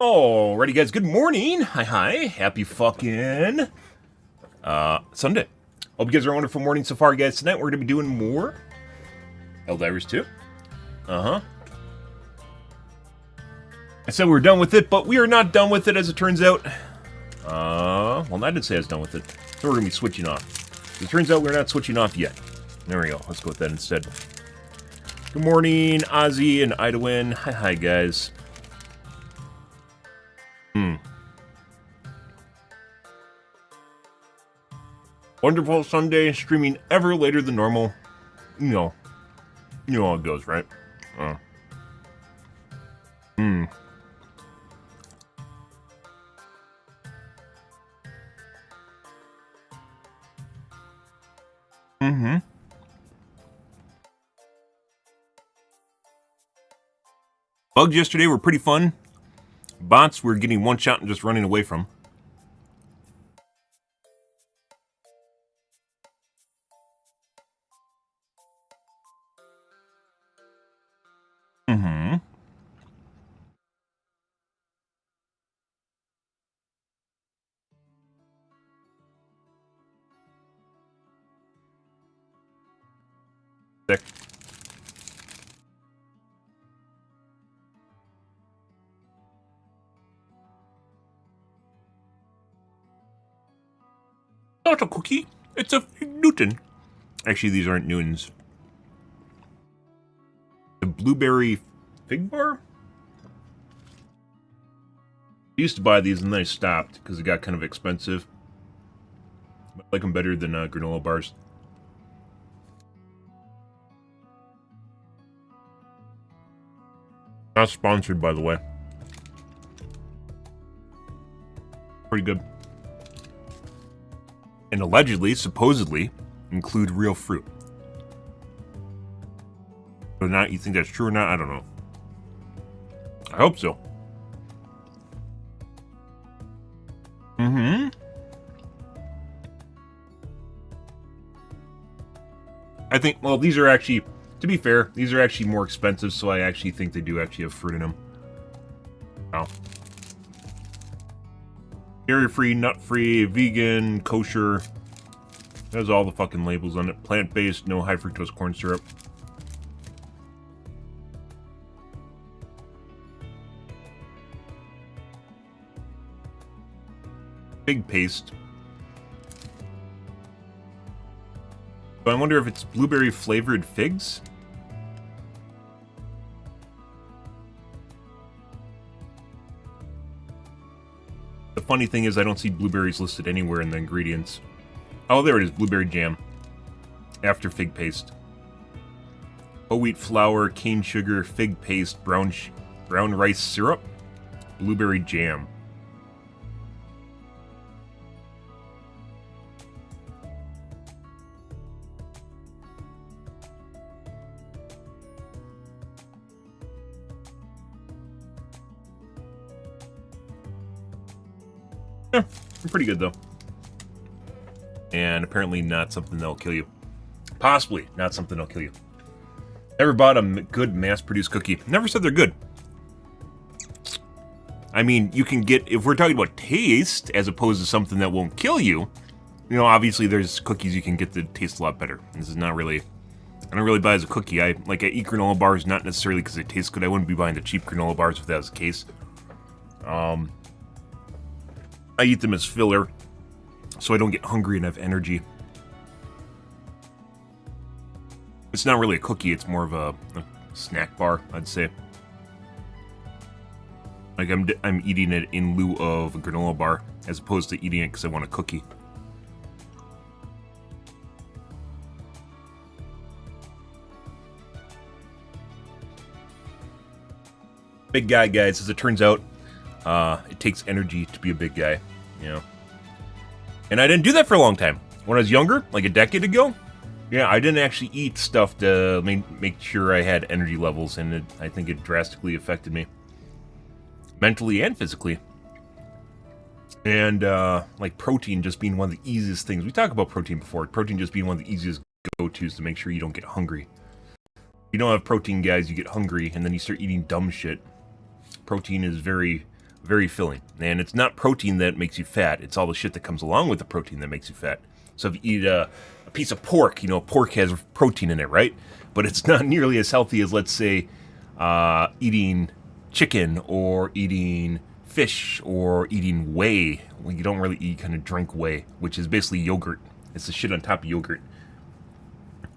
Alrighty, guys. Good morning. Hi. Happy fucking Sunday. Hope you guys are a wonderful morning so far, guys. Tonight we're gonna be doing more Helldivers 2. I said we were done with it, but we are not done with it, as it turns out. Well, I didn't say I was done with it. So we're gonna be switching off. It turns out we're not switching off yet. There we go. Let's go with that instead. Good morning, Ozzy and Idawin. Hi, guys. Wonderful Sunday, streaming ever later than normal. You know how it goes, right? Bugs yesterday were pretty fun. Bots were getting one shot and just running away from. Sick. Not a cookie, it's a Newton. Actually, these aren't Newtons. The blueberry fig bar? I used to buy these and then I stopped because it got kind of expensive. I like them better than granola bars. Not sponsored, by the way. Pretty good. And allegedly, supposedly, include real fruit. But not, you think that's true or not? I don't know. I hope so. I think, well, these are actually, to be fair, these are actually more expensive, so I actually think they do actually have fruit in them. Wow. Dairy-free, nut-free, vegan, kosher. There's all the fucking labels on it. Plant-based, no high fructose corn syrup. Fig paste. So I wonder if it's blueberry-flavored figs? The funny thing is I don't see blueberries listed anywhere in the ingredients. Oh, there it is, blueberry jam. After fig paste. Whole wheat flour, cane sugar, fig paste, brown rice syrup, blueberry jam. Yeah, pretty good though. And apparently not something that'll kill you. Possibly not something that'll kill you. Never bought a good mass-produced cookie. Never said they're good. I mean, you can get, if we're talking about taste, as opposed to something that won't kill you, you know, obviously there's cookies you can get that taste a lot better. This is not really, I don't really buy it as a cookie. I eat granola bars, not necessarily because they taste good. I wouldn't be buying the cheap granola bars if that was the case. I eat them as filler, so I don't get hungry and have energy. It's not really a cookie, it's more of a snack bar, I'd say. Like, I'm eating it in lieu of a granola bar, as opposed to eating it because I want a cookie. Big guy, guys, as it turns out. It takes energy to be a big guy, you know. And I didn't do that for a long time. When I was younger, like a decade ago, yeah, I didn't actually eat stuff to make sure I had energy levels, and I think it drastically affected me. Mentally and physically. And, like protein just being one of the easiest things. We talked about protein before. Protein just being one of the easiest go-tos to make sure you don't get hungry. You don't have protein, guys, you get hungry, and then you start eating dumb shit. Protein is very very filling. And it's not protein that makes you fat. It's all the shit that comes along with the protein that makes you fat. So if you eat a piece of pork, you know, pork has protein in it, right? But it's not nearly as healthy as, let's say, eating chicken or eating fish or eating whey. Well, you don't really eat, kind of drink whey, which is basically yogurt. It's the shit on top of yogurt.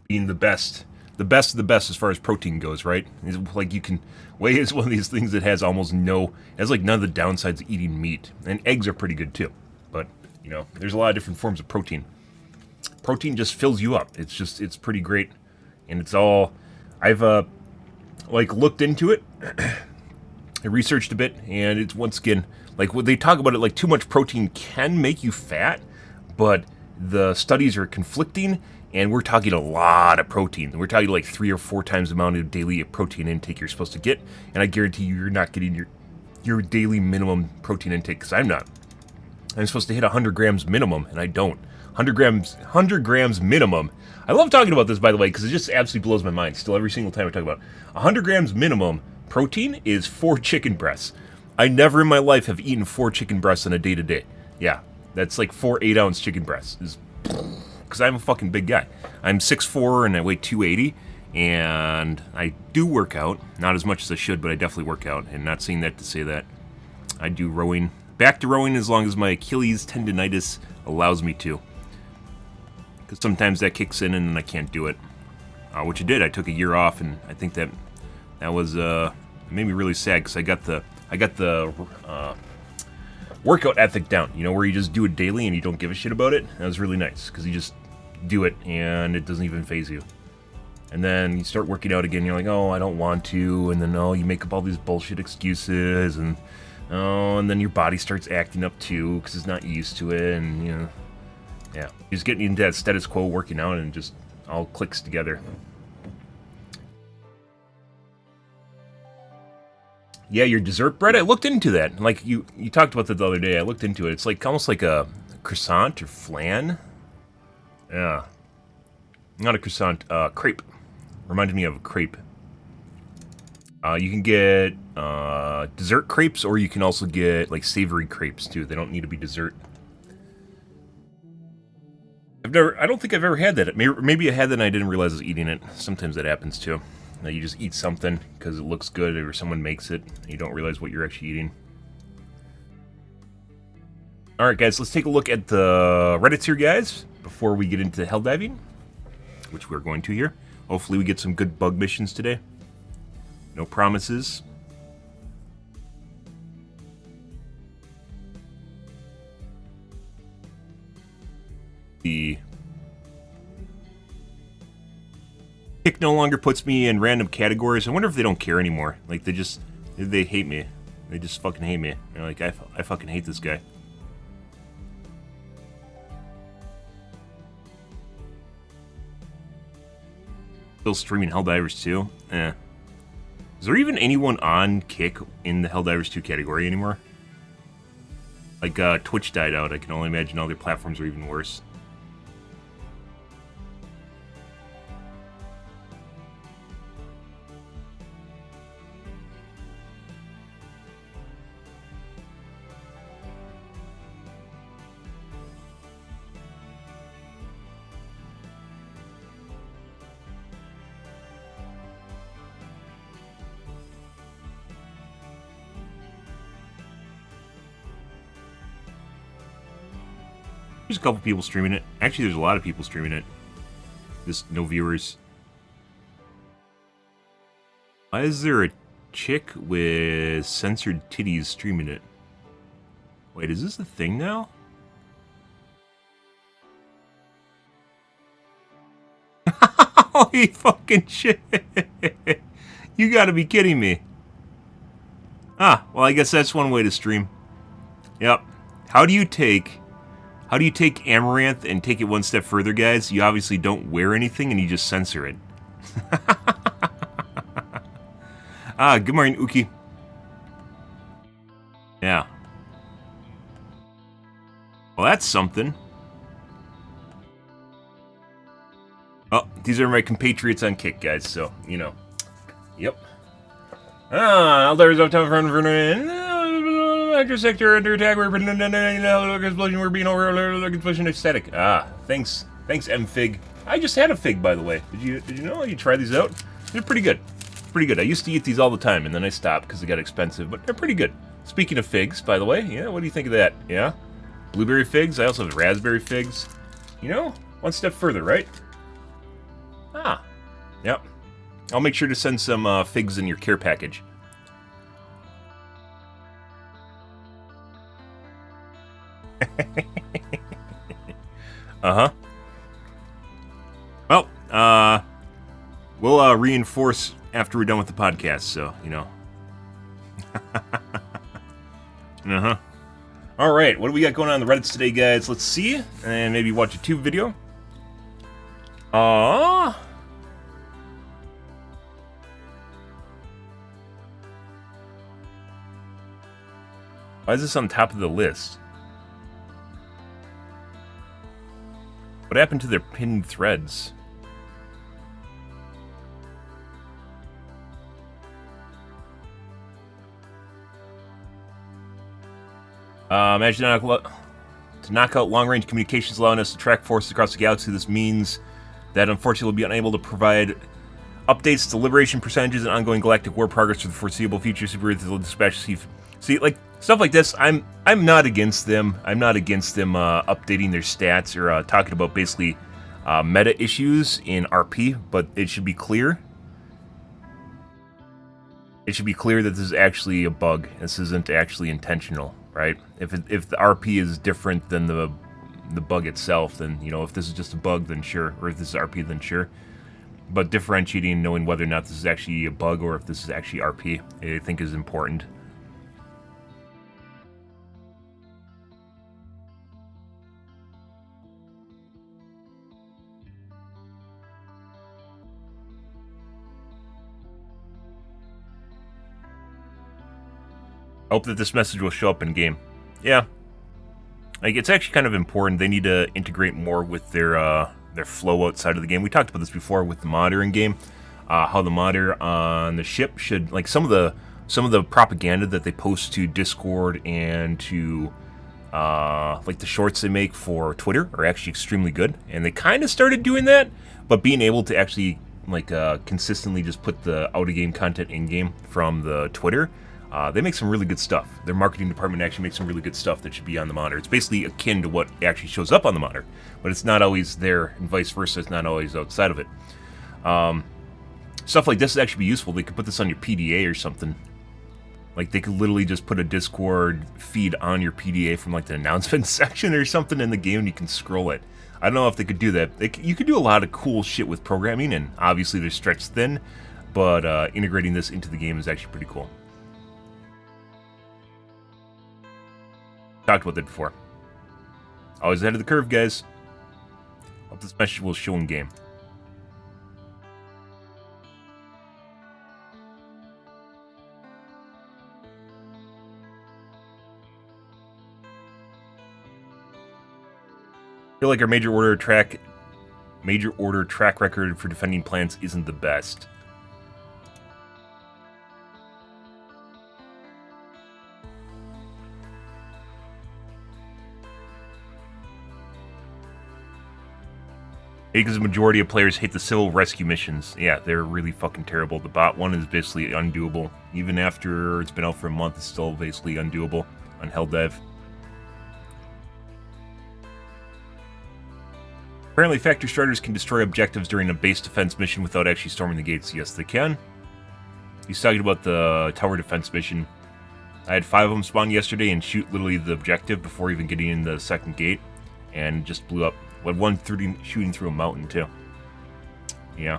Being the best of the best as far as protein goes, right? It's like you can, whey is one of these things that has almost no, has like none of the downsides of eating meat. And eggs are pretty good too. But, you know, there's a lot of different forms of protein. Protein just fills you up. It's pretty great. And it's all, I've, like, looked into it. I researched a bit, and it's, once again, like, what they talk about it, like, too much protein can make you fat, but the studies are conflicting, and we're talking a lot of protein. We're talking like 3 or 4 times the amount of daily protein intake you're supposed to get, and I guarantee you're not getting your daily minimum protein intake, because I'm not. I'm supposed to hit 100 grams minimum, and I don't. 100 grams minimum. I love talking about this, by the way, because it just absolutely blows my mind. Still, every single time I talk about it. 100 grams minimum protein is 4 chicken breasts. I never in my life have eaten 4 chicken breasts on a day-to-day. Yeah, that's like 4 8-ounce chicken breasts. Because I'm a fucking big guy. I'm 6'4", and I weigh 280, and I do work out. Not as much as I should, but I definitely work out. And not saying that to say that. I do rowing. Back to rowing as long as my Achilles tendonitis allows me to. Because sometimes that kicks in and I can't do it. Which it did. I took a year off, and I think that was it made me really sad, because I got the workout ethic down. You know, where you just do it daily and you don't give a shit about it. That was really nice, because you just do it and it doesn't even faze you. And then you start working out again. You're like, oh, I don't want to. And then you make up all these bullshit excuses, and then your body starts acting up too, because it's not used to it, and you know. Yeah, just getting into that status quo working out, and just all clicks together. Yeah, your dessert bread, I looked into that. Like, you talked about that the other day. I looked into it. It's like almost like a croissant or flan. Yeah. Not a croissant, crepe. Reminded me of a crepe. You can get dessert crepes, or you can also get like savory crepes too. They don't need to be dessert. I don't think I've ever had that. Maybe I had that and I didn't realize I was eating it. Sometimes that happens too. Now you just eat something because it looks good, or someone makes it, and you don't realize what you're actually eating. Alright guys, let's take a look at the Reddits here, guys, before we get into Helldiving, which we're going to here. Hopefully we get some good bug missions today. No promises. The Kick no longer puts me in random categories. I wonder if they don't care anymore. Like, they hate me. They just fucking hate me. They're like, I fucking hate this guy. Still streaming Helldivers 2? Eh. Is there even anyone on Kick in the Helldivers 2 category anymore? Like, Twitch died out. I can only imagine all their platforms are even worse. There's a couple people streaming it. Actually, there's a lot of people streaming it. Just no viewers. Why is there a chick with censored titties streaming it? Wait, is this a thing now? Holy fucking shit! You gotta be kidding me. Ah, well, I guess that's one way to stream. Yep. How do you take Amaranth and take it one step further, guys? You obviously don't wear anything and you just censor it. Ah, good morning, Uki. Yeah. Well, that's something. Oh, these are my compatriots on Kick, guys, so, you know. Yep. Ah, Helldivers up time for electric sector under attack. We're explosion. We're being over explosion aesthetic. Ah, thanks, M-Fig. I just had a fig, by the way. Did you know? You try these out? They're pretty good. Pretty good. I used to eat these all the time, and then I stopped because they got expensive. But they're pretty good. Speaking of figs, by the way, yeah. What do you think of that? Yeah, blueberry figs. I also have raspberry figs. You know, one step further, right? Ah, yep. I'll make sure to send some figs in your care package. Uh-huh. Well, we'll reinforce after we're done with the podcast, so, you know. Uh-huh. Alright, what do we got going on in the Reddits today, guys? Let's see. And maybe watch a tube video. Why is this on top of the list? What happened to their pinned threads? Imagine to knock out long-range communications, allowing us to track forces across the galaxy. This means that unfortunately we'll be unable to provide updates to liberation percentages and ongoing galactic war progress for the foreseeable future. Super dispatch. See, like stuff like this, I'm not against them. I'm not against them updating their stats or talking about basically meta issues in RP, but it should be clear. It should be clear that this is actually a bug. This isn't actually intentional, right? If the RP is different than the bug itself, then, you know, if this is just a bug, then sure. Or if this is RP, then sure. But differentiating and knowing whether or not this is actually a bug or if this is actually RP, I think is important. I hope that this message will show up in game. Yeah. Like, it's actually kind of important. They need to integrate more with their flow outside of the game. We talked about this before with the modder in game. How the modder on the ship should, like, some of the propaganda that they post to Discord and to like the shorts they make for Twitter are actually extremely good. And they kind of started doing that, but being able to actually like consistently just put the out of game content in game from the Twitter. They make some really good stuff. Their marketing department actually makes some really good stuff that should be on the monitor. It's basically akin to what actually shows up on the monitor, but it's not always there, and vice versa. It's not always outside of it. Stuff like this would actually be useful. They could put this on your PDA or something. Like, they could literally just put a Discord feed on your PDA from, like, the announcement section or something in the game, and you can scroll it. I don't know if they could do that. You could do a lot of cool shit with programming, and obviously they're stretched thin, but integrating this into the game is actually pretty cool. Talked about that before. Always ahead of the curve, guys. Hope this message will show in game. I feel like our major order track record for defending plants isn't the best. Because the majority of players hate the civil rescue missions. Yeah, they're really fucking terrible. The bot one is basically undoable. Even after it's been out for a month, it's still basically undoable on Helldive. Apparently, factory starters can destroy objectives during a base defense mission without actually storming the gates. Yes, they can. He's talking about the tower defense mission. I had 5 of them spawn yesterday and shoot literally the objective before even getting in the second gate, and just blew up. With one shooting through a mountain, too. Yeah.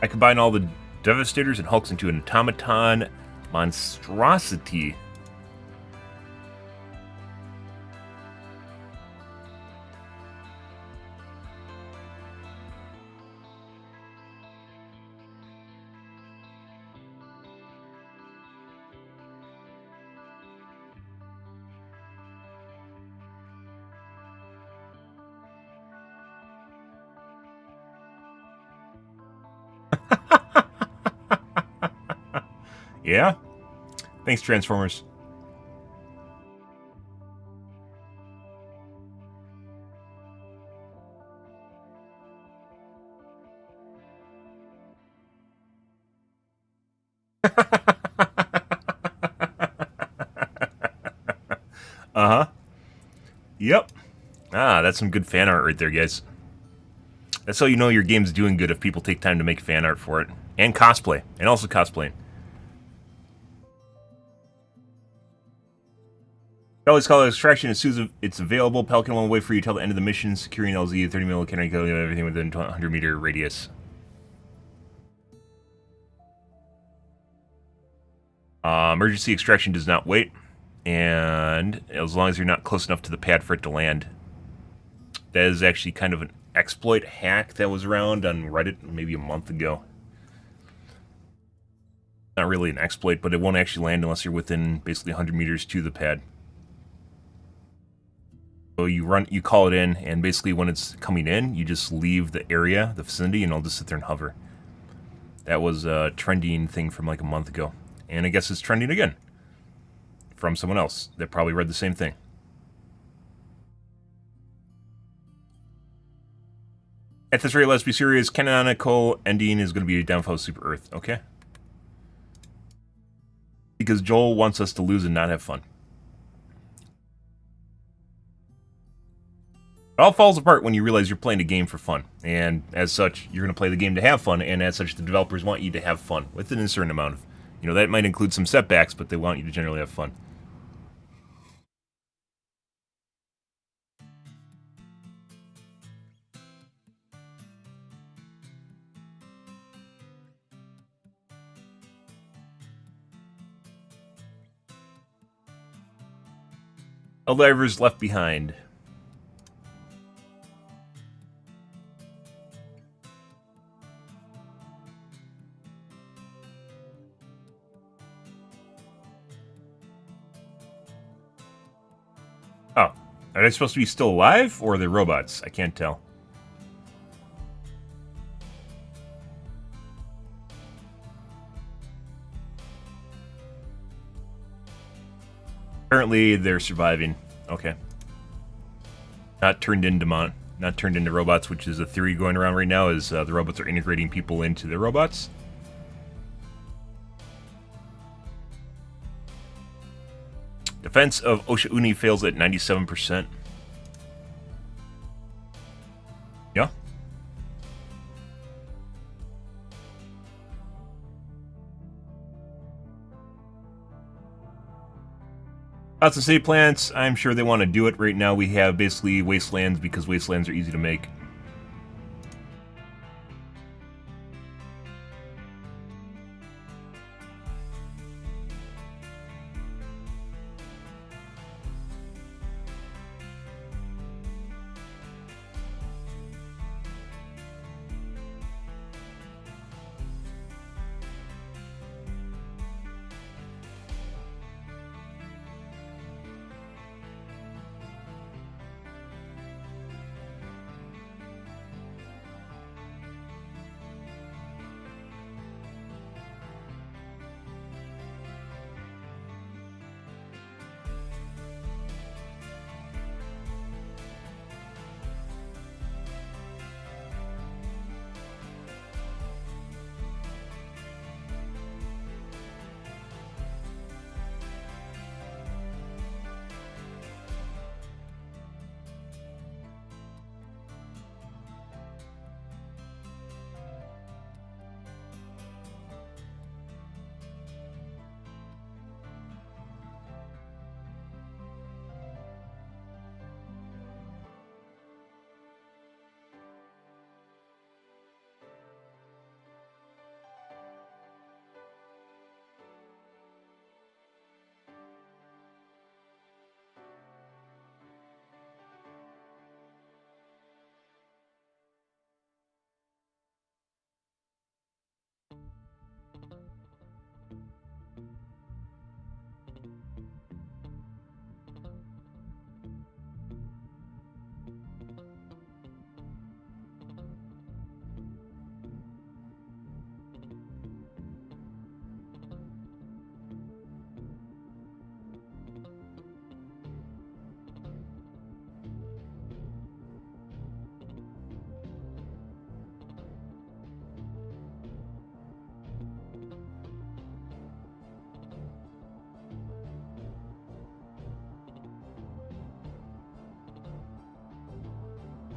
I combine all the Devastators and Hulks into an automaton monstrosity. Yeah? Thanks, Transformers. Uh-huh. Yep. Ah, that's some good fan art right there, guys. That's how you know your game's doing good, if people take time to make fan art for it. And cosplay. And also cosplaying. You always call it extraction as soon as it's available. Pelican won't wait for you till the end of the mission. Securing LZ, 30 mil, can I kill everything within 100 meter radius. Emergency extraction does not wait. And as long as you're not close enough to the pad for it to land. That is actually kind of an exploit hack that was around on Reddit maybe a month ago. Not really an exploit, but it won't actually land unless you're within basically 100 meters to the pad. So you call it in, and basically when it's coming in, you just leave the area, the vicinity, and it'll just sit there and hover. That was a trending thing from like a month ago. And I guess it's trending again. From someone else that probably read the same thing. At this rate, let's be serious. Canonical ending is going to be Downfall of Super Earth. Okay? Because Joel wants us to lose and not have fun. It all falls apart when you realize you're playing a game for fun. And as such, you're going to play the game to have fun. And as such, the developers want you to have fun within a certain amount of... You know, that might include some setbacks, but they want you to generally have fun. Helldivers Left Behind. Oh, are they supposed to be still alive, or are they robots? I can't tell. Apparently, they're surviving. Okay. Not turned into robots, which is a theory going around right now, is the robots are integrating people into the robots. Defense of Osha Uni fails at 97%. Yeah. Lots of city plants. I'm sure they want to do it. Right now we have basically wastelands because wastelands are easy to make.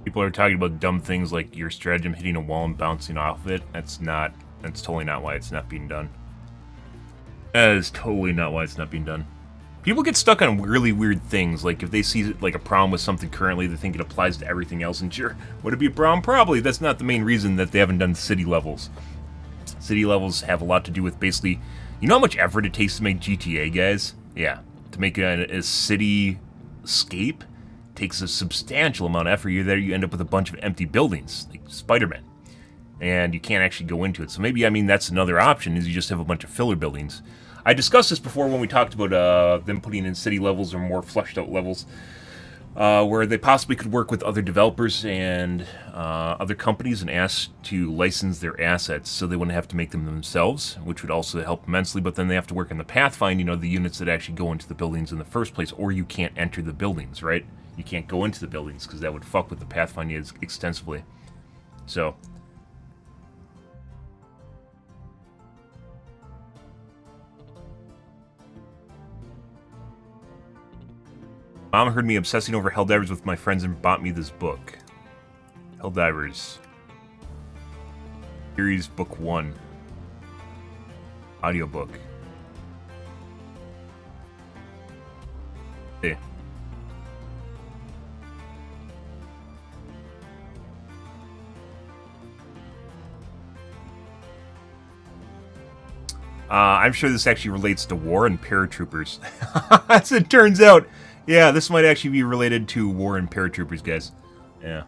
People are talking about dumb things like your stratagem hitting a wall and bouncing off of it. That's totally not why it's not being done. That is totally not why it's not being done. People get stuck on really weird things, like if they see like a problem with something currently, they think it applies to everything else, and sure, would it be a problem? Probably. That's not the main reason that they haven't done city levels. City levels have a lot to do with basically, you know how much effort it takes to make GTA, guys? Yeah, to make a city-scape takes a substantial amount of effort. You're there, you end up with a bunch of empty buildings, like Spider-Man, and you can't actually go into it. So maybe, I mean, that's another option, is you just have a bunch of filler buildings. I discussed this before when we talked about them putting in city levels or more fleshed out levels, where they possibly could work with other developers and other companies and ask to license their assets so they wouldn't have to make them themselves, which would also help immensely, but then they have to work on the pathfinding of the units that actually go into the buildings in the first place, or you can't enter the buildings, right? You can't go into the buildings because that would fuck with the pathfinding extensively. So... Mom heard me obsessing over Helldivers with my friends and bought me this book. Helldivers. Series Book 1. Audiobook. Hey. I'm sure this actually relates to war and paratroopers. As it turns out, yeah, this might actually be related to war and paratroopers, guys. Yeah.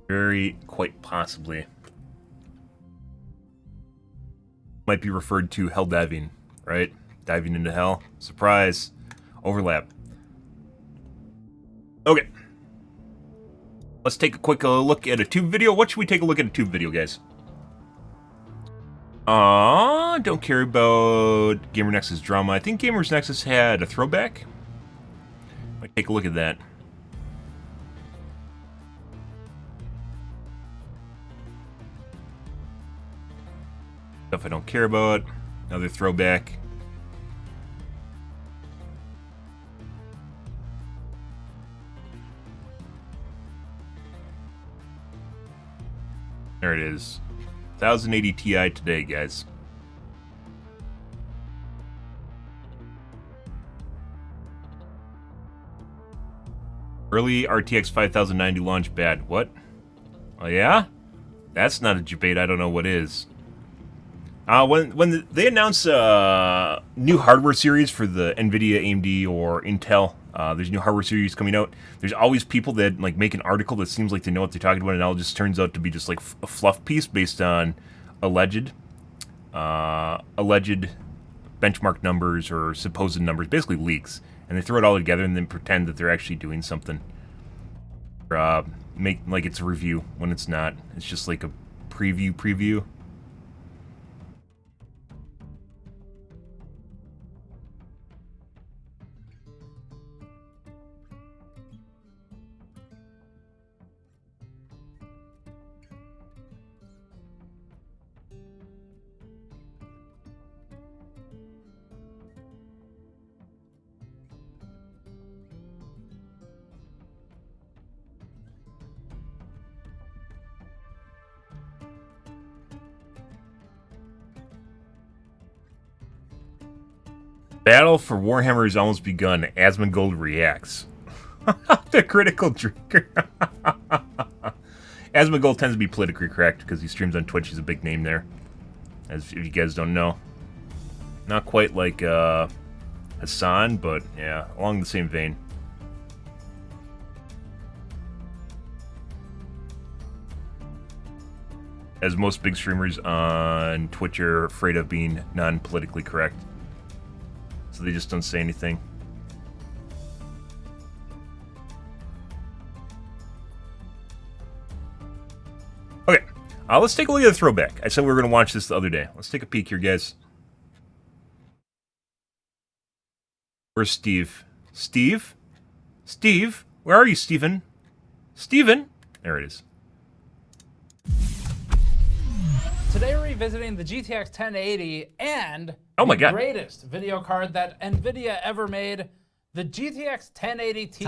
Very quite possibly. Might be referred to helldiving, right? Diving into hell. Surprise. Overlap. Okay. Let's take a quick look at a tube video. What should we take a look at a tube video, guys? Don't care about Gamer Nexus drama. I think Gamer Nexus had a throwback. Might take a look at that. Stuff I don't care about. Another throwback. There it is. 1080 Ti today, guys. Early RTX 5090 launch bad. What? Oh yeah? That's not a debate. I don't know what is. When they announce new hardware series for the NVIDIA, AMD, or Intel, there's new hardware series coming out. There's always people that like make an article that seems like they know what they're talking about, and it all just turns out to be just like a fluff piece based on alleged benchmark numbers or supposed numbers, basically leaks, and they throw it all together and then pretend that they're actually doing something. Or, make like it's a review when it's not. It's just like a preview. Battle for Warhammer has almost begun. Asmongold reacts. The critical drinker. Asmongold tends to be politically correct because he streams on Twitch. He's a big name there. As if you guys don't know. Not quite like Hassan, but yeah, along the same vein. As most big streamers on Twitch are afraid of being non-politically correct. So they just don't say anything. Okay, let's take a look at the throwback. I said we were going to watch this the other day. Let's take a peek here, guys. Where's Steve? Steve? Steve? Where are you, Steven? Steven? There it is. Today we're revisiting the GTX 1080 and Oh my the God. greatest video card that NVIDIA ever made, the GTX 1080 Ti.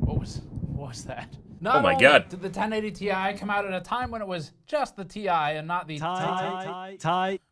What was that? Not Oh my only God. did the 1080 Ti come out at a time when it was just the Ti and not the Ti,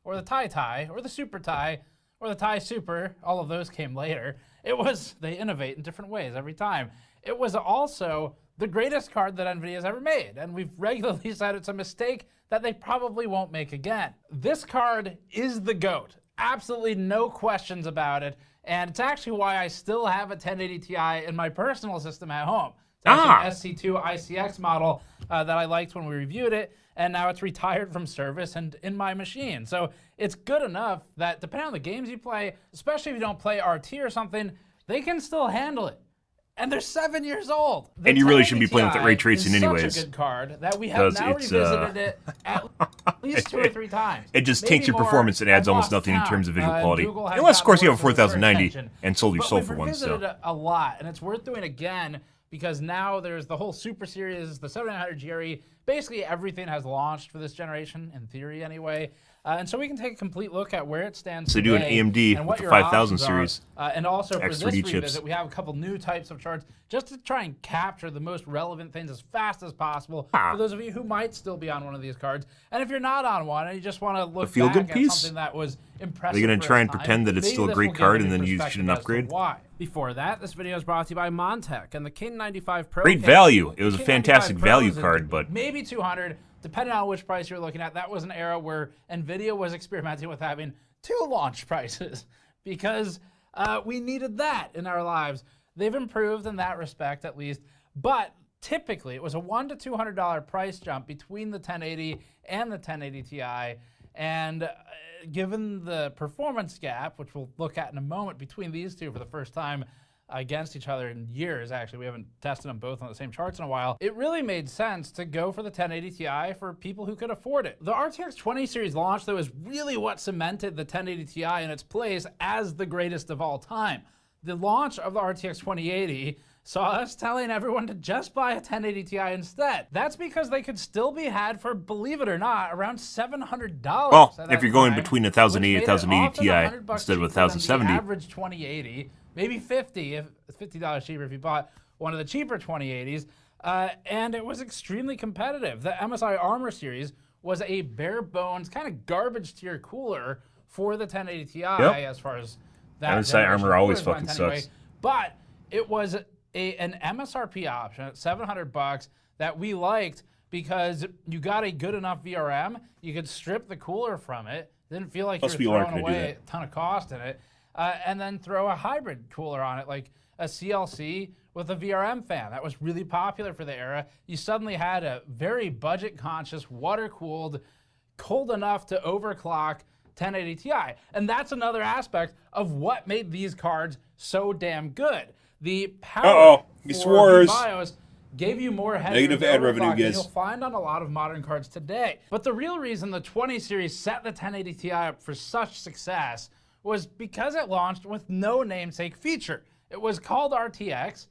or the Ti, or the Super Ti, or the Ti Super, all of those came later. They innovate in different ways every time. It was also the greatest card that NVIDIA's ever made, and we've regularly said it's a mistake that they probably won't make again. This card is the GOAT. Absolutely no questions about it, and it's actually why I still have a 1080 Ti in my personal system at home. It's actually an SC2 ICX model that I liked when we reviewed it, and now it's retired from service and in my machine. So it's good enough that depending on the games you play, especially if you don't play RT or something, they can still handle it. And they're 7 years old. And you really shouldn't be playing with the ray tracing anyways. It's such a good card that we have now revisited it at least 2 or 3 times. It just takes your performance and adds almost nothing in terms of visual quality. Unless, of course, you have a 4090 and sold your soul for one. We've revisited it a lot, and it's worth doing again because now there's the whole Super Series, the 7900 GRE. Basically, everything has launched for this generation, in theory anyway. And so we can take a complete look at where it stands today. So do an AMD with the 5000 series. And also for this X3D revisit, chips. we have a couple new types of charts just to try and capture the most relevant things as fast as possible for those of you who might still be on one of these cards. And if you're not on one and you just want to look back at something that was impressive, are they going to try and pretend that it's still a great card and then you shouldn't upgrade? Why? Before that, this video is brought to you by Montech and the King 95 Pro. Great value. It was a fantastic value card, but maybe 200. Depending on which price you're looking at, that was an era where NVIDIA was experimenting with having 2 launch prices because we needed that in our lives. They've improved in that respect, at least, but typically it was a $100 to $200 price jump between the 1080 and the 1080 Ti, and given the performance gap, which we'll look at in a moment, between these two for the first time against each other in years, actually. We haven't tested them both on the same charts in a while. It really made sense to go for the 1080 Ti for people who could afford it. The RTX 20 series launch, though, is really what cemented the 1080 Ti in its place as the greatest of all time. The launch of the RTX 2080 saw us telling everyone to just buy a 1080 Ti instead. That's because they could still be had for, believe it or not, around $700. Well, if you're going between 1080 and 1080 Ti instead of 1070. The average 2080, maybe $50 cheaper if you bought one of the cheaper 2080s, and it was extremely competitive. The MSI Armor series was a bare bones kind of garbage tier cooler for the 1080 Ti as far as that. MSI Armor always fucking sucks. But it was an MSRP option at $700 that we liked because you got a good enough VRM. You could strip the cooler from it. Didn't feel like you were throwing away a ton of cost in it. And then throw a hybrid cooler on it, like a CLC with a VRM fan. That was really popular for the era. You suddenly had a very budget-conscious, water-cooled, cold enough to overclock 1080 Ti. And that's another aspect of what made these cards so damn good. The power for BIOS gave you more headroom. Negative ad revenue, guys. You'll find on a lot of modern cards today. But the real reason the 20 series set the 1080 Ti up for such success was because it launched with no namesake feature. It was called RTX.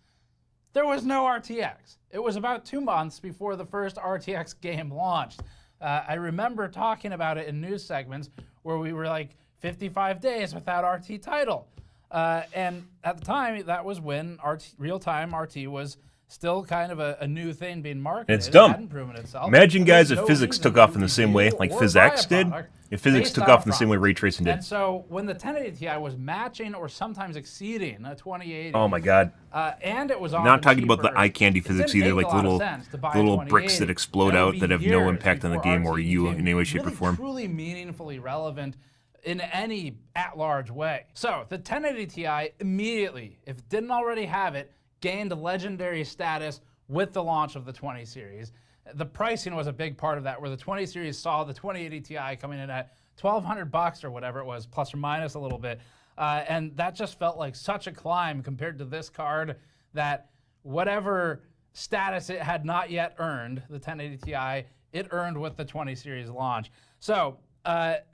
There was no RTX. It was about 2 months before the first RTX game launched. I remember talking about it in news segments where we were like 55 days without RT title. And at the time, that was when real-time RT was still kind of a new thing being marketed. It's dumb. It hadn't proven itself. Imagine, guys, if physics took off in the same way like PhysX did. If physics took off in the same way ray tracing did. And so when the 1080 Ti was matching or sometimes exceeding a 2080. Oh my God. And it was not talking about the eye candy physics either, like little bricks that explode out that have no impact on the game or you in any way, shape, or form. Truly meaningfully relevant in any at-large way. So the 1080 Ti immediately, if it didn't already have it, gained legendary status with the launch of the 20 series. The pricing was a big part of that, where the 20 series saw the 2080 Ti coming in at $1,200 or whatever it was, plus or minus a little bit. And that just felt like such a climb compared to this card that whatever status it had not yet earned, the 1080 Ti, it earned with the 20 series launch. So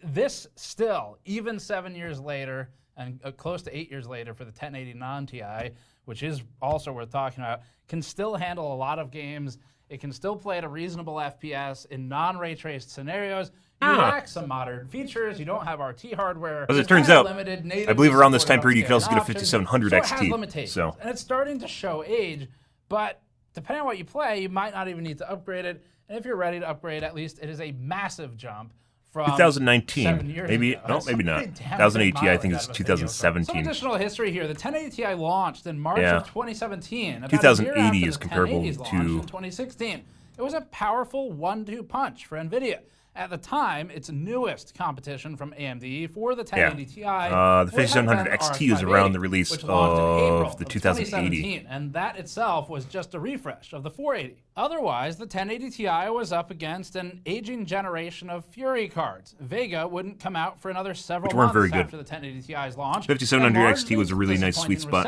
this still, even 7 years later, and close to 8 years later for the 1080 non-Ti, which is also worth talking about, can still handle a lot of games It can still play at a reasonable FPS in non-ray traced scenarios. You lack some modern features. You don't have RT hardware. As it turns out, limited, I believe around this time supported period you can also get a upscaling 5700 options, so it has XT. limitations. So And it's starting to show age, but depending on what you play, you might not even need to upgrade it. And if you're ready to upgrade, at least it is a massive jump from 2019, maybe ago. no, maybe not. 2018, I think it's Some 2017. additional history here. The 1080 Ti launched in March of 2017. About 2080 a year is after the comparable 1080s launched in to 2016. It was a powerful 1-2 punch for NVIDIA. At the time, its newest competition from AMD for the 1080 Ti. The 5700 XT was around the release of the 2080. And that itself was just a refresh of the 480. Otherwise, the 1080 Ti was up against an aging generation of Fury cards. Vega wouldn't come out for another several months after the 1080 Ti's launch. 5700 XT was a really nice sweet spot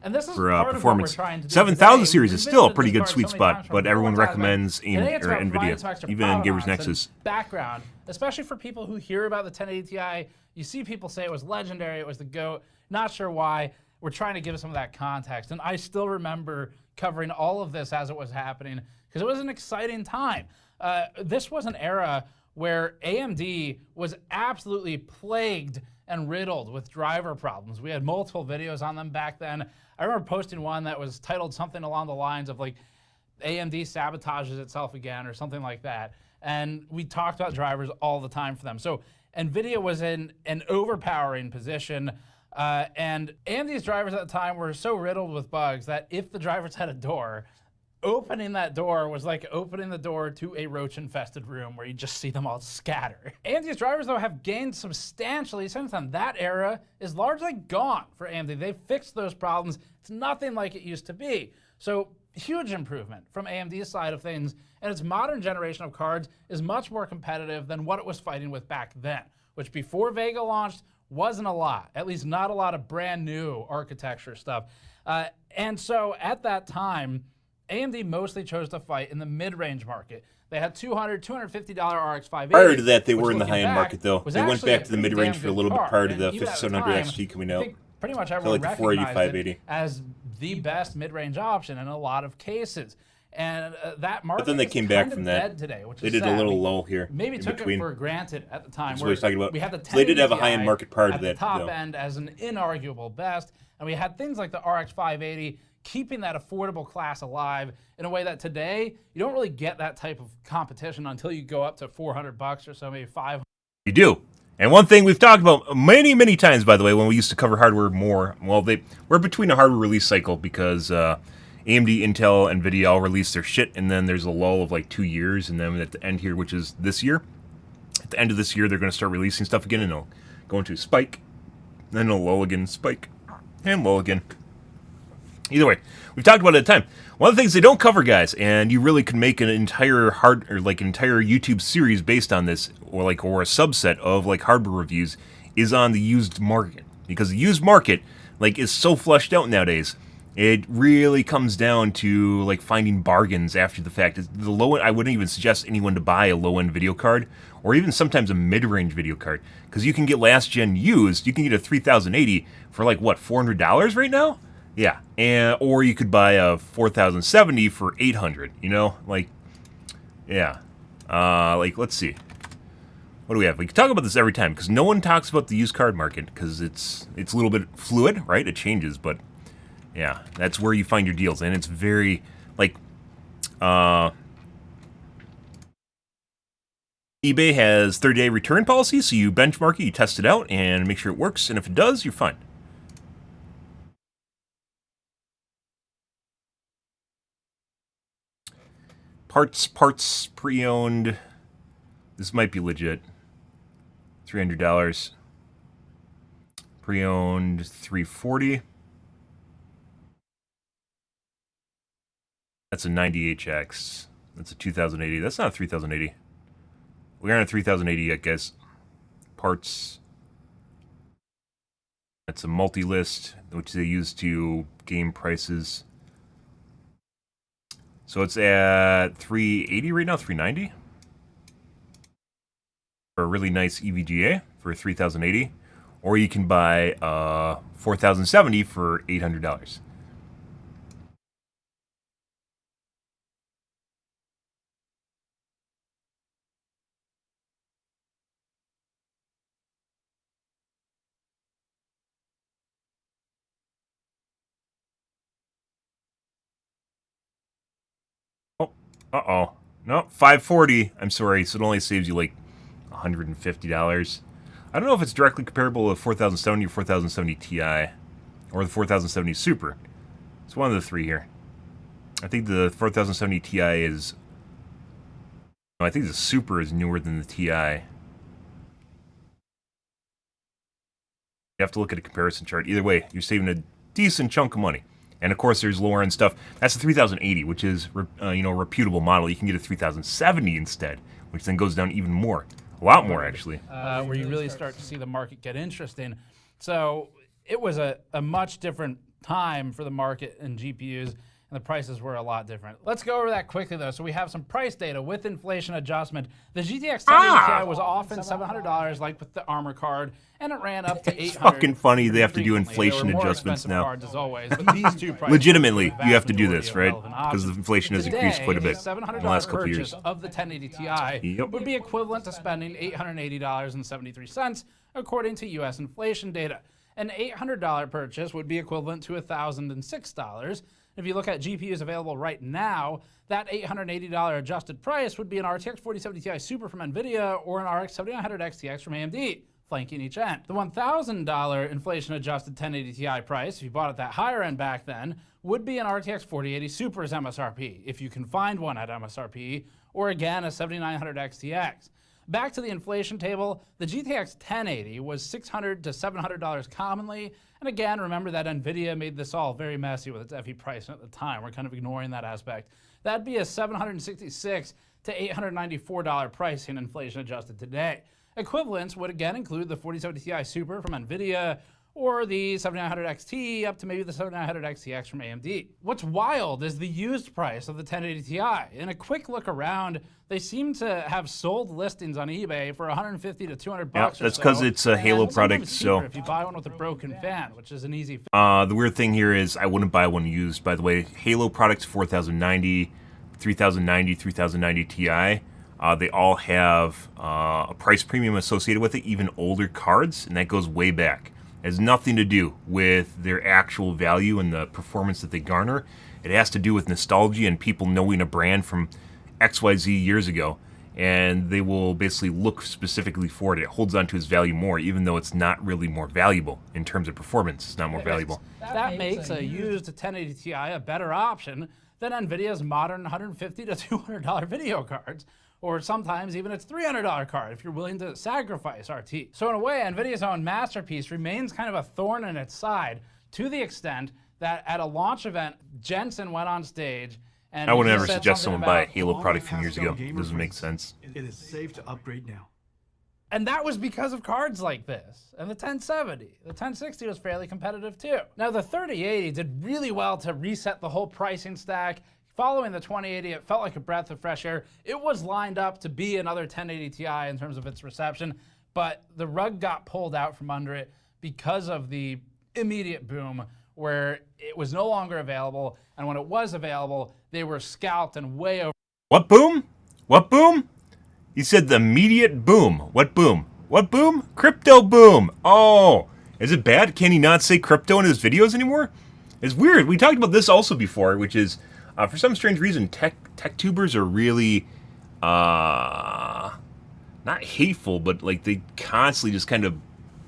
and this is for part performance. Of what we're trying to do 7000 today. series is still a pretty good sweet so spot, but everyone recommends NVIDIA, even Gamers Nexus. Background, especially for people who hear about the 1080 Ti, you see people say it was legendary, it was the GOAT. Not sure why. We're trying to give some of that context, and I still remember covering all of this as it was happening because it was an exciting time. This was an era where AMD was absolutely plagued and riddled with driver problems. We had multiple videos on them back then. I remember posting one that was titled something along the lines of like, AMD sabotages itself again or something like that. And we talked about drivers all the time for them. So NVIDIA was in an overpowering position. And AMD's drivers at the time were so riddled with bugs that if the drivers had a door, opening that door was like opening the door to a roach-infested room where you just see them all scatter. AMD's drivers, though, have gained substantially since then. That era is largely gone for AMD. They've fixed those problems. It's nothing like it used to be. So huge improvement from AMD's side of things, and its modern generation of cards is much more competitive than what it was fighting with back then, which before Vega launched wasn't a lot, at least not a lot of brand new architecture stuff. And so at that time, AMD mostly chose to fight in the mid-range market. They had $200, $250 RX 580. Prior to that, they were in the high-end market, though. They went back to the mid-range for a little bit prior to the 5700 XT coming out. Pretty much everyone like the 480, recognized 580. it as the best mid-range option in a lot of cases. And that market But then they came back from that. Today, which they is did sad. a little lull here. Maybe in took between. it for granted at the time. That's what he's talking about. We had the So they did have a 1080 high-end market prior to at that. the top end as an inarguable best, and we had things like the RX 580 keeping that affordable class alive in a way that today you don't really get that type of competition until you go up to $400 or so, maybe $500. You do. And one thing we've talked about many, many times, by the way, when we used to cover hardware more, well, we're between a hardware release cycle because AMD, Intel, NVIDIA all release their shit, and then there's a lull of like 2 years, and then at the end here, which is this year, at the end of this year, they're going to start releasing stuff again, and it'll go into a spike, then it'll lull again, spike, and lull again. Either way, we've talked about it at the time. One of the things they don't cover, guys, and you really could make an entire entire YouTube series based on this, or a subset of like hardware reviews, is on the used market, because the used market is so flushed out nowadays. It really comes down to like finding bargains after the fact. The low end, I wouldn't even suggest anyone to buy a low end video card, or even sometimes a mid range video card, because you can get last gen used. You can get a 3080 for like what, $400 right now. Yeah, or you could buy a 4070 for $800. You know, yeah, let's see, what do we have? We can talk about this every time because no one talks about the used card market because it's a little bit fluid, right? It changes, but yeah, that's where you find your deals, and it's very eBay has 30-day return policy, so you benchmark it, you test it out, and make sure it works, and if it does, you're fine. Parts pre-owned. This might be legit. $300. Pre-owned $340. That's a 90HX. That's a 2080. That's not a 3080. We aren't a 3080 yet, guys. Parts. That's a multi-list, which they use to game prices. So it's at 380 right now, 390 for a really nice EVGA for 3080, or you can buy 4070 for $800. Uh-oh. No, 540. I'm sorry, so it only saves you like $150. I don't know if it's directly comparable to 4070 or 4070 Ti or the 4070 Super. It's one of the three here. I think the 4070 Ti is... I think the Super is newer than the Ti. You have to look at a comparison chart. Either way, you're saving a decent chunk of money. And of course, there's lower end stuff. That's the 3080, which is a reputable model. You can get a 3070 instead, which then goes down even more, a lot more actually. Where you really start to see the market get interesting. So it was a much different time for the market in GPUs, and the prices were a lot different. Let's go over that quickly though. So we have some price data with inflation adjustment. The GTX 1080 Ti was often $700, like with the armor card, and it ran up to $800. It's fucking funny they have to do inflation adjustments now. Cards, as always, but these two prices Legitimately, you have to do this, right? Because the inflation has increased quite a bit in $700 the last couple of years. Of the 1080 Ti would be equivalent to spending $880.73, according to U.S. inflation data. An $800 purchase would be equivalent to $1,006. If you look at GPUs available right now, that $880 adjusted price would be an RTX 4070 Ti Super from NVIDIA or an RX 7900 XTX from AMD, flanking each end. The $1,000 inflation-adjusted 1080 Ti price, if you bought it that higher end back then, would be an RTX 4080 Super's MSRP, if you can find one at MSRP, or again, a 7900 XTX. Back to the inflation table, the GTX 1080 was $600 to $700 commonly, and again, remember that NVIDIA made this all very messy with its FE pricing at the time. We're kind of ignoring that aspect. That'd be a $766 to $894 pricing, inflation adjusted today. Equivalents would again include the 4070 Ti Super from NVIDIA, or the 7900 XT up to maybe the 7900 XTX from AMD. What's wild is the used price of the 1080 Ti. In a quick look around, they seem to have sold listings on eBay for $150 to $200 bucks. Yeah, that's because it's a Halo product. So if you buy one with a broken fan, which is an easy fix. The weird thing here is I wouldn't buy one used. By the way, Halo products 4090, 3090, 3090 Ti. They all have a price premium associated with it, even older cards, and that goes way back. It has nothing to do with their actual value and the performance that they garner. It has to do with nostalgia and people knowing a brand from XYZ years ago, and they will basically look specifically for it. It holds on to its value more, even though it's not really more valuable in terms of performance. It's not more valuable. That makes a used 1080 Ti a better option than NVIDIA's modern $150 to $200 video cards, or sometimes even its $300 card if you're willing to sacrifice RT. So in a way, NVIDIA's own masterpiece remains kind of a thorn in its side, to the extent that at a launch event, Jensen went on stage and I would never suggest someone buy a Halo product from years ago. It doesn't make sense. It is safe to upgrade now. And that was because of cards like this. And the 1070. The 1060 was fairly competitive too. Now the 3080 did really well to reset the whole pricing stack. Following the 2080, it felt like a breath of fresh air. It was lined up to be another 1080 Ti in terms of its reception, but the rug got pulled out from under it because of the immediate boom where it was no longer available, and when it was available, they were scalped and way over. What boom? What boom? You said the immediate boom. What boom? What boom? Crypto boom. Oh, is it bad? Can he not say crypto in his videos anymore? It's weird. We talked about this also before, which is, for some strange reason, tech tubers are really, not hateful, but like they constantly just kind of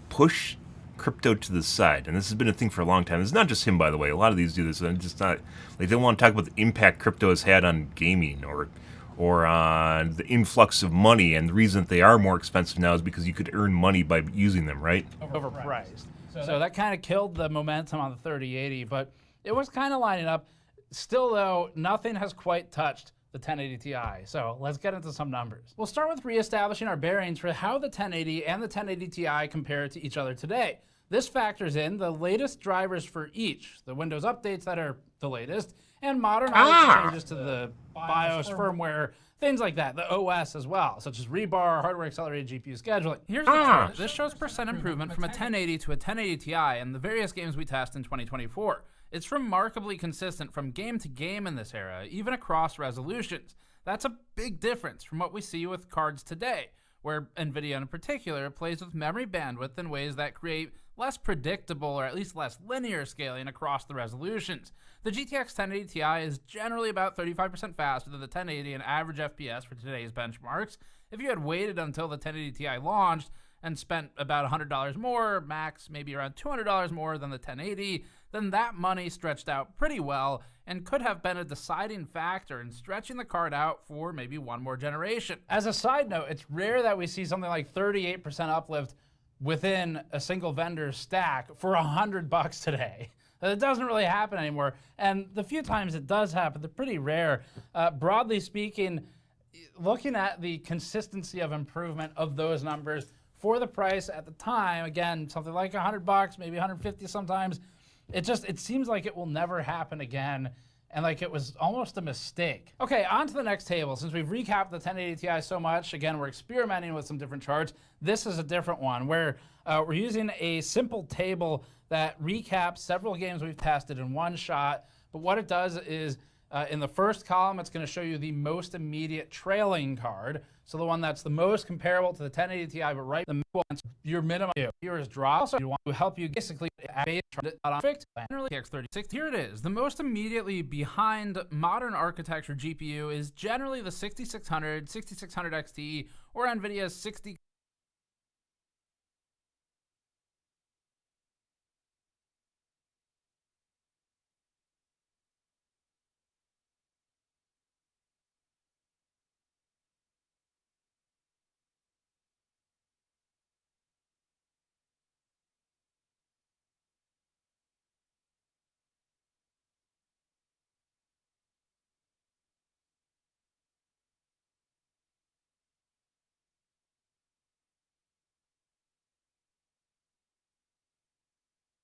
push crypto to the side. And this has been a thing for a long time. It's not just him, by the way. A lot of these do this. And just not, like, they want to talk about the impact crypto has had on gaming or on the influx of money. And the reason that they are more expensive now is because you could earn money by using them, right? Overpriced. So that kind of killed the momentum on the 3080, but it was kind of lining up. Still, though, nothing has quite touched the 1080 Ti. So let's get into some numbers. We'll start with reestablishing our bearings for how the 1080 and the 1080 Ti compare to each other today. This factors in the latest drivers for each, the Windows updates that are the latest, and modern changes to the BIOS firmware, things like that, the OS as well, such as rebar, hardware-accelerated GPU scheduling. Here's the chart. This shows percent improvement from a 1080 to a 1080 Ti in the various games we test in 2024. It's remarkably consistent from game to game in this era, even across resolutions. That's a big difference from what we see with cards today, where NVIDIA in particular plays with memory bandwidth in ways that create less predictable or at least less linear scaling across the resolutions. The GTX 1080 Ti is generally about 35% faster than the 1080 in average FPS for today's benchmarks. If you had waited until the 1080 Ti launched and spent about $100 more, max maybe around $200 more than the 1080, then that money stretched out pretty well and could have been a deciding factor in stretching the card out for maybe one more generation. As a side note, it's rare that we see something like 38% uplift within a single vendor's stack for $100 today. It doesn't really happen anymore, and the few times it does happen, they're pretty rare. Broadly speaking, looking at the consistency of improvement of those numbers for the price at the time, again, something like $100, maybe 150 sometimes, it seems like it will never happen again, and like it was almost a mistake. Okay, on to the next table. Since we've recapped the 1080 Ti so much, again, we're experimenting with some different charts. This is a different one where we're using a simple table that recaps several games we've tested in one shot, but what it does is in the first column, it's going to show you the most immediate trailing card. So the one that's the most comparable to the 1080 Ti, but right in the middle, your minimum viewers drop. Also, you want to help you basically perfect. Here it is. The most immediately behind modern architecture GPU is generally the 6600, 6600 XT, or NVIDIA's 60.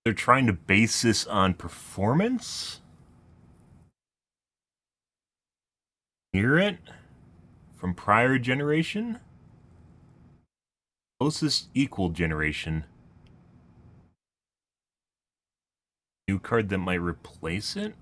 They're trying to base this on performance? Hear it? From prior generation? Closest equal generation. New card that might replace it?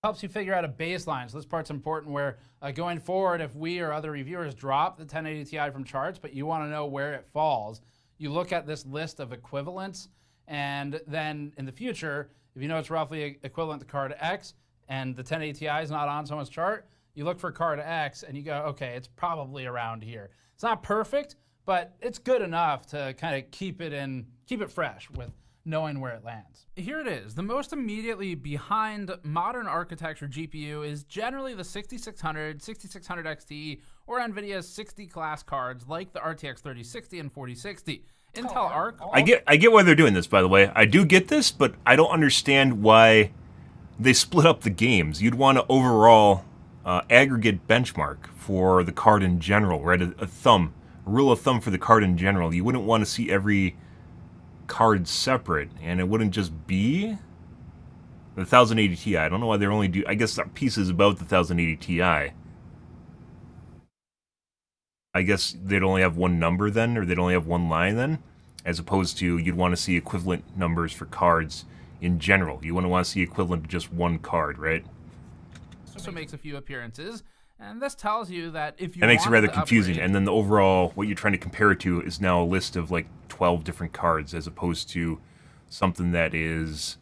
Helps you figure out a baseline. So this part's important where going forward, if we or other reviewers drop the 1080 Ti from charts, but you want to know where it falls, you look at this list of equivalents, and then in the future, if you know it's roughly equivalent to card X and the 1080 Ti is not on someone's chart, you look for card X and you go, okay, it's probably around here. It's not perfect, but it's good enough to kind of keep it fresh with knowing where it lands. Here it is. The most immediately behind modern architecture GPU is generally the 6600, 6600 XT, or NVIDIA's 60 class cards like the RTX 3060 and 4060. Intel Arc. I get why they're doing this, by the way. I do get this, but I don't understand why they split up the games. You'd want to overall aggregate benchmark for the card in general, right? A rule of thumb for the card in general. You wouldn't want to see every card separate, and it wouldn't just be the 1080 Ti. I don't know why they're only I guess that piece is about the 1080 Ti. I guess they'd only have one number then, or they'd only have one line then, as opposed to you'd want to see equivalent numbers for cards in general. You wouldn't want to see equivalent to just one card, right? Also makes a few appearances, and this tells you that if you that makes it rather to confusing. upgrade, And then the overall, what you're trying to compare it to is now a list of like 12 different cards, as opposed to something that is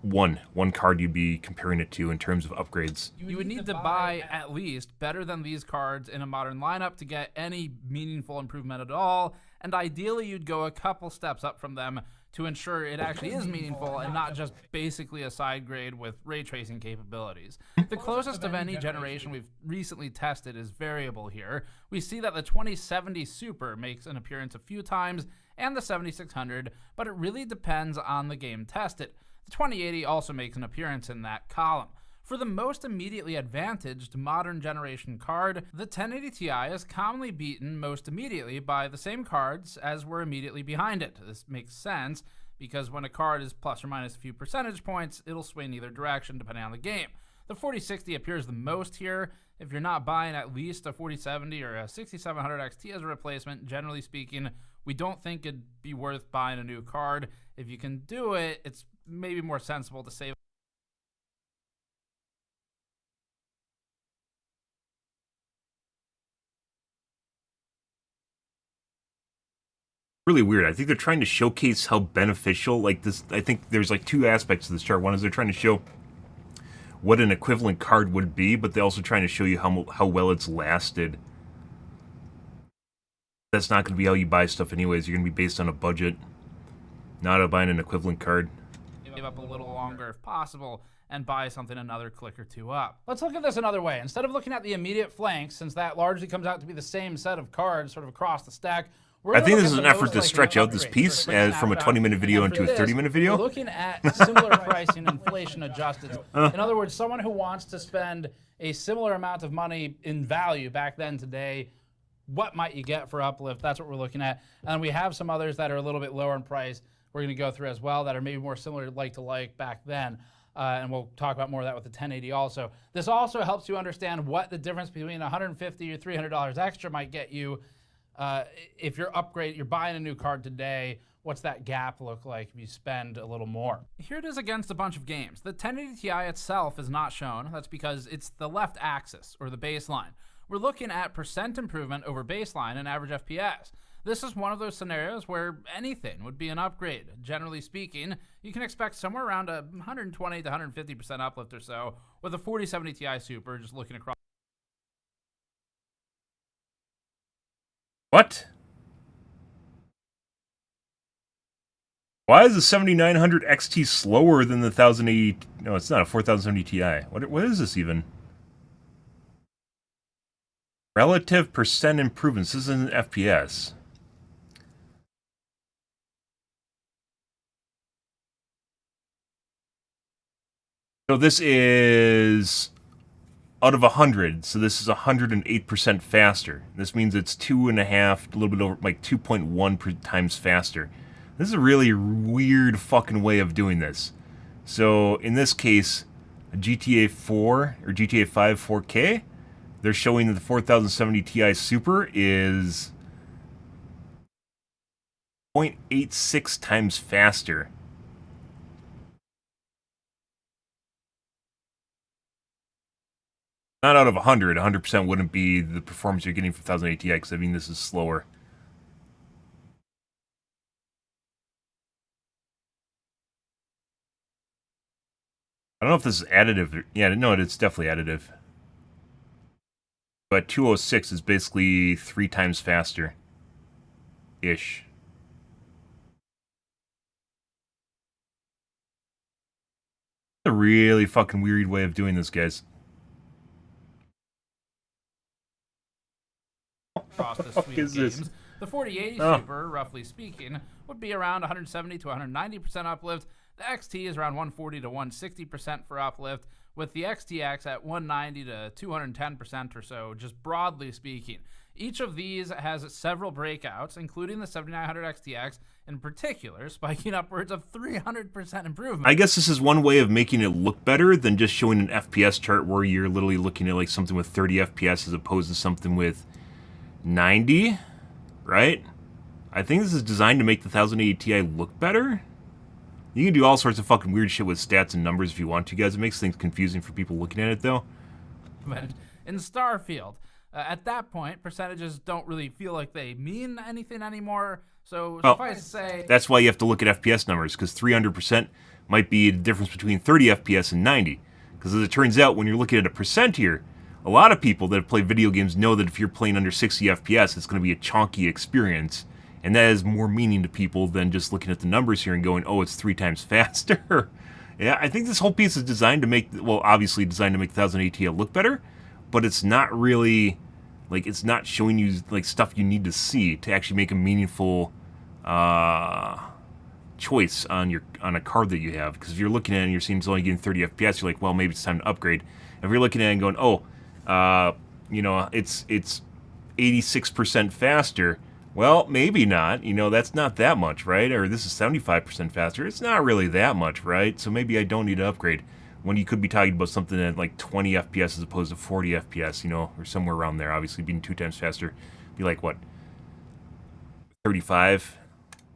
one card you'd be comparing it to in terms of upgrades. you would need to buy at least better than these cards in a modern lineup to get any meaningful improvement at all, and ideally you'd go a couple steps up from them to ensure it actually is meaningful and not just basically a side grade with ray tracing capabilities. The closest of any generation we've recently tested is variable here. We see that the 2070 Super makes an appearance a few times and the 7600, but it really depends on the game tested. The 2080 also makes an appearance in that column. For the most immediately advantaged modern generation card, the 1080 Ti is commonly beaten most immediately by the same cards as were immediately behind it. This makes sense because when a card is plus or minus a few percentage points, it'll sway in either direction depending on the game. The 4060 appears the most here. If you're not buying at least a 4070 or a 6700 XT as a replacement, generally speaking, we don't think it'd be worth buying a new card. If you can do it, it's maybe more sensible to save really weird. I think they're trying to showcase how beneficial, like this. I think there's like two aspects to this chart. One is they're trying to show what an equivalent card would be, but they're also trying to show you how well it's lasted. That's not going to be how you buy stuff anyways. You're going to be based on a budget, not buying an equivalent card. Give up a little longer if possible and buy something another click or two up. Let's look at this another way. Instead of looking at the immediate flanks, since that largely comes out to be the same set of cards sort of across the stack, I think this is an effort to stretch out this piece from a 20-minute video into a 30-minute video. We're looking at similar pricing, inflation adjusted. In other words, someone who wants to spend a similar amount of money in value back then today, what might you get for uplift? That's what we're looking at. And we have some others that are a little bit lower in price we're going to go through as well that are maybe more similar like to like back then. And we'll talk about more of that with the 1080 also. This also helps you understand what the difference between $150 or $300 extra might get you if you're buying a new card today. What's that gap look like if you spend a little more? Here it is against a bunch of games. The 1080 Ti itself is not shown. That's because it's the left axis, or the baseline. We're looking at percent improvement over baseline and average FPS. This is one of those scenarios where anything would be an upgrade. Generally speaking, you can expect somewhere around a 120 to 150% uplift or so with a 4070 Ti Super just looking across. What? Why is the 7900 XT slower than the 1080? No, it's not a 4070 Ti. What is this even? Relative percent improvements. This isn't FPS. So this is out of 100. So this is 108% faster. This means it's 2.5, a little bit over, like 2.1 times faster. This is a really weird fucking way of doing this. So in this case, a GTA 4 or GTA 5 4K, they're showing that the 4070 Ti Super is 0.86 times faster. Not out of 100. 100% wouldn't be the performance you're getting from 1080 Ti, because I mean this is slower. I don't know if this is additive. Yeah, no, it's definitely additive. But 206 is basically 3 times faster. Ish. A really fucking weird way of doing this, guys. Across the suite of games. The 4080 Super, roughly speaking, would be around 170 to 190% uplift. The XT is around 140 to 160% for uplift, with the XTX at 190 to 210% or so, just broadly speaking. Each of these has several breakouts, including the 7900 XTX in particular, spiking upwards of 300% improvement. I guess this is one way of making it look better than just showing an FPS chart where you're literally looking at like something with 30 FPS as opposed to something with 90, right? I think this is designed to make the 1080 Ti look better. You can do all sorts of fucking weird shit with stats and numbers if you want to, guys. It makes things confusing for people looking at it, though. In Starfield, at that point, percentages don't really feel like they mean anything anymore. So suffice to say, that's why you have to look at FPS numbers, because 300% might be the difference between 30 FPS and 90. Because as it turns out, when you're looking at a percent here, a lot of people that have played video games know that if you're playing under 60 FPS, it's going to be a chonky experience. And that has more meaning to people than just looking at the numbers here and going, oh, it's 3 times faster. Yeah, I think this whole piece is designed to make, well, obviously designed to make the 1080 Ti look better, but it's not really, like, it's not showing you, like, stuff you need to see to actually make a meaningful choice on a card that you have. Because if you're looking at it and you're seeing it's only getting 30 FPS, you're like, well, maybe it's time to upgrade. If you're looking at it and going, oh, you know, it's 86% faster, well, maybe not. You know, that's not that much, right? Or this is 75% faster. It's not really that much, right? So maybe I don't need to upgrade. When you could be talking about something at like 20 FPS as opposed to 40 FPS, you know, or somewhere around there. Obviously, being 2 times faster, be like, what, 35?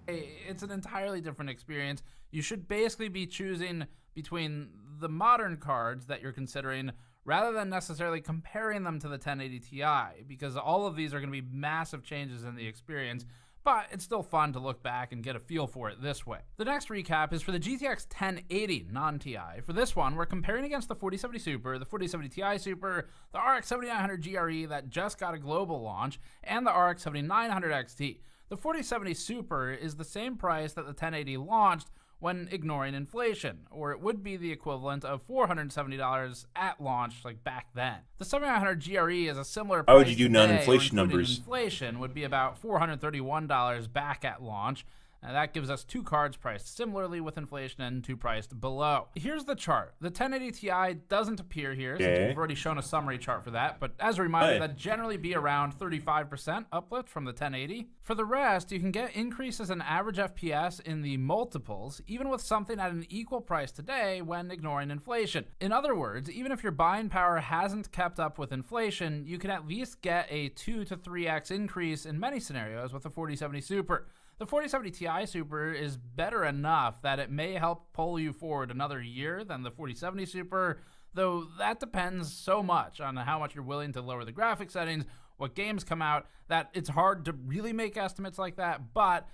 It's an entirely different experience. You should basically be choosing between the modern cards that you're considering rather than necessarily comparing them to the 1080 Ti, because all of these are going to be massive changes in the experience. but it's still fun to look back and get a feel for it this way. The next recap is for the GTX 1080 non-TI. For this one, we're comparing against the 4070 Super, the 4070 Ti Super, the RX 7900 GRE that just got a global launch, and the RX 7900 XT. The 4070 Super is the same price that the 1080 launched when ignoring inflation, or it would be the equivalent of $470 at launch, like back then. The 7900 GRE is a similar price. How would you do today, non-inflation numbers? Inflation would be about $431 back at launch. And that gives us two cards priced similarly with inflation and two priced below. Here's the chart. The 1080 Ti doesn't appear here, since we've already shown a summary chart for that, but as a reminder, that'd generally be around 35% uplift from the 1080. For the rest, you can get increases in average FPS in the multiples, even with something at an equal price today when ignoring inflation. In other words, even if your buying power hasn't kept up with inflation, you can at least get a 2 to 3x increase in many scenarios with the 4070 Super. The 4070 Ti Super is better enough that it may help pull you forward another year than the 4070 Super, though that depends so much on how much you're willing to lower the graphic settings, what games come out, that it's hard to really make estimates like that, but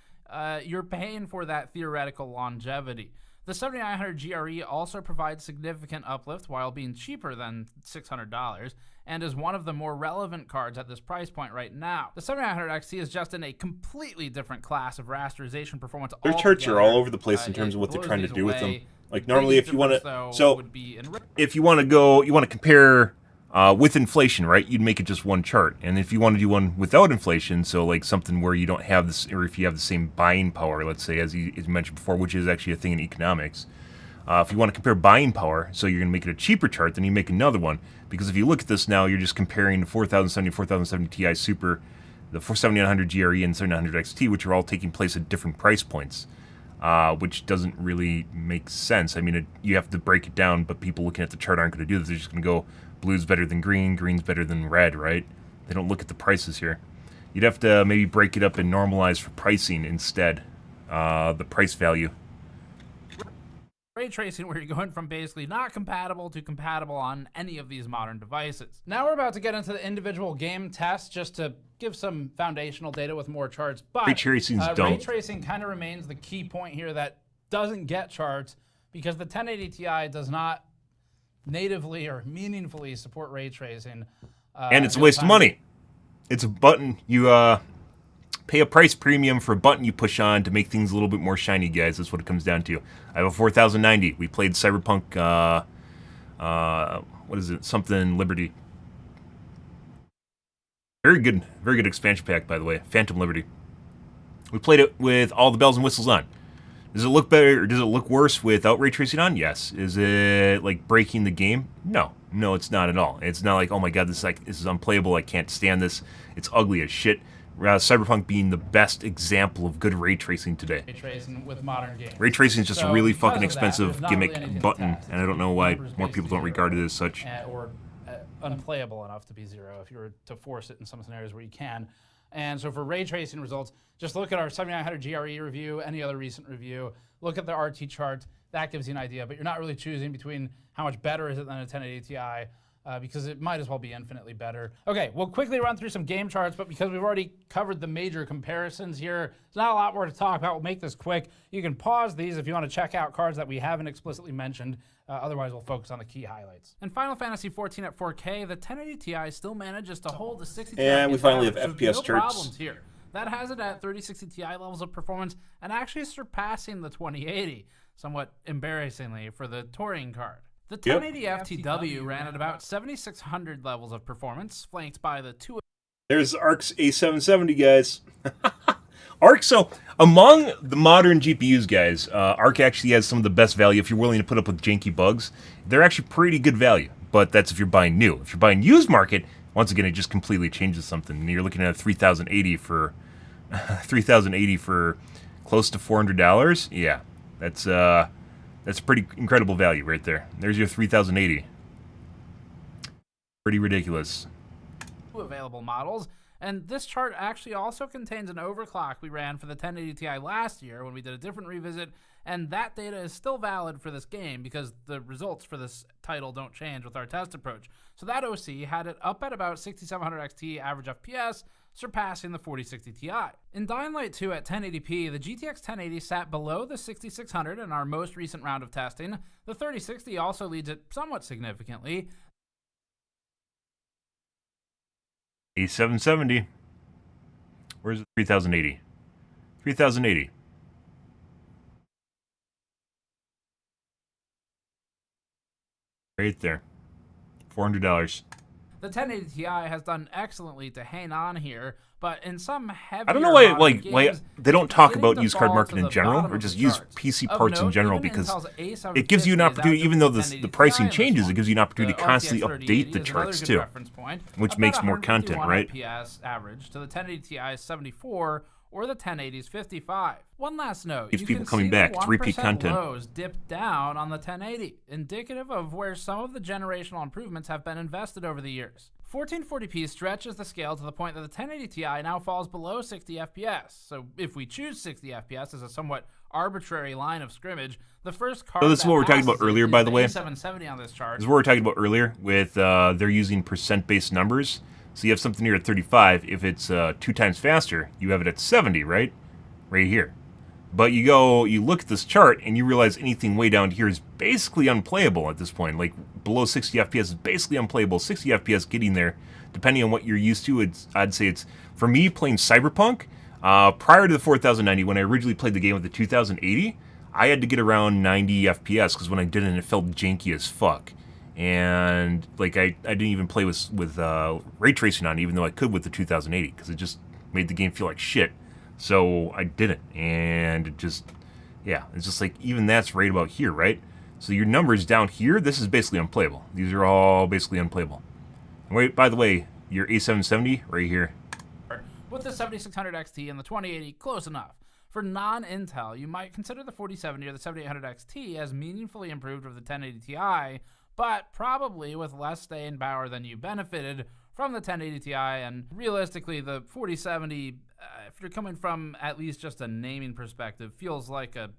you're paying for that theoretical longevity. The 7900 GRE also provides significant uplift while being cheaper than $600, and is one of the more relevant cards at this price point right now. The 7900 XT is just in a completely different class of rasterization performance. Their charts are all over the place in terms of what they're trying to do with them. Like normally, if you want to, if you want to go, you want to compare with inflation, right? You'd make it just one chart, and if you want to do one without inflation, so like something where you don't have this, or if you have the same buying power, let's say, as you mentioned before, which is actually a thing in economics. If you want to compare buying power, so you're going to make it a cheaper chart, then you make another one. Because if you look at this now, you're just comparing the 4070, 4070 Ti Super, the 7900 GRE, and 7900 XT, which are all taking place at different price points, which doesn't really make sense. I mean, you have to break it down, but people looking at the chart aren't going to do this. They're just going to go, blue's better than green, green's better than red, right? They don't look at the prices here. You'd have to maybe break it up and normalize for pricing instead, the price value. Ray tracing, where you're going from basically not compatible to compatible on any of these modern devices. Now we're about to get into the individual game tests just to give some foundational data with more charts, but ray tracing kind of remains the key point here that doesn't get charts because the 1080 Ti does not natively or meaningfully support ray tracing. And it's a waste of money. It's a button you pay a price premium for a button you push on to make things a little bit more shiny, guys. That's what it comes down to. I have a 4090. We played Cyberpunk, what is it? Something Liberty. Very good expansion pack, by the way. Phantom Liberty. We played it with all the bells and whistles on. Does it look better, or does it look worse without ray tracing on? Yes. Is it like breaking the game? No. No, it's not at all. It's not like, oh my god, this is unplayable, I can't stand this. It's ugly as shit. Cyberpunk being the best example of good ray tracing today. Ray tracing with modern games. Ray tracing is just a really fucking expensive gimmick button, and I don't know why more people don't regard it as such. Or unplayable enough to be zero if you were to force it in some scenarios where you can. And so for ray tracing results, just look at our 7900 GRE review, any other recent review, look at the RT chart, that gives you an idea, but you're not really choosing between how much better is it than a 1080 Ti, because it might as well be infinitely better. Okay, we'll quickly run through some game charts, but because we've already covered the major comparisons here, there's not a lot more to talk about. We'll make this quick. You can pause these if you want to check out cards that we haven't explicitly mentioned. Otherwise, we'll focus on the key highlights. In Final Fantasy XIV at 4K, the 1080 Ti still manages to hold the 60 Ti. And we finally have FPS no charts. Problems here. That has it at 3060 Ti levels of performance and actually surpassing the 2080, somewhat embarrassingly for the touring card. The 1080 FTW ran at about 7600 levels of performance, flanked by the two. There's ARC's A770, guys. ARC, so among the modern GPUs, guys, ARC actually has some of the best value if you're willing to put up with janky bugs. They're actually pretty good value, but that's if you're buying new. If you're buying used market, once again, it just completely changes something. And you're looking at a 3080 for 3080 for close to $400. Yeah, that's pretty incredible value right there. There's your 3080. Pretty ridiculous. Available models, and this chart actually also contains an overclock we ran for the 1080 Ti last year when we did a different revisit, And that data is still valid for this game because the results for this title don't change with our test approach. So that OC had it up at about 6700 XT average FPS, surpassing the 4060 Ti. In Dying Light 2 at 1080p, the GTX 1080 sat below the 6600 in our most recent round of testing. The 3060 also leads it somewhat significantly. A770. Where's the 3080? 3080. Right there. $400. The 1080 Ti has done excellently to hang on here, but in some heavy I don't know why they don't talk about used card market in general, or just use PC parts in general, because it gives you an opportunity, even though the pricing changes, it gives you an opportunity to constantly update the charts too, which makes more content, right? FPS average to the 1080 Ti's 74 or the 1080's 55. One last note, Keeps people coming back. It's repeat content. Lows dipped down on the 1080, indicative of where some of the generational improvements have been invested over the years. 1440p stretches the scale to the point that the 1080 Ti now falls below 60 FPS. So if we choose 60 FPS as a somewhat arbitrary line of scrimmage, the first card. So this is what we were talking about earlier, by the way. 770 on this chart. This is what we were talking about earlier with they're using percent-based numbers. So you have something here at 35. If it's 2 times faster, you have it at 70, right? Right here. But you look at this chart, and you realize anything way down here is basically unplayable at this point. Like, below 60 FPS is basically unplayable. 60 FPS getting there, depending on what you're used to. I'd say it's, for me, playing Cyberpunk, prior to the 4090, when I originally played the game with the 2080, I had to get around 90 FPS, because when I didn't, it felt janky as fuck. And like I didn't even play with ray tracing on it, even though I could with the 2080, because it just made the game feel like shit. So I didn't, and it just, yeah, it's just like, even that's right about here, right? So your numbers down here, this is basically unplayable. These are all basically unplayable. And wait, by the way, your A770 right here. With the 7600 XT and the 2080 close enough. For non-Intel, you might consider the 4070 or the 7800 XT as meaningfully improved over the 1080 Ti, but probably with less staying power than you benefited from the 1080 Ti, and realistically, the 4070, if you're coming from at least just a naming perspective, feels like a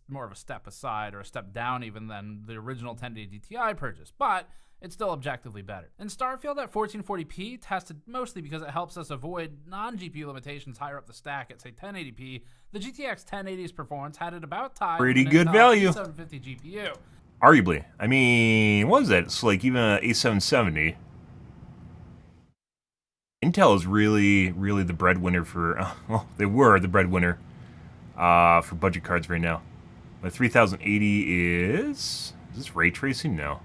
more of a step aside, or a step down even, than the original 1080 Ti purchase, but it's still objectively better. In Starfield at 1440p, tested mostly because it helps us avoid non-GPU limitations higher up the stack at, say, 1080p, the GTX 1080's performance had it about tied pretty good value. 750 GPU. Arguably. I mean, what is that? It's like even an A770. Intel is really, really the breadwinner for, well, they were the breadwinner for budget cards right now. The 3080 is this ray tracing? No.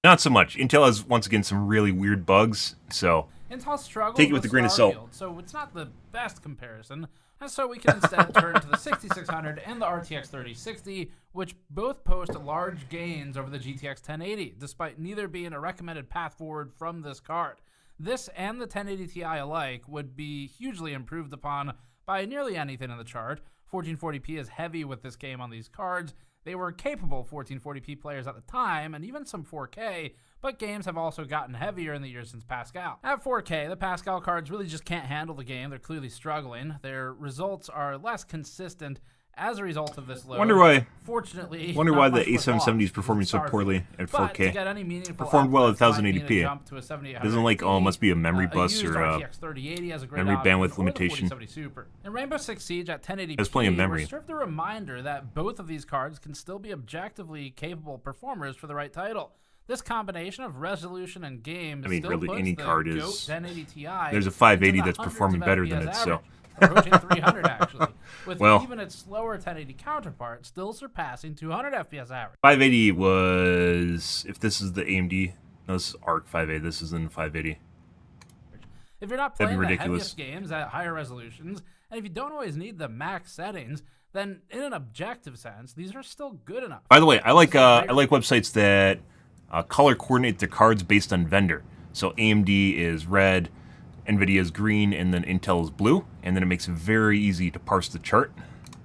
Not so much. Intel has, once again, some really weird bugs, so Intel struggles take it with a grain of salt. So it's not the best comparison, and so we can instead turn to the 6600 and the RTX 3060, which both post large gains over the GTX 1080, despite neither being a recommended path forward from this card. This and the 1080 Ti alike would be hugely improved upon by nearly anything in the chart. 1440p is heavy with this game on these cards. They were capable 1440p players at the time, and even some 4K, but games have also gotten heavier in the years since Pascal. At 4K, the Pascal cards really just can't handle the game. They're clearly struggling. Their results are less consistent as a result of this load. Wonder why the A770 is performing so poorly at 4K. But to get any meaningful performed well at uplift, 1080p. jump to a 7800 Doesn't like, oh, it must be a memory bus or RTX 3080 has a great memory option, bandwidth or the limitation. 4070 Super. In Rainbow Six Siege at 1080p, There's plenty of memory. we're served a reminder that both of these cards can still be objectively capable performers for the right title. This combination of resolution and game I mean, still really, puts any the card GOAT is. 1080 Ti There's a 580 into the that's performing better than FPS it, so. average, approaching 300 actually, with Well, even its slower 1080 counterpart still surpassing 200 FPS average. 580 was, if this is the AMD, no, this is ARC 580, this is in 580. If you're not That'd be playing the ridiculous. heaviest games at higher resolutions, and if you don't always need the max settings, then in an objective sense, these are still good enough. By the way, I like websites that color coordinate their cards based on vendor. So AMD is red, NVIDIA is green, and then Intel is blue, and then it makes it very easy to parse the chart.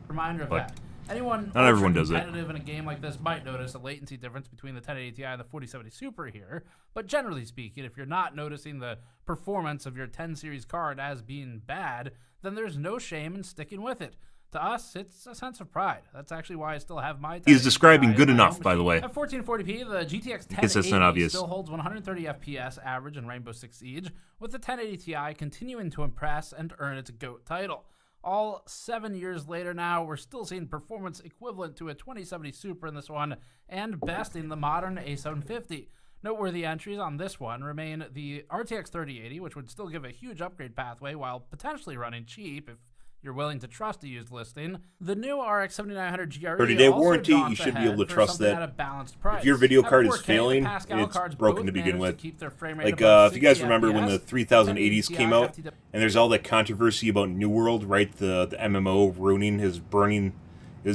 Reminder of But that. Anyone Not everyone does it. competitive in a game like this might notice a latency difference between the 1080 Ti and the 4070 Super here, but generally speaking, if you're not noticing the performance of your 10 series card as being bad, then there's no shame in sticking with it. To us, it's a sense of pride. That's actually why I still have my 1080 He's describing Ti good in my enough, home by the way. machine. At 1440p, the GTX Guess that's not 1080 obvious. still holds 130 FPS average in Rainbow Six Siege, with the 1080 Ti continuing to impress and earn its GOAT title. All 7 years later now, we're still seeing performance equivalent to a 2070 Super in this one, and besting the modern A750. Noteworthy entries on this one remain the RTX 3080, which would still give a huge upgrade pathway while potentially running cheap if you're willing to trust a used listing. The new RX 7900 GRE 30-day also warranty, you jaunts should be ahead able to for trust something that. at a balanced price. If your video At card is 4K, the failing, Pascal it's cards broken both to begin managed with. to keep their frame rate Like, above if you guys 60 remember when the FPS, 3080s came out, FTW and there's all that controversy about New World, right? The MMO ruining is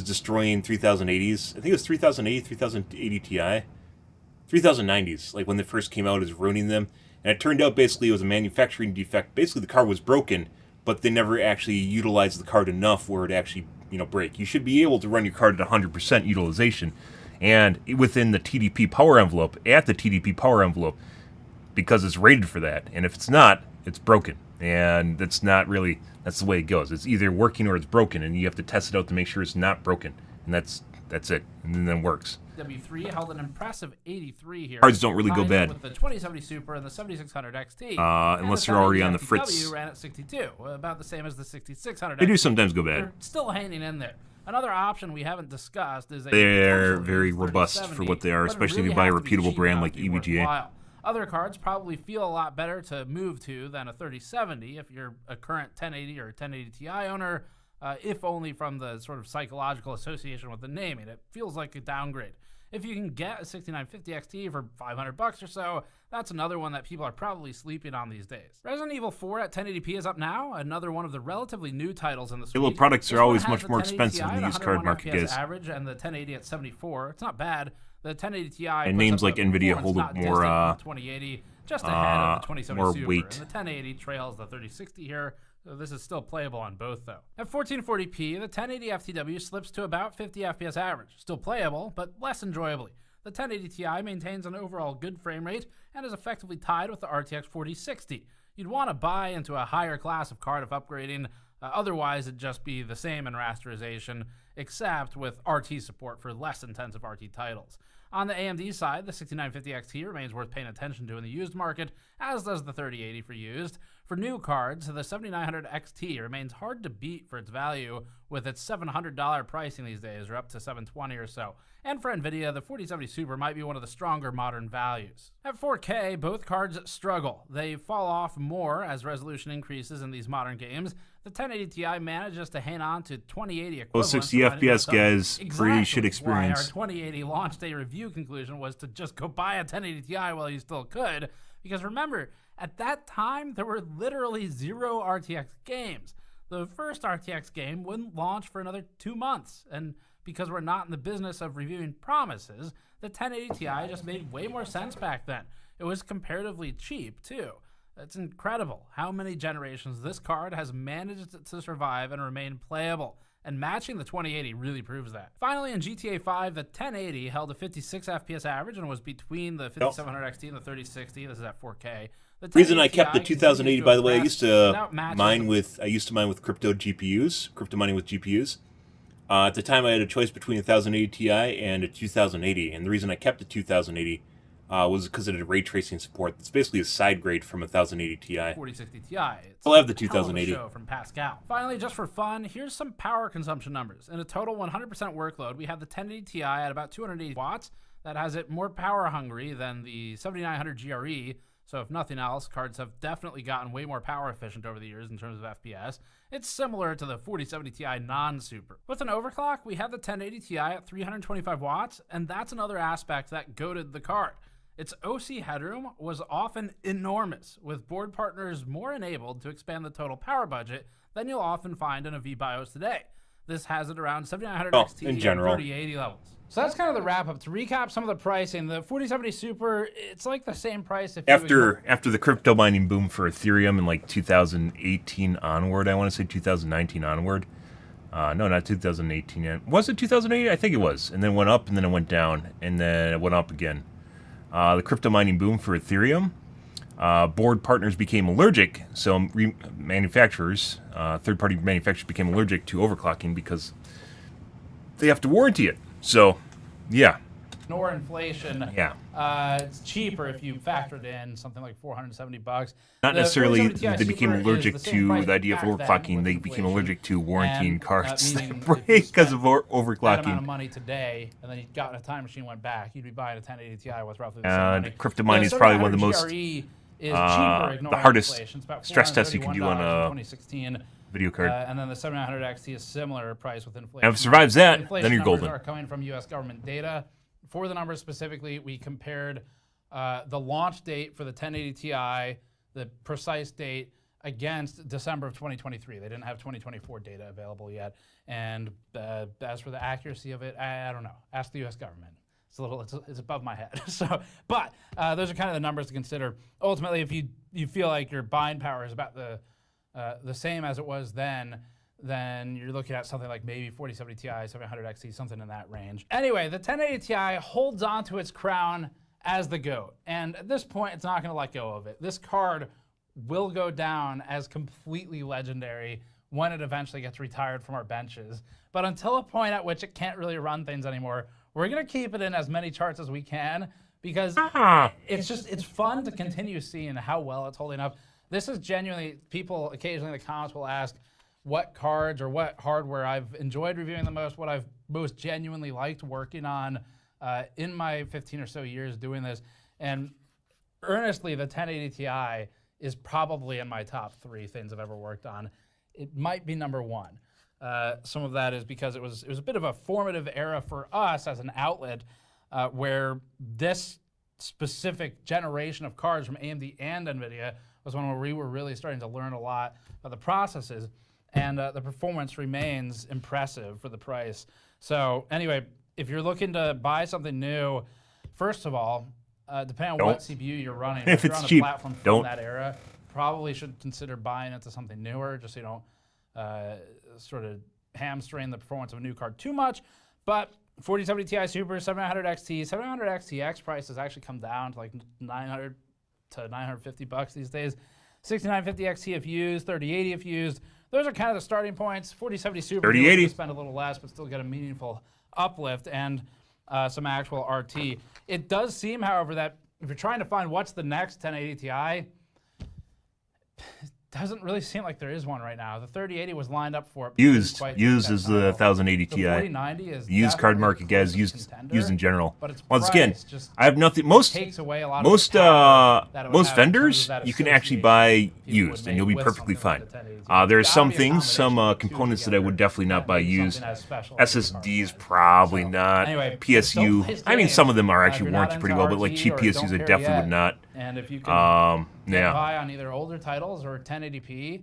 destroying 3080s. I think it was 3080, 3080 Ti. 3090s, like when they first came out, is ruining them. And it turned out basically it was a manufacturing defect. Basically the card was broken, but they never actually utilized the card enough where it actually, break. You should be able to run your card at 100% utilization, and within the TDP power envelope, because it's rated for that. And if it's not, it's broken. And that's not really, that's the way it goes. It's either working or it's broken, and you have to test it out to make sure it's not broken. And that's it. And then it works. W3 held an impressive 83 here. Cards don't really go bad. With the 2070 Super and the 7600 XT. Unless you're already on the fritz. FTW ran at 62, about the same as the 6600 They do XT. sometimes go bad. They're still hanging in there. Another option we haven't discussed is a They're potentially very used robust 3070, for what they are, but it especially if really you buy a has to be reputable cheap brand enough like to be EVGA. worthwhile. Other cards probably feel a lot better to move to than a 3070 if you're a current 1080 or 1080 Ti owner, if only from the sort of psychological association with the naming. It feels like a downgrade. If you can get a 6950 XT for $500 or so, that's another one that people are probably sleeping on these days. Resident Evil 4 at 1080p is up now, another one of the relatively new titles in the suite. Halo products are always much more expensive in the used card market, guys. Average and the 1080 at 74. It's not bad. The 1080 Ti and names like NVIDIA hold it more 2080, just ahead of the 2070 more Super. weight. And the 1080 trails the 3060 here. So this is still playable on both, though. At 1440p, the 1080 FTW slips to about 50 FPS average. Still playable, but less enjoyably. The 1080 Ti maintains an overall good frame rate and is effectively tied with the RTX 4060. You'd want to buy into a higher class of card if upgrading, otherwise it'd just be the same in rasterization, except with RT support for less intensive RT titles. On the AMD side, the 6950 XT remains worth paying attention to in the used market, as does the 3080 for used. For new cards, the 7900 XT remains hard to beat for its value, with its $700 pricing these days, or up to $720 or so. And for NVIDIA, the 4070 Super might be one of the stronger modern values. At 4K, both cards struggle. They fall off more as resolution increases in these modern games. The 1080 Ti manages to hang on to 2080 equivalent. 60 FPS, guys. Pretty shit experience. Why our 2080 launch day review conclusion was to just go buy a 1080 Ti while you still could. Because remember, at that time, there were literally 0 RTX games. The first RTX game wouldn't launch for another 2 months. And because we're not in the business of reviewing promises, the 1080 Ti just made way more sense back then. It was comparatively cheap, too. It's incredible how many generations this card has managed to survive and remain playable, and matching the 2080 really proves that. Finally, in GTA 5, the 1080 held a 56 FPS average and was between the 5700 XT and the 3060. This is at 4K. The reason I kept the 2080, by the way, I used to mine with crypto GPUs, crypto mining with GPUs. At the time, I had a choice between a 1080 Ti and a 2080, and the reason I kept the 2080 was because it had ray tracing support. It's basically a side grade from a 1080 Ti. 4060 Ti. I'll have the 2080. Show from Pascal. Finally, just for fun, here's some power consumption numbers. In a total 100% workload, we have the 1080 Ti at about 280 watts. That has it more power hungry than the 7900 GRE. So if nothing else, cards have definitely gotten way more power efficient over the years in terms of FPS. It's similar to the 4070 Ti non-super. With an overclock, we have the 1080 Ti at 325 watts, and that's another aspect that goated the card. Its OC headroom was often enormous, with board partners more enabled to expand the total power budget than you'll often find in a VBIOS today. This has it around 7900 XT in general. and 3080 levels. So that's kind of the wrap up. To recap some of the pricing, the 4070 Super, it's like the same price if after the crypto mining boom for Ethereum in like 2018 onward, I want to say 2019 onward. No, not 2018 yet. Was it 2008? I think it was. And then it went up, and then it went down, and then it went up again. The crypto mining boom for Ethereum. Board partners became allergic, so manufacturers, third-party manufacturers became allergic to overclocking because they have to warranty it. So, yeah. Nor inflation. Yeah. It's cheaper if you factored in something like $470. Not The necessarily 4070 Ti that they became Super is allergic the same to price the idea of back then overclocking. with They became inflation. allergic to warranting And, cards meaning that if you break because of spent that amount of overclocking. money today, and then you got in a time machine, went back, you'd be buying a 1080 Ti with roughly the same money. Crypto mining is probably one of the most GRE is cheaper, ignoring the hardest inflation. It's about stress test you can do on $431 in a 2016. video card. And then the 7900 XT is similar price with inflation. And if it survives that, Inflation then you're numbers golden. are coming from U.S. government data. For the numbers specifically, we compared the launch date for the 1080 Ti, the precise date, against December of 2023. They didn't have 2024 data available yet. And as for the accuracy of it, I don't know. Ask the U.S. government. It's above my head. But those are kind of the numbers to consider. Ultimately, if you feel like your buying power is about the same as it was then you're looking at something like maybe 4070 Ti, 700 XT, something in that range. Anyway, the 1080 Ti holds on to its crown as the GOAT. And at this point, it's not going to let go of it. This card will go down as completely legendary when it eventually gets retired from our benches. But until a point at which it can't really run things anymore, we're going to keep it in as many charts as we can because it's fun to continue seeing how well it's holding up. This is genuinely, people occasionally in the comments will ask what cards or what hardware I've enjoyed reviewing the most, what I've most genuinely liked working on in my 15 or so years doing this. And earnestly, the 1080 Ti is probably in my top 3 things I've ever worked on. It might be number 1. Some of that is because it was a bit of a formative era for us as an outlet where this specific generation of cards from AMD and NVIDIA was one where we were really starting to learn a lot of the processes, and the performance remains impressive for the price. So anyway, if you're looking to buy something new, first of all, depending on what CPU you're running, if you're it's on a cheap, platform from that era, probably should consider buying into something newer, just so you don't sort of hamstring the performance of a new card too much. But 4070 Ti Super, 7900 XT, 700 XTX price has actually come down to like 900 to 950 bucks these days. 6950 XT if used, 3080 if used. Those are kind of the starting points. 4070 Super, 3080. you spend a little less, but still get a meaningful uplift and some actual RT. It does seem, however, that if you're trying to find what's the next 1080 Ti, doesn't really seem like there is one right now. The 3080 was lined up for Used is the 1080 Ti. The 4090 is the used card market, guys. Used in general. But its Once again, just I have nothing. Most takes away a lot most of the power that it would most have in terms vendors of that you can actually association buy people would used, and make you'll be with perfectly something fine. like the 1080. There are It's some gotta be a things, some combination of the two components that I would together definitely not that buy makes used. something as special as this card SSDs would. probably So, not. anyway, PSU. don't I mean, some of them are if actually you're not warranted pretty into well, but like RT cheap or PSUs, don't I care definitely yet, would not. And if you can get Yeah. by on either older titles or 1080p,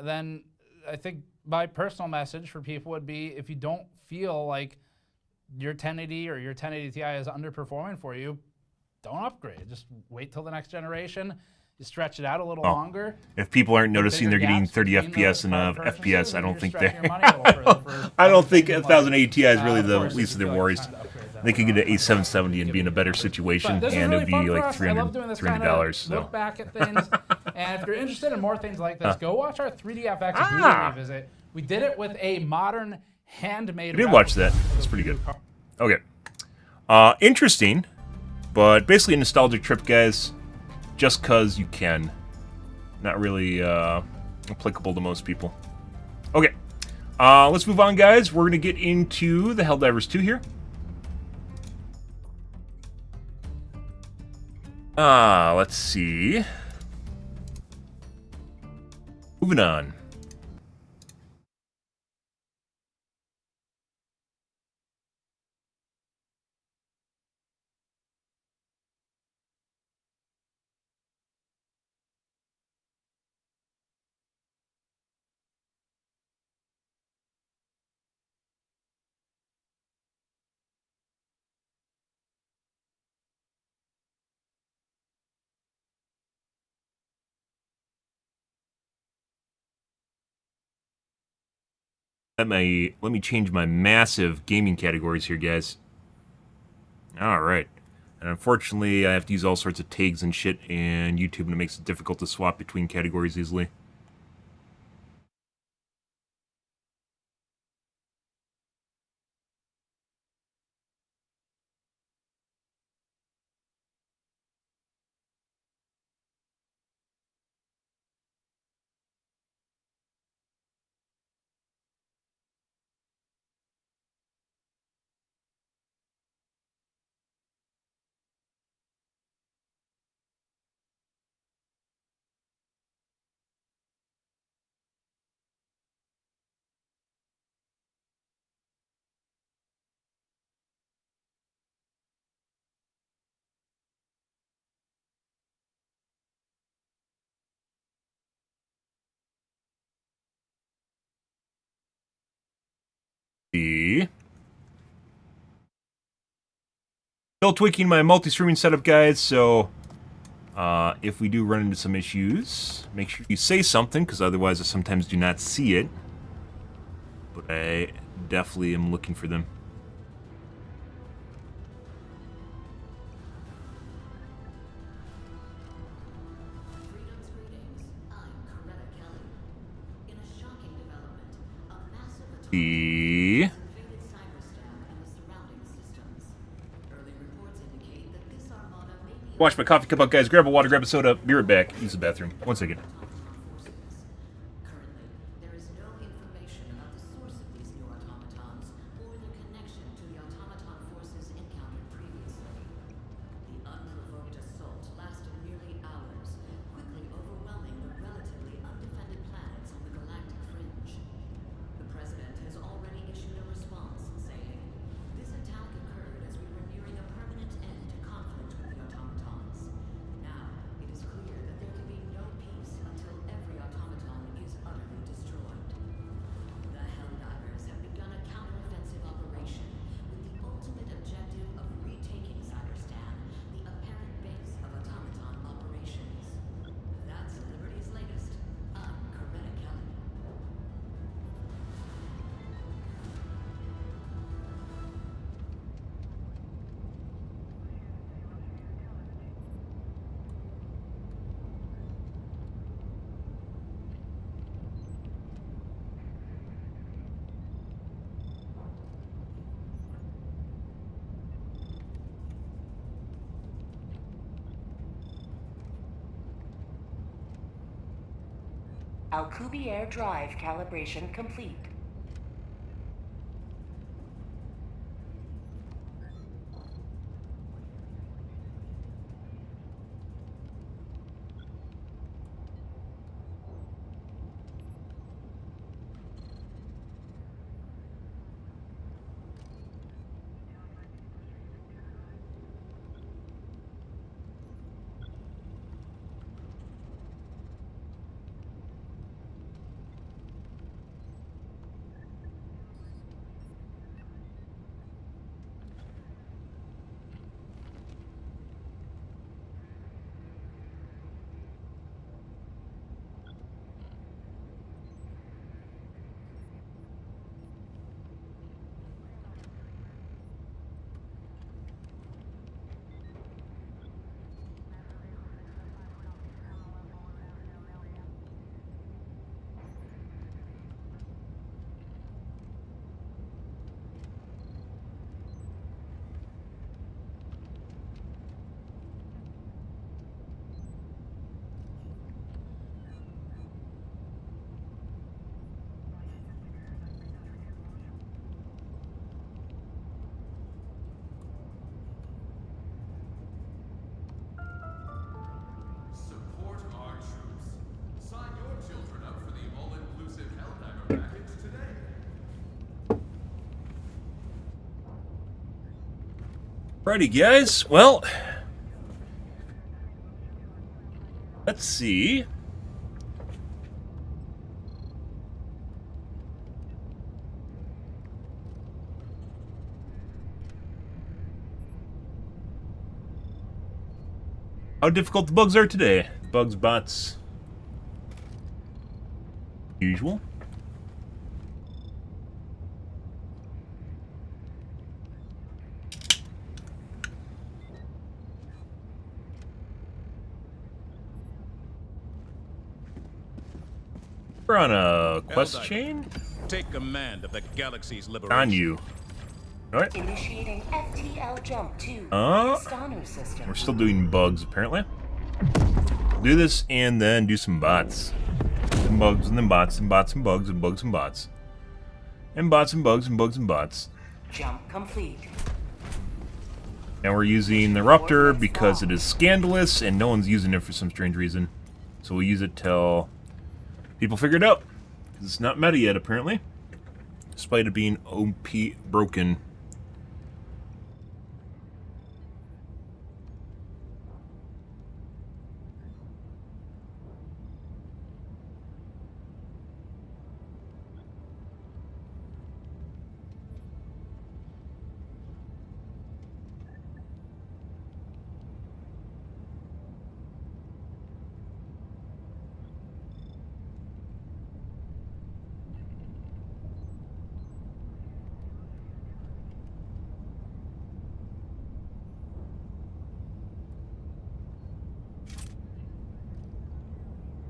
then I think my personal message for people would be, if you don't feel like your 1080 or your 1080 Ti is underperforming for you, don't upgrade. Just wait till the next generation. You stretch it out a little longer. If people aren't noticing they're getting 30 FPS and FPS, I don't think they. I don't think 1080 Ti is really the least of their worries. They could get an A770 and be in a better situation, and it'd be like $300. So. Look back at things, and if you're interested in more things like this, go watch our 3DFX Blu-ray revisit. We did it with a modern handmade. I did watch that. It's pretty good. Okay. Interesting, but basically a nostalgic trip, guys. Just because you can. Not really applicable to most people. Okay. Let's move on, guys. We're going to get into the Helldivers 2 here. Let's see. Moving on. Let me change my massive gaming categories here, guys. Alright. And unfortunately, I have to use all sorts of tags and shit in YouTube, and it makes it difficult to swap between categories easily. Still tweaking my multi-streaming setup, guys, so if we do run into some issues, make sure you say something, because otherwise I sometimes do not see it. But I definitely am looking for them. The... Wash my coffee cup out, guys. Grab a water, grab a soda. Be right back. Use the bathroom. 1 second. Alcubierre drive calibration complete. Alrighty, guys. Well, let's see. How difficult the bugs are today. Bugs, bots. Usual. We're on a quest chain? Take command of the galaxy's liberation. On you. Alright. Initiating FTL jump to Oh. Stanu system. We're still doing bugs, apparently. Do this and then do some bots. Some bugs and then bots and bots and bugs and bugs and bots. And bots and bugs and bugs and bots. Jump complete. Now we're using the Ruptor because it is scandalous and no one's using it for some strange reason. So we'll use it till people figure it out. Because it's not meta yet, apparently. Despite it being OP broken.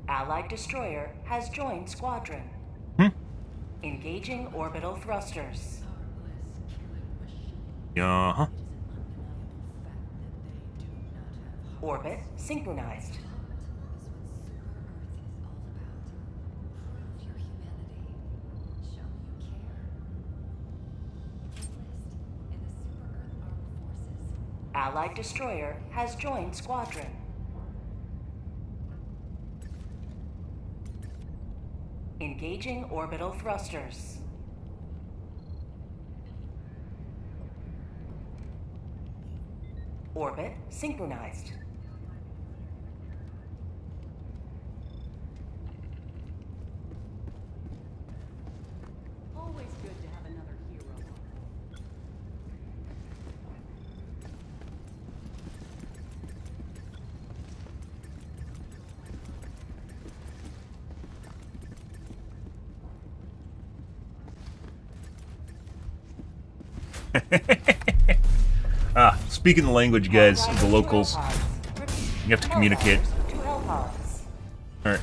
Allied destroyer has joined squadron. Engaging orbital thrusters. Uh-huh. Orbit synchronized. Allied destroyer has joined squadron. Engaging orbital thrusters. Orbit synchronized. Always good to have another hero. Speaking the language, guys, of the locals. You have to communicate. Alright.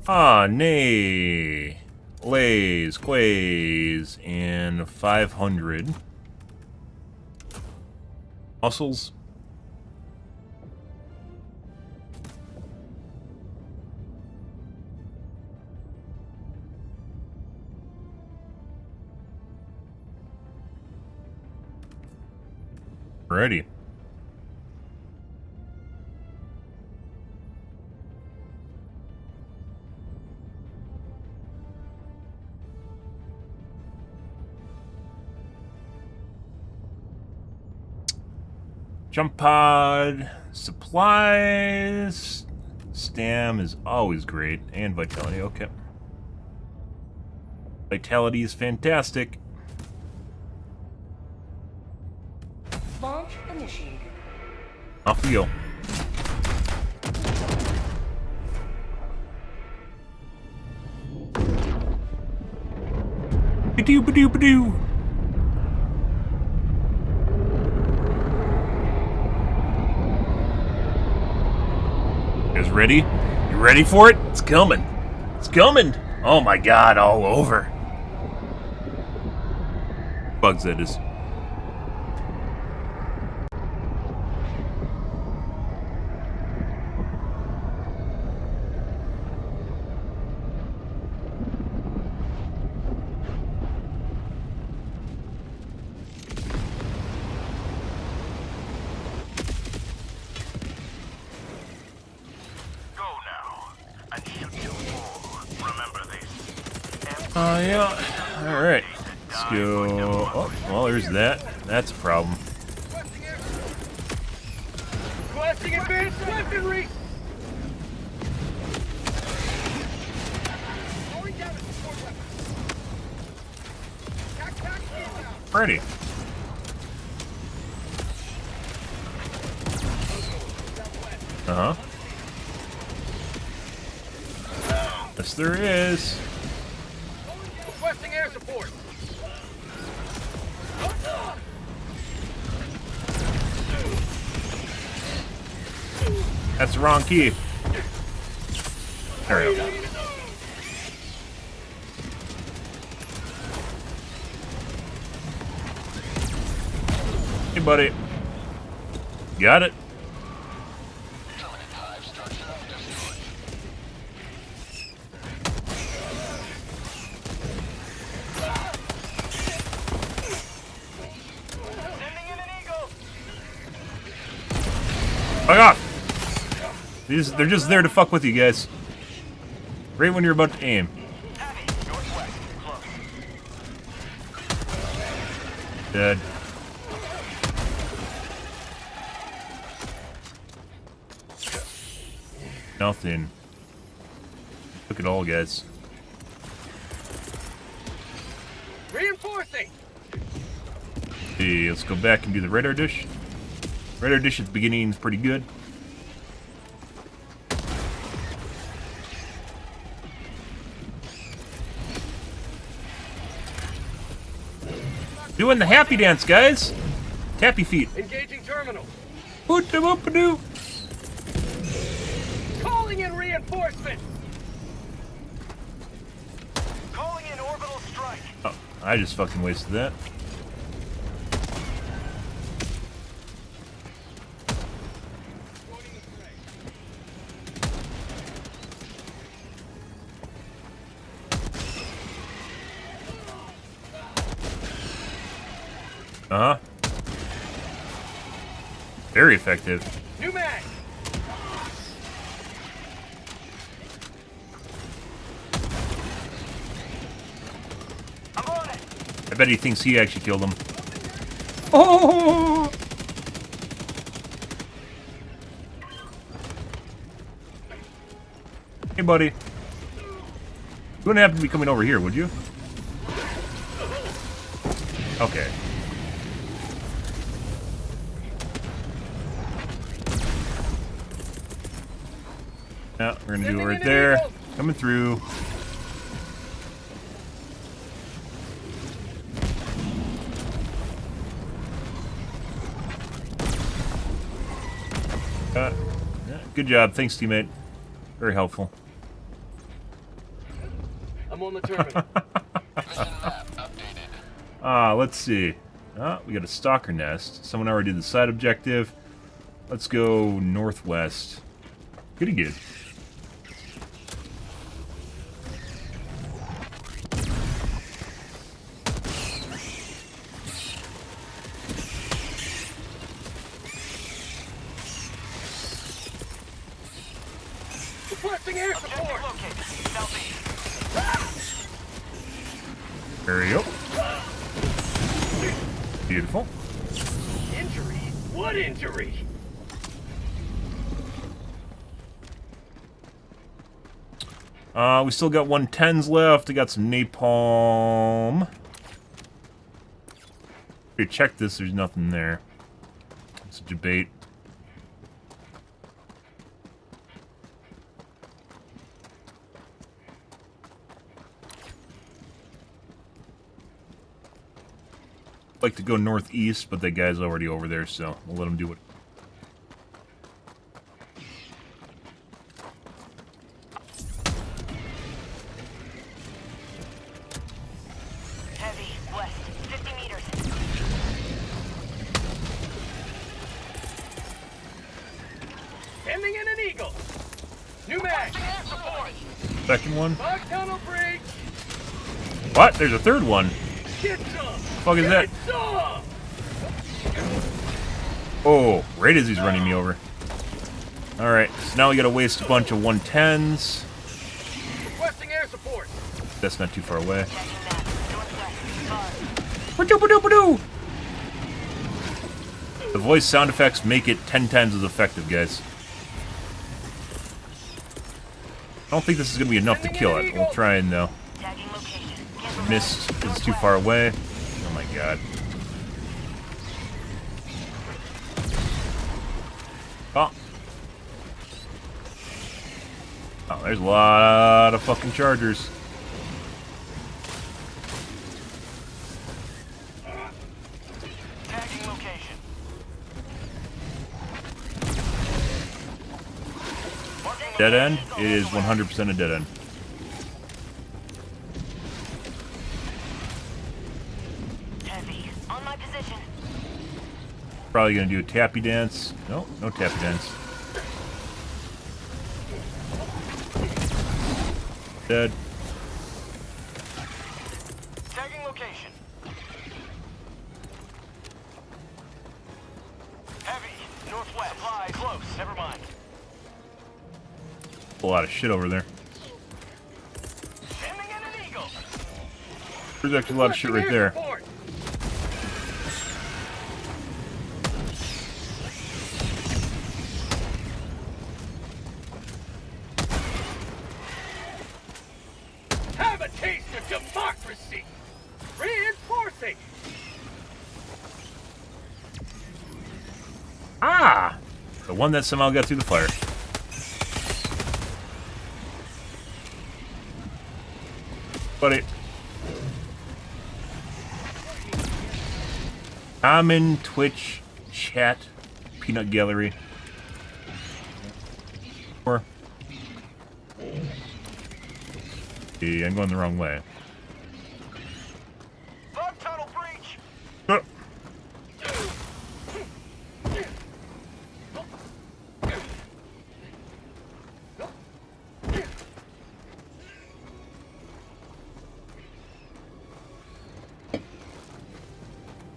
Ah, nay. Lays, quays, and 500. Muscles. Alrighty. Jump pod, supplies, stam is always great, and vitality, okay. Vitality is fantastic. Launch initiated. Off we go. Ba-doo, ba-doo, ba-doo. You guys ready? You ready for it? It's coming. It's coming. Oh my god, all over. Bugs, that is. Yeah. Alright. Let's go. Oh, well, there's that. That's a problem. Requesting advanced weaponry! Ready. Uh-huh. Yes, there is. Requesting air support! That's the wrong key. There we go. Hey, buddy. Got it. Fuck off! They're just there to fuck with you guys. Right when you're about to aim. Dead. Nothing. Look at all, guys. Reinforcing. See, let's go back and do the radar dish. Radar dish at the beginning is pretty good. Doing the happy dance, guys. Happy feet. Engaging terminal. Boop-de-boop-a-doo. Calling in reinforcements. Calling in orbital strike. Oh, I just fucking wasted that. Uh-huh. Very effective. New mag. I'm on it. I bet he thinks he actually killed him. Oh! Hey, buddy. You wouldn't happen to be coming over here, would you? Okay. Yeah, we're gonna do it right there. Coming through. Yeah, good job. Thanks, teammate. Very helpful. I'm on the terminal. Let's see. We got a stalker nest. Someone already did the side objective. Let's go northwest. Pretty good. Requesting air support. There we go. Beautiful. Injury? What injury? We still got 110s left. I got some napalm. Okay, check this. There's nothing there. It's a debate. I'd like to go northeast, but that guy's already over there, so we'll let him do it. Heavy, west, 50 meters. Sending in an eagle. New mag. Air support. Second one. Bug tunnel breach. What? There's a third one. Get some. Fuck is that? Get some. Oh, right as he's running me over. Alright, so now we gotta waste a bunch of 110s. Requesting air support. That's not too far away. Northwest. The voice sound effects make it 10 times as effective, guys. I don't think this is gonna be enough to kill it. We'll try and though. Tagging location. Missed because it's too far away. Oh my god. Oh. Oh, there's a lot of fucking chargers. Tagging location. Dead end? It is 100% a dead end. Heavy. On my position. Probably gonna do a tappy dance. No, no tappy dance. Dead. Tagging location. Heavy. Northwest. Supply close. Never mind. A lot of shit over there. Sending in an eagle. There's actually a lot of shit right there. Support. Have a taste of democracy. Reinforcing. Ah! The one that somehow got through the fire. Buddy. Common Twitch chat peanut gallery. Or hey, I'm going the wrong way. Fog tunnel breach. Uh,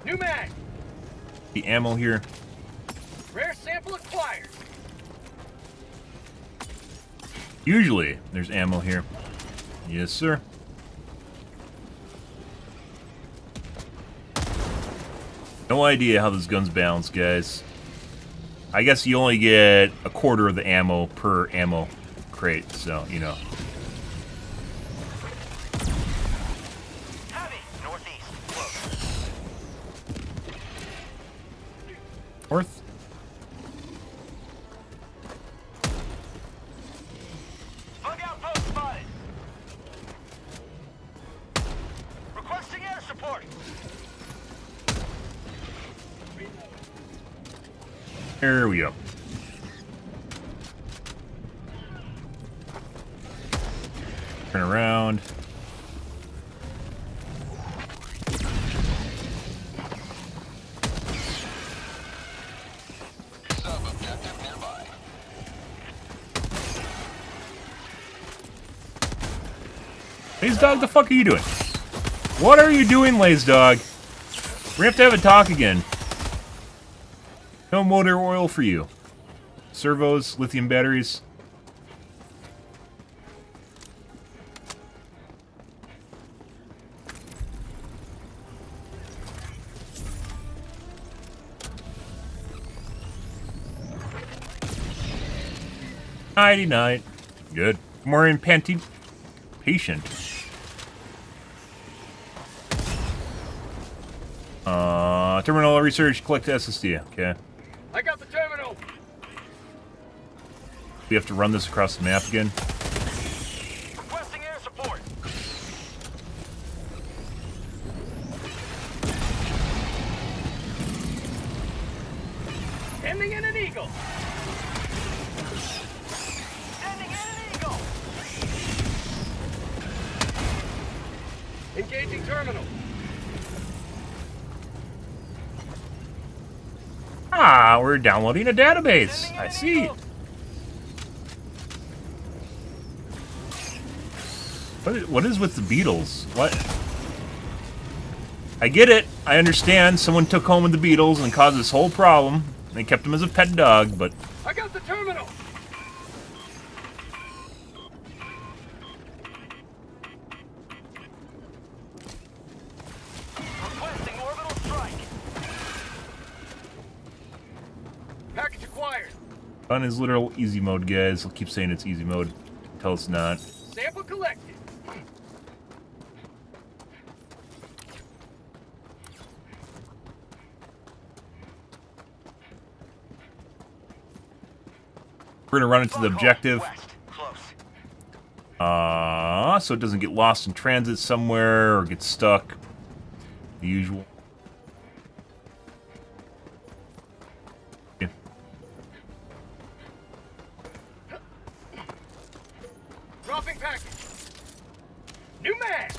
New mag. The ammo here. Rare sample acquired. Usually there's ammo here. Yes, sir. No idea how this gun's balanced, guys. I guess you only get a quarter of the ammo per ammo crate, so, you know. Heavy. Northeast. Close. North? Bug outpost spotted. Requesting air support. There we go. Turn around. Laze Dog, the fuck are you doing? What are you doing, Laze Dog? We're gonna have a talk again. No motor oil for you. Servos, lithium batteries. Nighty night. Good. More in panty. Patient. Terminal research, collect SSD. Okay. I got the terminal. We have to run this across the map again. Requesting air support. Sending in an eagle. Sending in an eagle. Engaging terminal. Ah, we're downloading a database. I see. What is with the Beatles? What? I get it. I understand. Someone took home with the Beatles and caused this whole problem. They kept him as a pet dog, but I got the terminal. Requesting orbital strike. Package acquired. gun is literal easy mode, guys. I'll keep saying it's easy mode until it's not. Sample collected. We're gonna run into the objective. West. Close. So it doesn't get lost in transit somewhere or get stuck. The usual. Yeah. Dropping package. New mag.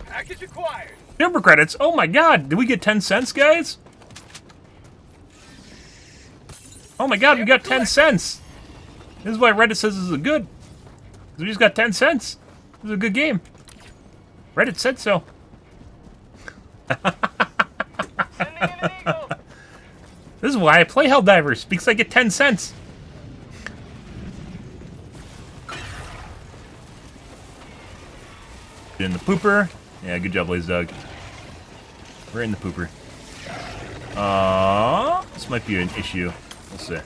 Package acquired. Super credits. Oh my god. Did we get 10 cents, guys? Oh my god, we got 10 cents. This is why Reddit says this is a good. We just got 10 cents. This is a good game. Reddit said so. Sending in an eagle. This is why I play Helldivers, because I get 10 cents. In the pooper. Yeah, good job, Blaze Dog. We're in the pooper. This might be an issue. We'll see.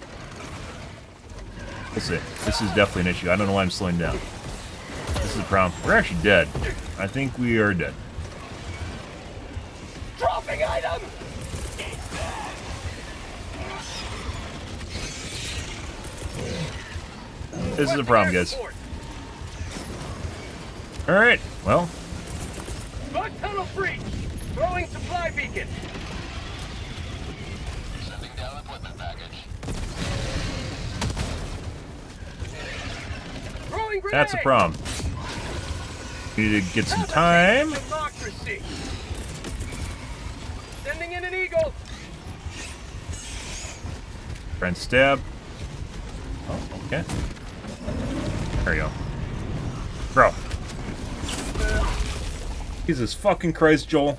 We'll see. This is definitely an issue. I don't know why I'm slowing down. This is a problem. We're actually dead. I think we are dead. Dropping item. This is a problem, guys. Alright, well. Bug tunnel breach. Throwing supply beacon. Sending down equipment package. Throwing grenade. That's a problem. We need to get some time. Democracy. Sending in an eagle. Try and stab. Oh, okay. There you go. Bro. Jesus fucking Christ, Joel.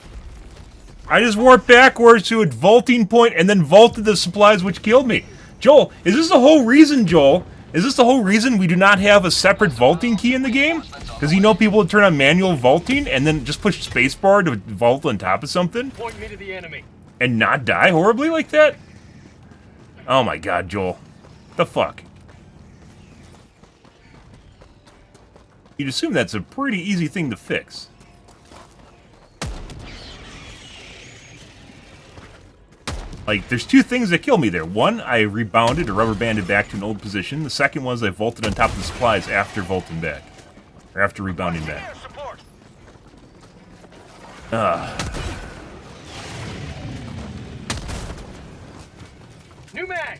I just warped backwards to a vaulting point and then vaulted the supplies which killed me. Joel, is this the whole reason, Joel? Is this the whole reason we do not have a separate vaulting key in the game? Because you know people would turn on manual vaulting and then just push spacebar to vault on top of something? Point me to the enemy. And not die horribly like that? Oh my god, Joel. The fuck? You'd assume that's a pretty easy thing to fix. Like, there's two things that kill me there. One, I rebounded or rubber banded back to an old position. The second was I vaulted on top of the supplies after vaulting back. Or after rebounding back. Air support. New mag.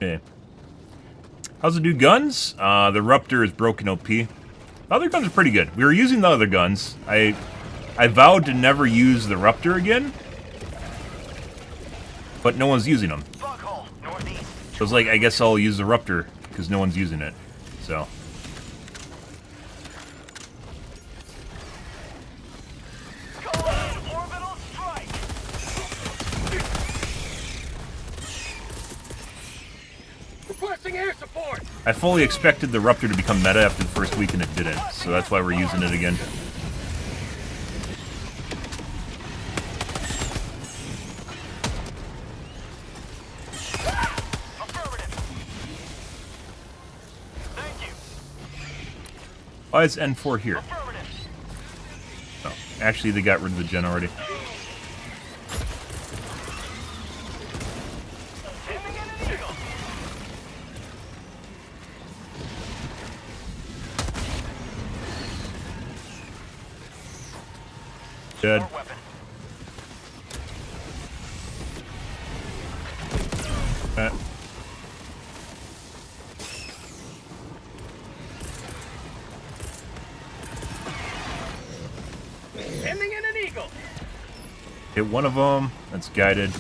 Okay. How's the new guns? The Ruptor is broken OP. The other guns are pretty good. We were using the other guns. I vowed to never use the Ruptor again. But no one's using them. Foghole, northeast. So I was like, I guess I'll use the Ruptor, because no one's using it. So. Orbital strike. Requesting air support. I fully expected the Ruptor to become meta after the first week, and it didn't. So that's why we're using it again. Why is N4 here? Oh, actually, they got rid of the gen already. Dead. Sending in an eagle. Hit one of them. That's guided.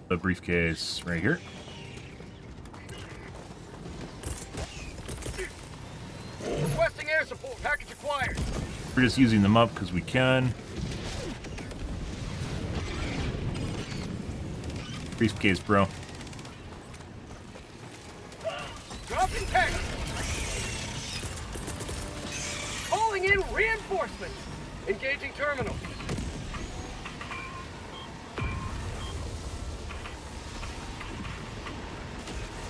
The briefcase right here. Requesting air support. Package acquired. We're just using them up because we can. Briefcase, bro. Dropping package. Calling in Reinforcements! Engaging terminal.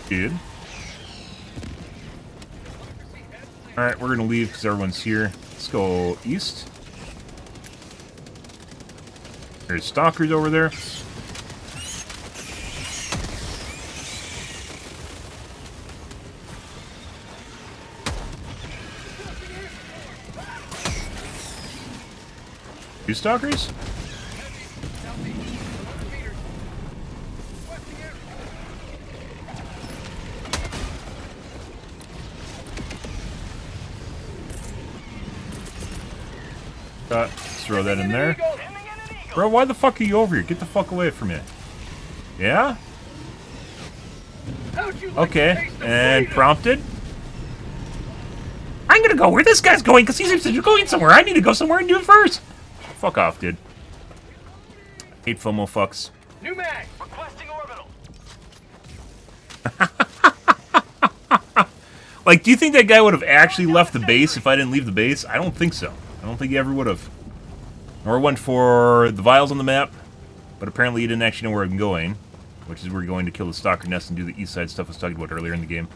Good. Alright, we're gonna leave because everyone's here. Let's go east. There's stalkers over there. Two stalkers? Let's throw that in there. Bro, why the fuck are you over here? Get the fuck away from me. Yeah? Okay, and prompted. I'm gonna go where this guy's going because he seems to be going somewhere. I need to go somewhere and do it first. Fuck off, dude. Hate FOMO fucks. New mag! Requesting orbital! Like, do you think that guy would have actually left the base if I didn't leave the base? I don't think so. I don't think he ever would have. Nor went for the vials on the map, but apparently he didn't actually know where I'm going, which is we're going to kill the stalker nest and do the east side stuff I was talking about earlier in the game.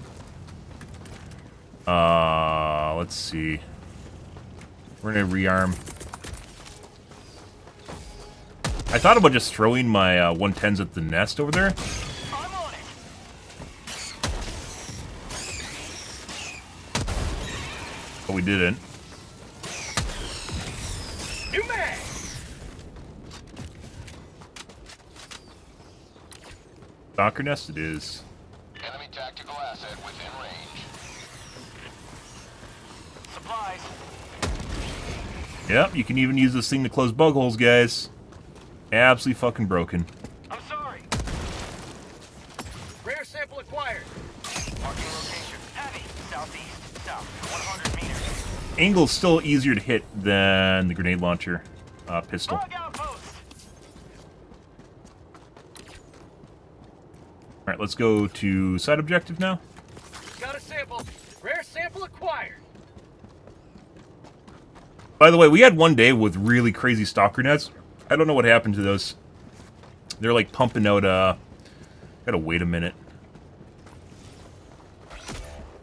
Let's see. We're gonna rearm. I thought about just throwing my 110s at the nest over there. I'm on it! But we didn't. New mag! Stalker nest it is. Enemy tactical asset within range. Supplies. Yep, you can even use this thing to close bug holes, guys. Absolutely fucking broken. I'm sorry. Rare sample acquired. Marking location. Heavy. Southeast. South. 100 meters. Angle's still easier to hit than the grenade launcher pistol. Bug outpost. Alright, let's go to side objective now. Got a sample. Rare sample acquired. By the way, we had one day with really crazy stalker nets. I don't know what happened to those. They're like pumping out, gotta wait a minute.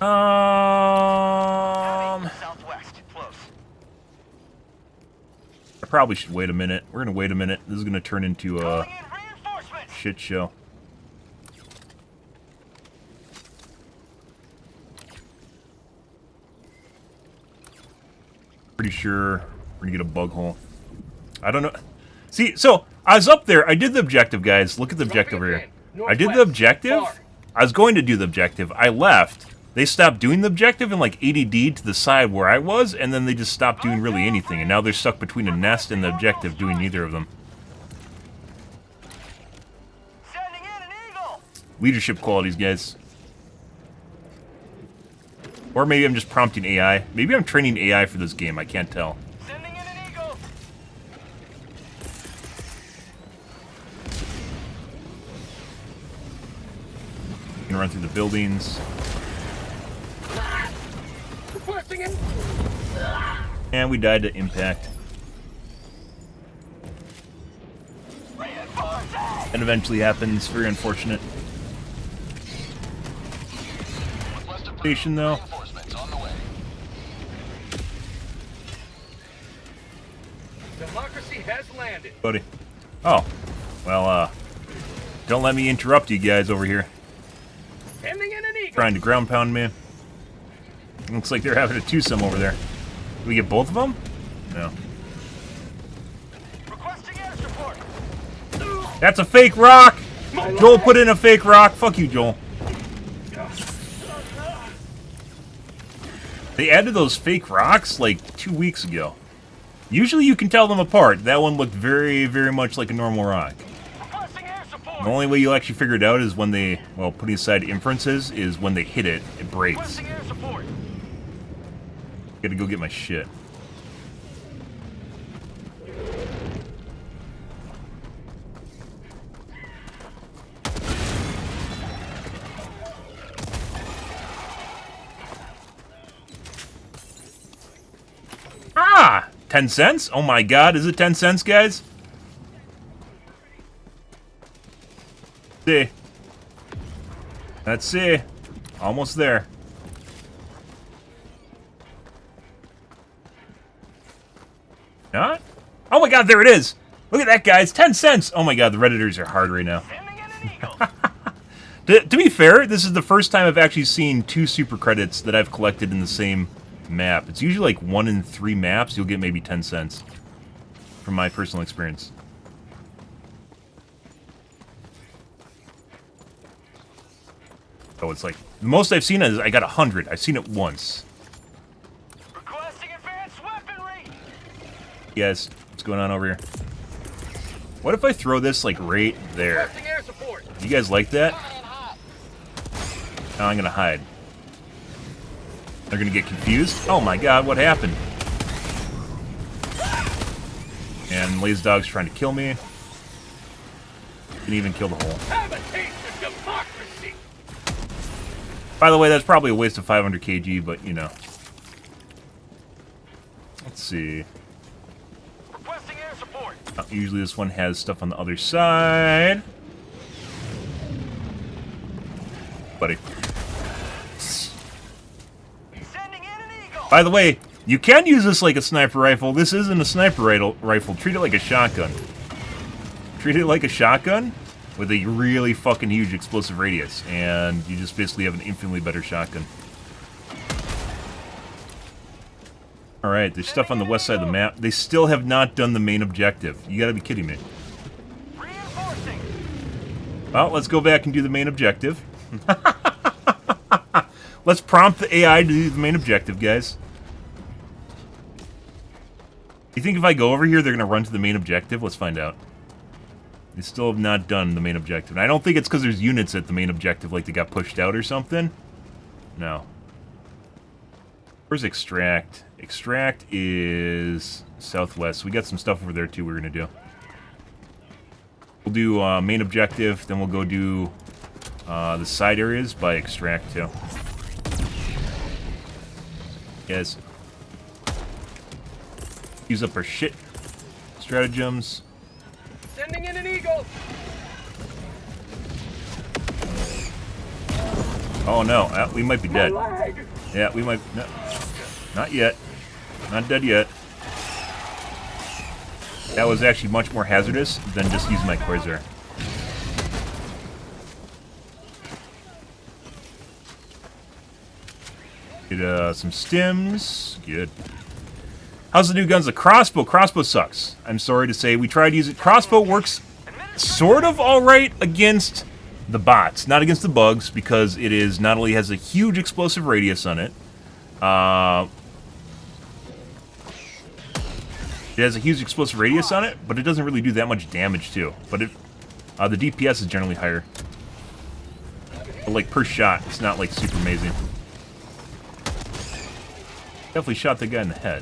Southwest. Close. I probably should wait a minute. We're gonna wait a minute. This is gonna turn into a Calling in reinforcements. shit show. Pretty sure we're gonna get a bug hole. I don't know. See, so I was up there. I did the objective, guys. Look at the objective over here. I did the objective. I was going to do the objective. I left. They stopped doing the objective and like ADD'd to the side where I was, and then they just stopped doing really anything. And now they're stuck between a nest and the objective, doing neither of them. Sending in an eagle. Leadership qualities, guys. Or maybe I'm just prompting AI. Maybe I'm training AI for this game. I can't tell. Sending in an eagle. Gonna run through the buildings. Requesting in. And we died to impact. That eventually happens. Very unfortunate. Station though. Reinforcements on the way. Democracy has landed. Buddy. Oh. Well, don't let me interrupt you guys over here. Sending in an eagle. Trying to ground pound me. Looks like they're having a twosome over there. Did we get both of them? No. Requesting air support. That's a fake rock! Joel put in a fake rock. Fuck you, Joel. They added those fake rocks like 2 weeks ago. Usually you can tell them apart. That one looked very, very much like a normal rock. Requesting air support. The only way you'll actually figure it out is when they, well, putting aside inferences, is when they hit it, it breaks. Requesting air support. Gotta go get my shit. Ah! 10 cents? Oh my god, is it 10 cents, guys? See. Let's see. Almost there. Not? Oh my god, there it is! Look at that, guys! 10 cents! Oh my god, the Redditors are hard right now. Sending in an eagle. To be fair, this is the first time I've actually seen 2 super credits that I've collected in the same map. It's usually like 1 in 3 maps, you'll get maybe 10 cents. From my personal experience. Oh, it's like... The most I've seen is I got 100. I've seen it once. Requesting advanced weaponry. Yes, what's going on over here? What if I throw this, like, right there? Requesting air support. You guys like that? Now I'm gonna hide. They're gonna get confused. Oh my god, what happened? And Lazy Dog's trying to kill me. Didn't even kill the hole. Have a taste of democracy. By the way, that's probably a waste of 500 kg, but you know. Let's see. Requesting air support. Usually this one has stuff on the other side. Buddy. Sending in an eagle. By the way, you can use this like a sniper rifle. This isn't a sniper rifle. Treat it like a shotgun. Treat it like a shotgun with a really fucking huge explosive radius. And you just basically have an infinitely better shotgun. Alright, there's stuff on the west side of the map. They still have not done the main objective. You gotta be kidding me. Reinforcing. Well, let's go back and do the main objective. Let's prompt the AI to do the main objective, guys. You think if I go over here, they're going to run to the main objective? Let's find out. They still have not done the main objective. And I don't think it's because there's units at the main objective, like they got pushed out or something. No. Where's Extract? Extract is southwest. We got some stuff over there, too, we're going to do. We'll do main objective, then we'll go do the side areas by Extract, too. Yes. Use up our shit. Stratagems. Sending in an eagle. Oh no, we might be dead. Yeah, we might... No, not yet. Not dead yet. That was actually much more hazardous than just using my Corsair. Get some stims. Good. How's the new guns? The crossbow. Crossbow sucks. I'm sorry to say. We tried to use it. Crossbow works sort of alright against the bots. Not against the bugs, because it is not only has a huge explosive radius on it. It has a huge explosive radius on it, but it doesn't really do that much damage too. But it, the DPS is generally higher. But like per shot, it's not like super amazing. Definitely shot the guy in the head.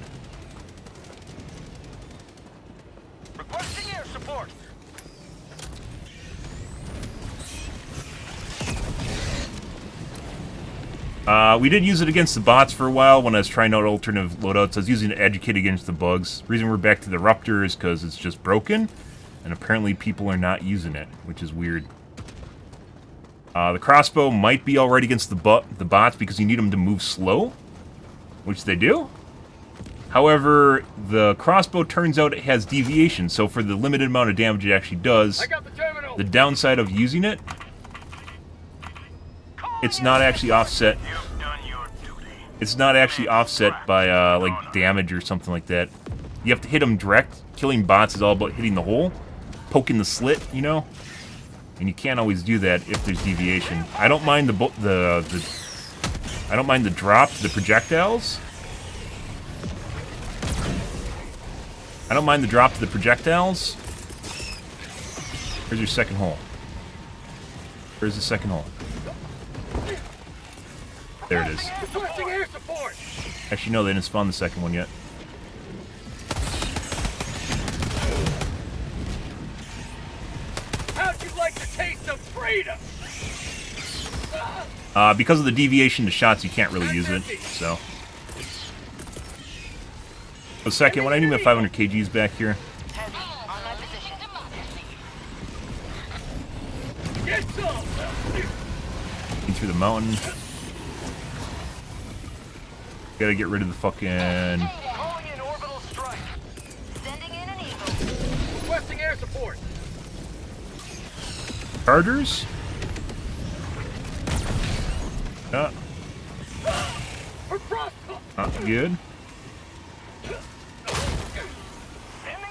Requesting air support. We did use it against the bots for a while when I was trying out alternative loadouts. I was using it to educate against the bugs. The reason we're back to the Ruptor is because it's just broken, and apparently people are not using it, which is weird. The crossbow might be alright against the bots because you need them to move slow, which they do. However, the crossbow turns out it has deviation, so for the limited amount of damage it actually does, I got the terminal. the downside of using it, it's not actually offset. You've done your duty. It's not actually offset by like damage or something like that. You have to hit them direct. Killing bots is all about hitting the hole, poking the slit, you know. And you can't always do that if there's deviation. I don't mind I don't mind the drop to the projectiles. I don't mind the drop to the projectiles. Where's your second hole? Where's the second hole? There it is. Requesting air support. Actually, no, they didn't spawn the second one yet. How'd you like the taste of freedom? Because of the deviation to shots, you can't really use it, so. A second, when I need my 500 kgs back here. Heavy, on my position. Get some! In through the mountain. Gotta get rid of the fucking Calling in orbital strike. Sending in an eagle. Requesting air support. chargers. Not good.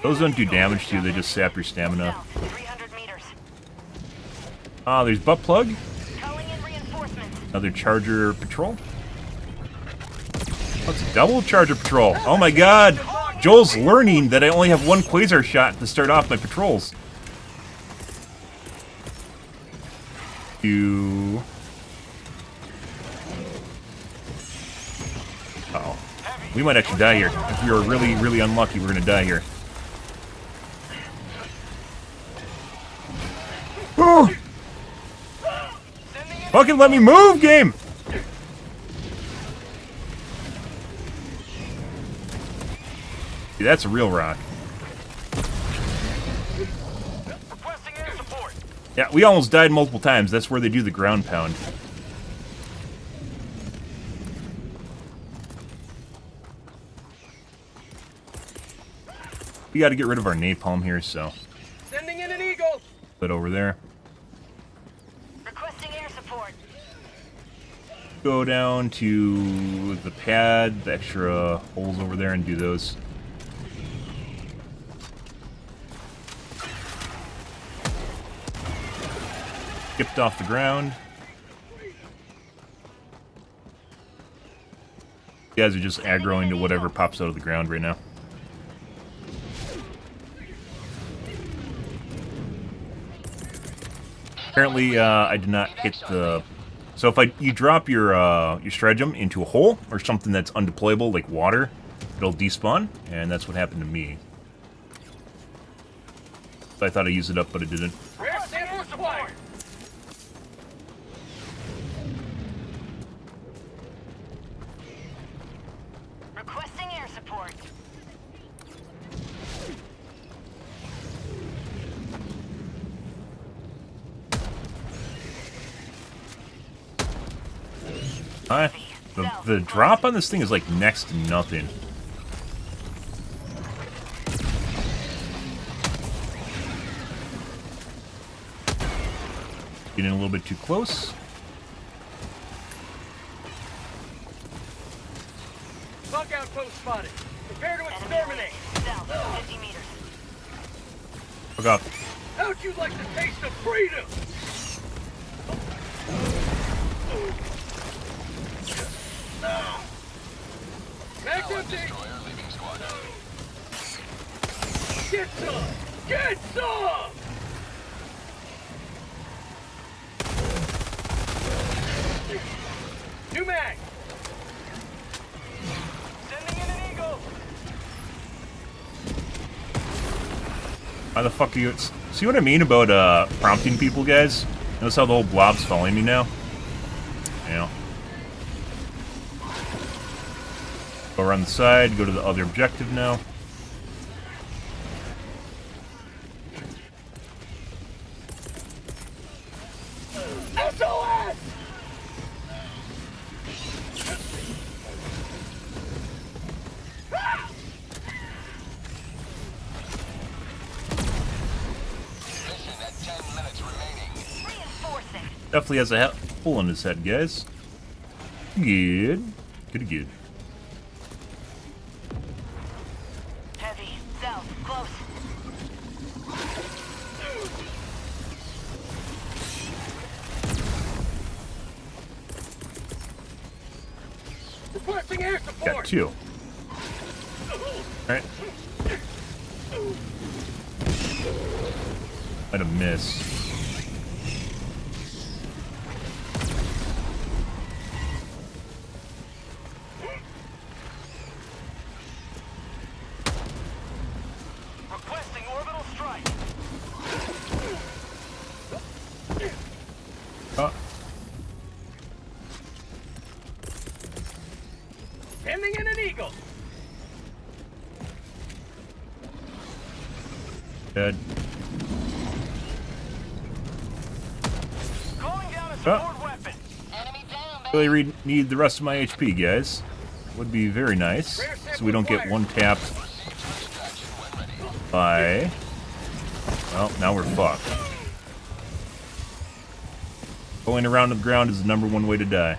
Those don't do damage to you, they just sap your stamina. 300 meters. There's butt plug. Calling in reinforcements. Another charger patrol. That's a double charger patrol. Oh my god! Joel's learning that I only have one quasar shot to start off my patrols. You. Uh-oh. We might actually die here. If we are really, really unlucky, we're gonna die here. Oh! Fucking let me move, game! See, that's a real rock. Requesting air support. Yeah, we almost died multiple times. That's where they do the ground pound. We gotta get rid of our napalm here, so. Sending in an eagle. Put over there. Requesting air support. Go down to the pad, the extra holes over there, and do those. Skipped off the ground. You guys are just aggroing to whatever pops out of the ground right now. Apparently, I did not hit the... So if you drop your stratagem into a hole or something that's undeployable, like water, it'll despawn, and that's what happened to me. I thought I used it up, but it didn't. Air sample supply. Requesting air support. The drop on this thing is like next to nothing. Getting a little bit too close. Bug outpost spotted. Prepare to exterminate. South, 50 meters. Fuck off. How'd you like the taste of freedom? Back empty. Destroyer leaving squadron. Get some. Get some. New mag. Sending in an eagle. Why the fuck are you... See what I mean about prompting people, guys? Notice how the whole blob's following me now? Yeah. Go around the side, go to the other objective now. SOS! Mission at 10 minutes remaining. Reinforcing. Definitely has a hole in his head, guys. Good. Good. Heavy. South. Close. Requesting air Got support. two. Alright. Might have missed. Requesting orbital strike. Oh, Sending in an eagle. Dead. Calling down a support weapon. Really need the rest of my HP, guys. Would be very nice, so we don't get one tapped by... Well, now we're fucked. Going around the ground is the #1 way to die.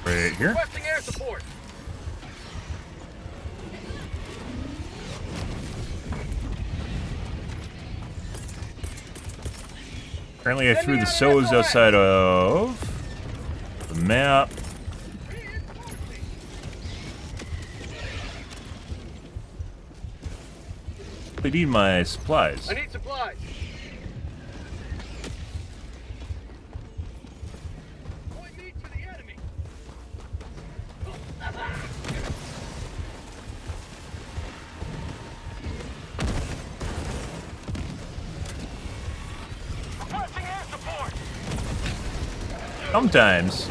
Right here. Requesting air support. Apparently I threw the SOs outside of the map. I need my supplies. I need supplies. Point me to the enemy. Requesting air support. Sometimes.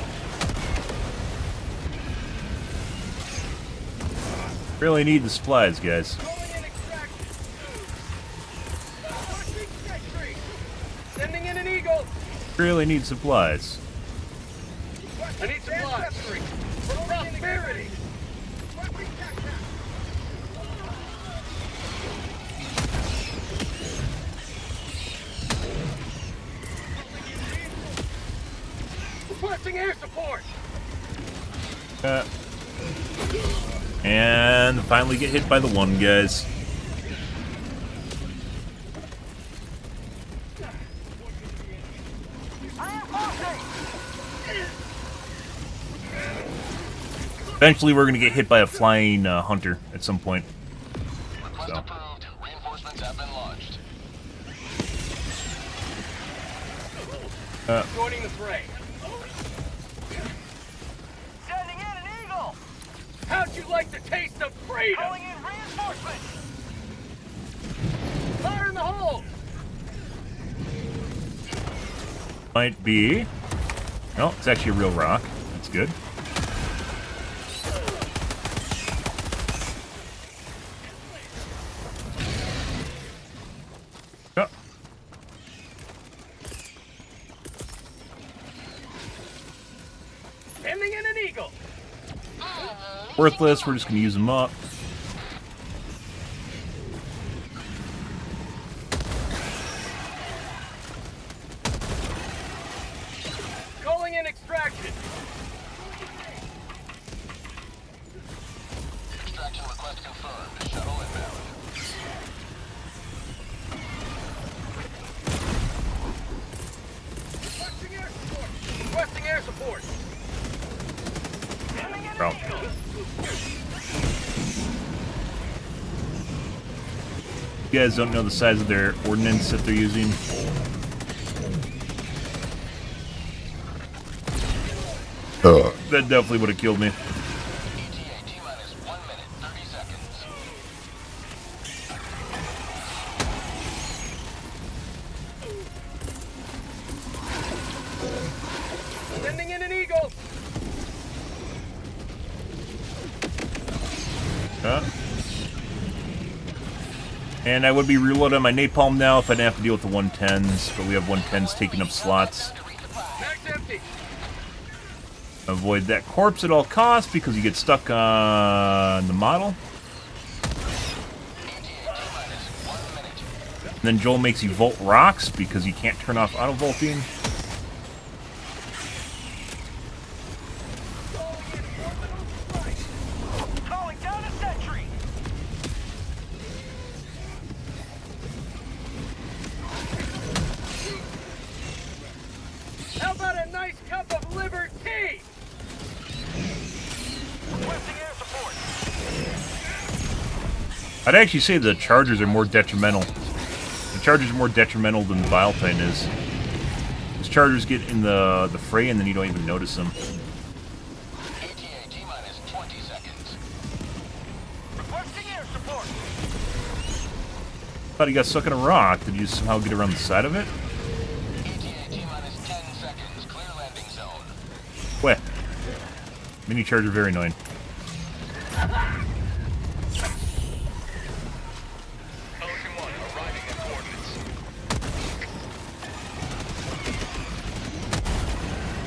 Really need the supplies, guys. Calling in extraction. Launching sentry. Sending in an eagle. Really need supplies. I need supplies. For prosperity. Requesting air support. And finally get hit by the one, guys. Eventually we're going to get hit by a flying hunter at some point. Request approved. Reinforcements have been launched. Joining the fray. Sending in an eagle. How'd you like the taste of freedom? Calling in reinforcements. Fire in the hole. Might be... No, it's actually a real rock. That's good. Oh. Sending in an eagle. Worthless, we're just going to use them up. Calling in extraction. Extraction request confirmed. Shuttle inbound. Requesting air support. Requesting air support. Sending in an Bro. eagle. You guys don't know the size of their ordnance that they're using. That definitely would have killed me. ETA T-minus 1 minute, 30 seconds. Sending in an eagle. And I would be reloading my napalm now if I didn't have to deal with the 110s, but we have 110s taking up slots. Mag's empty. Avoid that corpse at all costs because you get stuck on the model. And then Joel makes you vault rocks because you can't turn off auto vaulting. Calling down a sentry. How about a nice cup of liver tea? Requesting air support. I'd actually say the chargers are more detrimental. The chargers are more detrimental than the Vile Titan is. Those chargers get in the fray and then you don't even notice them. ETA T-minus 20 seconds. Requesting air support. Thought he got stuck in a rock. Did you somehow get around the side of it? ETA T-minus 10 seconds. Clear landing zone. Weh. Mini charger, very annoying. Pelican 1 arriving at coordinates.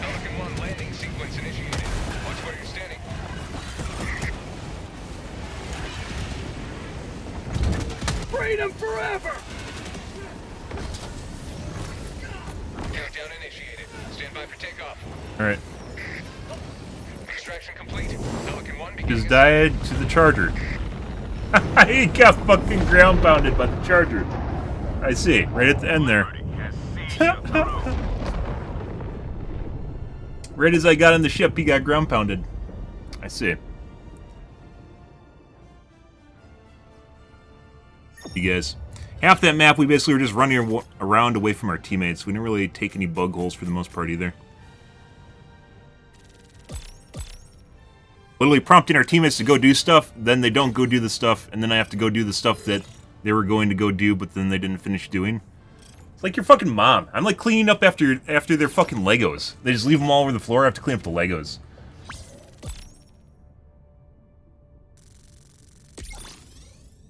Pelican 1 landing sequence initiated. Watch where you're standing. Freedom forever! Countdown initiated. Stand by for takeoff. Alright. Extraction complete. Pelican 1 Just beginning. died to the charger. He got fucking ground pounded by the charger. I see. Right at the end there. Right as I got in the ship, he got ground pounded. I see. You guys. Half that map, we basically were just running around away from our teammates. We didn't really take any bug holes for the most part either. Literally prompting our teammates to go do stuff, then they don't go do the stuff, and then I have to go do the stuff that they were going to go do, but then they didn't finish doing. It's like your fucking mom. I'm like cleaning up after their fucking Legos. They just leave them all over the floor. I have to clean up the Legos.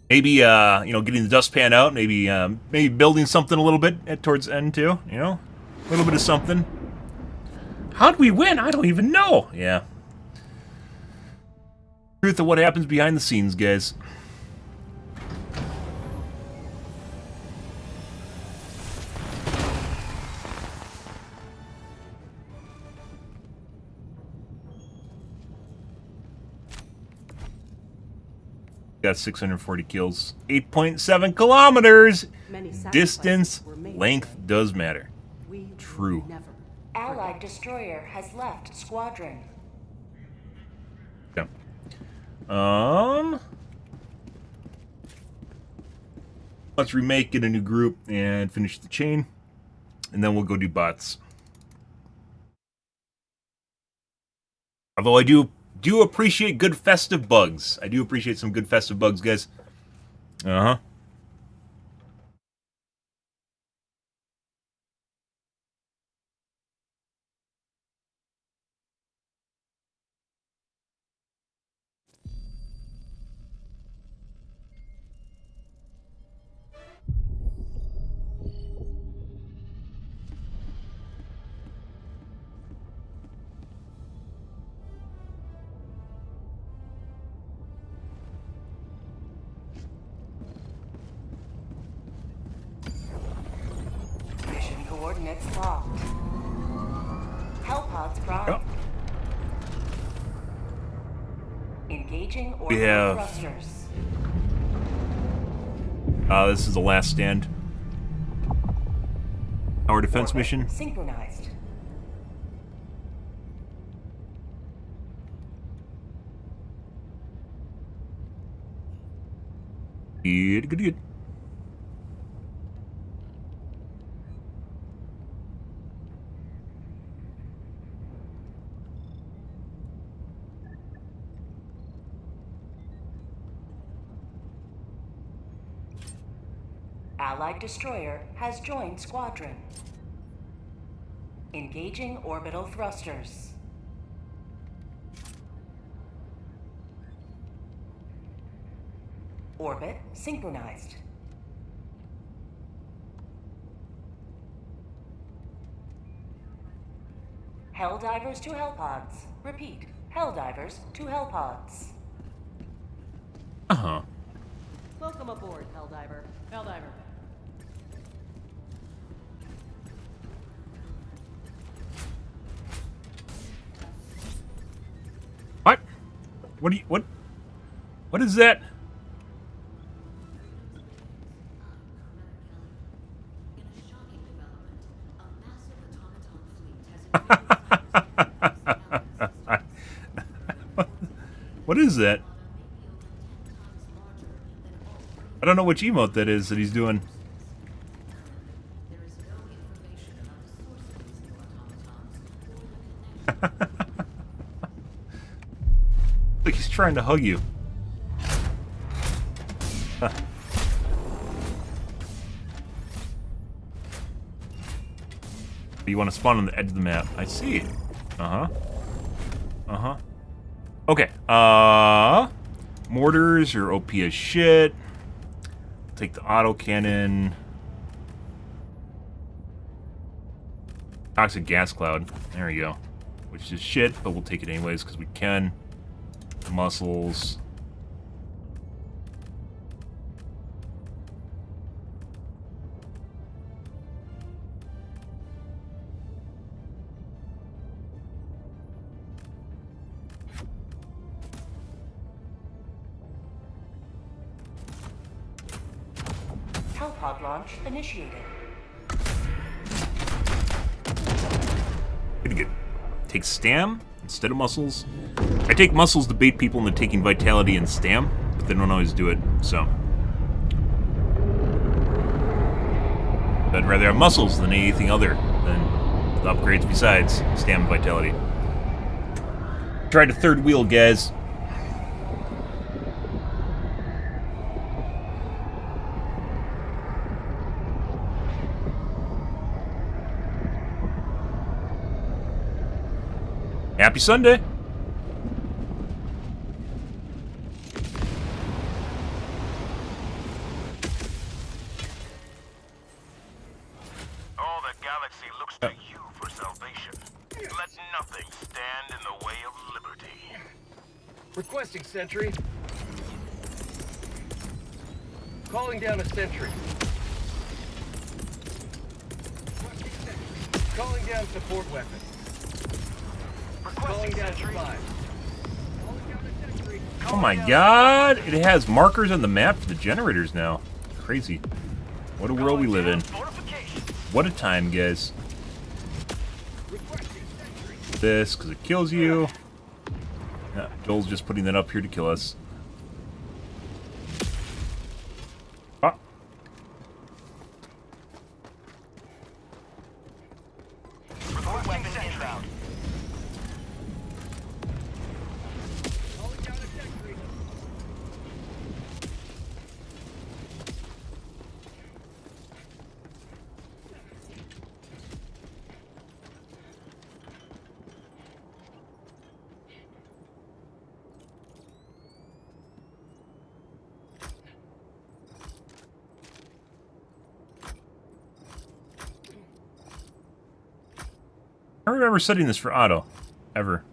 Maybe, you know, getting the dustpan out. Maybe, maybe building something a little bit towards the end too. You know, a little bit of something. How'd we win? I don't even know. Yeah. Truth of what happens behind the scenes, guys. Got 640 kills. 8.7 kilometers! Many sacrifices Distance, were made. length does matter. We True. will never. Allied destroyer has left squadron. Yeah. Let's remake, get a new group, and finish the chain. And then we'll go do bots. Although I do appreciate good festive bugs. I do appreciate some good festive bugs, guys. Uh-huh. Mission coordinates locked. Hellpods prime. Yep. Engaging We orbital have- thrusters. This is the last stand. Our defense Orbit mission. synchronized. Good. Allied destroyer has joined squadron. Engaging orbital thrusters. Orbit synchronized. Helldivers to Hellpods. Repeat. Helldivers to Hellpods. Uh-huh. Welcome aboard, Helldiver. Helldiver. What? What is that? What is that? I don't know which emote that is that he's doing. Like he's trying to hug you. Huh. You want to spawn on the edge of the map. I see. Uh-huh. Uh-huh. Okay. Mortars are OP as shit. Take the autocannon. Toxic gas cloud. There we go. Which is shit, but we'll take it anyways because we can. Muscles. Hellpod launch initiated. Pretty good. Take stam instead of muscles. I take muscles to bait people into taking vitality and stam, but they don't always do it, so. I'd rather have muscles than anything other than the upgrades besides stam and vitality. Tried a third wheel, guys. Happy Sunday! All the galaxy looks to you for salvation. Let nothing stand in the way of liberty. Requesting sentry. Calling down a sentry. Calling down support weapon. Calling down supplies. Oh my god! It has markers on the map for the generators now. Crazy. What a world we live in. What a time, guys. This, because it kills you. Yeah, Joel's just putting that up here to kill us. Ah. Weapon inbound. I don't remember setting this for auto. Ever.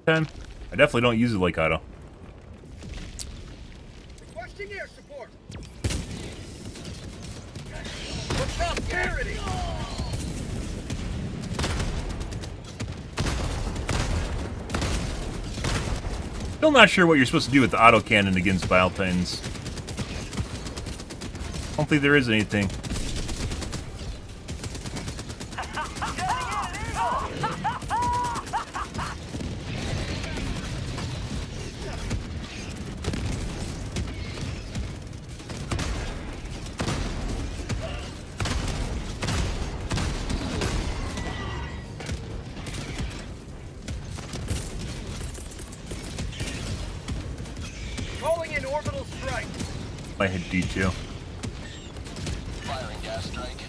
10. I definitely don't use it like auto. Requesting air support. What's up, parity? Still not sure what you're supposed to do with the autocannon against Biotines. I don't think there is anything. Calling in orbital strike. I hit D2. Firing gas strike.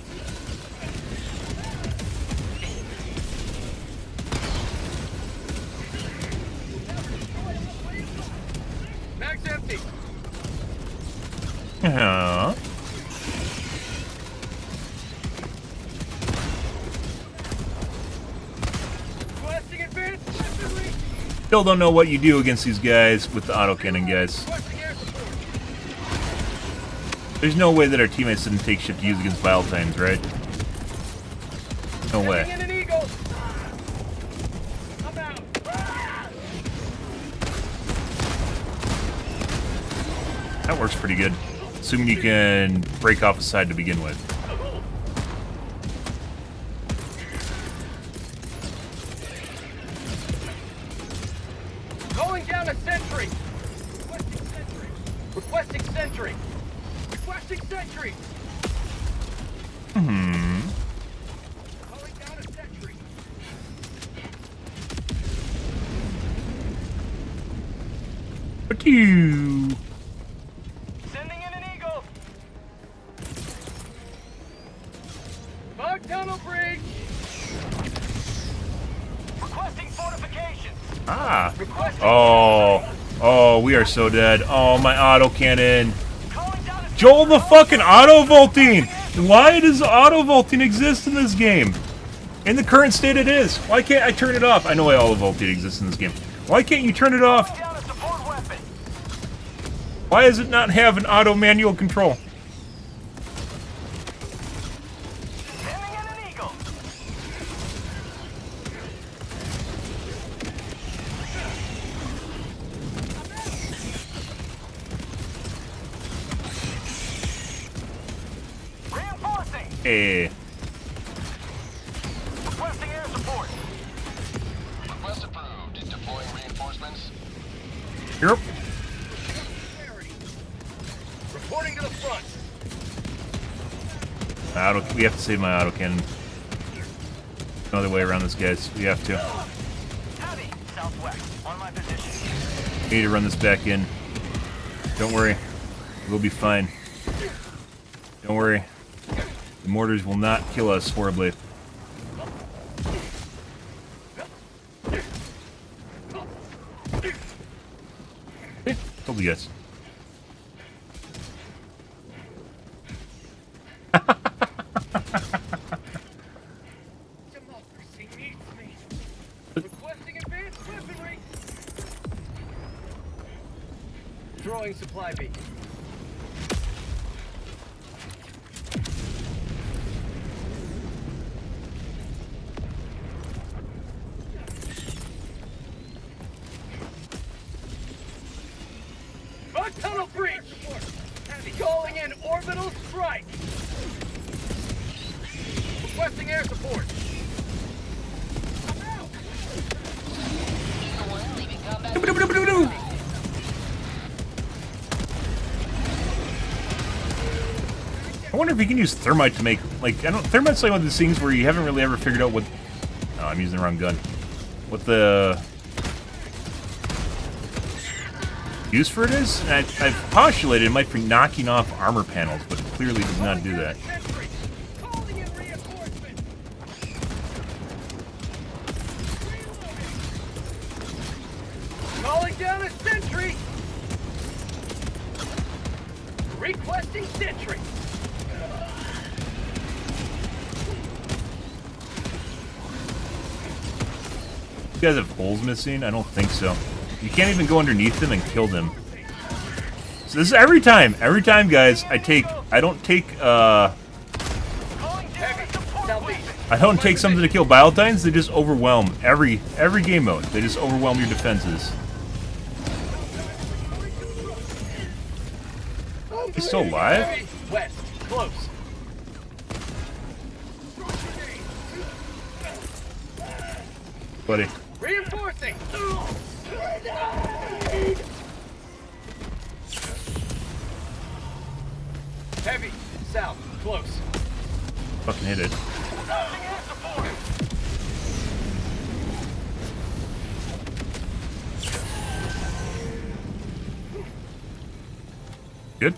Mag's empty. Yeah. Requesting advanced weaponry. Still don't know what you do against these guys with the autocannon, guys. Requesting air support. There's no way that our teammates didn't take shit to use against Biotines, right? No Sending way. in an eagle. I'm out. That works pretty good. Assuming you can break off a side to begin with. Calling down a sentry. Requesting sentry. Requesting sentry. Requesting sentry. Hmm. Calling down a sentry. But you. Oh, we are so dead. Oh, my auto cannon. Joel, the fucking auto vaulting. Why does auto vaulting exist in this game? In the current state it is. Why can't I turn it off? I know auto vaulting exists in this game. Why can't you turn it off? Why does it not have an auto manual control? Hey. Requesting air support. Request approved. Deploying reinforcements. Yep. Reporting to the front. We have to save my auto cannon. No other way around this, guys. We have to. Heavy, southwest, on my position. We need to run this back in. Don't worry. We'll be fine. Don't worry. The mortars will not kill us horribly. Told you guys. Democracy needs me. Requesting advanced weaponry. Throwing supply beacon. Bug tunnel breach! Calling in orbital strike! Requesting air support! I wonder if you can use thermite to make, like, thermite's like one of these things where you haven't really ever figured out what, oh, I'm using the wrong gun. What the use for it is? And I've postulated it might be knocking off armor panels, but it clearly does not do that. Calling in reinforcements! Calling down a sentry! Requesting sentry! You guys have holes missing? I don't think so. You can't even go underneath them and kill them. So this is every time, guys. I don't take something to kill Biotines. They just overwhelm every game mode. They just overwhelm your defenses. He's still alive? West, close. Buddy. Reinforcing! Heavy, south, close. Fucking hit it. Good.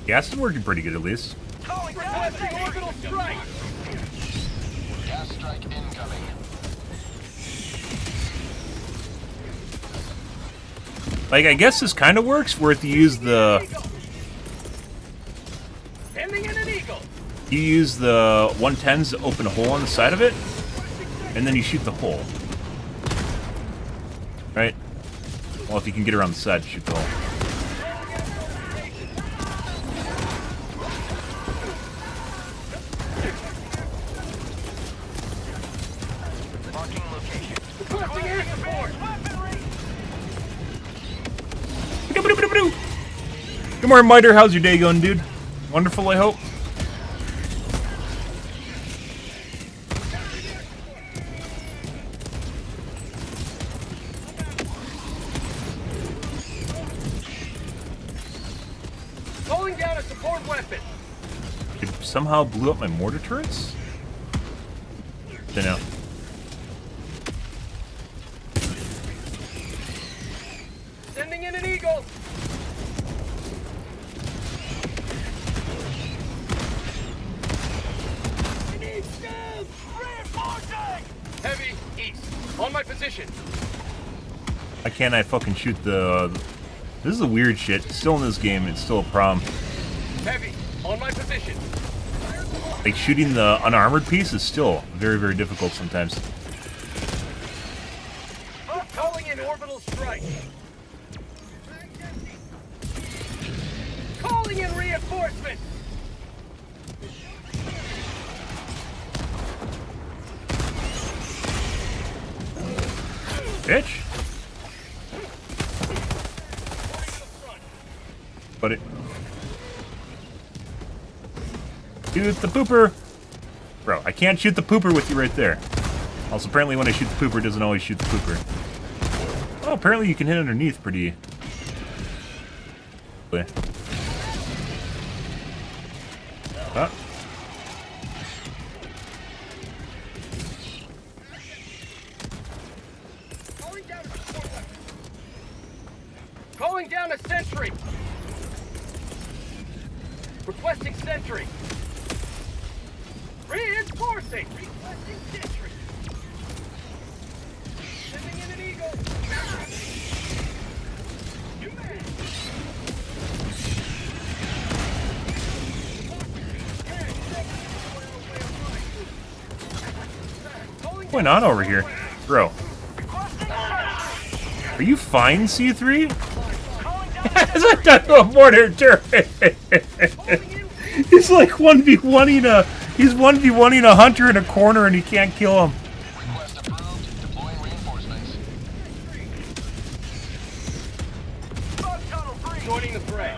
Gas is working pretty good at least. Requesting orbital strike! Gas strike incoming. Like, I guess this kind of works where if you use the... Sending in an eagle! You use the 110s to open a hole on the side of it, and then you shoot the hole. Right? Well, if you can get around the side to shoot the hole. Marking location. Requesting air support! Good morning, Miter. How's your day going, dude? Wonderful, I hope. Calling down a support weapon! It somehow blew up my mortar turrets? Don't know. Sending in an eagle! East. On my position. Why can't I fucking shoot the... This is a weird shit. Still in this game, it's still a problem. Heavy. On my position. Like, shooting the unarmored piece is still very, very difficult sometimes. Calling in orbital strike. Calling in reinforcements. Bitch! But it... Shoot the pooper! Bro, I can't shoot the pooper with you right there. Also, apparently when I shoot the pooper, it doesn't always shoot the pooper. Oh, apparently you can hit underneath pretty... Ah. Calling down a sentry. Requesting sentry. Reinforcing. Requesting sentry. Sending in an eagle. New man. What's going on over here? Bro. Are you fine, C3? Has a type of mortar turret? He's like 1v1ing a... He's 1v1ing a hunter in a corner and he can't kill him. Request approved. Deploying reinforcements. Joining the fray.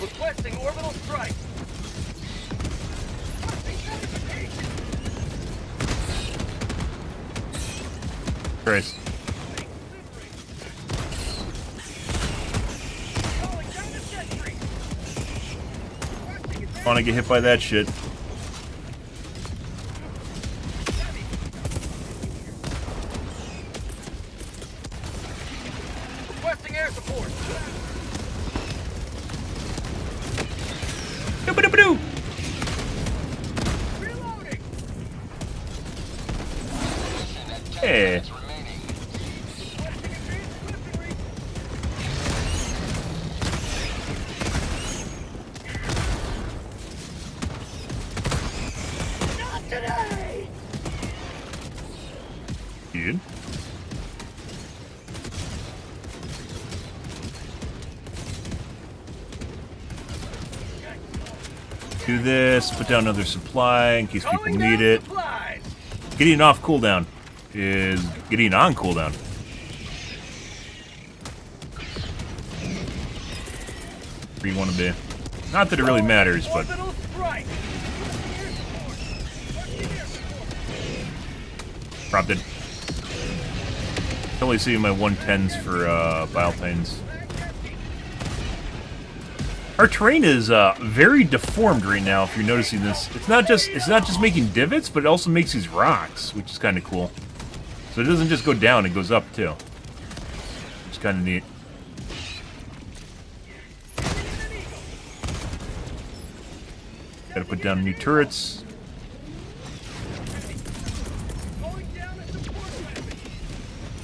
Requesting orbital strike. Christ. Want to get hit by that shit. Requesting air support. Doo-ba-doo-ba-doo. Reloading. Hey. Dude. Do this, put down another supply in case people need it. Getting off cooldown is getting on cooldown. Where you want to be. Not that it really matters, but... Prompted. Totally saving my 110s for Biotines. Our terrain is very deformed right now. If you're noticing this, it's not just making divots, but it also makes these rocks, which is kind of cool. So it doesn't just go down; it goes up too. It's kind of neat. Got to put down new turrets.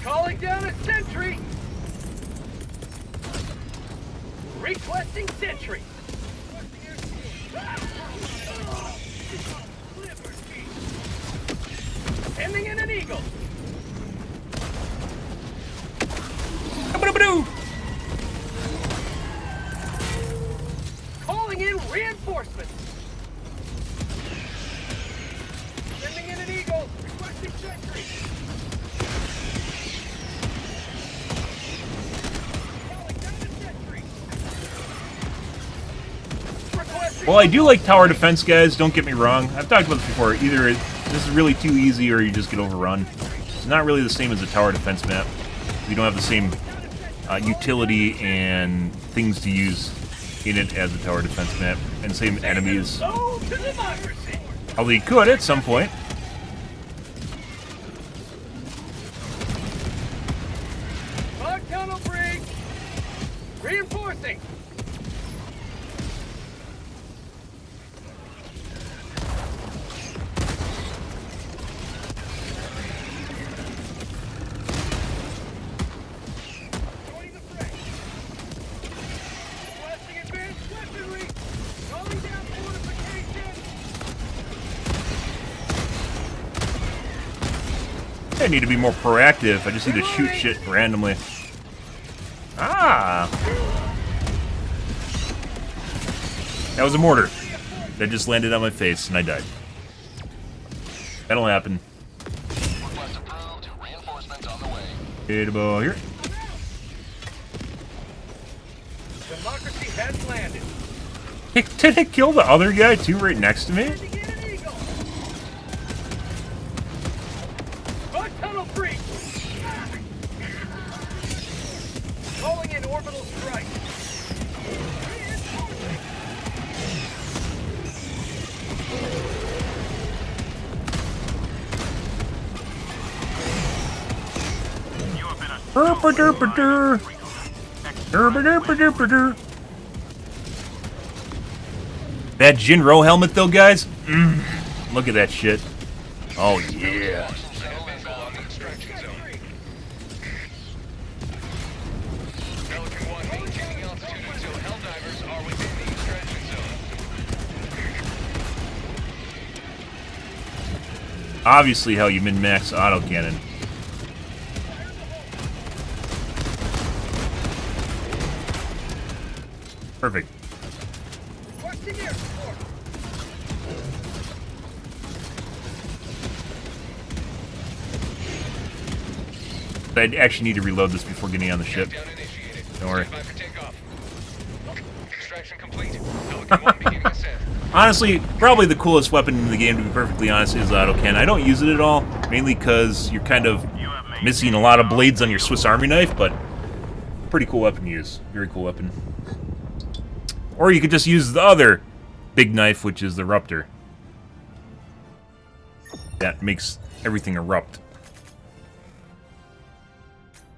Calling down a sentry. Requesting sentry. Ending in an eagle. Calling in reinforcements. Sending in an eagle. Requesting sentry. Well, I do like tower defense, guys. Don't get me wrong. I've talked about this before. Either this is really too easy or you just get overrun. It's not really the same as a tower defense map. You don't have the same utility and things to use in it as a tower defense map, and same enemies. Although you could at some point. Reinforcing! Joining the fray! Requesting advanced weaponry! Calling down fortification! I need to be more proactive. I just need to shoot shit randomly. Ah! That was a mortar. That just landed on my face and I died. That'll happen. Request approved. Reinforcements on the way. Hit a ball here. Democracy has landed. Did it kill the other guy too right next to me? Landing in an eagle! Bug tunnel free! Calling in orbital strike! You have been a Derp-a-derp-a-der. Derp-a-derp-a-derp-a-der. That Jinro helmet though, guys? Look at that shit. Oh yeah. Shuttle inbound extraction zone. Pelican 1 maintaining altitude until Helldivers are within the extraction zone. Obviously how you min-max autocannon. Perfect. Requesting air support! I actually need to reload this before getting on the ship. Down initiated. Don't worry. Stand by for takeoff. Extraction complete. Pelican 1 beginning ascent. Honestly, probably the coolest weapon in the game, to be perfectly honest, is the autocannon. I don't use it at all, mainly because you're kind of missing a lot of blades on your Swiss Army knife, but pretty cool weapon to use. Very cool weapon. Or you could just use the other big knife, which is the Ruptor. That makes everything erupt.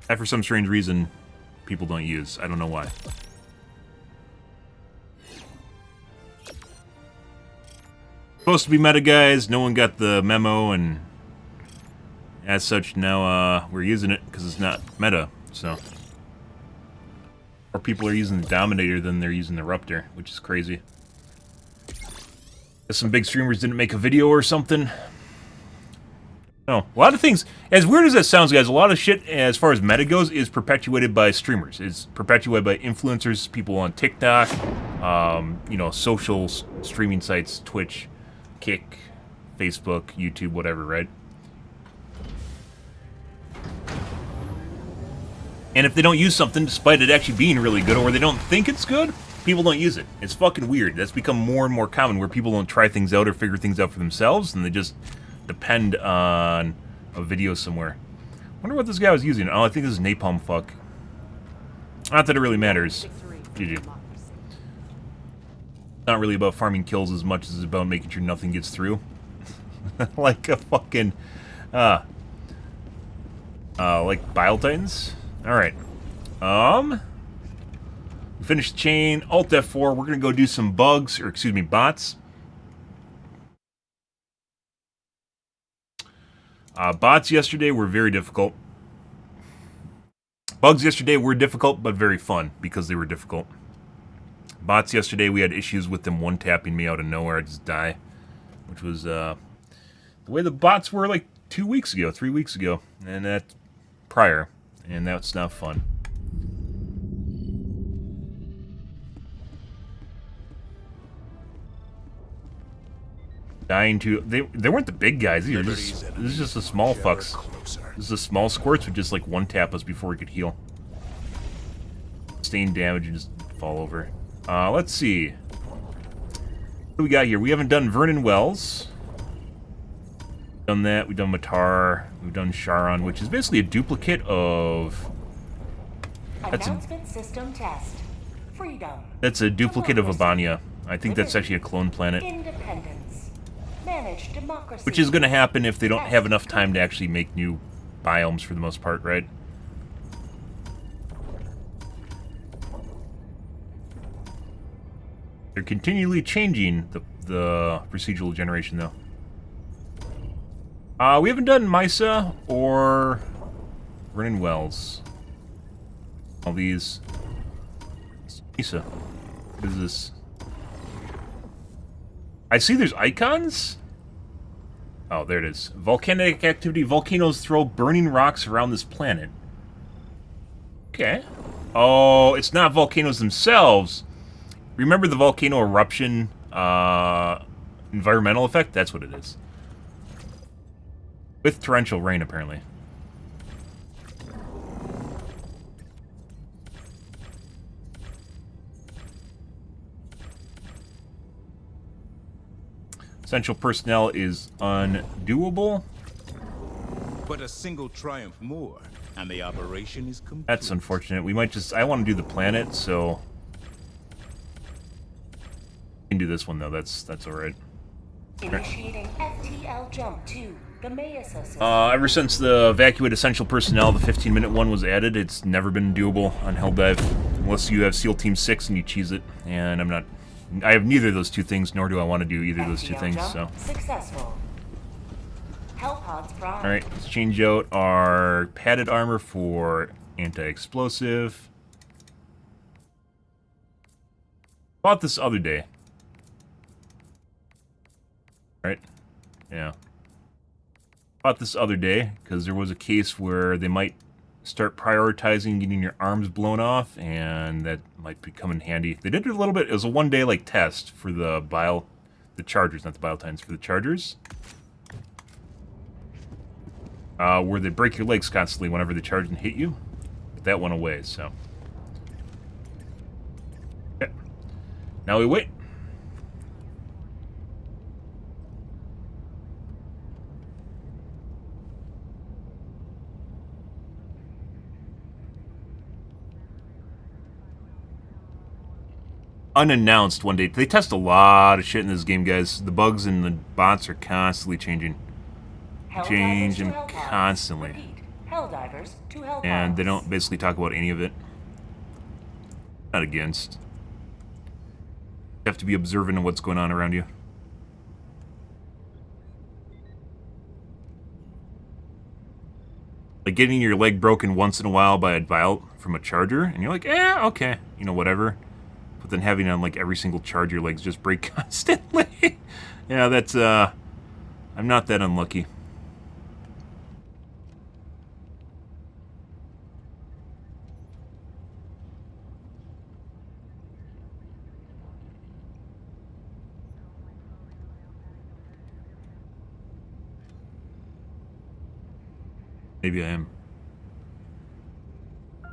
That, for some strange reason, people don't use. I don't know why. Supposed to be meta, guys. No one got the memo, and as such, now we're using it because it's not meta. So, or people are using the Dominator than they're using the Ruptor, which is crazy. Guess some big streamers didn't make a video or something. No, a lot of things, as weird as that sounds, guys, a lot of shit, as far as meta goes, is perpetuated by streamers. It's perpetuated by influencers, people on TikTok, you know, social streaming sites, Twitch, Kick, Facebook, YouTube, whatever, right? And if they don't use something, despite it actually being really good, or they don't think it's good, people don't use it. It's fucking weird. That's become more and more common, where people don't try things out or figure things out for themselves, and they just depend on a video somewhere. Wonder what this guy was using. Oh, I think this is napalm fuck. Not that it really matters. GG. Not really about farming kills as much as it's about making sure nothing gets through. Like a fucking like Bile Titans. Alright. We finished the chain, Alt F4, we're gonna go do some bugs, or excuse me, bots. Bots yesterday were very difficult. Bugs yesterday were difficult, but very fun, because they were difficult. Bots yesterday, we had issues with them one-tapping me out of nowhere, I'd just die. Which was, the way the bots were, like, 2 weeks ago, 3 weeks ago. And that, prior. And that's not fun. Dying to... They weren't the big guys either. This is just the small fucks. This is the small squirts would just, like, one-tap us before we could heal. Sustain damage and just fall over. Let's see. What do we got here? We haven't done Vernon Wells. We've done that. We've done Matar. We've done Charon, which is basically a duplicate of... Announcement system test. Freedom. That's a duplicate of Abania. I think that's actually a clone planet. Independence. Manage democracy. Which is going to happen if they don't have enough time to actually make new biomes for the most part, right? They're continually changing the procedural generation, though. We haven't done Misa or Vernon Wells. All these. Misa. What is this? I see there's icons? Oh, there it is. Volcanic activity. Volcanoes throw burning rocks around this planet. Okay. Oh, it's not volcanoes themselves. Remember the volcano eruption environmental effect? That's what it is. With torrential rain, apparently. Essential personnel is undoable. But a single triumph more, and the operation is complete. That's unfortunate. We might just... I want to do the planet, so... We can do this one, though. That's alright. Initiating FTL jump to the Mesa system. Ever since the evacuate essential personnel, the 15-minute one was added, it's never been doable on Helldive. Unless you have SEAL Team 6 and you cheese it. And I'm not... I have neither of those two things, nor do I want to do either of those two things, so... Successful. Hellpods Prime. Alright, let's change out our padded armor for anti-explosive. Bought this other day. Right? Yeah. Bought this other day, because there was a case where they might start prioritizing getting your arms blown off, and that might be coming handy. They did it a little bit. It was a one-day, like, test for the chargers, not the biotines, for the chargers. Where they break your legs constantly whenever they charge and hit you. But that went away, so. Okay. Now we wait. Unannounced one day. They test a lot of shit in this game, guys. The bugs and the bots are constantly changing. Change them constantly. Helldivers to Hellpods. And they don't basically talk about any of it. Not against. You have to be observant of what's going on around you. Like getting your leg broken once in a while by a vial from a charger, and you're like, okay, you know, whatever. But then having on like every single charge, your legs just break constantly. Yeah, that's I'm not that unlucky. Maybe I am. No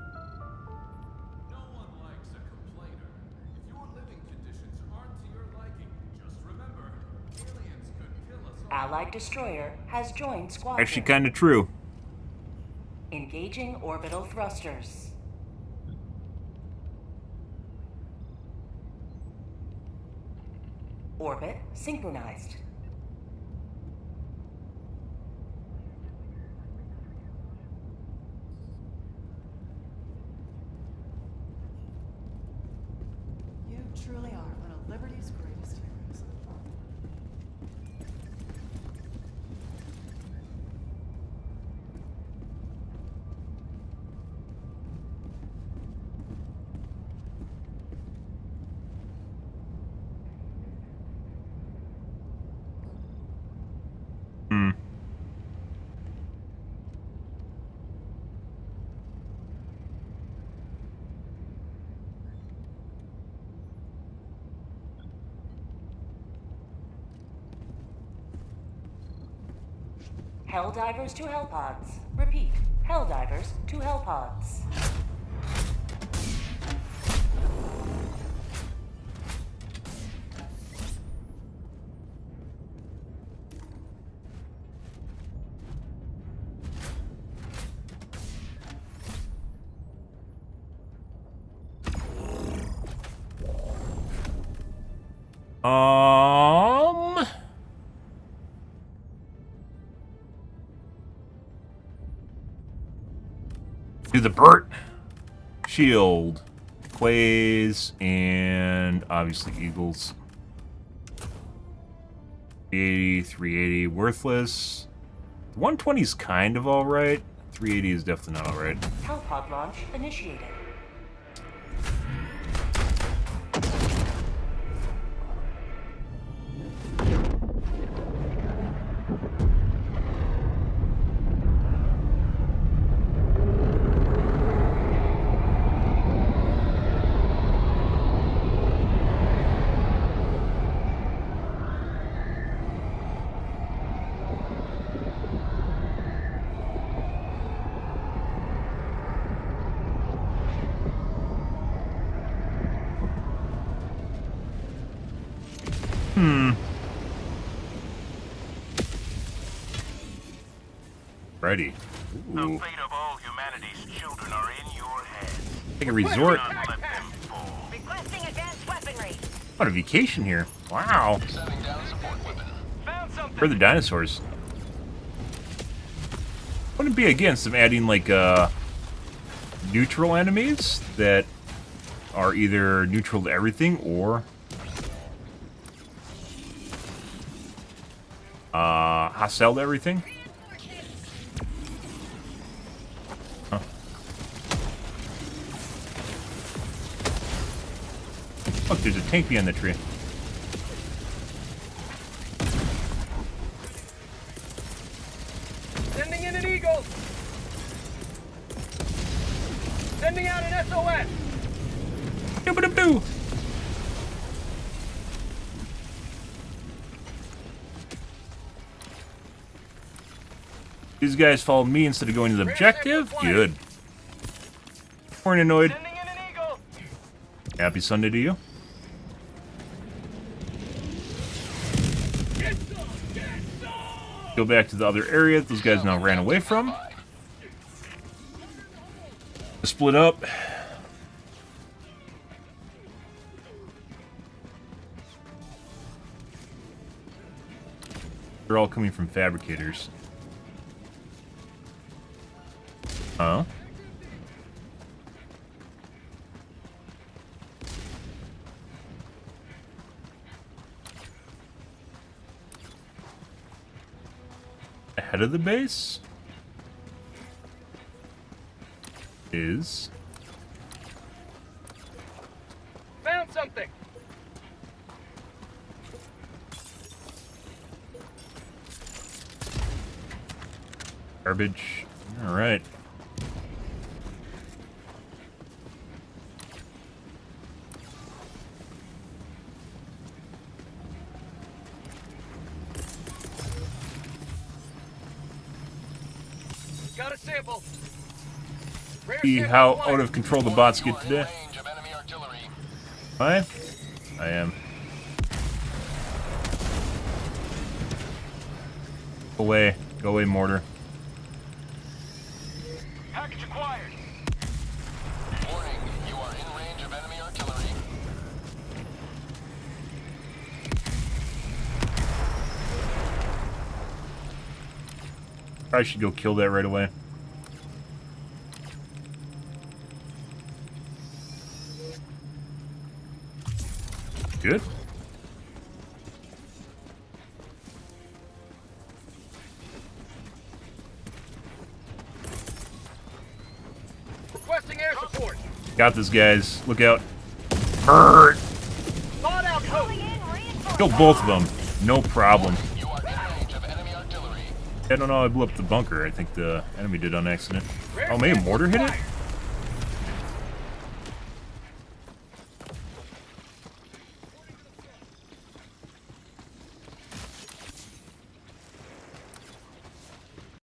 one likes a complainer. If your living conditions aren't to your liking, just remember, aliens could kill us all. Allied destroyer has joined squadron. Actually, kind of true. Engaging orbital thrusters. Orbit synchronized. You truly are one of Liberty's greatest heroes. Helldivers to Hellpods. Repeat. Helldivers to Hellpods. Do the Burt shield. Quays, and obviously Eagles. 380, 380, worthless. The 120 is kind of alright. 380 is definitely not alright. Hellpod launch initiated. Righty. The Ooh. fate of all humanity's children are in your hands. Take a resort. Do not let them fall. Requesting advanced weaponry. What a vacation here. Wow. Setting down support weapon. Found something. Where are the dinosaurs? Wouldn't be against them adding like neutral enemies that are either neutral to everything or hostile to everything. Huh. Look, there's a tank behind the tree. Sending in an Eagle. Sending out an SOS. Doo-ba-doo-doo. These guys followed me instead of going to the objective? Good. Weren't annoyed. Sending in an Eagle. Happy Sunday to you. Go back to the other area that those guys now ran away from. Split up. They're all coming from fabricators. Huh? Ahead of the base is Found something. garbage. All right. Got a sample. Rare See sample how flight. out of control the bots get today. Range of enemy artillery. Hi. I am. Go away, mortar. Package acquired. Warning, you are in range of enemy artillery. Probably should go kill that right away. Good. Requesting air support. Got this, guys. Look out. Hurt. Thought out post. Kill both of them. No problem. You are in range of enemy artillery. I don't know. I blew up the bunker. I think the enemy did on accident. Oh, maybe a mortar hit it?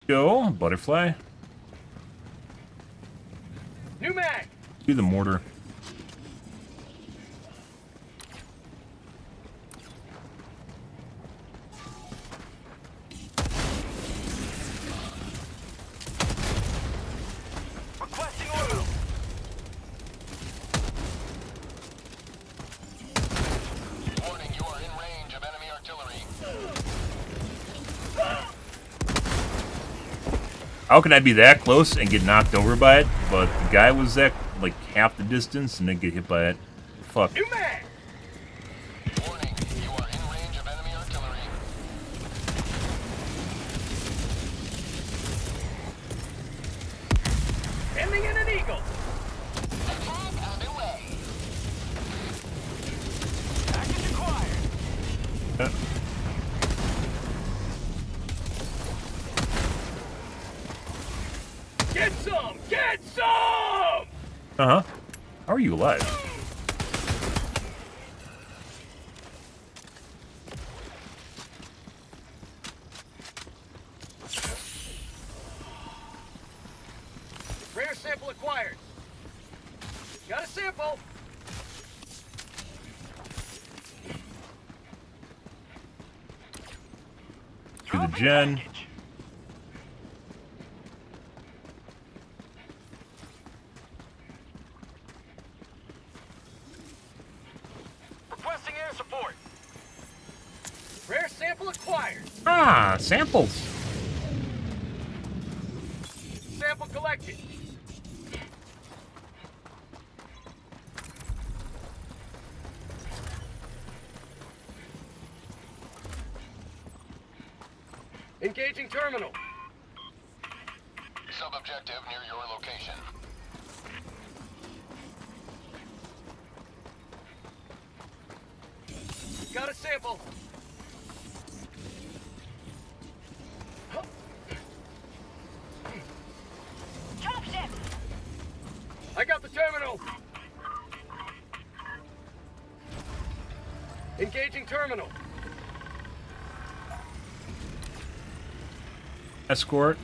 Go, butterfly. New mag. Do the mortar. Requesting orbital. Warning, you are in range of enemy artillery. How can I be that close and get knocked over by it? But the guy was that, like, half the distance and then get hit by it. Fuck. New mag! Warning, you are in range of enemy artillery. Ending in an eagle! Attack underway. Package acquired! Get some! Get some! Uh-huh. How are you alive? Rare sample acquired. Got a sample. To the gen. Requesting air support. Rare sample acquired. Ah, samples. Sample collected. Engaging terminal. Sub-objective near your location. Got a sample. Dropship! I got the terminal. Engaging terminal. Escort.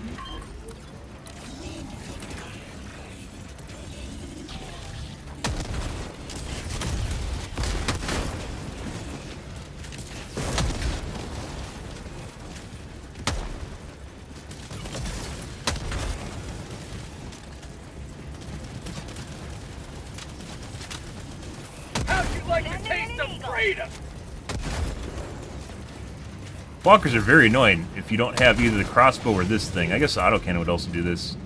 How'd you like the taste of freedom? Walkers are very annoying if you don't have either the crossbow or this thing. I guess the autocannon would also do this.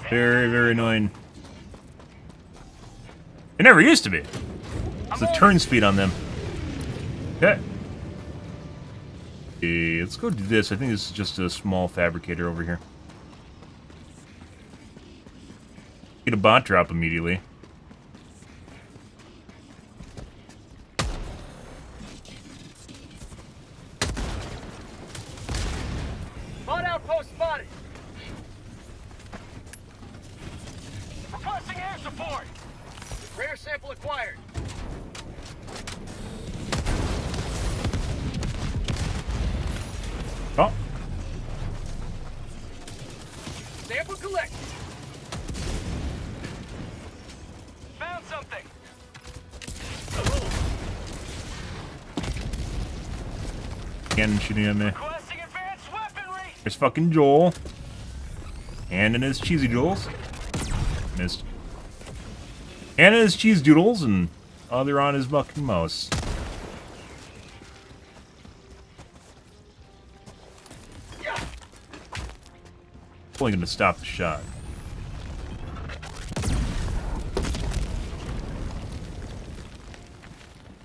Very, very annoying. It never used to be. It's the turn speed on them. Okay. Okay, let's go do this. I think this is just a small fabricator over here. Get a bot drop immediately. Bot outpost spotted. Requesting air support. Rare sample acquired. Oh, Sample collected. Found something. cannon shooting at me. Requesting advanced weaponry. There's fucking Joel. And in his cheesy doodles. Missed. And in his cheese doodles, and other on his fucking mouse. Yeah. Only gonna stop the shot.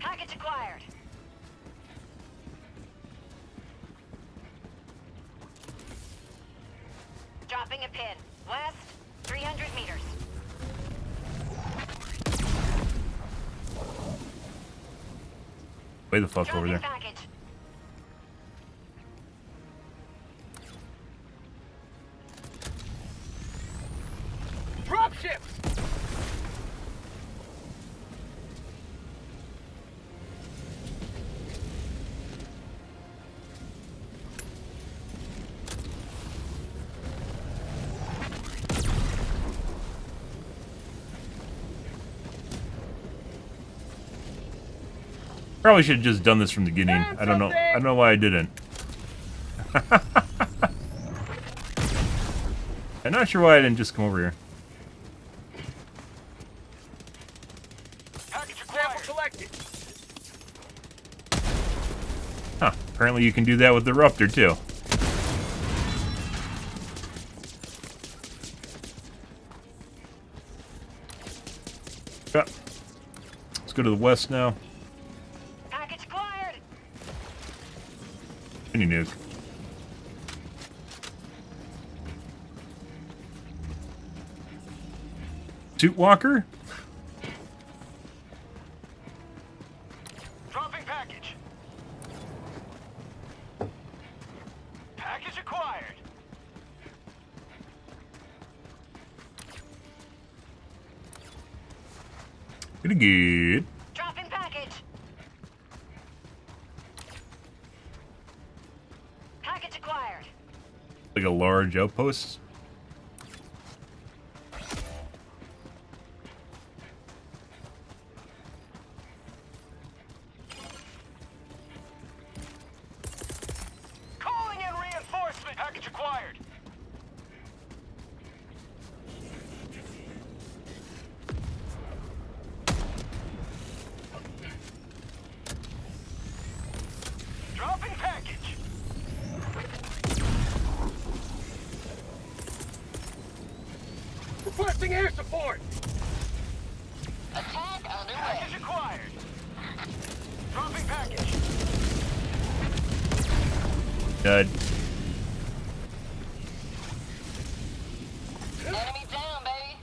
Package acquired. Dropping a pin. West, 300 meters. Way the fuck over Dropping there. package. Drop ships. Probably should have just done this from the beginning. I don't know. I don't know why I didn't. I'm not sure why I didn't just come over here. Package sample collected. Huh. Apparently you can do that with the Ruptor too. Yeah. Let's go to the west now. Package acquired. Any nuke. Suit walker? Dropping package. Package acquired. Pretty good. Dropping package. Package acquired. Like a large outpost. Calling in reinforcement. Package acquired. Dropping package. Requesting air support. Attack on the way. Package acquired. Dropping package. Good. Enemy down, baby.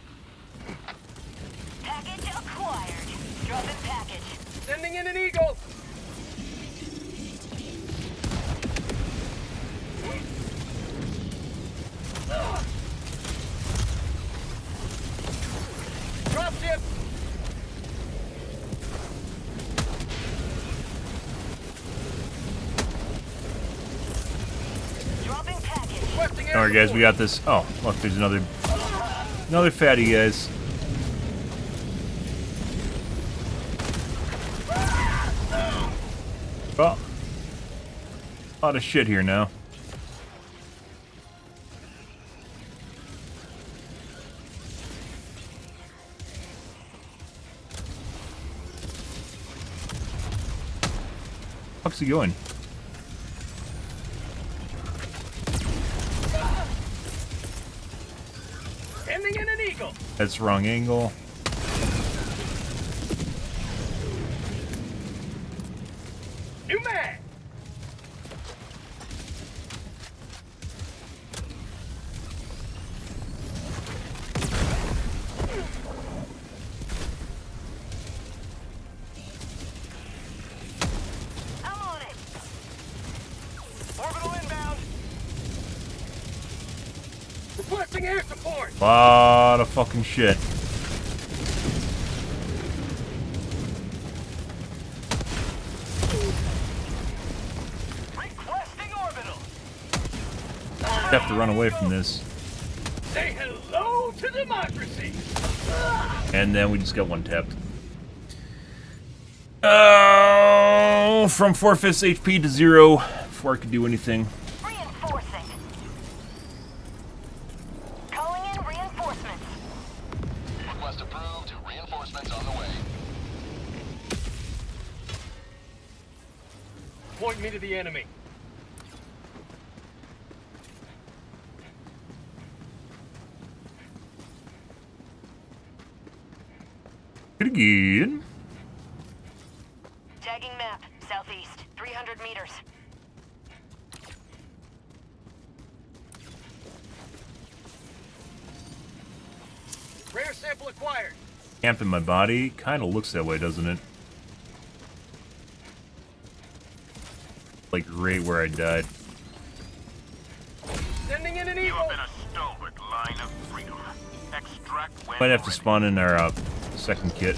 Package acquired. Dropping package. Sending in an eagle. Dropship. Dropping package. Requesting air Alright guys, we support. got this. Oh, look, there's another fatty, guys. Well, a lot of shit here now. What's he going? Sending in an eagle. That's the wrong angle. New mag. I'm on it. Orbital inbound. Requesting air support. Lot of fucking shit. Requesting orbital. Have to run away from this. Say hello to democracy. And then we just got one tapped. Oh, from 4/5 HP to 0 before I could do anything. Reinforcing. Calling in reinforcements. Request approved. Reinforcements on the way. Point me to the enemy. Pretty good. Tagging map. Southeast. 300 meters. Rare sample acquired. Camp in my body. Kind of looks that way, doesn't it? Like right where I died. Sending in an You eagle. have been a stalwart line of freedom. Extract when Might have to ready. spawn in our second kit.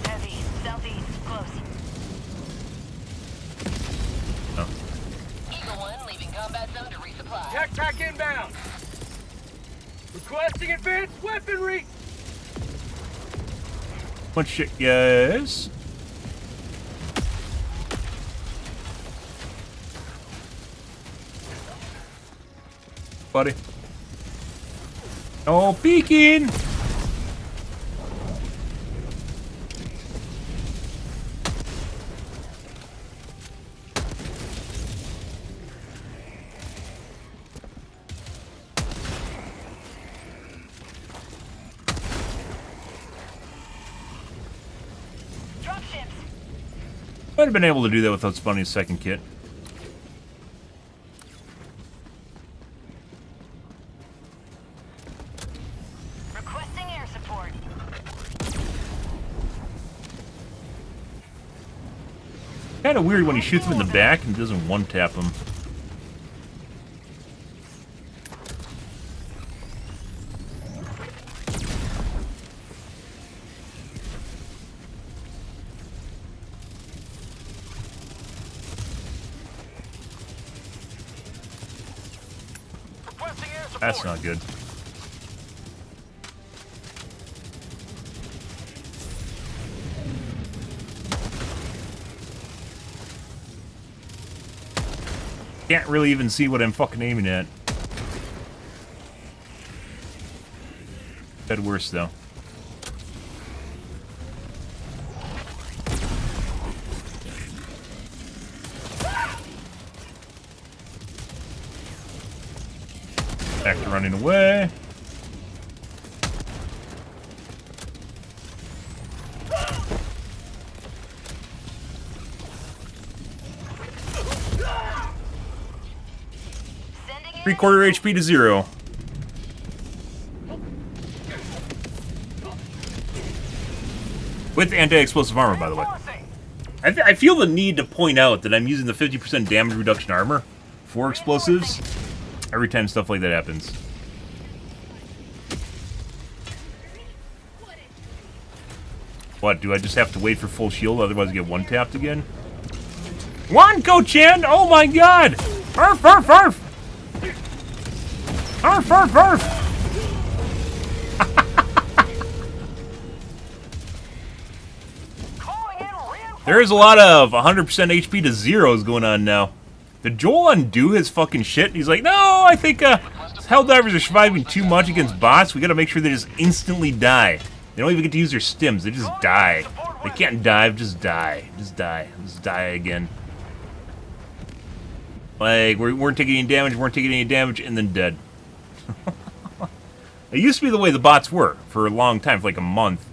Heavy. Southeast. Close. Oh. Eagle 1 leaving combat zone to resupply. Pack inbound. Requesting advanced weaponry. Much shit, guys. Buddy. Oh, peeking! Might have been able to do that without spawning a second kit. Requesting air support. Kind of weird when he shoots him in the back and doesn't one-tap him. Requesting air support. That's not good. Can't really even see what I'm fucking aiming at. Bed worse though. Back to running away. Sending 3/4 HP to 0. With anti-explosive armor, by the way. I feel the need to point out that I'm using the 50% damage reduction armor for explosives every time stuff like that happens. What, do I just have to wait for full shield, otherwise I get one-tapped again? One, Go-chan! Oh my god! Arf, arf, arf! Arf, arf, arf! There's a lot of 100% HP to zeros going on now. Did Joel undo his fucking shit? He's like, no, I think Helldivers are surviving too much against bots. We gotta make sure they just instantly die. They don't even get to use their stims. They just die. They can't dive, just die. Just die. Just die again. Like, we weren't taking any damage, and then dead. It used to be the way the bots were for a long time, for like a month.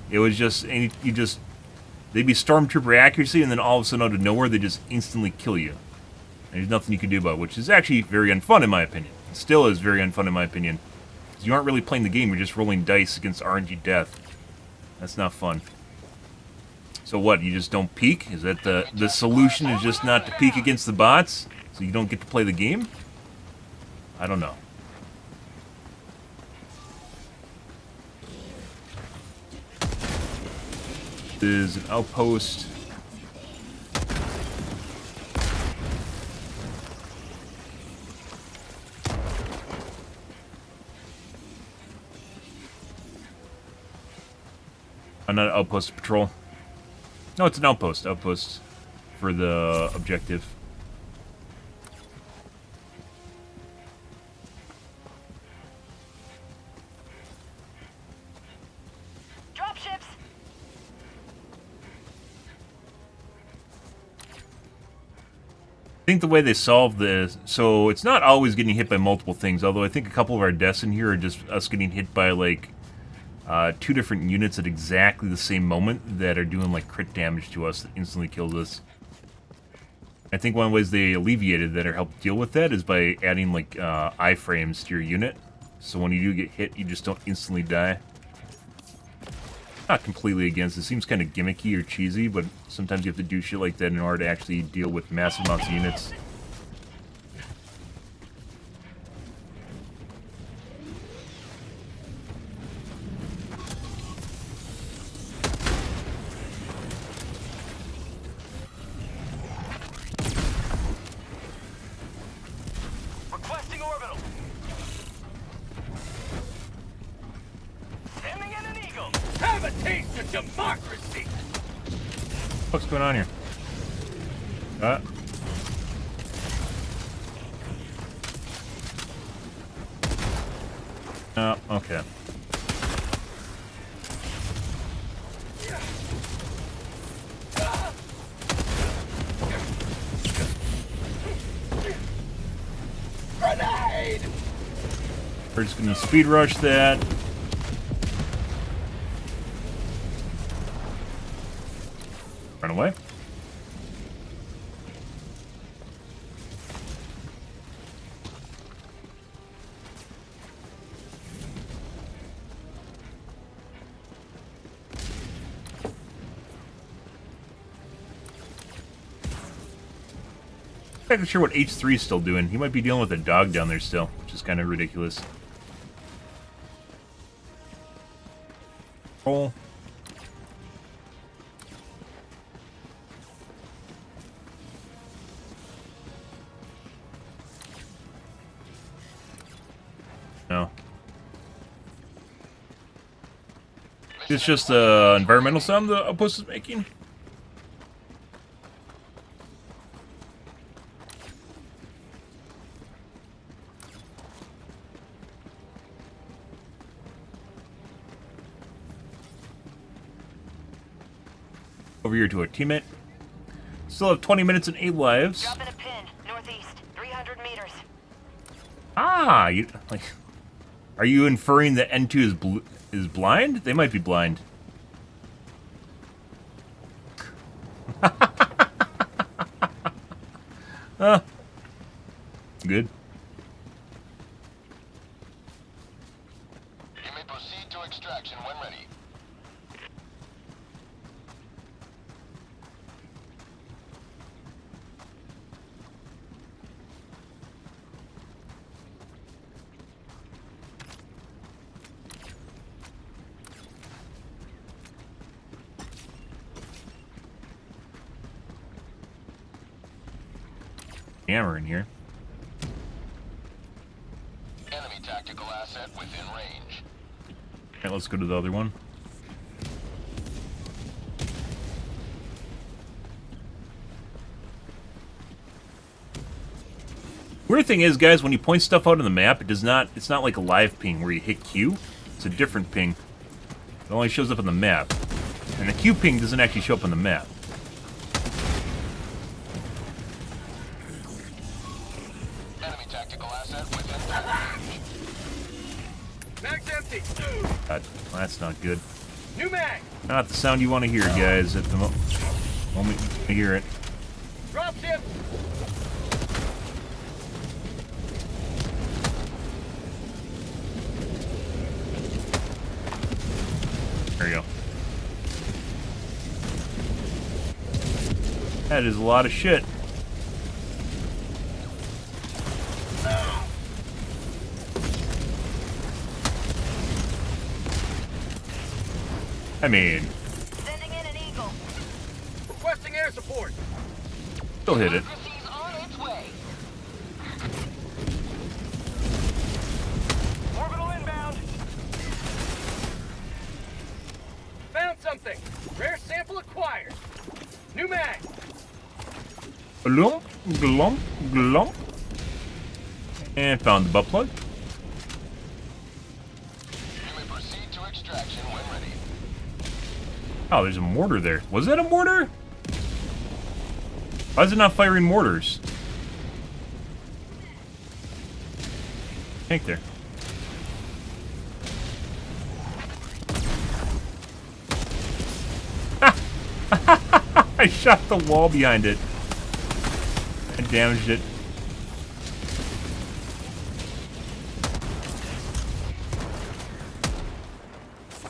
It was just, and you just, they'd be stormtrooper accuracy, and then all of a sudden out of nowhere, they just instantly kill you. And there's nothing you can do about it, which is actually very unfun in my opinion. It still is very unfun in my opinion. Because you aren't really playing the game, you're just rolling dice against RNG death. That's not fun. So what, you just don't peek? Is that the solution is just not to peek against the bots? So you don't get to play the game? I don't know. This is an outpost. Not an outpost to patrol. No, it's an outpost. Outpost for the objective. Dropships. I think the way they solve this, so it's not always getting hit by multiple things, although I think a couple of our deaths in here are just us getting hit by like 2 different units at exactly the same moment that are doing like crit damage to us that instantly kills us. I think one of the ways they alleviated that or helped deal with that is by adding like iframes to your unit. So when you do get hit, you just don't instantly die. Not completely against it. Seems kind of gimmicky or cheesy, but sometimes you have to do shit like that in order to actually deal with massive amounts of units. Requesting orbital. Sending in an eagle. Have a taste of democracy. What's going on here? Oh, okay. Grenade! We're just gonna speed rush that. Run away. I'm not sure what H3 is still doing. He might be dealing with a dog down there still, which is kind of ridiculous. Roll. No. It's just the environmental sound the Outpost is making. Over here to our teammate. Still have 20 minutes and 8 lives. Dropping a pin, northeast, 300 meters. Ah, you like. Are you inferring that N2 is blind? They might be blind. Good. You may proceed to extraction when ready. Hammer in here. Enemy tactical asset within range. Alright, let's go to the other one. Weird thing is, guys, when you point stuff out on the map, it's not like a live ping where you hit Q. It's a different ping. It only shows up on the map. And the Q ping doesn't actually show up on the map. Enemy tactical asset within range. Mag's empty. God, well, that's not good. New mag. Not the sound you want to hear, guys, at the moment you hear it. Drop ship. There you go. That is a lot of shit. I mean, Sending in an eagle. Requesting air support. still hit it. Democracy's on its way. Orbital inbound. Found something. Rare sample acquired. New mag. Glump, glump, glump. And found the butt plug. You may proceed to extraction when ready. Oh, there's a mortar there. Was that a mortar? Why is it not firing mortars? Tank there. I shot the wall behind it. I damaged it.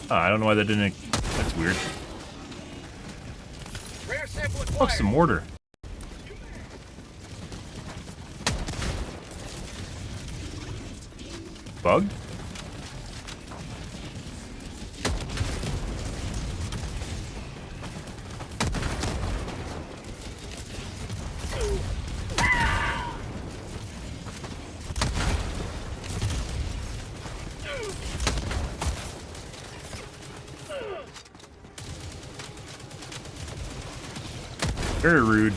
Oh, I don't know why that didn't. That's weird. Rare sample acquired. What's the mortar? Bugged? Very rude.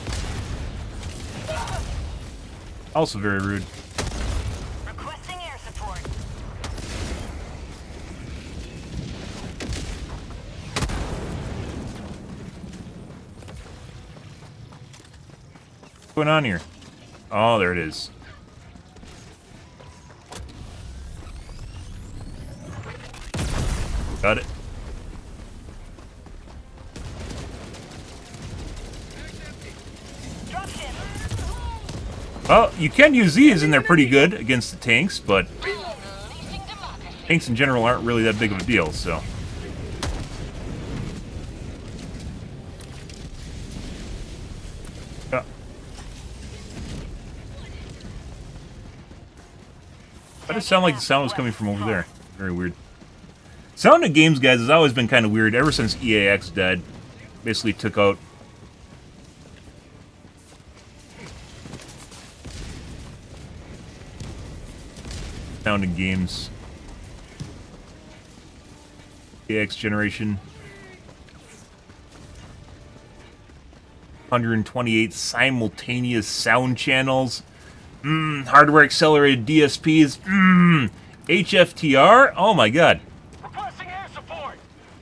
Also very rude. Requesting air support. What's going on here? Oh, there it is. Got it. Drop ship. Well, you can use these and they're pretty good against the tanks, but Unleashing democracy. tanks in general aren't really that big of a deal, so. Yeah. Why does it sound like the sound was coming from over there? Very weird. Sound in games, guys, has always been kind of weird ever since EAX died. Basically took out... sound in games. EAX generation. 128 simultaneous sound channels. Hardware accelerated DSPs. HFTR. Oh my god. Requesting air support.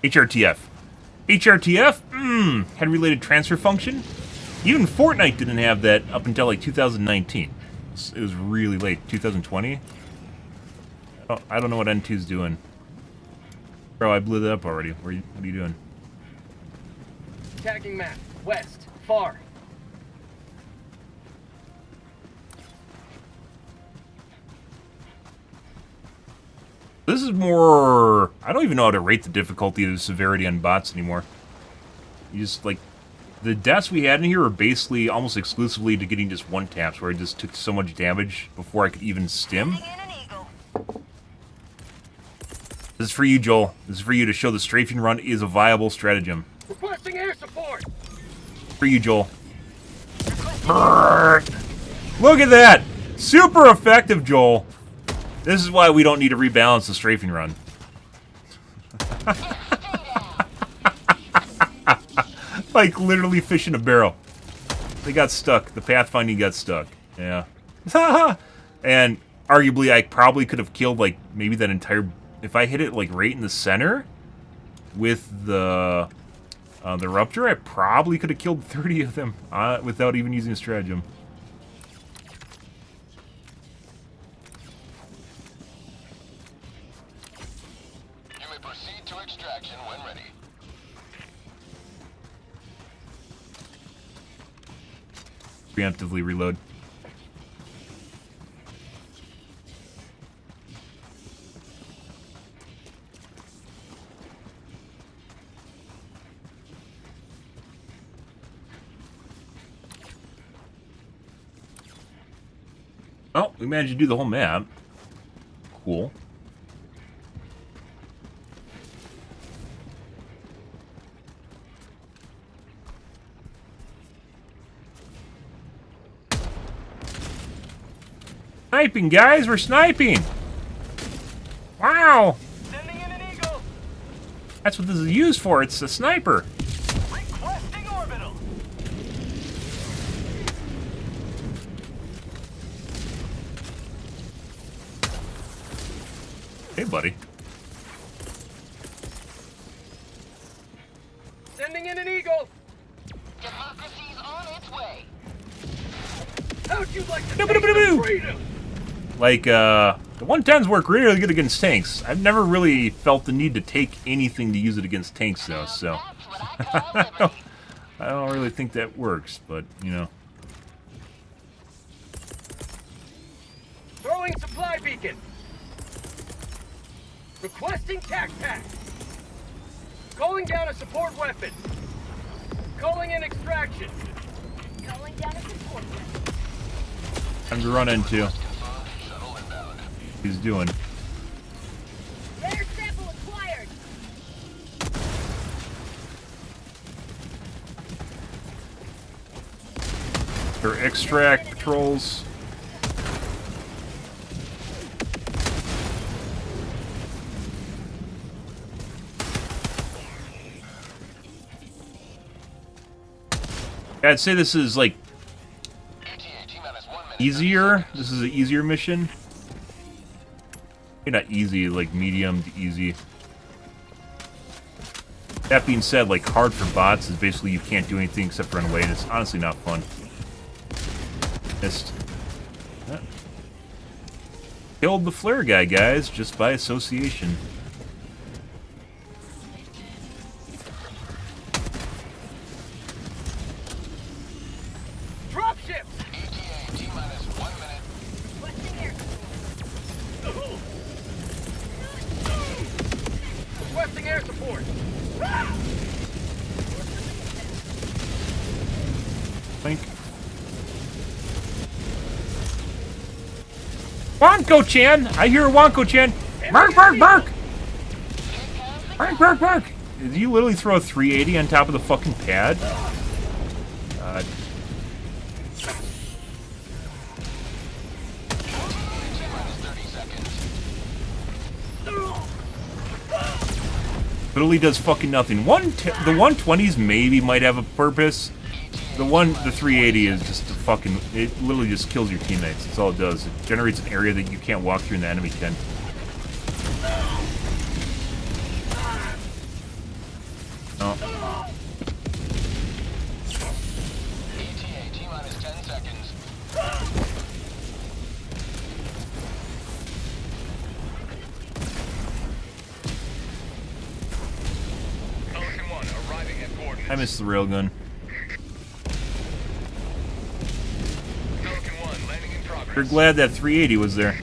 HRTF. HRTF. Head related transfer function. Even Fortnite didn't have that up until like 2019. It was really late. 2020. Oh, I don't know what N2's doing. Bro, I blew that up already. What are you doing? Tagging map. West. Far. This is more... I don't even know how to rate the difficulty or the severity on bots anymore. You just, like... The deaths we had in here are basically almost exclusively to getting just one taps, where I just took so much damage before I could even stim. This is for you, Joel. This is for you to show the strafing run is a viable stratagem. Requesting air support. For you, Joel. Look at that! Super effective, Joel. This is why we don't need to rebalance the strafing run. Like literally fish in a barrel. They got stuck. The pathfinding got stuck. Yeah. And arguably, I probably could have killed like maybe that entire. If I hit it like right in the center with the Rupture, I probably could have killed 30 of them without even using a stratagem. You may proceed to extraction when ready. Preemptively reload. Oh, we managed to do the whole map. Cool. Sniping, guys! We're sniping! Wow! Sending in an eagle. That's what this is used for. It's a sniper. Requesting orbital. Hey, buddy. Sending in an eagle. Democracy's on its way. How'd you like to Boo, take boo, boo, boo. some freedom? Like, the 110s work really good against tanks. I've never really felt the need to take anything to use it against tanks, though, so... That's what I call liberty. I don't really think that works, but, you know. Throwing supply beacon. Requesting tac pack. Calling down a support weapon. Calling in extraction. Calling down a support weapon. Time to run into. Shuttle inbound. He's doing. Rare sample acquired. Their extract patrols. Yeah, I'd say this is like easier. This is an easier mission. Maybe not easy, like medium to easy. That being said, like hard for bots is basically you can't do anything except run away, and it's honestly not fun. Missed. Yeah. Killed the flare guy, guys, just by association. Dropship. ETA T-minus 1 minute. Requesting air support. Requesting air support. Think. Wonko-chan! I hear a Wonko-chan! Bark, bark, bark! Bark, bark, bark! Did you literally throw a 380 on top of the fucking pad? God. Literally does fucking nothing. The 120s maybe might have a purpose. The 380 is just a fucking. It literally just kills your teammates. That's all it does. It generates an area that you can't walk through and the enemy can. Oh. ETA T-minus 10 seconds. Pelican 1 arriving at coordinates. I missed the railgun. Pelican 1 landing in progress. You're glad that 380 was there.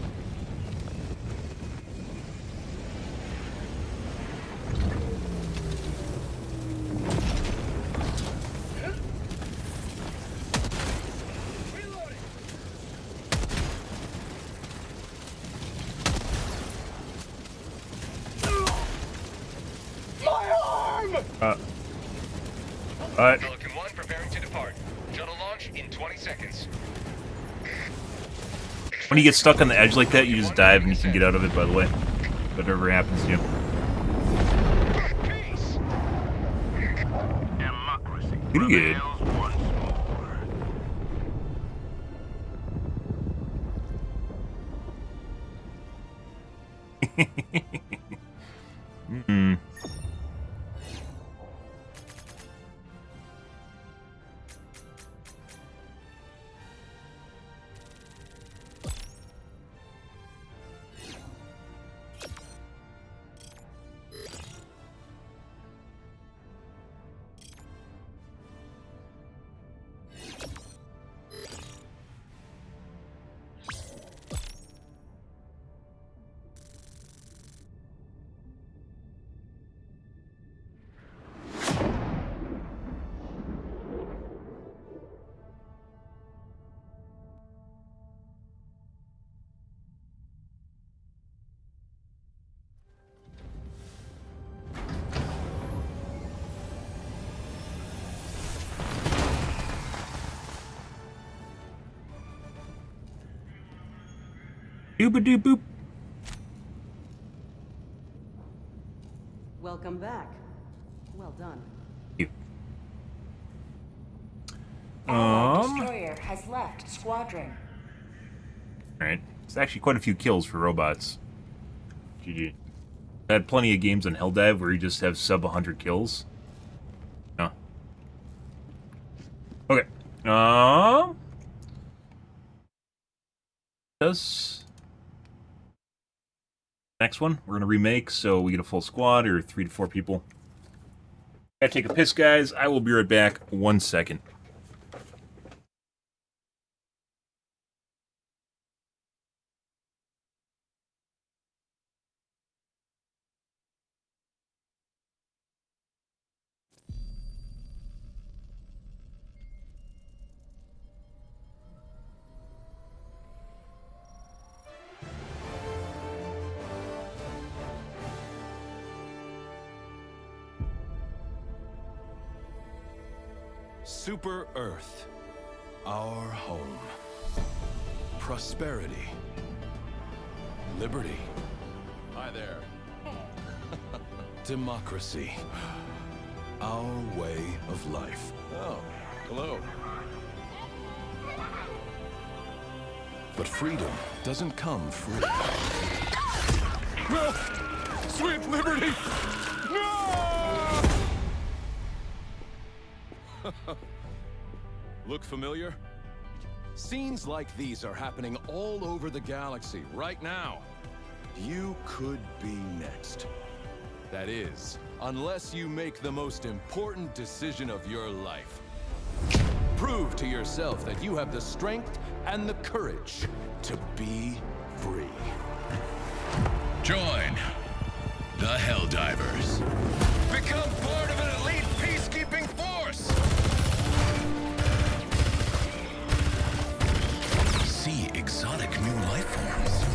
Pelican 1 preparing to depart. Shuttle launch in 20 seconds. When you get stuck on the edge like that, you just dive and you can get out of it, by the way. Whatever happens to you. Peace. Democracy. Pretty good. Once more. Mm-mm. Doop-a-doop-boop. Welcome back. Well done. Allied destroyer has left squadron. Alright. It's actually quite a few kills for robots. GG. I had plenty of games on Helldive where you just have sub 100 kills. No. Okay. Next one, we're gonna remake, so we get a full squad or 3 to 4 people. Gotta take a piss, guys. I will be right back. 1 second. Super Earth, our home. Prosperity. Liberty. Hi there. Democracy. Our way of life. Oh, hello. But freedom doesn't come free. No! Sweet liberty! No! Look familiar? Scenes like these are happening all over the galaxy right now. You could be next. That is, unless you make the most important decision of your life. Prove to yourself that you have the strength and the courage to be free. Join the Helldivers. Become part of an elite peacekeeping force! See exotic new life forms.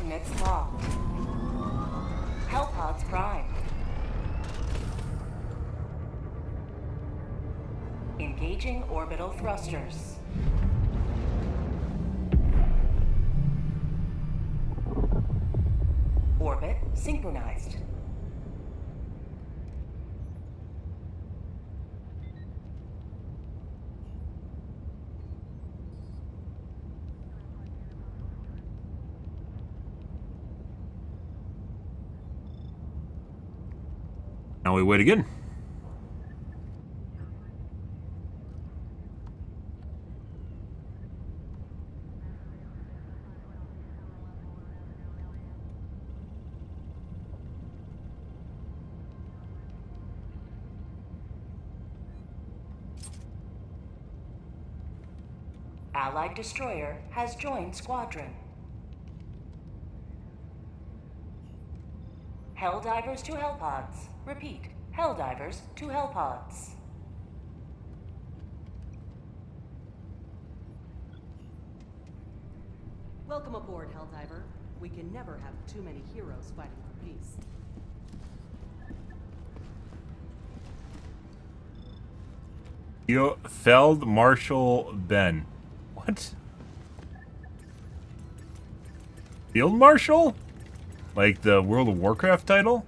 coordinates locked. Hellpods primed. Engaging orbital thrusters. Orbit synchronized. Now we wait again. Allied destroyer has joined squadron. Helldivers to Hellpods. Repeat, Helldivers to Hellpods. Welcome aboard, Helldiver. We can never have too many heroes fighting for peace. Feld Marshal Ben. What? Field Marshal? Like the World of Warcraft title?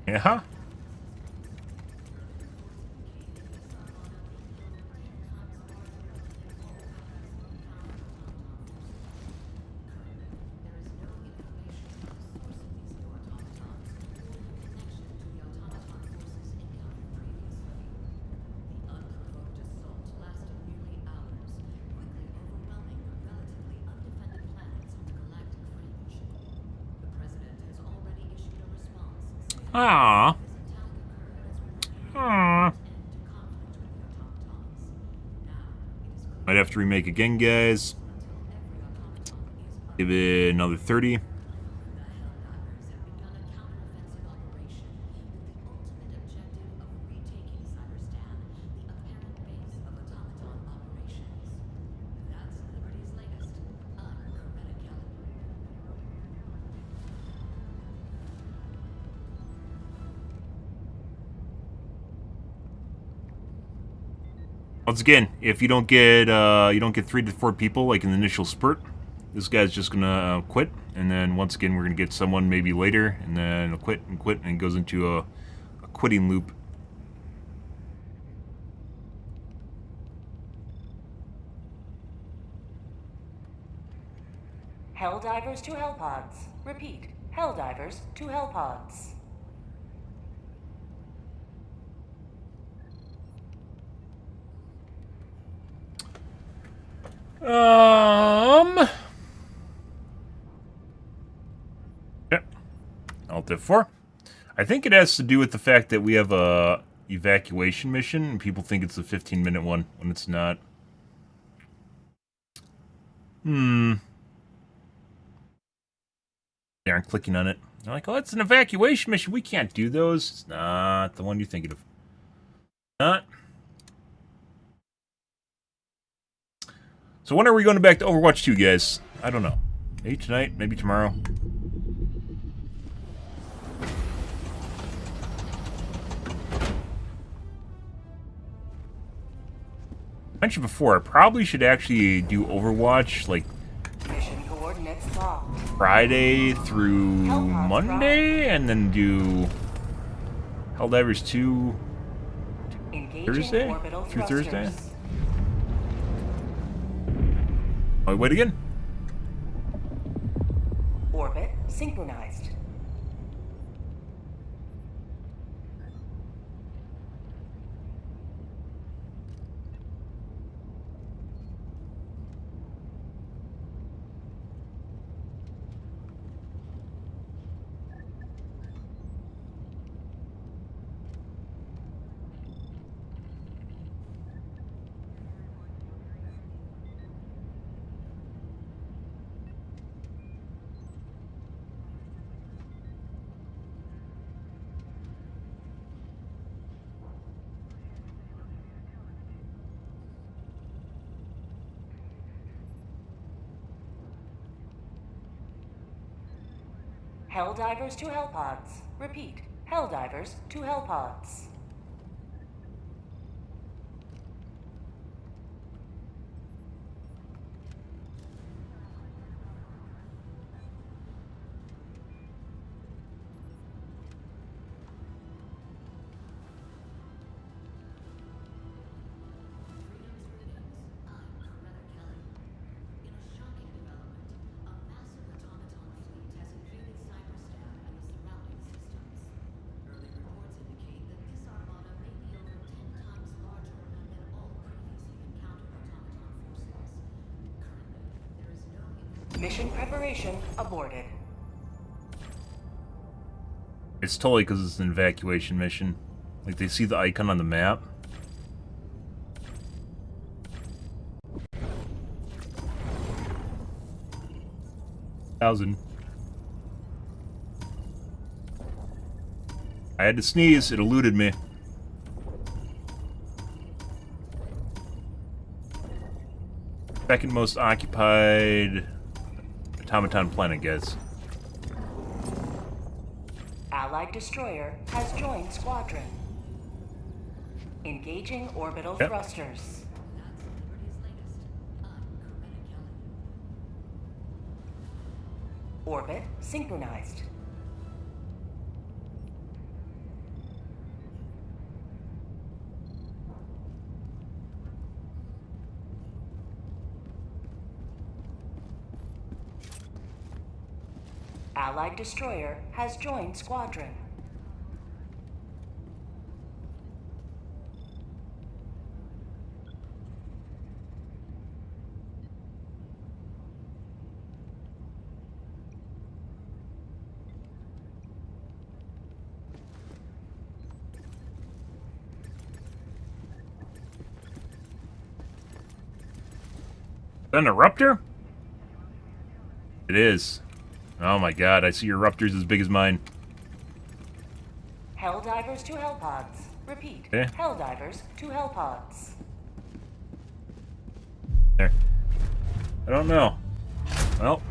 Yeah? Ah. Ah. Might have to remake again, guys. Give it another 30. Once again, if you don't get 3 to 4 people like in the initial spurt, this guy's just gonna quit, and then once again we're gonna get someone maybe later, and then it'll quit, and it goes into a quitting loop. Helldivers to Hellpods. Repeat, Helldivers to Hellpods. Yeah. Alt F4. I think it has to do with the fact that we have a evacuation mission, and people think it's a 15-minute one when it's not. They aren't clicking on it. They're like, oh, it's an evacuation mission. We can't do those. It's not the one you're thinking of. Not. So when are we going back to Overwatch 2, guys? I don't know. Maybe tonight, maybe tomorrow. I mentioned before, I probably should actually do Overwatch, like, Mission coordinates locked. Friday through Monday, and then do Helldivers 2 Thursday? Through Thursday? Oh, wait again. Orbit synchronized. Helldivers to Hellpods. Repeat. Helldivers to Hellpods. Mission preparation aborted. It's totally because it's an evacuation mission. Like, they see the icon on the map. I had to sneeze, it eluded me. Second most occupied automaton planet, guys. Allied destroyer has joined squadron. Engaging orbital thrusters. Orbit synchronized. Allied destroyer has joined squadron. An eruptor? It is. Oh my god, I see your eruptors as big as mine. Helldivers to Hellpods. Repeat. Okay. Helldivers to Hellpods. There. I don't know. Well.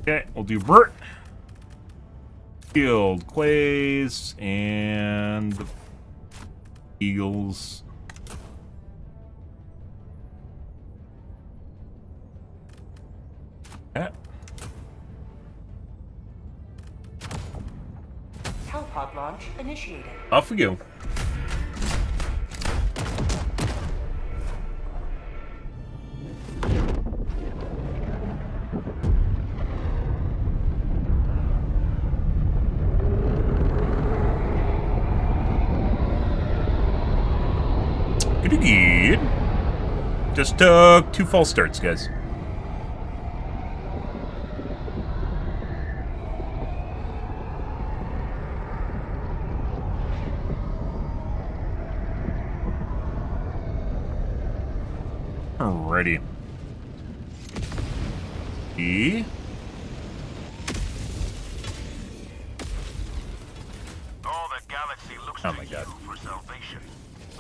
Okay, we'll do Bert. Field, Clays, and the Eagles. Yeah. Hellpod launch initiated. Off we go. Good. Just took 2 false starts, guys. Alrighty. E. All the galaxy looks Oh to my you god. for salvation.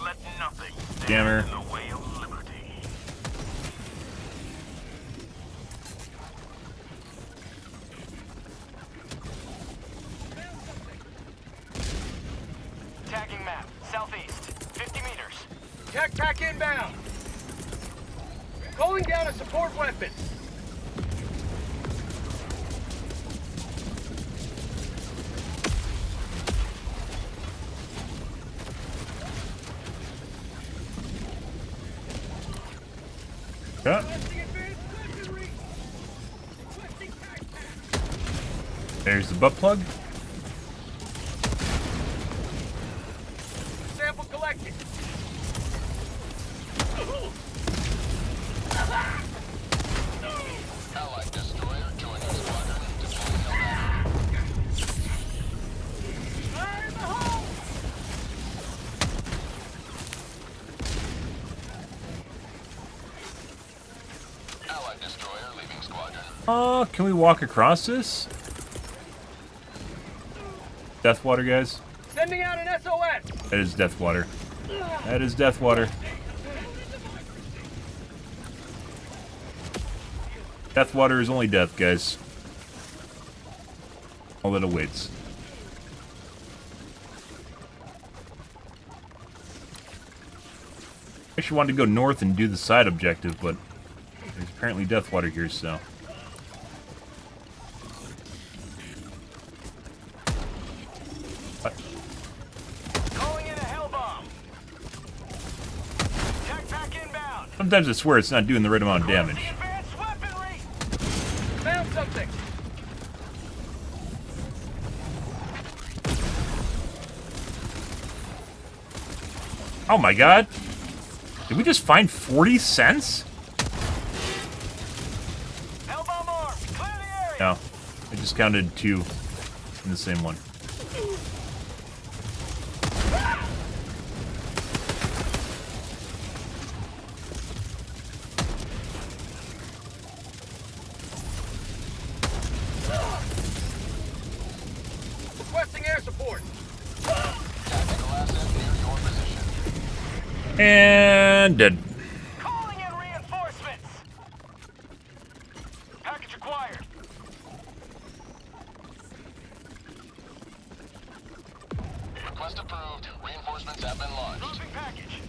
Let nothing stand Jammer. in the way of liberty. Tagging map, southeast, 50 meters. Tech pack inbound. Calling down a support weapon. Yeah. There's the butt plug. Sample collected. Allied destroyer joining squadron. Deploying Helldiver. Fire in the hole! Allied destroyer leaving squadron. Can we walk across this? Deathwater, guys. Sending out an SOS. That is Deathwater. That is death water. Death water is only death, guys. All that awaits. I actually wanted to go north and do the side objective, but there's apparently death water here, so. What? Calling in a hell bomb. Jetpack inbound. Sometimes I swear it's not doing the right amount of damage. The advanced weaponry. Found something. Oh my god! Did we just find 40 cents? Hell bomb armed. Clear the area. No. I just counted 2 in the same one. Requesting air support. Tactical asset near your position. And dead. Calling in reinforcements. Package acquired. Request approved. Reinforcements have been launched. Dropping package.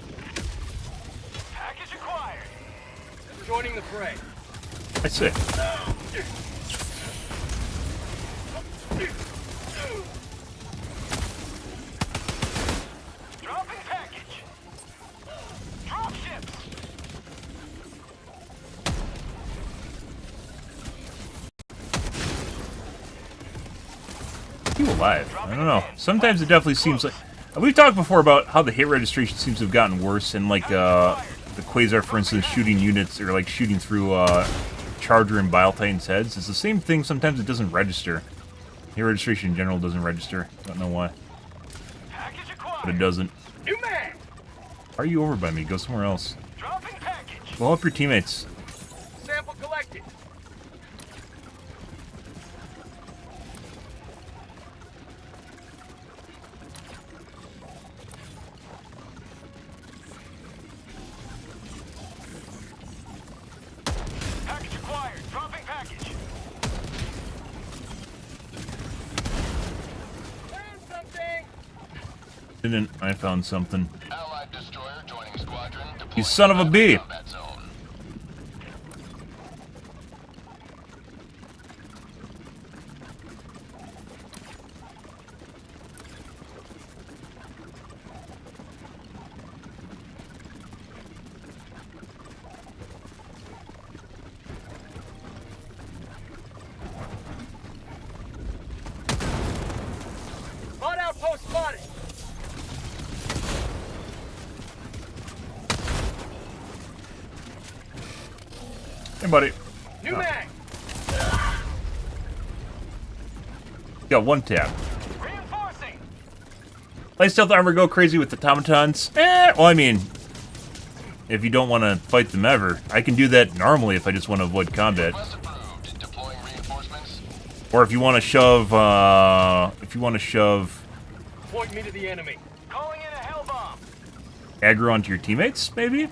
Package acquired. Joining the fray. I see. Dropping package. Drop ships. You alive? I don't know. Sometimes it definitely seems like we've talked before about how the hit registration seems to have gotten worse, and like the Quasar, for instance, shooting units or like shooting through Charger and Bile Titan's heads. It's the same thing. Sometimes it doesn't register. Hit registration in general doesn't register. Don't know why, Package acquired. but it doesn't. New mag. Why are you over by me? Go somewhere else. Dropping package. Blow up your teammates. Sample collected. Package acquired. Dropping package. Found something. Didn't I found something? Allied destroyer joining squadron. You son of a bee! Combat zone. Bot outpost spotted. Hey, buddy. New mag. Got 1 tap. Reinforcing. Light stealth armor go crazy with automatons. Well, I mean, if you don't want to fight them ever, I can do that normally if I just want to avoid combat. Request approved. Deploying reinforcements. Or if you want to shove, Point me to the enemy. Calling in a hell bomb. aggro onto your teammates, maybe?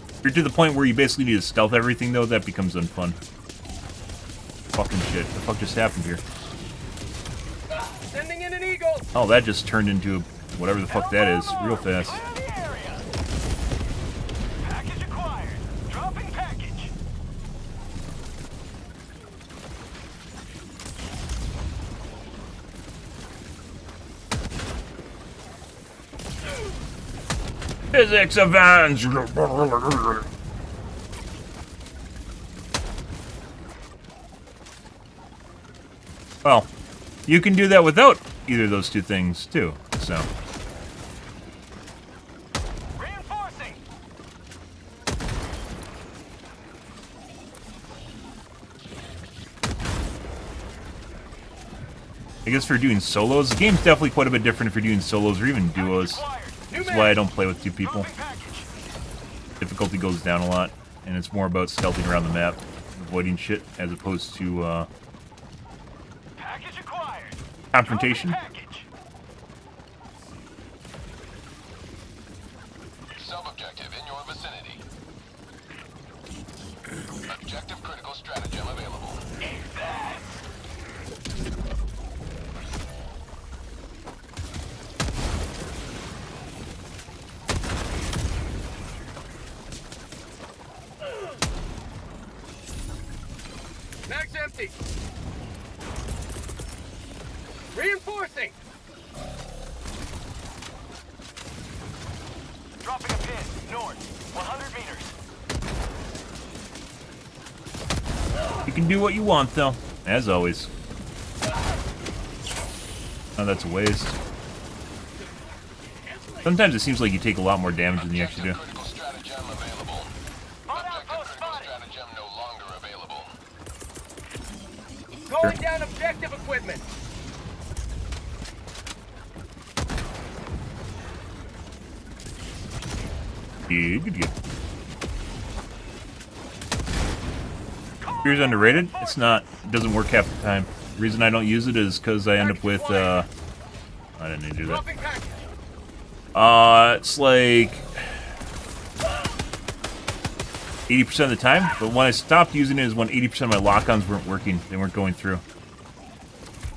If you're to the point where you basically need to stealth everything, though, that becomes unfun. Fucking shit. What the fuck just happened here? Sending in an eagle. Oh, that just turned into whatever the fuck that is real fast. Clear the area. Package acquired. Dropping package. Physics advance! Well, you can do that without either of those two things, too, so. Reinforcing. I guess for doing solos, the game's definitely quite a bit different if you're doing solos or even duos. Acquired. That's why I don't play with 2 people. Dropping package. Difficulty goes down a lot, and it's more about stealthing around the map, avoiding shit, as opposed to, Package acquired. confrontation. Sub-objective in your vicinity. Objective critical stratagem available. Mag's empty. Reinforcing. Dropping a pin, north, 100 meters. You can do what you want, though, as always. Oh, that's a waste. Sometimes it seems like you take a lot more damage than you actually do. Critical stratagem available. Objective critical stratagem no longer available. Calling down objective equipment. Yeah, good. Spear's underrated? It's not. It doesn't work half the time. The reason I don't use it is because I end up with, I didn't need to do that. It's like 80% of the time, but when I stopped using it is when 80% of my lock-ons weren't working. They weren't going through.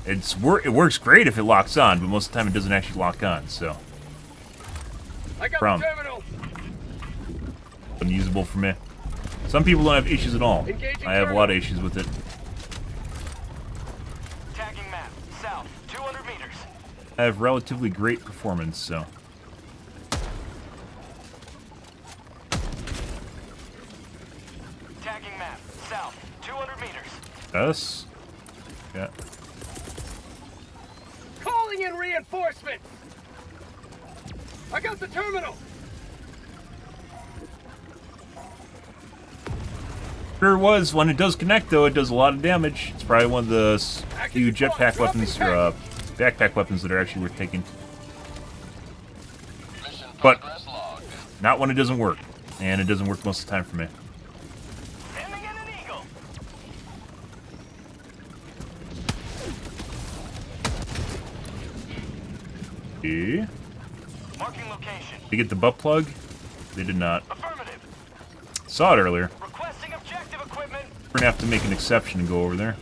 It works great if it locks on, but most of the time it doesn't actually lock on, so. I got Problem. the terminal. Unusable for me. Some people don't have issues at all. Engaging I have a lot of issues with it. Tagging map, south, 200 meters. I have relatively great performance, so. Tagging map, south, 200 meters. Yes. Yeah. Calling in reinforcements. I got the terminal. Sure was. When it does connect, though, it does a lot of damage. It's probably one of the few jetpack weapons or backpack weapons that are actually worth taking. But not when it doesn't work, and it doesn't work most of the time for me. Sending in an eagle. Okay. Marking location. They get the butt plug? They did not. Affirmative. Saw it earlier. Requesting objective equipment. We're gonna have to make an exception and go over there.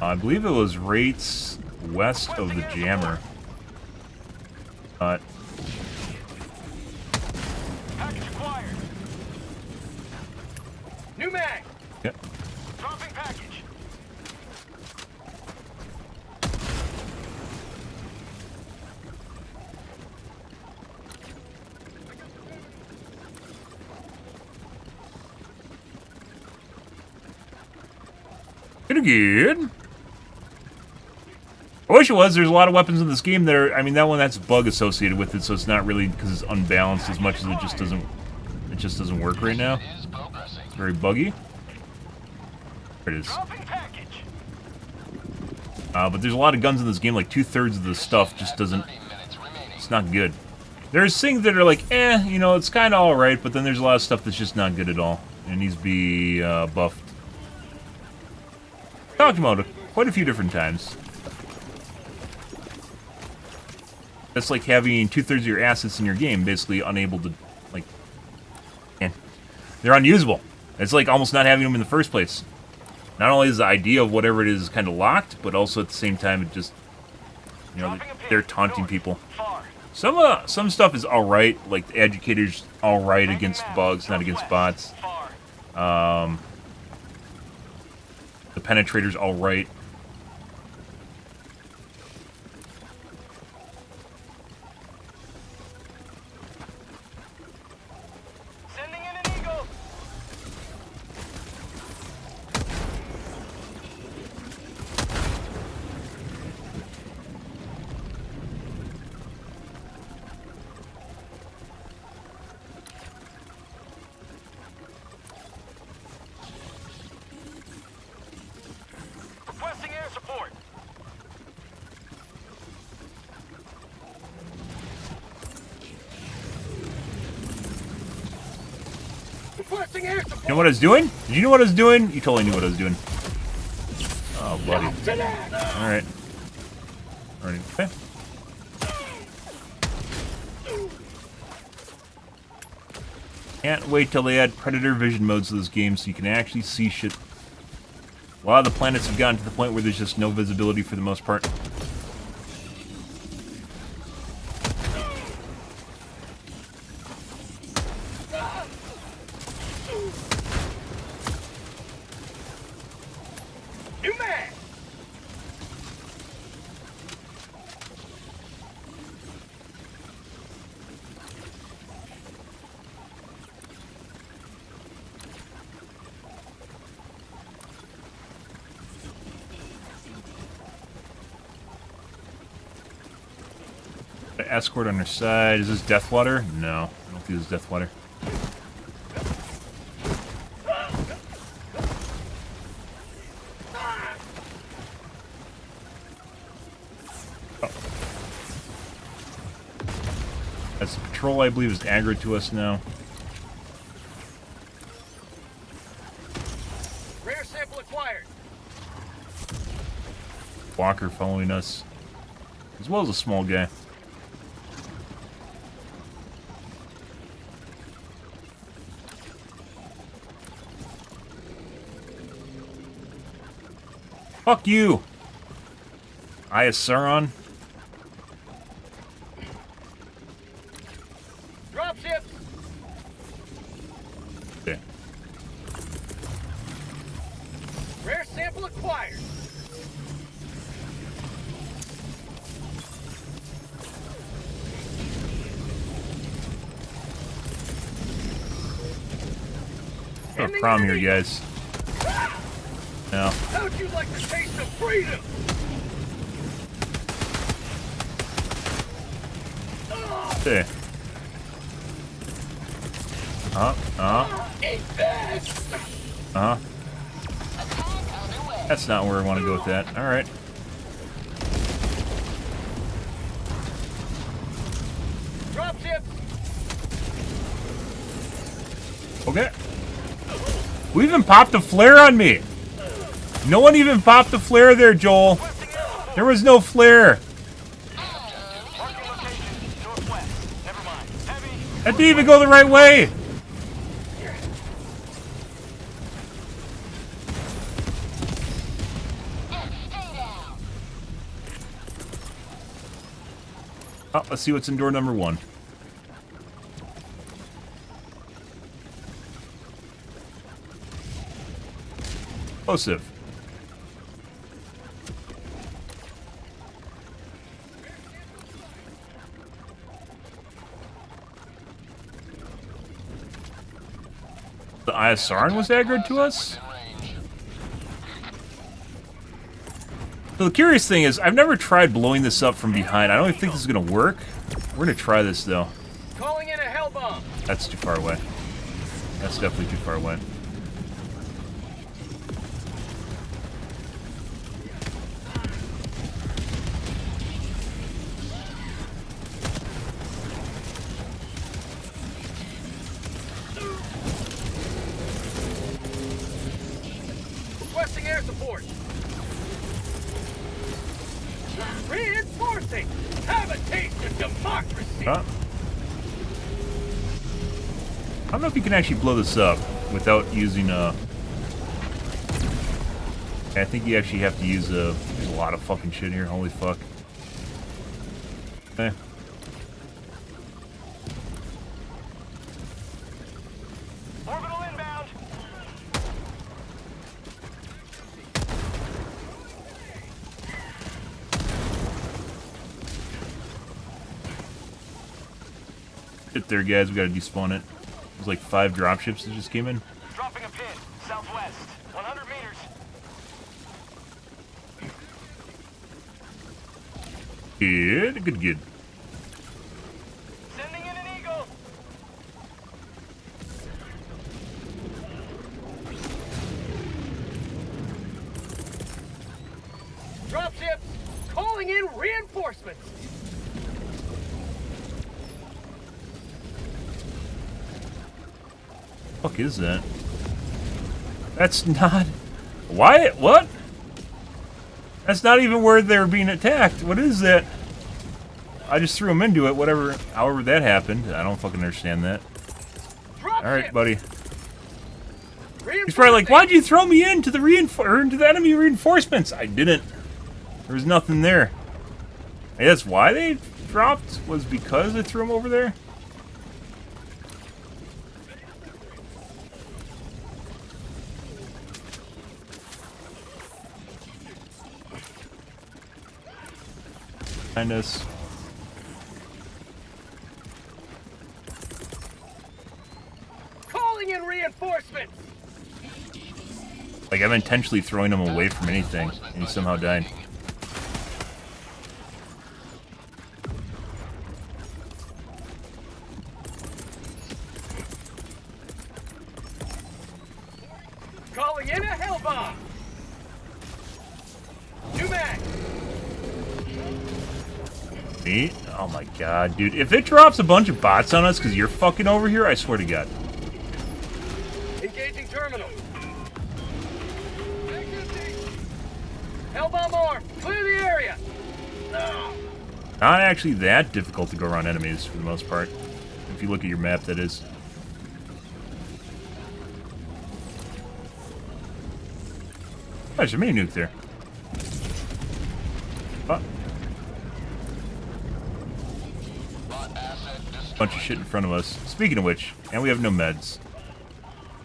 I believe it was rates west of the jammer. But Package acquired. New mag. yep. Dropping package. Pretty good. I wish it was. There's a lot of weapons in this game that are. I mean, that one that's a bug associated with it, so it's not really because it's unbalanced as much as it just doesn't. It just doesn't work right now. It's very buggy. There it is. Dropping package. But there's a lot of guns in this game. Like 2/3 of the stuff just doesn't. It's not good. There's things that are like, you know, it's kind of all right, but then there's a lot of stuff that's just not good at all. It needs to be buffed. Talked about it quite a few different times. That's like having 2/3 of your assets in your game basically unable to, like, they're unusable. It's like almost not having them in the first place. Not only is the idea of whatever it is kind of locked, but also at the same time it just, you know, they're taunting people. Some stuff is all right, like the educator's all right against bugs, not against bots. The penetrator's all right. Sending in an eagle. Requesting air support. Requesting air support. You know what I was doing? Did you know what I was doing? You totally knew what I was doing. Oh, buddy. Alright. Alright. Okay. Can't wait till they add predator vision modes to this game so you can actually see shit. A lot of the planets have gotten to the point where there's just no visibility for the most part. New mag! Escort on her side. Is this Deathwater? No, I don't think this is Deathwater. Oh. That's the patrol, I believe, is aggroed to us now. Rare sample acquired. Walker following us, as well as a small guy. Fuck you! Sauron. Dropship. Okay. Rare sample acquired. No problem here, guys. No. How'd you like the taste of freedom? Okay. Eat this! That's not where I want to go with that. Alright. Dropship. Okay. Who even popped a flare on me? No one even popped the flare there, Joel. There was no flare. That didn't even go the right way. Oh, let's see what's in door number 1. Explosive. The Sauron was aggroed to us? So the curious thing is, I've never tried blowing this up from behind. I don't even think this is going to work. We're going to try this, though. Calling in a hell bomb. That's too far away. That's definitely too far away. Requesting air support. Reinforcing. Have a taste of democracy. Huh? I don't know if you can actually blow this up without using a... I think you actually have to use a... There's a lot of fucking shit here, holy fuck. Okay. Orbital inbound. Get there, guys. We gotta despawn it. There's like 5 dropships that just came in. Dropping a pin. Southwest. 100 meters. Good, good, good. Sending in an eagle. Dropship. Calling in reinforcements. Fuck is that? That's not... Why? What? That's not even where they were being attacked. What is that? I just threw them into it, whatever, however that happened. I don't fucking understand that. Alright, buddy. He's probably like, why'd you throw me into the enemy reinforcements? I didn't. There was nothing there. Hey, that's why they dropped? Was because I threw them over there? Behind us. Calling in reinforcements. Like, I'm intentionally throwing him away from anything, and he somehow died. Calling in a hell bomb. New mag. Me? Oh my god, dude. If it drops a bunch of bots on us because you're fucking over here, I swear to god. Engaging terminal. Hellbomb arm. Clear the area. No. Not actually that difficult to go around enemies for the most part. If you look at your map, that is. Oh, there's a mini nuke there. Oh. Bunch of shit in front of us. Speaking of which, and we have no meds.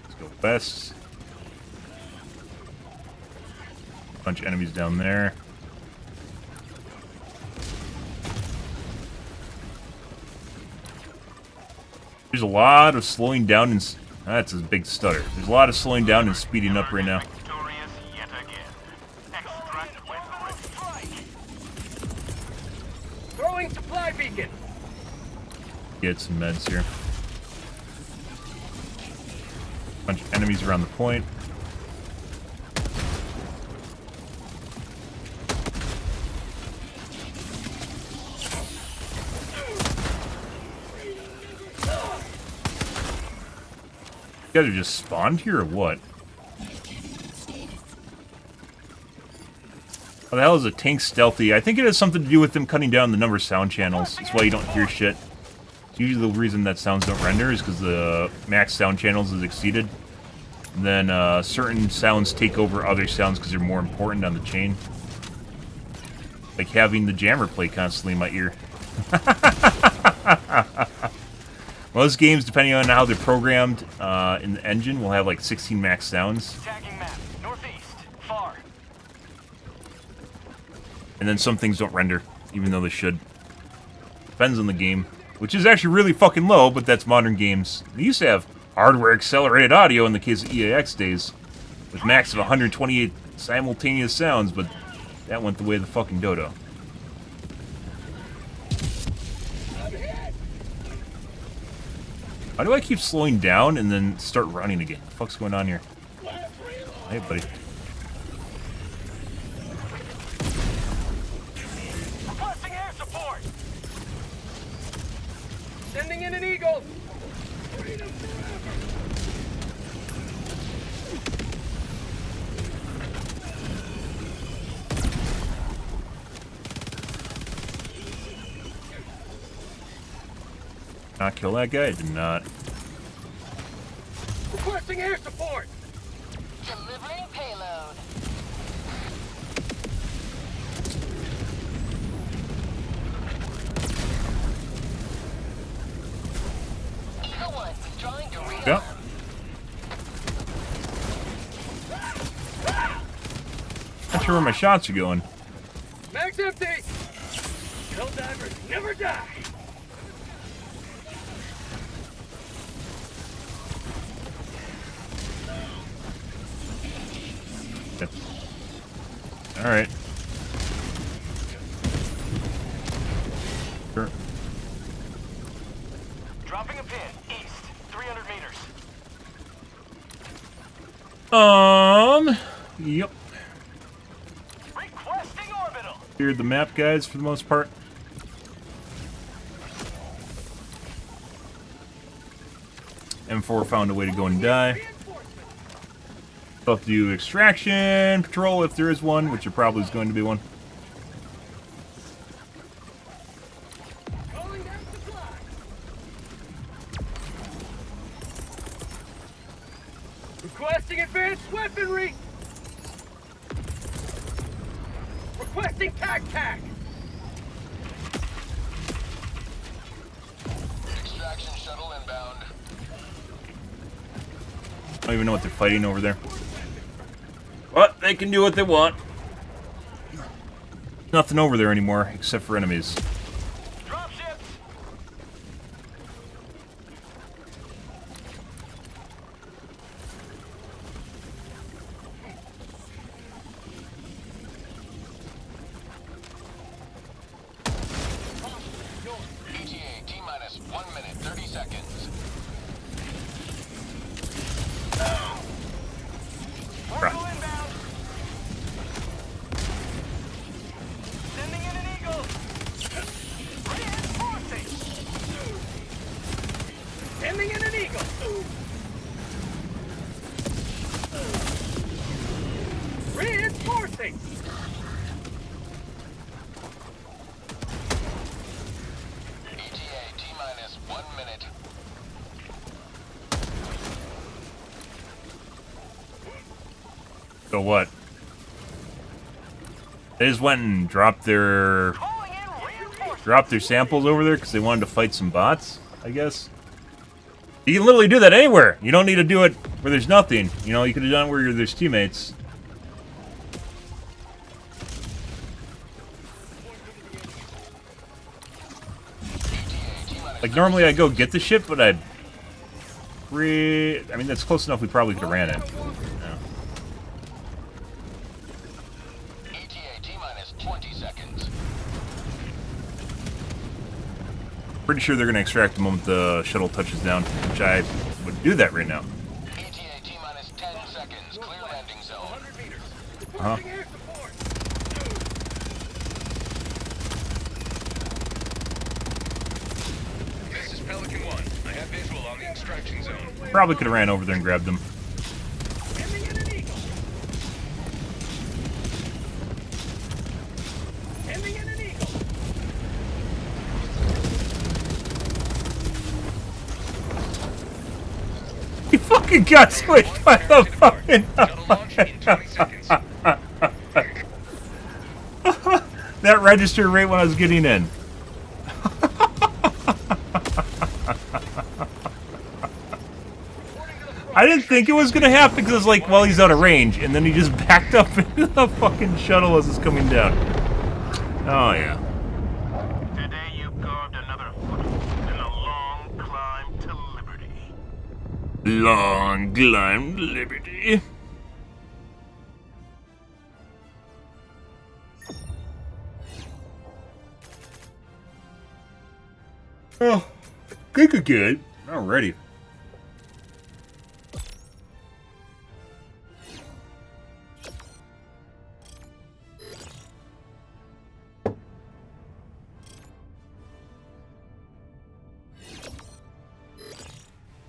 Let's go west. Bunch of enemies down there. There's a lot of slowing down and... That's a big stutter. There's a lot of slowing down and speeding up right now. Throwing supply beacon. Get some meds here. Bunch of enemies around the point. You guys are just spawned here or what? How the hell is a tank stealthy? I think it has something to do with them cutting down the number of sound channels. That's why you don't hear shit. It's usually the reason that sounds don't render is because the max sound channels is exceeded. And then certain sounds take over other sounds because they're more important on the chain. Like having the jammer play constantly in my ear. Most games, depending on how they're programmed in the engine, will have like 16 max sounds. Tagging map. Northeast. Far. And then some things don't render, even though they should. Depends on the game. Which is actually really fucking low, but that's modern games. They used to have hardware-accelerated audio in the case of EAX days, with max of 128 simultaneous sounds, but that went the way of the fucking dodo. Why do I keep slowing down and then start running again? What the fuck's going on here? Hey, buddy. Requesting air support. Sending in an eagle. Not kill that guy? I did not. Requesting air support. Delivering payload. Eagle 1, withdrawing to reload. Yep. Not sure where my shots are going. Mag's empty. Helldivers never die. Alright. Sure. Dropping a pin. East. 300 meters. Yep. Requesting orbital. Cleared the map, guys, for the most part. M4 found a way to go and die. They'll have to do extraction, patrol if there is one, which there probably is going to be one. Calling down supply. Requesting advanced weaponry. Requesting tac. Extraction shuttle inbound. I don't even know what they're fighting over there. But they can do what they want. Nothing over there anymore, except for enemies. Dropships! ETA T-minus 1 minute, 30 seconds. Orbital inbound! Sending in an eagle! Reinforcing! Sending in an eagle. Reinforcing. ETA T-minus 1 minute. So what? They just went and dropped their samples over there because they wanted to fight some bots, I guess. You can literally do that anywhere. You don't need to do it where there's nothing. You know, you could have done it where there's teammates. Like, normally I go get the ship, but I mean, that's close enough we probably could have ran it. Yeah. ETA T-minus 20 seconds. Pretty sure they're going to extract the moment the shuttle touches down, which I would do that right now. ETA T-minus 10 seconds. Clear landing zone. 100 meters. Uh-huh. Reporting air support. This is Pelican 1. I have visual on the extraction zone. Probably could have ran over there and grabbed them. Sending in an eagle. Sending in an eagle. He fucking got squished by the fucking... Shuttle launch in 20 seconds. That registered right when I was getting in. I didn't think it was going to happen because I was like, well, he's out of range. And then he just backed up into the fucking shuttle as it's coming down. Oh, yeah. Today you've carved another foothold in a long climb to liberty. Long climb to liberty. Oh, good. Alrighty.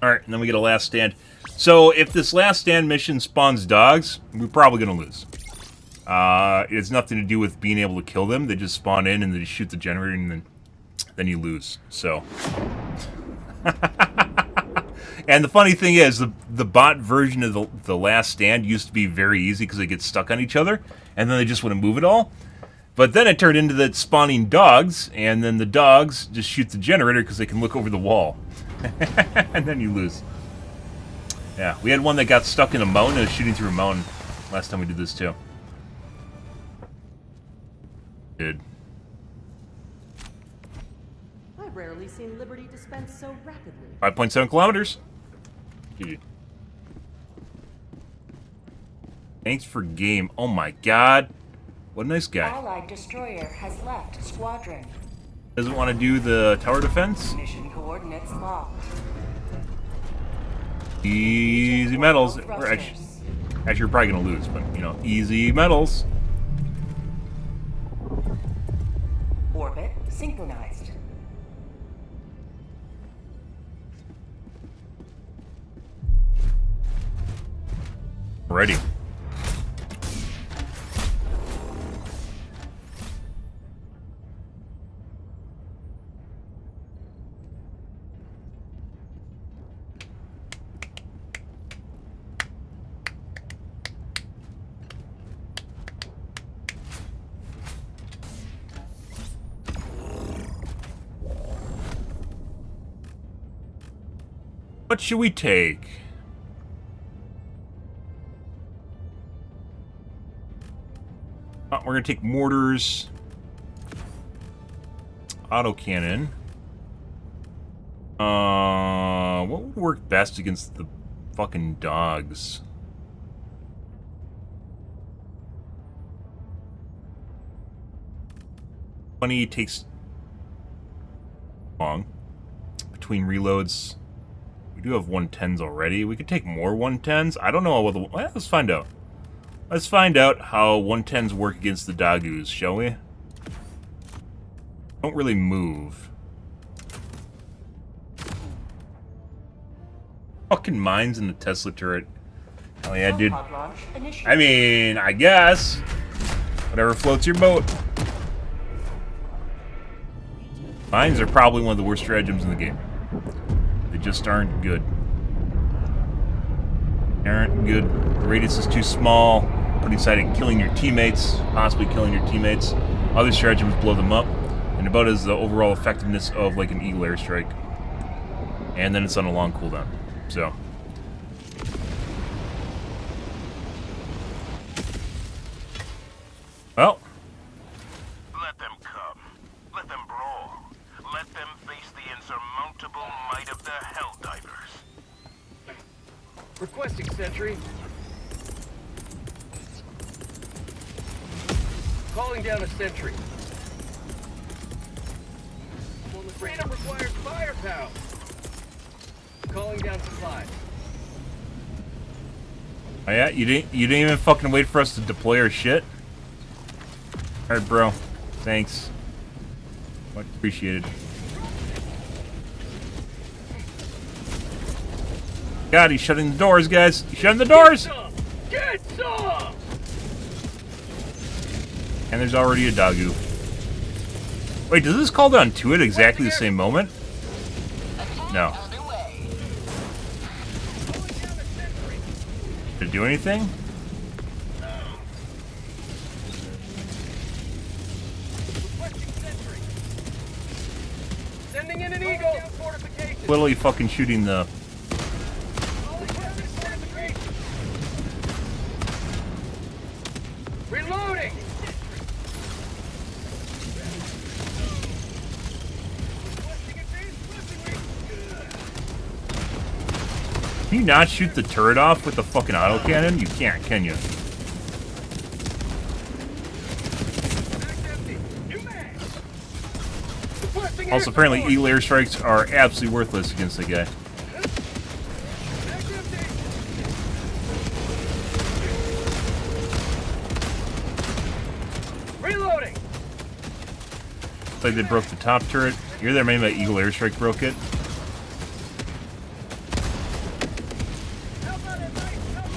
Alright, and then we get a last stand. So, if this last stand mission spawns dogs, we're probably going to lose. It has nothing to do with being able to kill them. They just spawn in and they just shoot the generator and then you lose. So... And the funny thing is, the bot version of the last stand used to be very easy because they get stuck on each other, and then they just wouldn't move at all. But then it turned into that spawning dogs, and then the dogs just shoot the generator because they can look over the wall. And then you lose. Yeah, we had one that got stuck in a mountain and was shooting through a mountain last time we did this too. Dude. I've rarely seen Liberty dispense so rapidly. 5.7 kilometers. GG. Thanks for game. Oh my god. What a nice guy. Allied destroyer has left squadron. Doesn't want to do the tower defense? Mission coordinates locked. Easy medals. Or actually, you're probably going to lose, but, you know, easy medals. Orbit synchronized. Already. What should we take? We're gonna take mortars, autocannon. What would work best against the fucking dogs? Funny takes long between reloads. We do have 110s already. We could take more 110s. I don't know what the... Well, let's find out. Let's find out how 110s work against the Dagus, shall we? Don't really move. Fucking mines in the Tesla turret. Oh yeah, dude. I mean, I guess. Whatever floats your boat. Mines are probably one of the worst stratagems in the game. They just aren't good. Aren't good. The radius is too small. Putting aside at killing your teammates, possibly killing your teammates. Other stratagems blow them up, and about as the overall effectiveness of like an Eagle airstrike. And then it's on a long cooldown. So. Well. Let them come. Let them brawl. Let them face the insurmountable might of the Helldivers. Requesting sentry. Calling down a sentry. Freedom requires firepower. Calling down supplies. Oh yeah, you didn't even fucking wait for us to deploy our shit? Alright, bro. Thanks. Much appreciated. God, he's shutting the doors, guys. He's shutting the doors! Get some! And there's already a Dagu. Wait, does this call down to it exactly the same moment? No. Did it do anything? Sending in an eagle. Literally fucking shooting the... Reloading. Can you not shoot the turret off with the fucking autocannon? You can't, can you? Also, apparently Eagle airstrikes are absolutely worthless against the guy. Reloading. Looks like they broke the top turret. You're there, maybe my Eagle airstrike broke it.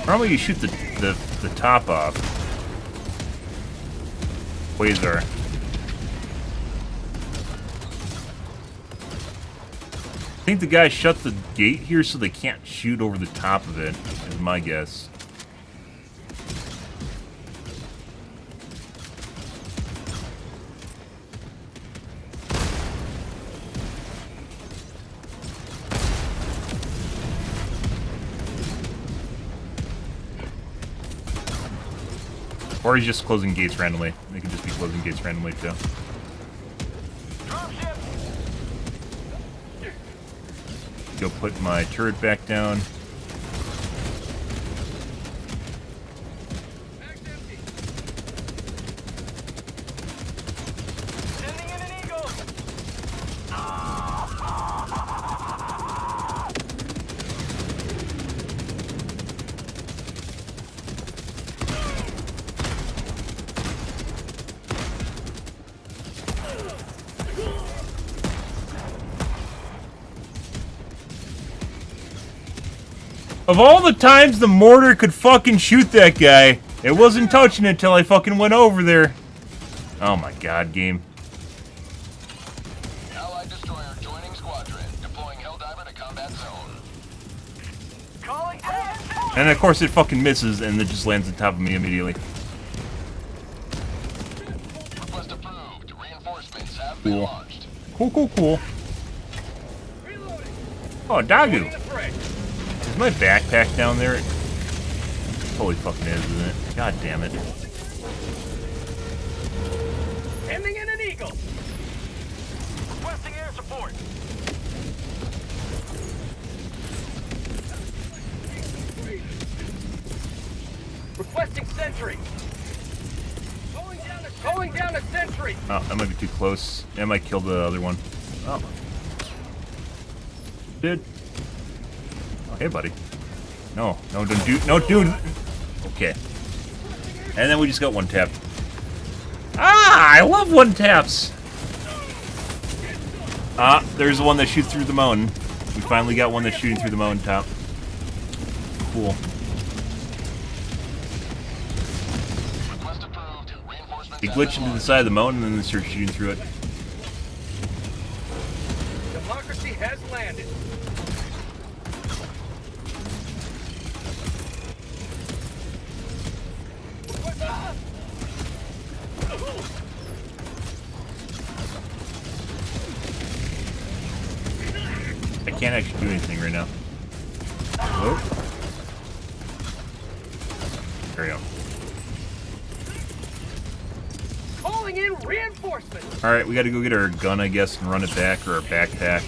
Normally you shoot the top off. Quasar. I think the guy shut the gate here so they can't shoot over the top of it, is my guess. Or he's just closing gates randomly. They could just be closing gates randomly too. Go put my turret back down. Sending in an eagle. Of all the times the mortar could fucking shoot that guy, it wasn't touching it until I fucking went over there. Oh my god, game. Allied destroyer joining squadron. Deploying Helldiver to combat zone. Calling down. And of course it fucking misses and it just lands on top of me immediately. Request approved. Reinforcements have been Cool. launched. Cool. Oh, Dagu. The threat. Is my backpack down there? It totally fucking is, isn't it? God damn it. Sending in an eagle. Requesting air support. Requesting sentry. Going down a sentry. Oh, that might be too close. I might kill the other one. Oh. Dude. Oh, hey, buddy. No, don't do, no, dude. Okay. And then we just got one tap. Ah, I love one taps. Ah, there's the one that shoots through the mountain. We finally got one that's shooting through the mountaintop. Cool. Request approved. Reinforcements He have glitched been into the launched. side of the mountain and then started shooting through it. Democracy has landed. I can't actually do anything right now. Whoa. There we go. Calling in reinforcements. Alright, we gotta go get our gun, I guess, and run it back, or our backpack.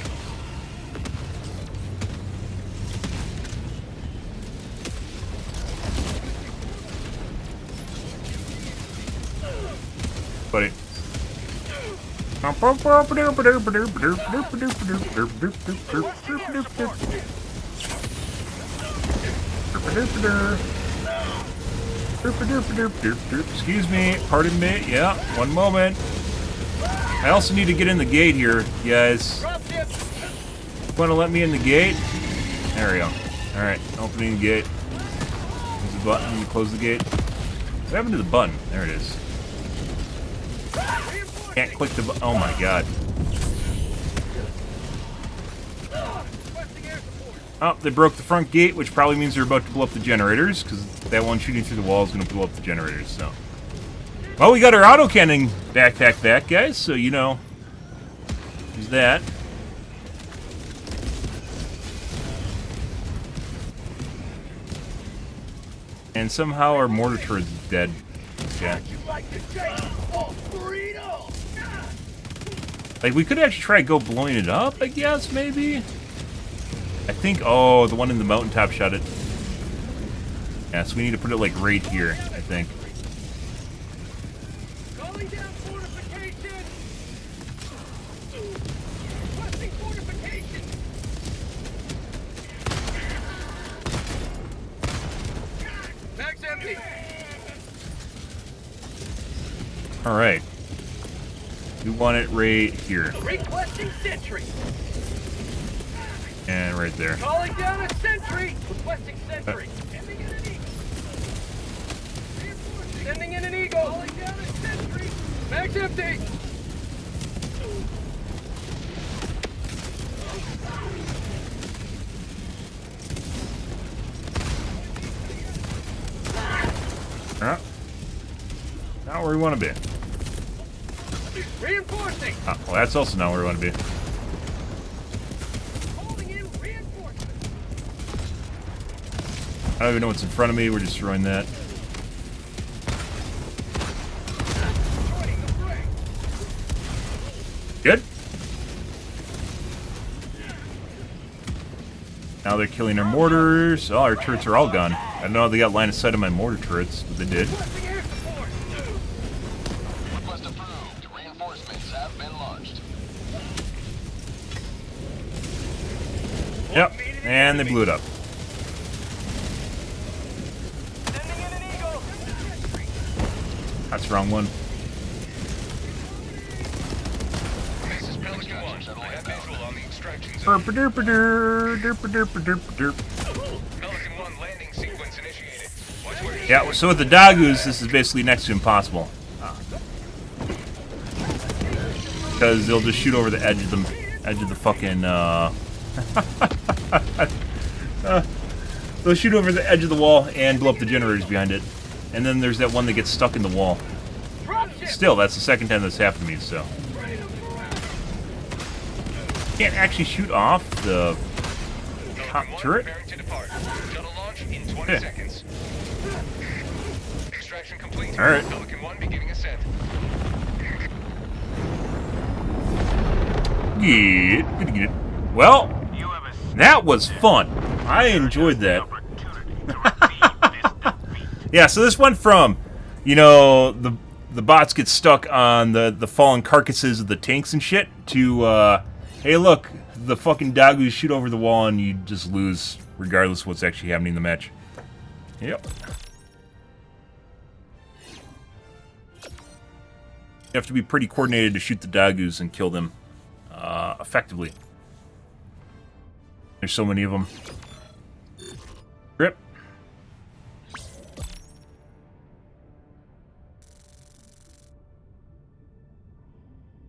Buddy. Excuse me, pardon me. Yeah, one moment. I also need to get in the gate here, guys. Want to let me in the gate? There we go. Alright, opening the gate. There's the button to close the gate. What happened to the button? There it is. Can't click the button. Oh my god. Oh, they broke the front gate, which probably means they're about to blow up the generators, because that one shooting through the wall is going to blow up the generators, so. Well, we got our autocannon backpack back, guys, so, you know, there's that. And somehow our mortar turret is dead. Okay. Like, we could actually try to go blowing it up, I guess, maybe? I think, oh, the one in the mountaintop shot it. Yeah, so we need to put it, like, right here, I think. Calling down fortification. Requesting fortification. Mag's empty. Alright. We want it right here. Requesting sentry. And right there. Calling down a sentry. Requesting sentry. Sending in an eagle. Calling down a sentry. Mag's empty. Not where we want to be. Reinforcing. Well, that's also not where we want to be. Calling in reinforcements. I don't even know what's in front of me. We're destroying that. Joining the fray. Good. Now they're killing our mortars. Oh, our turrets are all gone. I don't know how they got line of sight on my mortar turrets, but they did. Requesting air support. Request approved. Reinforcements have been launched. Yep. And they blew it up. Sending in an eagle. That's the wrong one. This is Pelican 1. I have visual on the extraction zone. Derp-a-derp-a-derp, derp-a-derp-a-derp-a-derp. Pelican Yeah, so with the Dagus, this is basically next to impossible. Because they'll just shoot over the edge of the fucking, they'll shoot over the edge of the wall and blow up the generators behind it. And then there's that one that gets stuck in the wall. Still, that's the second time that's happened to me, so. Can't actually shoot off the top turret? Shuttle launch in 20 Yeah. seconds. Extraction complete. Alright. Pelican 1 beginning ascent. Good. Well, that was fun. I enjoyed that. Yeah, so this went from, you know, the bots get stuck on the fallen carcasses of the tanks and shit to, hey, look, the fucking Dagus shoot over the wall and you just lose regardless of what's actually happening in the match. Yep. You have to be pretty coordinated to shoot the Dagus and kill them effectively. There's so many of them. Rip.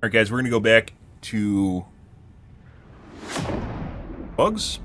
Alright guys, we're going to go back to bugs.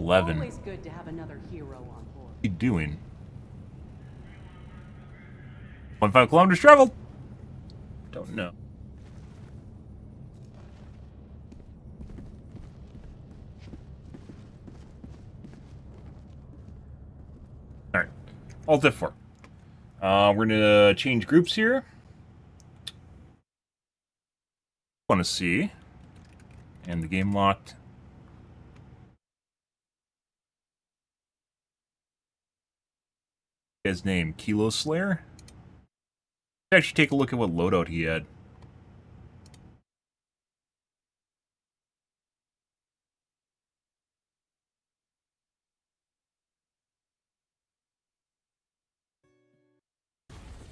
Always good to have another hero on board. What are you doing? 1.5 kilometers traveled. Don't know. Alright. Alt F4. We're gonna change groups here. Want to see. And the game locked. His name, Kilo Slayer. Let's actually take a look at what loadout he had.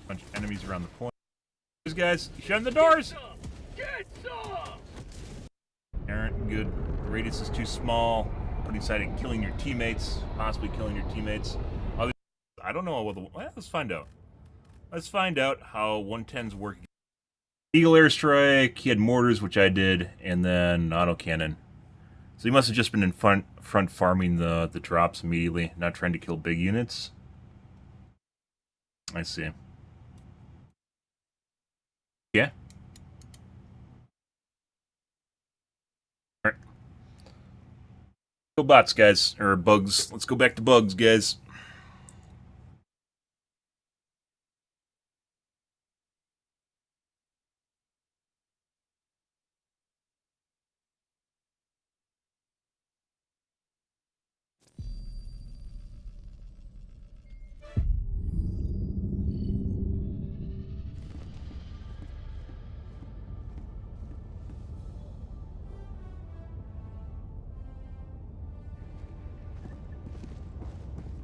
Bunch of enemies around the point. These guys, shut the doors! Get some! Aren't good. The radius is too small. Putting aside and killing your teammates, possibly killing your teammates. I don't know what the... Well, let's find out. Let's find out how 110s work. Eagle airstrike, he had mortars, which I did, and then autocannon. So he must have just been in front farming the drops immediately, not trying to kill big units. I see. Yeah. Alright. Go bots, guys. Or bugs. Let's go back to bugs, guys.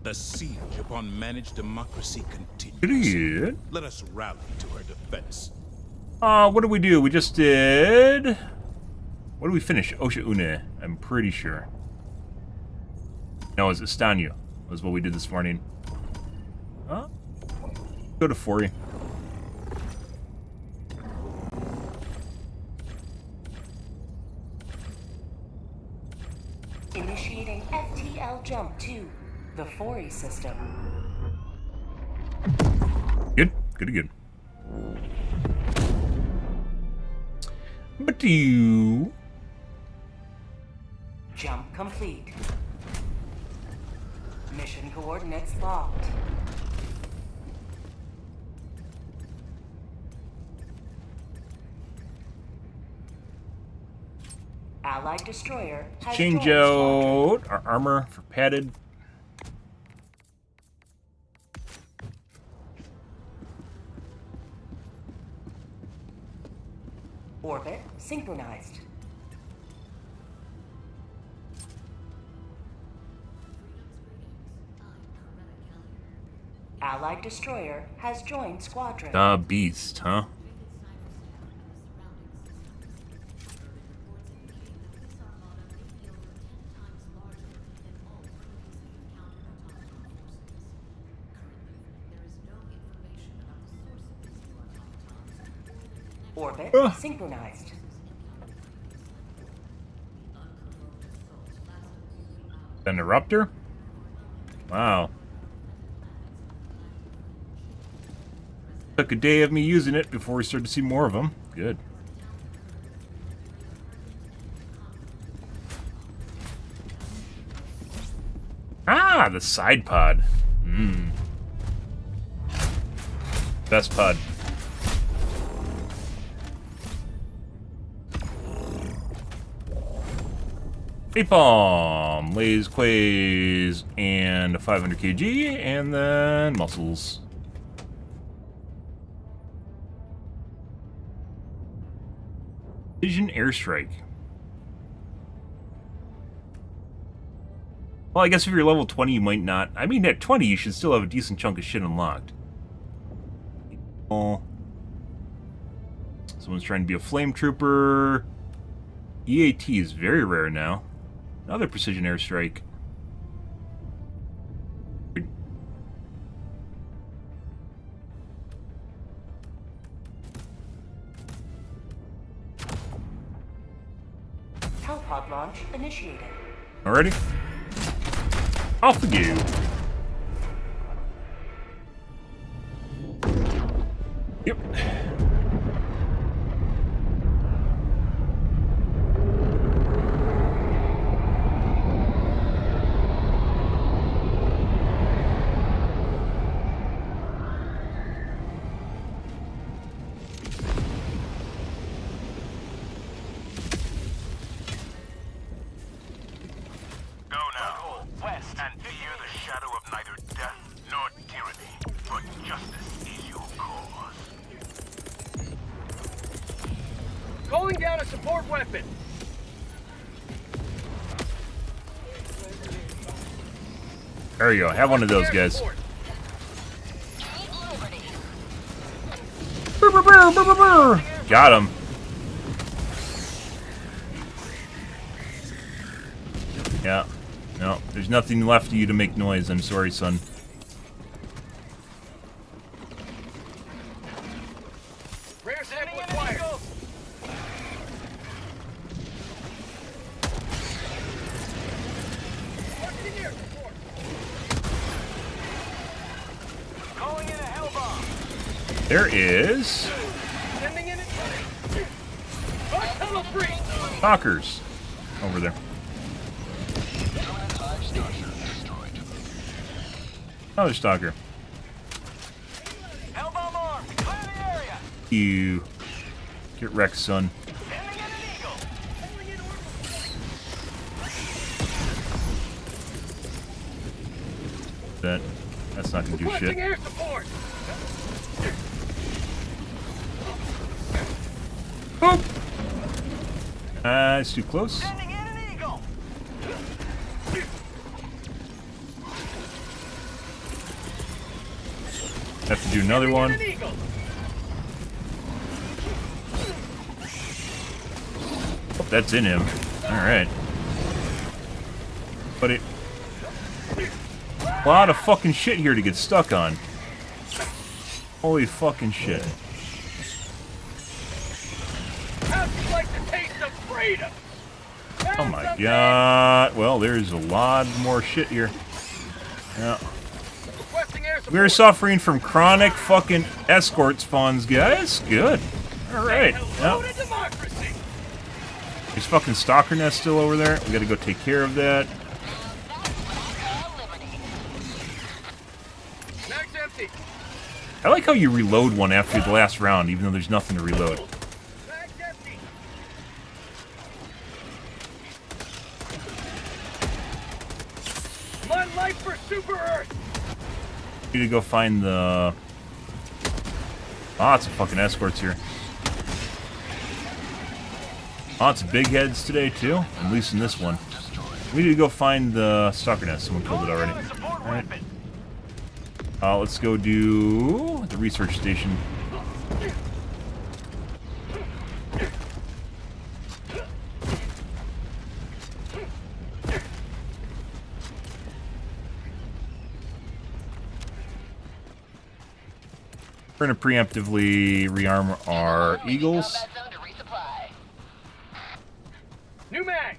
The siege upon managed democracy continues. Good. Let us rally to her defense. What did we do? We just did... What did we finish? Osha Une, I'm pretty sure. No, it was Estanio. Was what we did this morning. Huh? Go to Fori. Initiating FTL jump to the Fori system. Good. Good. But you... Jump complete. Mission coordinates locked. Allied destroyer has Change joined out our armor for padded. Orbit synchronized. Allied destroyer has joined squadron. Beast, huh? Orbit synchronized. An eruptor? Wow. Took a day of me using it before we started to see more of them. Good. Ah, the side pod. Best pod. Napalm, Lays, Quays, and a 500 kg, and then muscles. Precision airstrike. Well, I guess if you're level 20, you might not. I mean, at 20, you should still have a decent chunk of shit unlocked. Oh. Someone's trying to be a flame trooper. EAT is very rare now. Another precision airstrike. Hellpod launch initiated. Already? Off we go. Yep. Calling down a support weapon. There you go. Have one of those, guys. Got him. Yeah. No, there's nothing left of you to make noise. I'm sorry, son. Rare sample acquired. Calling in a hell bomb. There is Sending in a stalkers over there. Another stalker. Hell bomb arm. Clear the area. You get wrecked, son. Sending in an eagle. That's not gonna do Requesting shit. air support. Boop. It's too close. Sending in an eagle. Have to do another one. An eagle. Oh, that's in him. Alright. But it... A lot of fucking shit here to get stuck on. Holy fucking shit. How'd you like the taste of freedom? Oh my god. Well, there's a lot more shit here. Yeah. Requesting air support. We're suffering from chronic fucking escort spawns, guys. Good. Alright. Hello Yeah. to democracy. There's fucking stalker nest still over there. We gotta go take care of that. Mag's empty. I like how you reload one after the last round, even though there's nothing to reload. Mag's empty. My life for Super Earth. Need to go find the... Lots of fucking escorts here. Lots of big heads today, too. At least in this one. We need to go find the stalker nest. Someone killed it already. Alright. Let's go do the research station. We're going to preemptively rearm our Eagles. New mag.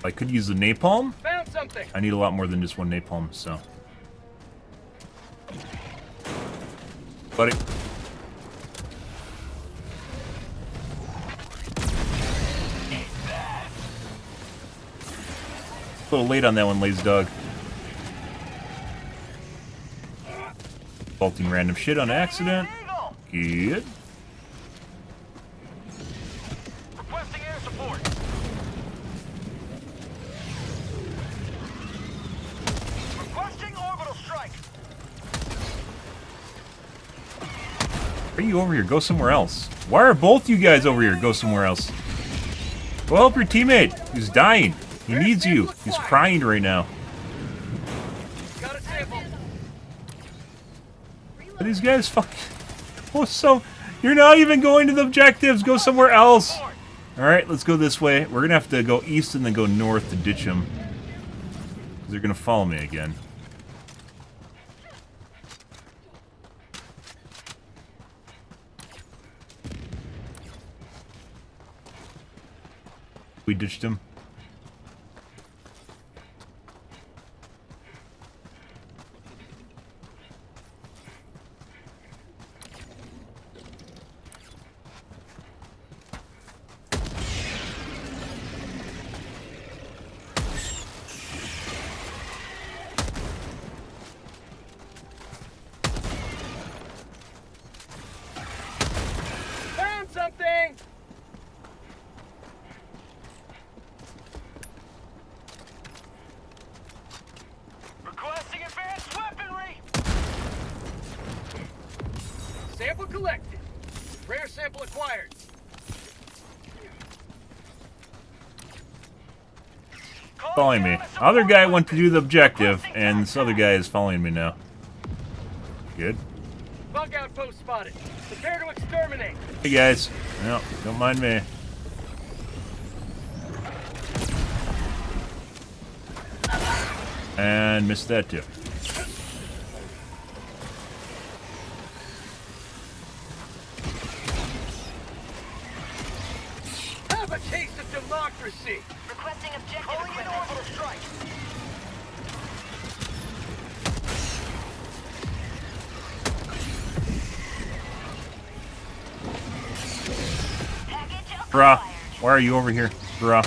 I could use the napalm. Found something. I need a lot more than just one napalm, so. Buddy. A little late on that one, lazy dog. Faulting random shit on accident. Good. Requesting air support. Requesting orbital strike. Why are you over here? Go somewhere else. Why are both you guys over here? Go somewhere else. Go help your teammate. He's dying. He needs you. He's crying right now. Got a sample. Are these guys fucking... Oh, so... You're not even going to the objectives. Go somewhere else. Alright, let's go this way. We're going to have to go east and then go north to ditch them. They're going to follow me again. We ditched him. Found something. Requesting advanced weaponry. Sample collected. Rare sample acquired. Following me. Other guy went to do the objective, and this other guy is following me now. Good. Bug outpost spotted. Prepare to exterminate. Hey guys. No, don't mind me. And missed that too. Have a taste of democracy. Requesting objective Calling in orbital strike. Bruh, why are you over here? Bruh.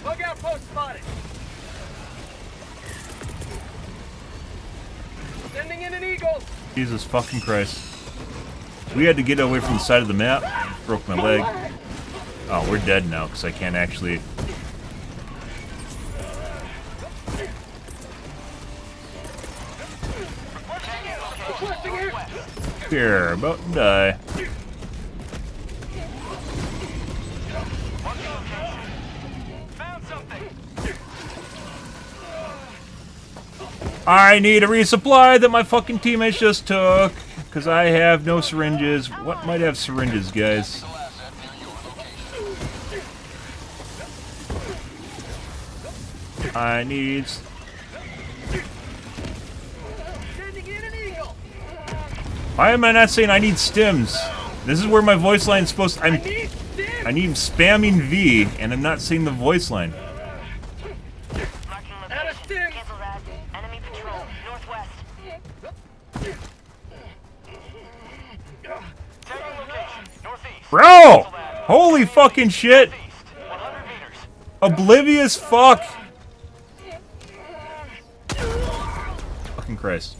Bug outpost spotted. Sending in an eagle. Jesus fucking Christ. We had to get away from the side of the map. Broke my leg. Oh, we're dead now because I can't actually... Requesting air. Here, about to die. Found something. I need a resupply that my fucking teammates just took. Because I have no syringes. What might have syringes, guys? I need... Sending in an eagle. Why am I not saying I need stims? This is where my voice line's supposed to... I need spamming V, and I'm not saying the voice line. Out of stim. Cancel that. Enemy patrol, northwest. Bro! Holy fucking shit! Oblivious fuck! Fucking Christ.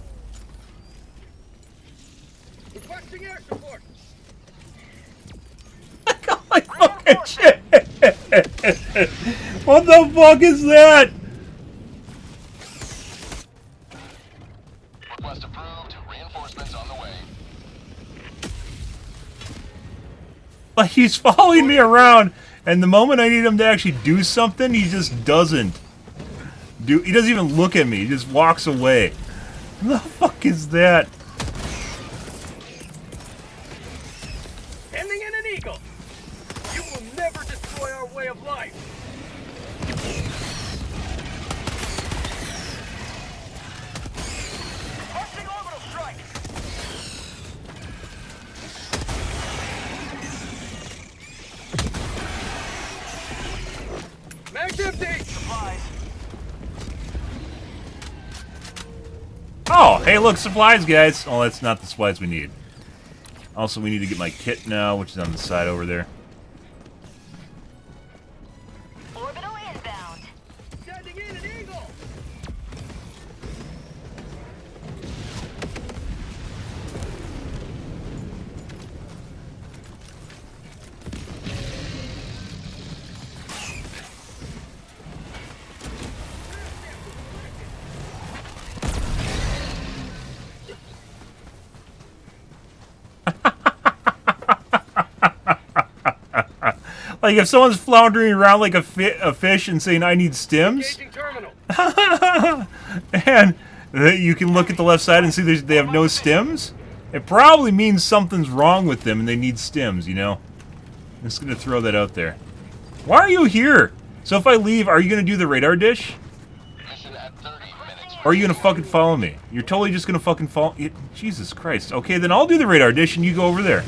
Requesting air support. Holy fucking shit! What the fuck is that? Request approved. Reinforcements on the way. Like, he's following me around, and the moment I need him to actually do something, he just doesn't. He doesn't even look at me, he just walks away. What the fuck is that? Sending in an eagle. You will never destroy our way of life. Requesting orbital strike. Mag's empty. Supplies. Oh, hey look, supplies, guys! Oh, that's not the supplies we need. Also, we need to get my kit now, which is on the side over there. Orbital inbound. Sending in an eagle. Like, if someone's floundering around like a fish and saying, I need stims, Engaging terminal. and you can look at the left side and see they have no stims, it probably means something's wrong with them and they need stims, you know? I'm just gonna throw that out there. Why are you here? So if I leave, are you gonna do the radar dish? Mission at 30 minutes. Or are you gonna fucking follow me? You're totally just gonna fucking follow... Jesus Christ. Okay, then I'll do the radar dish and you go over there.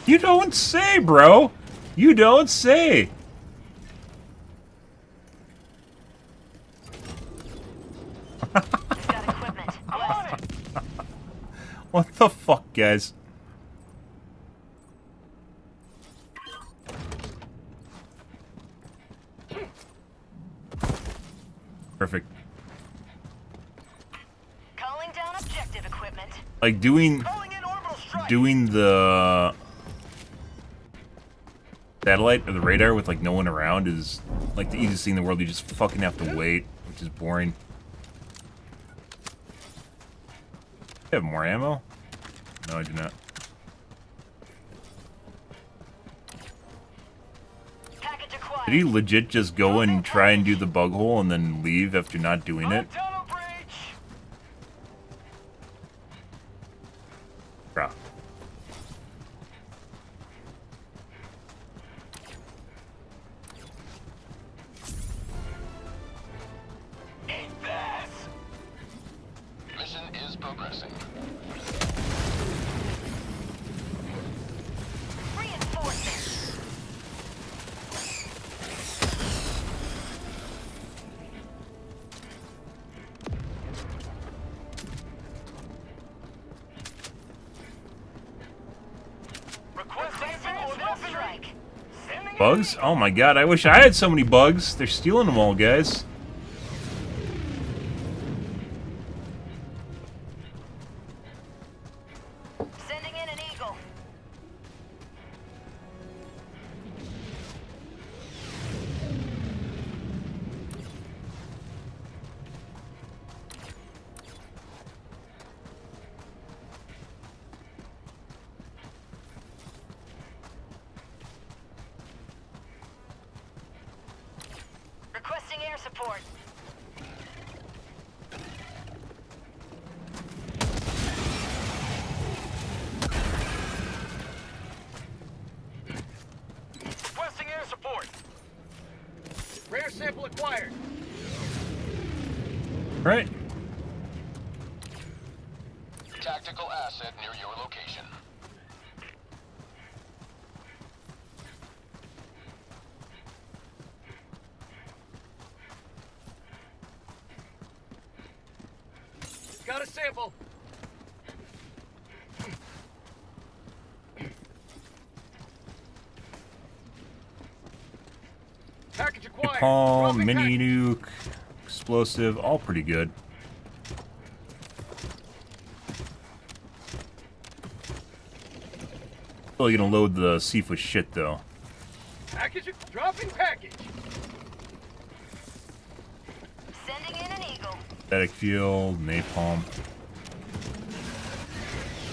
You don't say, bro. You don't say. Got equipment. I'm on it. What the fuck, guys? Perfect. Calling down objective equipment. Like doing the satellite or the radar with like no one around is like the easiest thing in the world. You just fucking have to wait, which is boring. I have more ammo? No, I do not. Package acquired. Did he legit just go and try and do the bug hole and then leave after not doing it? Tunnel breach. Bruh. Mission is progressing. Reinforcements. Requesting orbital strike. Bugs? Oh my god, I wish I had so many bugs. They're stealing them all, guys. Sending in an eagle. Requesting air support. Requesting air support. Rare sample acquired. Right. Tactical asset near your location. Got a sample. Package acquired. Napalm, Dropping mini package. nuke, explosive, all pretty good. Probably gonna load the Seaf with shit though. Package. Dropping package. Sending in an eagle. Static field, napalm.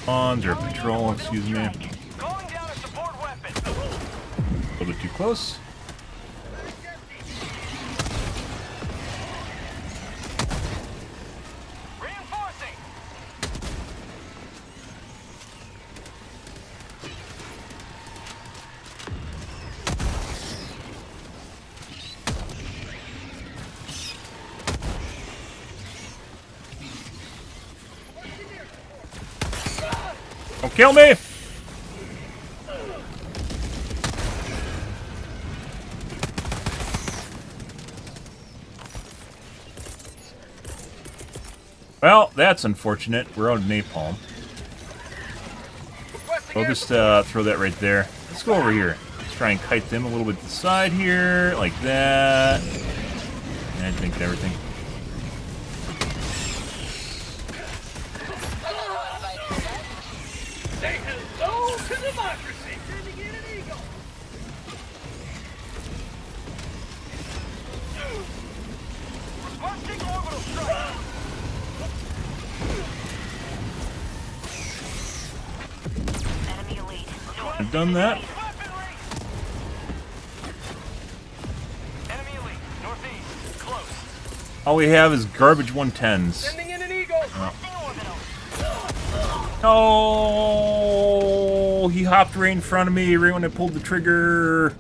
Pawns or patrol, excuse me. Calling down a support weapon. A little bit too close. Reinforcing. Don't kill me! Well, that's unfortunate. We're out of napalm. I'll just throw that right there. Let's go over here. Let's try and kite them a little bit to the side here, like that. And I think everything. Say hello to democracy. Sending in an eagle. Requesting orbital strike. Enemy elite. I've done that. Enemy elite. Northeast. Close. All we have is garbage 110s. Sending in an eagle. Oh, he hopped right in front of me right when I pulled the trigger.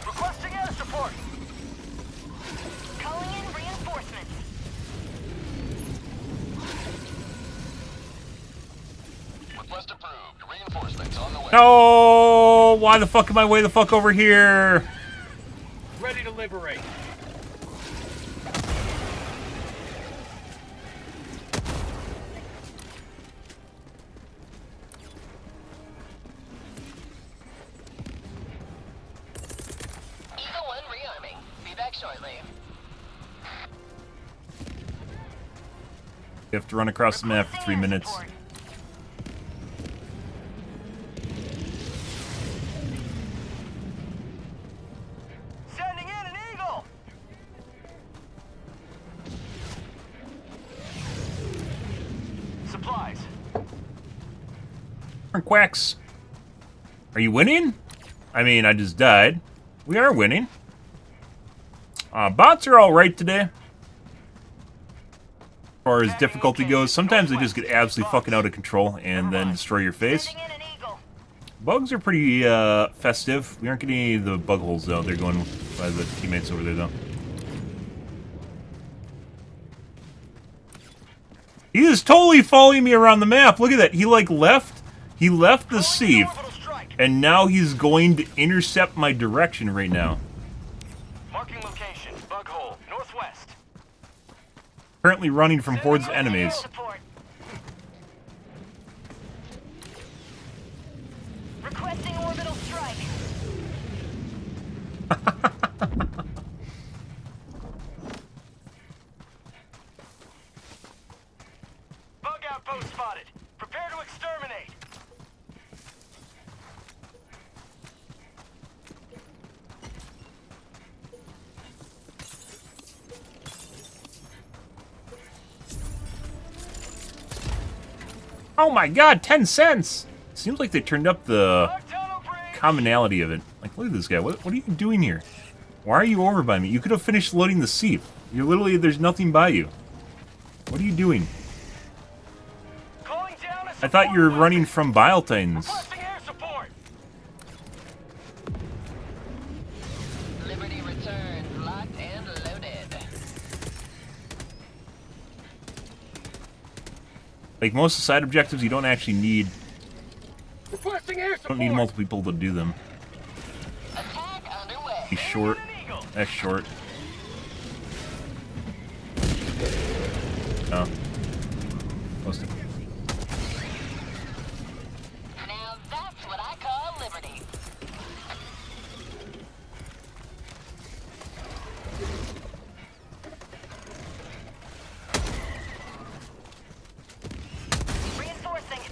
Requesting air support. Calling in reinforcements. Request approved. Reinforcements on the way. No, why the fuck am I way the fuck over here? Ready to liberate. Eagle 1 rearming. Be back shortly. You have to run across the map for 3 minutes. Sending in an eagle. Supplies. Quacks. Are you winning? I mean, I just died. We are winning. Bots are alright today. As far as difficulty goes, sometimes they just get absolutely fucking out of control and then destroy your face. Bugs are pretty festive. We aren't getting any of the bug holes though. They're going by the teammates over there though. He is totally following me around the map. Look at that. He like left. He left the Seaf, and now he's going to intercept my direction right now. Marking location. Bug hole. Northwest. Currently running from hordes of enemies. Requesting orbital strike. Bug outpost spotted. Prepare to exterminate. Oh my god, 10 cents! Seems like they turned up the commonality of it. Like, look at this guy. What are you doing here? Why are you over by me? You could have finished loading the Seaf. You're literally, there's nothing by you. What are you doing? I thought you were running from Bile Titans. Liberty returns, locked and loaded. Like, most of the side objectives, you don't actually need... Requesting air support. Don't need multiple people to do them. Attack underway. He's short. That's short. No. Close to. Now that's what I call liberty. Reinforcing.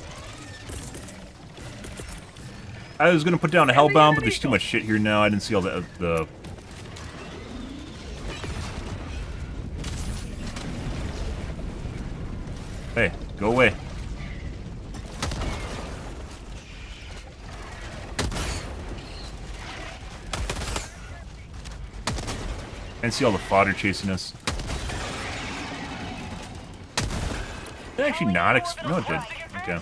I was gonna put down a hellbound, but there's too much shit here now. I didn't see all the. Hey, go away. And see all the fodder chasing us. Did it actually not no, it did. Okay.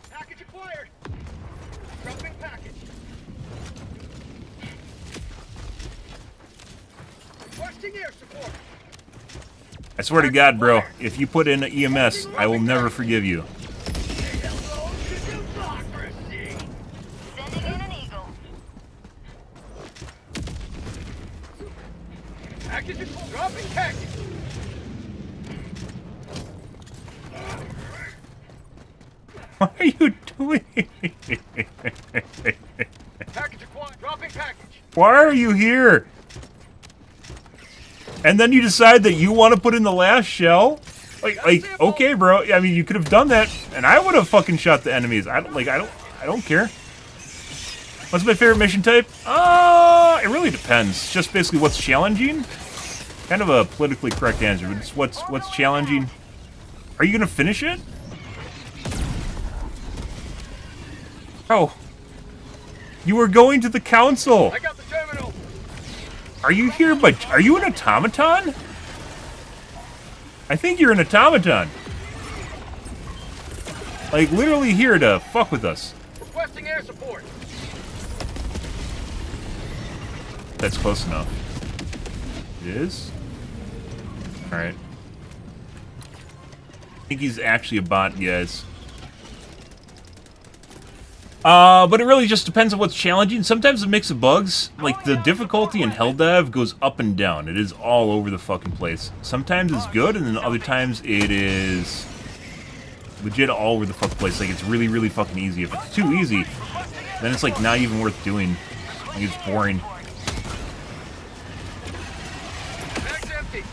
Package acquired. Dropping package. Requesting air support. I swear to God, bro, if you put in an EMS, I will never forgive you. Sending in an eagle. Package is dropping package. What are you doing? Package acquired. Dropping package. Why are you here? And then you decide that you want to put in the last shell? Like, okay, bro. I mean, you could have done that, and I would have fucking shot the enemies. I don't care. What's my favorite mission type? It really depends. Just basically what's challenging. Kind of a politically correct answer, but it's what's challenging. Are you gonna finish it? Oh, you were going to the council. I got the terminal. Are you here, but are you an automaton? I think you're an automaton. Like, literally here to fuck with us. Requesting air support. That's close enough. It is? Alright. I think he's actually a bot, guys. But it really just depends on what's challenging. Sometimes a mix of bugs, like the difficulty in Helldive goes up and down. It is all over the fucking place. Sometimes it's good, and then other times it is legit all over the fucking place. Like, it's really, really fucking easy. If it's too easy, then it's like not even worth doing. Like, it's boring. Bag's empty.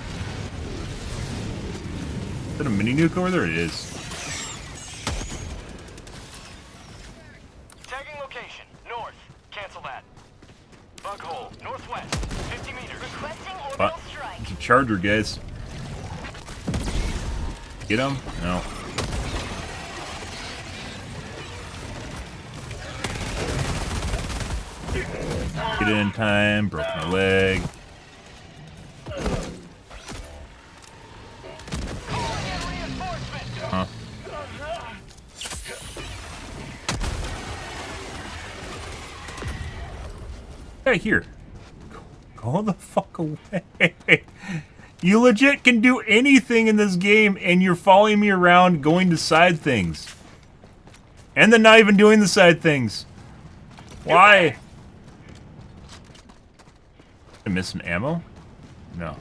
Is that a mini nuke over there? It is. Tagging location. North. Cancel that. Bug hole. Northwest. 50 meters. Requesting But orbital strike. it's a charger, guys. Get him? No. Get it in time. Broke my leg. Huh. Hey, here. Go the fuck away. You legit can do anything in this game, and you're following me around going to side things. And then not even doing the side things. Why? I miss some ammo? No.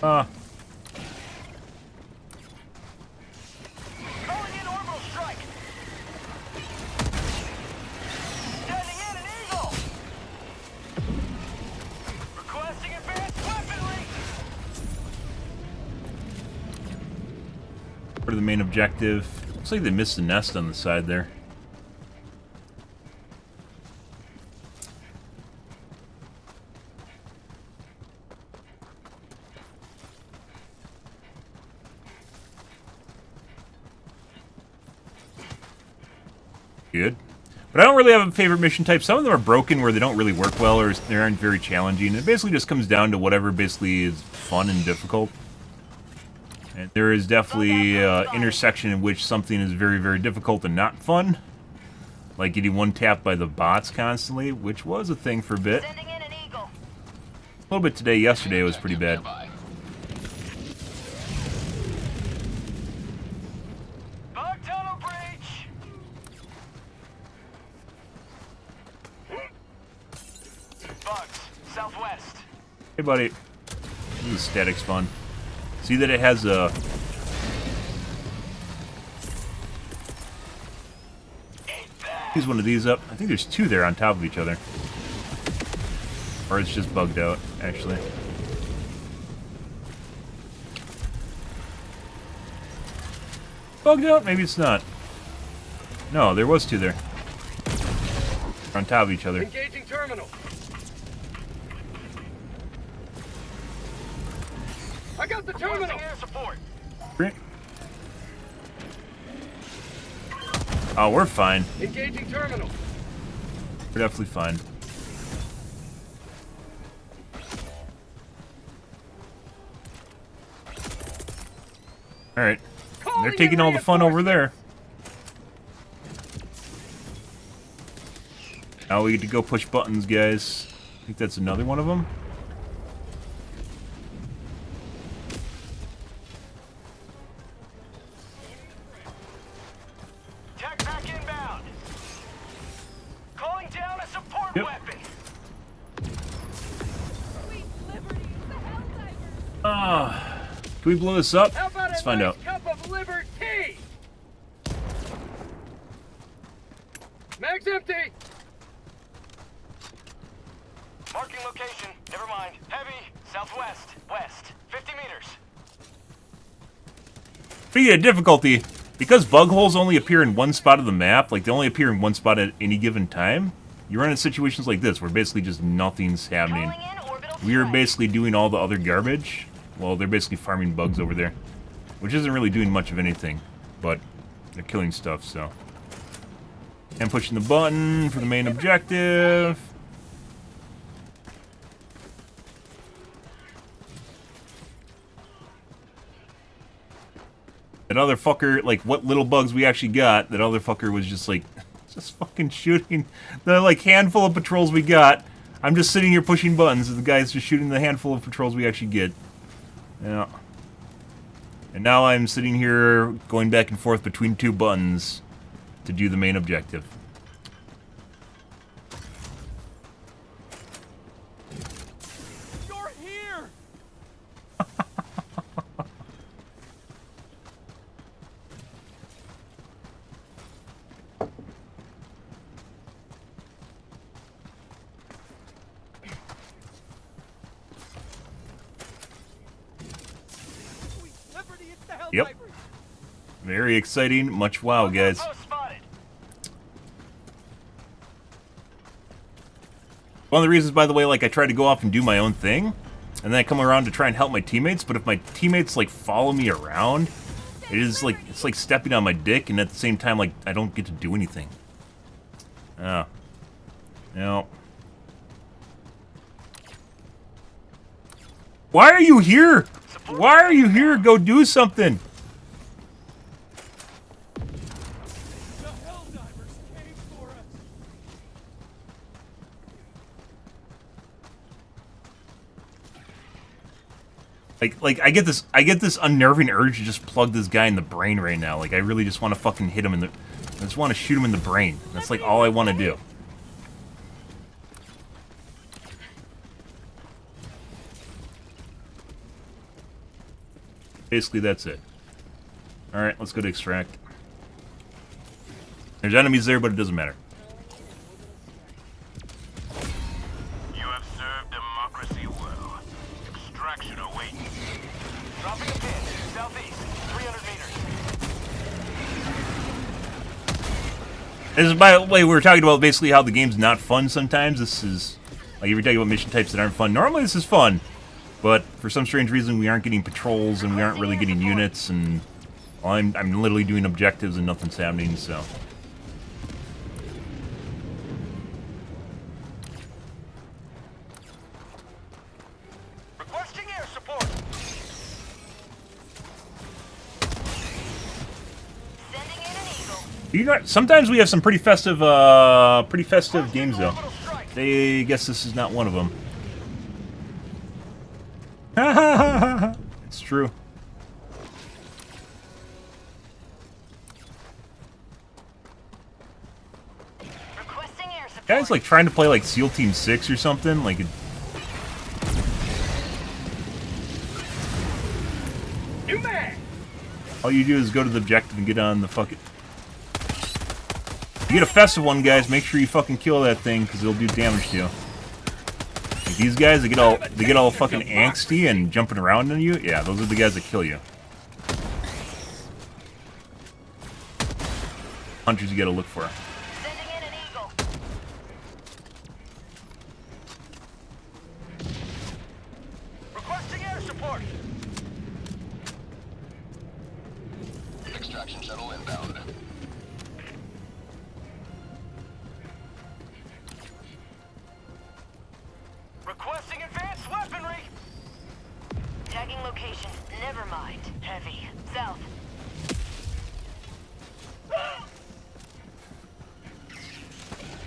Calling in orbital strike. Sending in an eagle. Requesting advanced weaponry. Part of the main objective. Looks like they missed the nest on the side there. Good. But I don't really have a favorite mission type. Some of them are broken where they don't really work well or they aren't very challenging. It basically just comes down to whatever basically is fun and difficult. And there is definitely an intersection in which something is very, very difficult and not fun. Like getting one-tapped by the bots constantly, which was a thing for a bit. A little bit today. Yesterday was pretty bad. bugs. Southwest. Hey, buddy. This is static's fun. See that it has a... Use one of these up. I think there's two there on top of each other. Or it's just bugged out, actually. Bugged out? Maybe it's not. No, there was two there. On top of each other. Engaging terminal. I got the terminal. Air support. Great. Oh, we're fine. Engaging terminal. We're definitely fine. Alright. They're taking all the fun over there. Now we get to go push buttons, guys. I think that's another one of them. Tech back inbound. Calling down a support weapon. Can we blow this up? How about Let's a find nice out. cup of liberty? Mag's empty. Marking location. Never mind. Heavy. Southwest. West. 50 meters. Speaking of difficulty, because bug holes only appear in one spot of the map, like they only appear in one spot at any given time, you run into situations like this where basically just nothing's happening. We are basically doing all the other garbage. Well, they're basically farming bugs over there, which isn't really doing much of anything, but they're killing stuff, so. And pushing the button for the main objective. That other fucker, like, what little bugs we actually got, that other fucker was just, like, just fucking shooting the, like, handful of patrols we got. I'm just sitting here pushing buttons, and the guy's just shooting the handful of patrols we actually get. Yeah. And now I'm sitting here going back and forth between two buttons to do the main objective. You're here. Yep. Very exciting. Much wow, guys. One of the reasons, by the way, like, I try to go off and do my own thing, and then I come around to try and help my teammates, but if my teammates, like, follow me around, it is, like, it's like stepping on my dick, and at the same time, like, I don't get to do anything. Oh. No. Why are you here? Why are you here? Go do something. The Helldivers came for us. Like I get this unnerving urge to just plug this guy in the brain right now. Like I really just want to fucking hit him in the, I just want to shoot him in the brain. That's like all I want to do. Basically, that's it. Alright, let's go to extract. There's enemies there, but it doesn't matter. You have served democracy well. Extraction awaits. Dropping a pin. Southeast. 300 meters. This is, by the way, we were talking about basically how the game's not fun sometimes. This is, like, if you're talking about mission types that aren't fun. Normally this is fun, but for some strange reason we aren't getting patrols and we aren't really getting units, and well, I'm literally doing objectives and nothing's happening, so. Requesting air support. Sending in an eagle. You know, sometimes we have some pretty festive games though. I guess this is not one of them. It's true. Requesting air support. Guys like trying to play like SEAL Team 6 or something, like New mag. all you do is go to the objective and get on the fucking... You get a festive one, guys, make sure you fucking kill that thing, because it'll do damage to you. Like these guys, they get all fucking angsty and jumping around on you. Yeah, those are the guys that kill you. Hunters you gotta look for. Sending in an eagle. Requesting air support. Extraction shuttle inbound. Requesting advanced weaponry. Tagging location. Never mind. Heavy. South.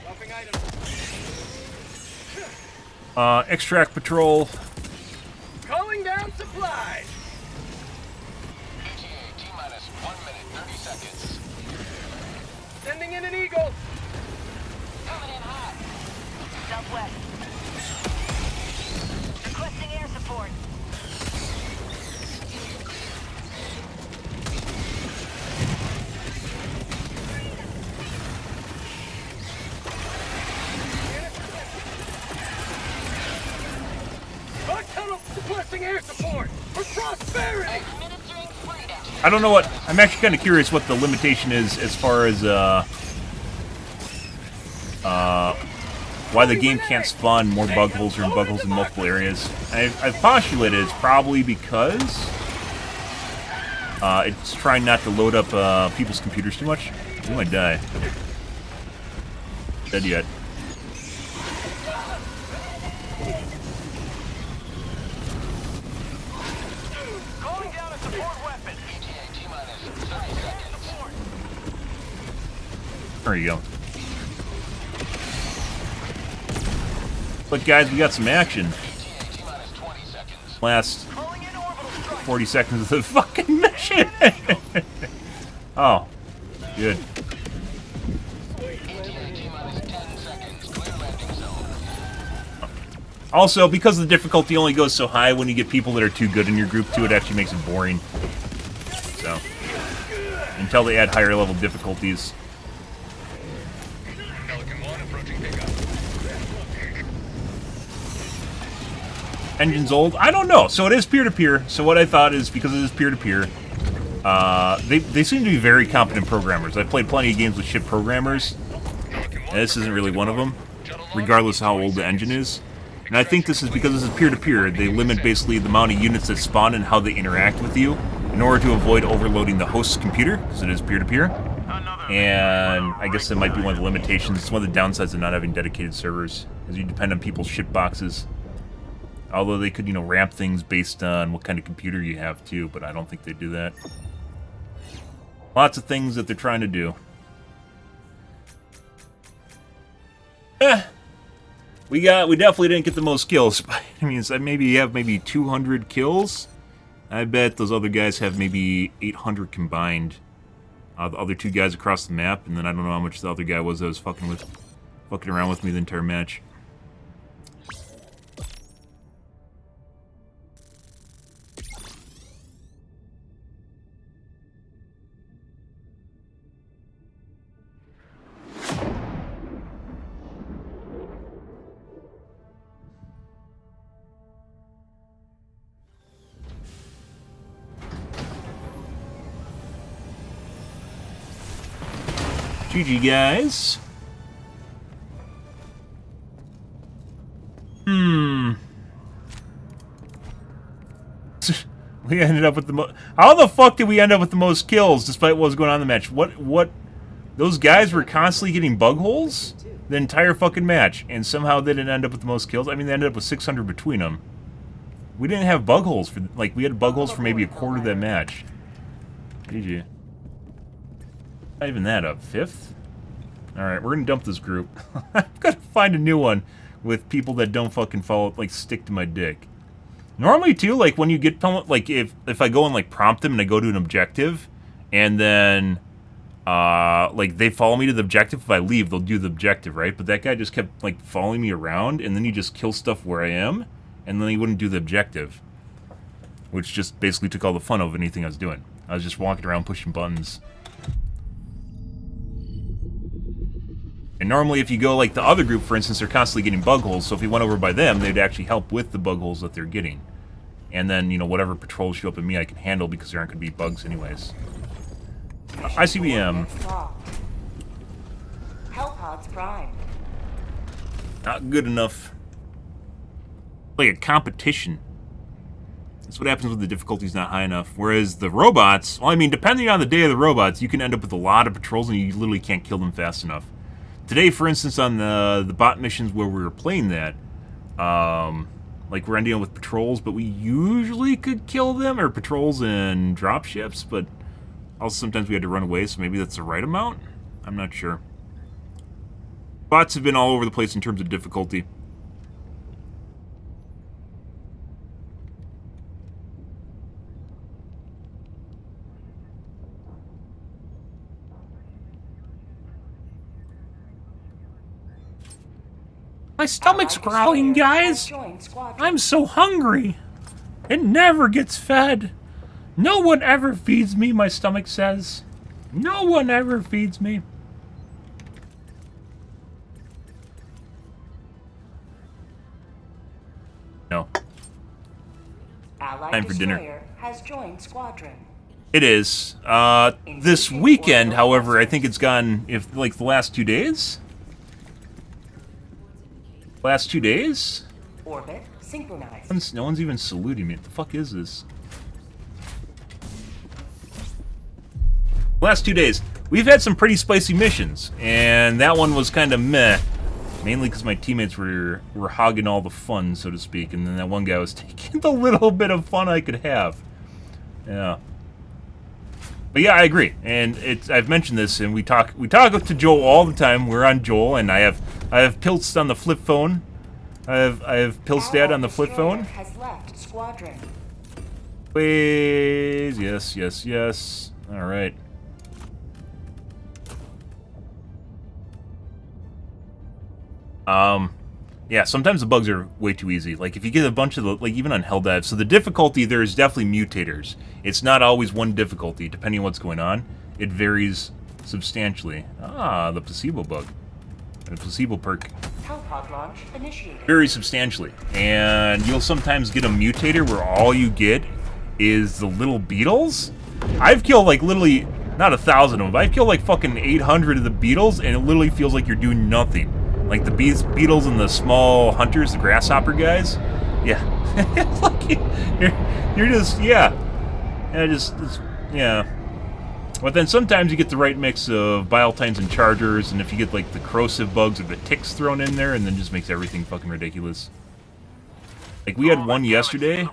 Dropping items. Extract patrol. Calling down supplies. ETA T-minus 1 minute, 30 seconds. Sending in an eagle. Coming in hot. Southwest. Requesting air support. Our tunnel requesting air support for prosperity. Administering freedom. I don't know what... I'm actually kind of curious what the limitation is as far as, why the game can't spawn more bug holes or bug holes in multiple areas. I've postulated it's probably because it's trying not to load up people's computers too much. We might die. Dead yet. Calling down a support weapon. ETA T-minus 30 seconds. There you go. But guys, we got some action. ETA T-minus 20 seconds. Last Calling in orbital strike. 40 seconds of the fucking mission. Oh, good. ETA T-minus 10 seconds. Clear landing zone. Also, because the difficulty only goes so high when you get people that are too good in your group too, it actually makes it boring. So, until they add higher level difficulties. Pelican 1 approaching pickup. Engine's old? I don't know. So it is peer-to-peer. So what I thought is, because it is peer-to-peer, they seem to be very competent programmers. I've played plenty of games with shit programmers, and this isn't really one of them, regardless of how old the engine is. And I think this is because this is peer-to-peer. They limit basically the amount of units that spawn and how they interact with you in order to avoid overloading the host's computer, because it is peer-to-peer. And I guess that might be one of the limitations. It's one of the downsides of not having dedicated servers, because you depend on people's shit boxes. Although they could, you know, ramp things based on what kind of computer you have, too, but I don't think they do that. Lots of things that they're trying to do. We definitely didn't get the most kills. I mean, maybe you have maybe 200 kills. I bet those other guys have maybe 800 combined. The other two guys across the map, and then I don't know how much the other guy was that was fucking around with me the entire match. GG, guys. We ended up with the how the fuck did we end up with the most kills despite what was going on in the match? What? Those guys were constantly getting bug holes the entire fucking match, and somehow they didn't end up with the most kills. I mean, they ended up with 600 between them. We didn't have bug holes for, like, we had bug holes for maybe a quarter of that match. GG. Not even that, up 5th? Alright, we're gonna dump this group. I've got to find a new one with people that don't fucking follow, like, stick to my dick. Normally, too, like, when you get, like, if I go and, like, prompt them and I go to an objective, and then like, they follow me to the objective. If I leave, they'll do the objective, right? But that guy just kept, like, following me around, and then he just kills stuff where I am, and then he wouldn't do the objective. Which just basically took all the fun of anything I was doing. I was just walking around pushing buttons. And normally if you go like the other group, for instance, they're constantly getting bug holes, so if you went over by them, they'd actually help with the bug holes that they're getting. And then, you know, whatever patrols show up at me, I can handle because there aren't going to be bugs anyways. ICBM. Hellpods primed. Not good enough. Like a competition. That's what happens when the difficulty's not high enough. Whereas the robots, well, I mean, depending on the day of the robots, you can end up with a lot of patrols and you literally can't kill them fast enough. Today, for instance, on the bot missions where we were playing that, like we're ending up with patrols, but we usually could kill them, or patrols and dropships, but also sometimes we had to run away, so maybe that's the right amount? I'm not sure. Bots have been all over the place in terms of difficulty. My stomach's growling, guys! I'm so hungry! It never gets fed! No one ever feeds me, my stomach says. No one ever feeds me. No. Allied Time for dinner. has joined squadron. It is. This weekend, however, I think it's gone, if like the last 2 days? Last 2 days? Orbit synchronized. No one's even saluting me. What the fuck is this? Last 2 days. We've had some pretty spicy missions, and that one was kind of meh. Mainly because my teammates were hogging all the fun, so to speak, and then that one guy was taking the little bit of fun I could have. Yeah. But yeah, I agree, and I've mentioned this, and we talk to Joel all the time. We're on Joel, and I have Pilst on the flip phone. I have Pilstad on the flip phone. Has left squadron. Please, yes, yes, yes. All right. Yeah, sometimes the bugs are way too easy. Like, if you get a bunch of the, like, even on Helldive, so the difficulty, there is definitely mutators. It's not always one difficulty, depending on what's going on. It varies substantially. Ah, the placebo bug. The placebo perk. Hellpod launch initiated. Very substantially. And you'll sometimes get a mutator where all you get is the little beetles. I've killed, like, literally, not 1,000 of them, but I've killed, like, fucking 800 of the beetles, and it literally feels like you're doing nothing. Like the beetles and the small hunters, the grasshopper guys. Yeah. It's like you're just, yeah. Yeah. But then sometimes you get the right mix of Biotines and Chargers, and if you get like the corrosive bugs or the ticks thrown in there, and then just makes everything fucking ridiculous. Like we had one yesterday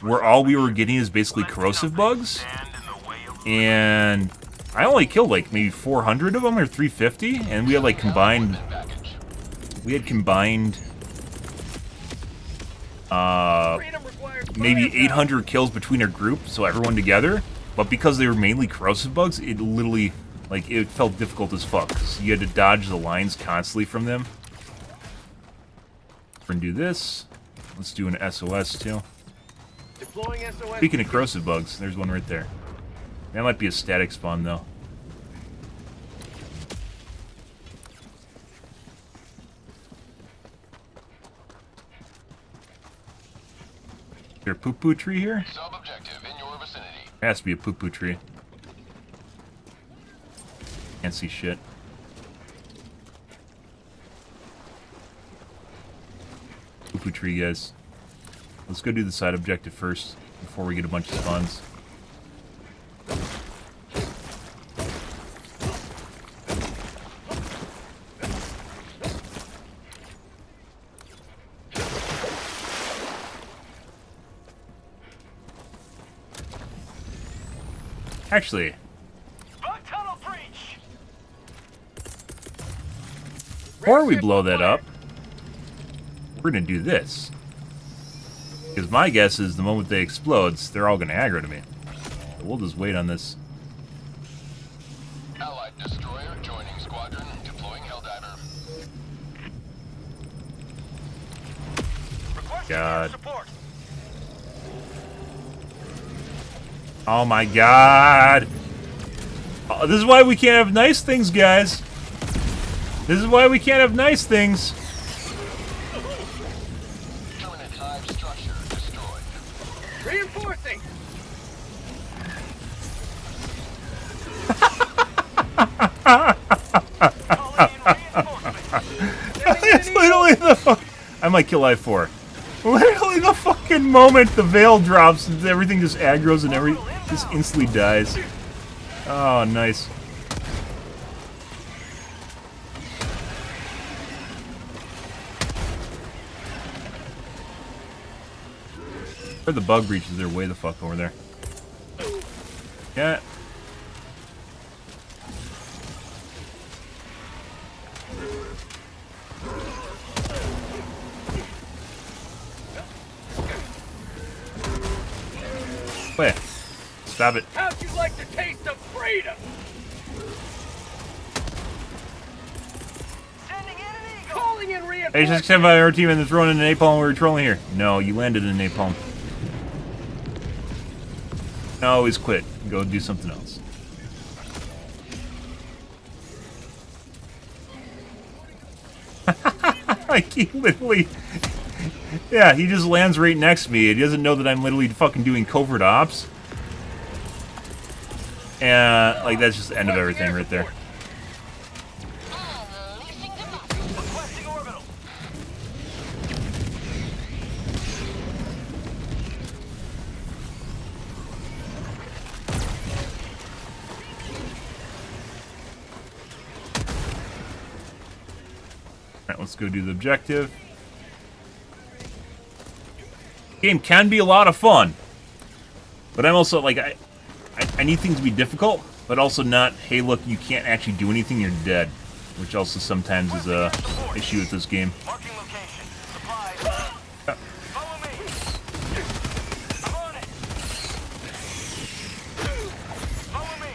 where all we were getting is basically corrosive bugs, and I only killed like maybe 400 of them or 350, and we had like combined... We had combined maybe 800 kills between our group, so everyone together. But because they were mainly corrosive bugs, it literally, like, it felt difficult as fuck. So you had to dodge the lines constantly from them. We're gonna do this. Let's do an SOS too. Deploying SOS. Speaking of corrosive bugs, there's one right there. That might be a static spawn though. Is there a poo-poo tree here? Sub-objective in your vicinity. There has to be a poo-poo tree. Can't see shit. Poo-poo tree, guys. Let's go do the side objective first, before we get a bunch of spawns. Actually, before we blow that up, we're gonna do this. Because my guess is the moment they explode, they're all gonna aggro to me. So we'll just wait on this. God. Oh my God. Oh, this is why we can't have nice things, guys. This is why we can't have nice things. Permanent hive structure destroyed. Reinforcing. It's literally the fuck. I might kill I4. Literally the fucking moment the veil drops, everything just aggroes and just instantly dies. Oh, nice. Where the bug breaches? They're way the fuck over there. Yeah. Wait. Stop it. How'd you like the taste of freedom? Calling in Hey, reinforcements. just except by our team and it's running an napalm. We were trolling here. No, you landed in a napalm. No, always quit. Go do something else. Like, he literally... Yeah, he just lands right next to me. He doesn't know that I'm literally fucking doing covert ops. And, like, that's just the end of everything right there. Alright, let's go do the objective. Game can be a lot of fun, but I'm also like I need things to be difficult, but also not. Hey, look, you can't actually do anything. You're dead, which also sometimes is a issue with this game.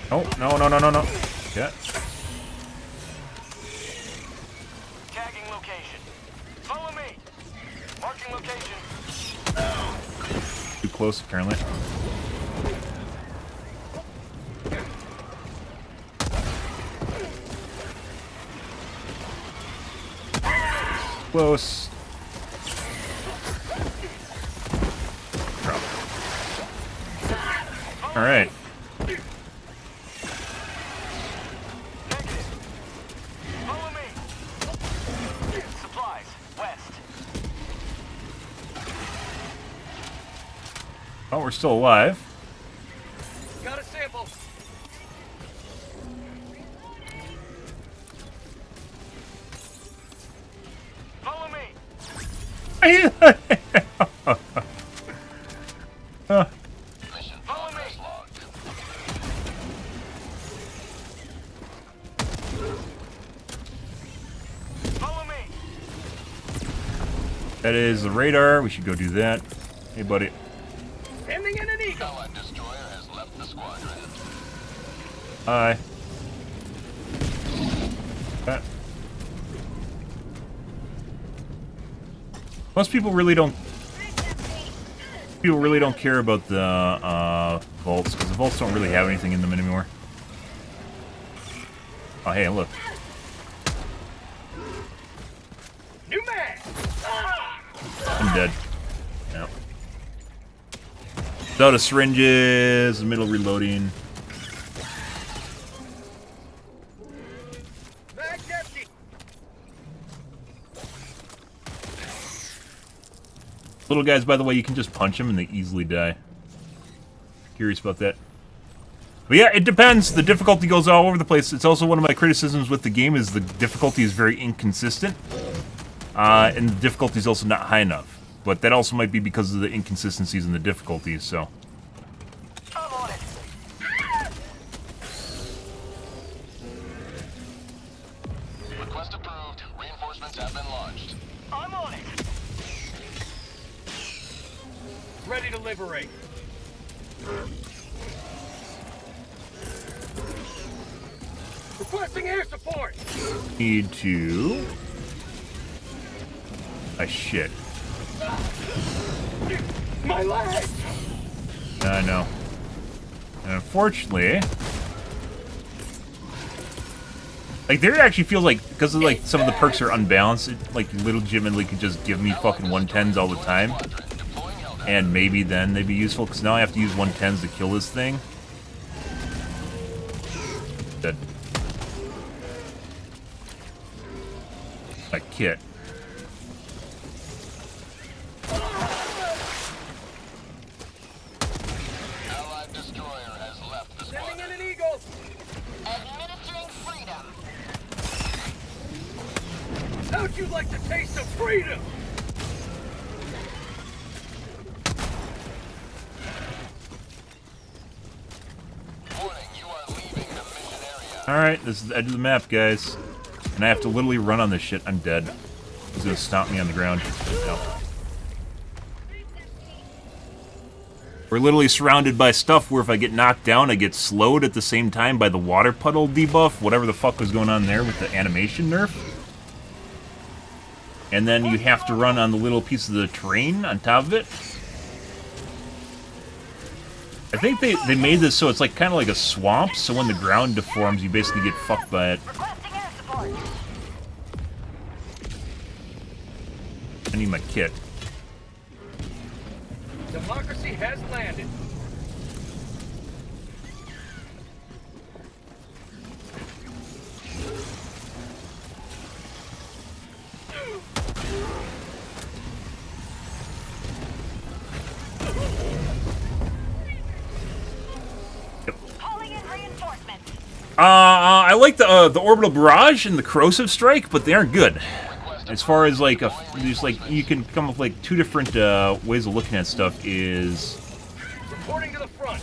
Oh no no no no no! Yeah. Tagging location. Follow me. Marking location. Too close, apparently. Close. All right. Follow me. Supplies west. Oh, we're still alive. Got a sample. Follow me. Follow me. Follow me. That is the radar. We should go do that. Hey, buddy. Sending in an eagle. Allied destroyer has left the squadron. Hi. Most people really don't. People really don't care about the vaults because the vaults don't really have anything in them anymore. Oh, hey, look. New man. I'm dead. Yep. Out of syringes, middle reloading. Mag's empty. Little guys, by the way, you can just punch them and they easily die. Curious about that. But yeah, it depends. The difficulty goes all over the place. It's also one of my criticisms with the game is the difficulty is very inconsistent. And the difficulty is also not high enough. But that also might be because of the inconsistencies in the difficulties, so. I'm on it. Request approved. Reinforcements have been launched. I'm on it. Ready to liberate. Requesting air support. Need to... Ah, shit. My leg! I know. And unfortunately, like, there actually feels like, because of, like, some of the perks are unbalanced, it, like, legitimately could just give me fucking 110s all the time. And maybe then they'd be useful, because now I have to use 110s to kill this thing. Dead. My kit. Allied destroyer has left the Sending squadron. in an eagle! Administering freedom. How'd you like the taste of freedom? Warning, you are leaving the mission area. Alright, this is the edge of the map, guys. And I have to literally run on this shit. I'm dead. He's gonna stomp me on the ground. No. We're literally surrounded by stuff where if I get knocked down, I get slowed at the same time by the water puddle debuff, whatever the fuck was going on there with the animation nerf. And then you have to run on the little piece of the terrain on top of it. I think they made this so it's like kind of like a swamp, so when the ground deforms, you basically get fucked by it. Requesting air support. I need my kit. Democracy has landed. Calling in reinforcements. I like the orbital barrage and the corrosive strike, but they aren't good. As far as like there's like you can come up with like two different ways of looking at stuff. Is Reporting to the front.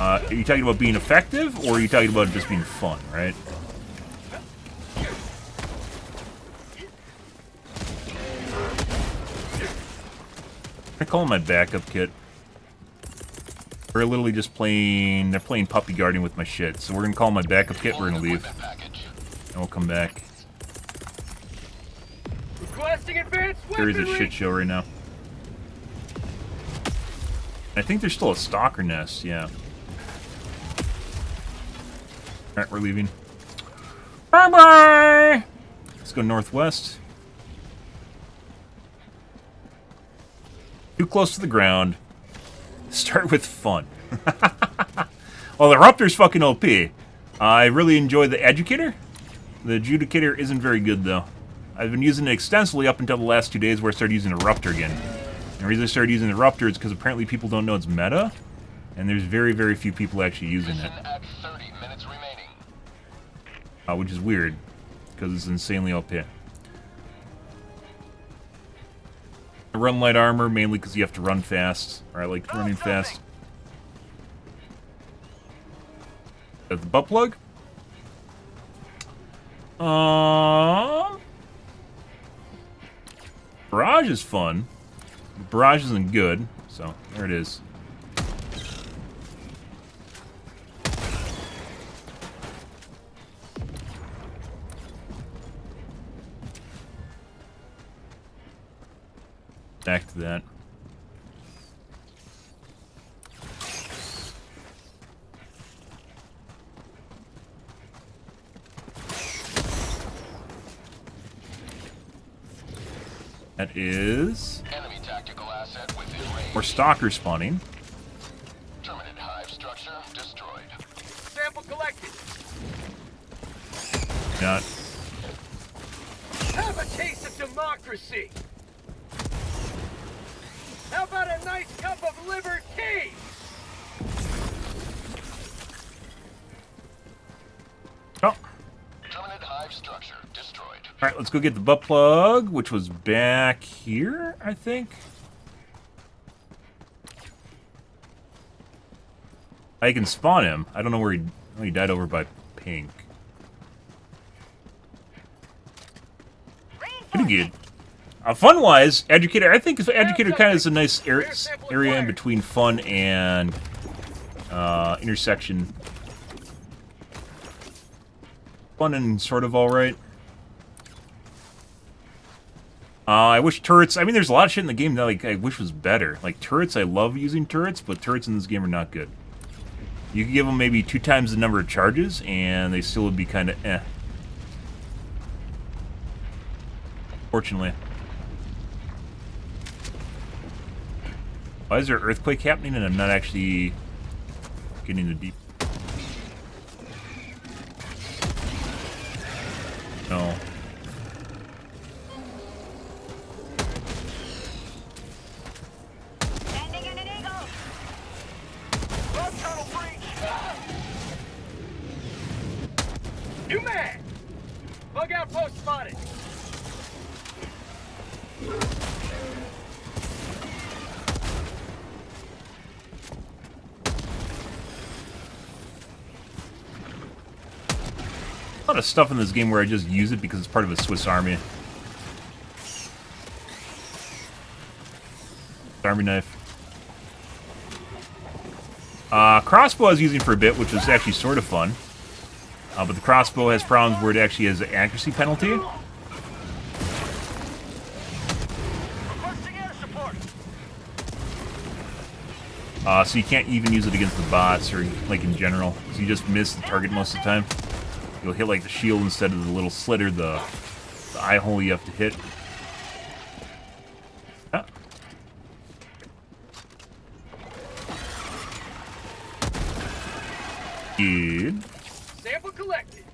are you talking about being effective, or are you talking about just being fun, right? I call my backup kit. We're literally just playing. They're playing Puppy Guardian with my shit, so we're gonna call my backup kit. We're gonna leave, and we'll come back. Requesting advanced There is a weaponry. shit show right now. I think there's still a stalker nest. Yeah. All right, we're leaving. Bye bye. Let's go northwest. Too close to the ground. Start with fun. Well, the Ruptor's fucking OP. I really enjoy the Educator. The Adjudicator isn't very good, though. I've been using it extensively up until the last 2 days where I started using the Ruptor again. And the reason I started using the Ruptor is because apparently people don't know it's meta, and there's very, very few people actually using it. At 30 minutes remaining. Which is weird, because it's insanely OP. I run light armor mainly because you have to run fast, or I like running fast. Is that the butt plug? Barrage is fun. Barrage isn't good, so there it is. Back to that. That is Enemy tactical asset within range. more stalkers spawning. Terminate hive structure destroyed. Sample collected. Not. Have a taste of democracy. How about a nice cup of liberty? Oh. Terminate hive structure destroyed. Alright, let's go get the butt plug, which was back here, I think. I can spawn him. I don't know where he died over by pink. Pretty good. Fun-wise, Educator, I think Educator kind of is a nice area in between fun and intersection. Fun and sort of alright. I wish turrets... I mean, there's a lot of shit in the game that like I wish was better. Like, turrets, I love using turrets, but turrets in this game are not good. You could give them maybe 2 times the number of charges, and they still would be kind of eh. Fortunately. Why is there an earthquake happening and I'm not actually getting the deep... No. New mag! Bug outpost spotted. A lot of stuff in this game where I just use it because it's part of a Swiss Army. Army knife. Crossbow I was using for a bit, which was actually sort of fun. But the crossbow has problems where it actually has an accuracy penalty. So you can't even use it against the bots or like in general. So you just miss the target most of the time. You'll hit like the shield instead of the little slitter, the eye hole you have to hit. Ah. Good. Sample collected.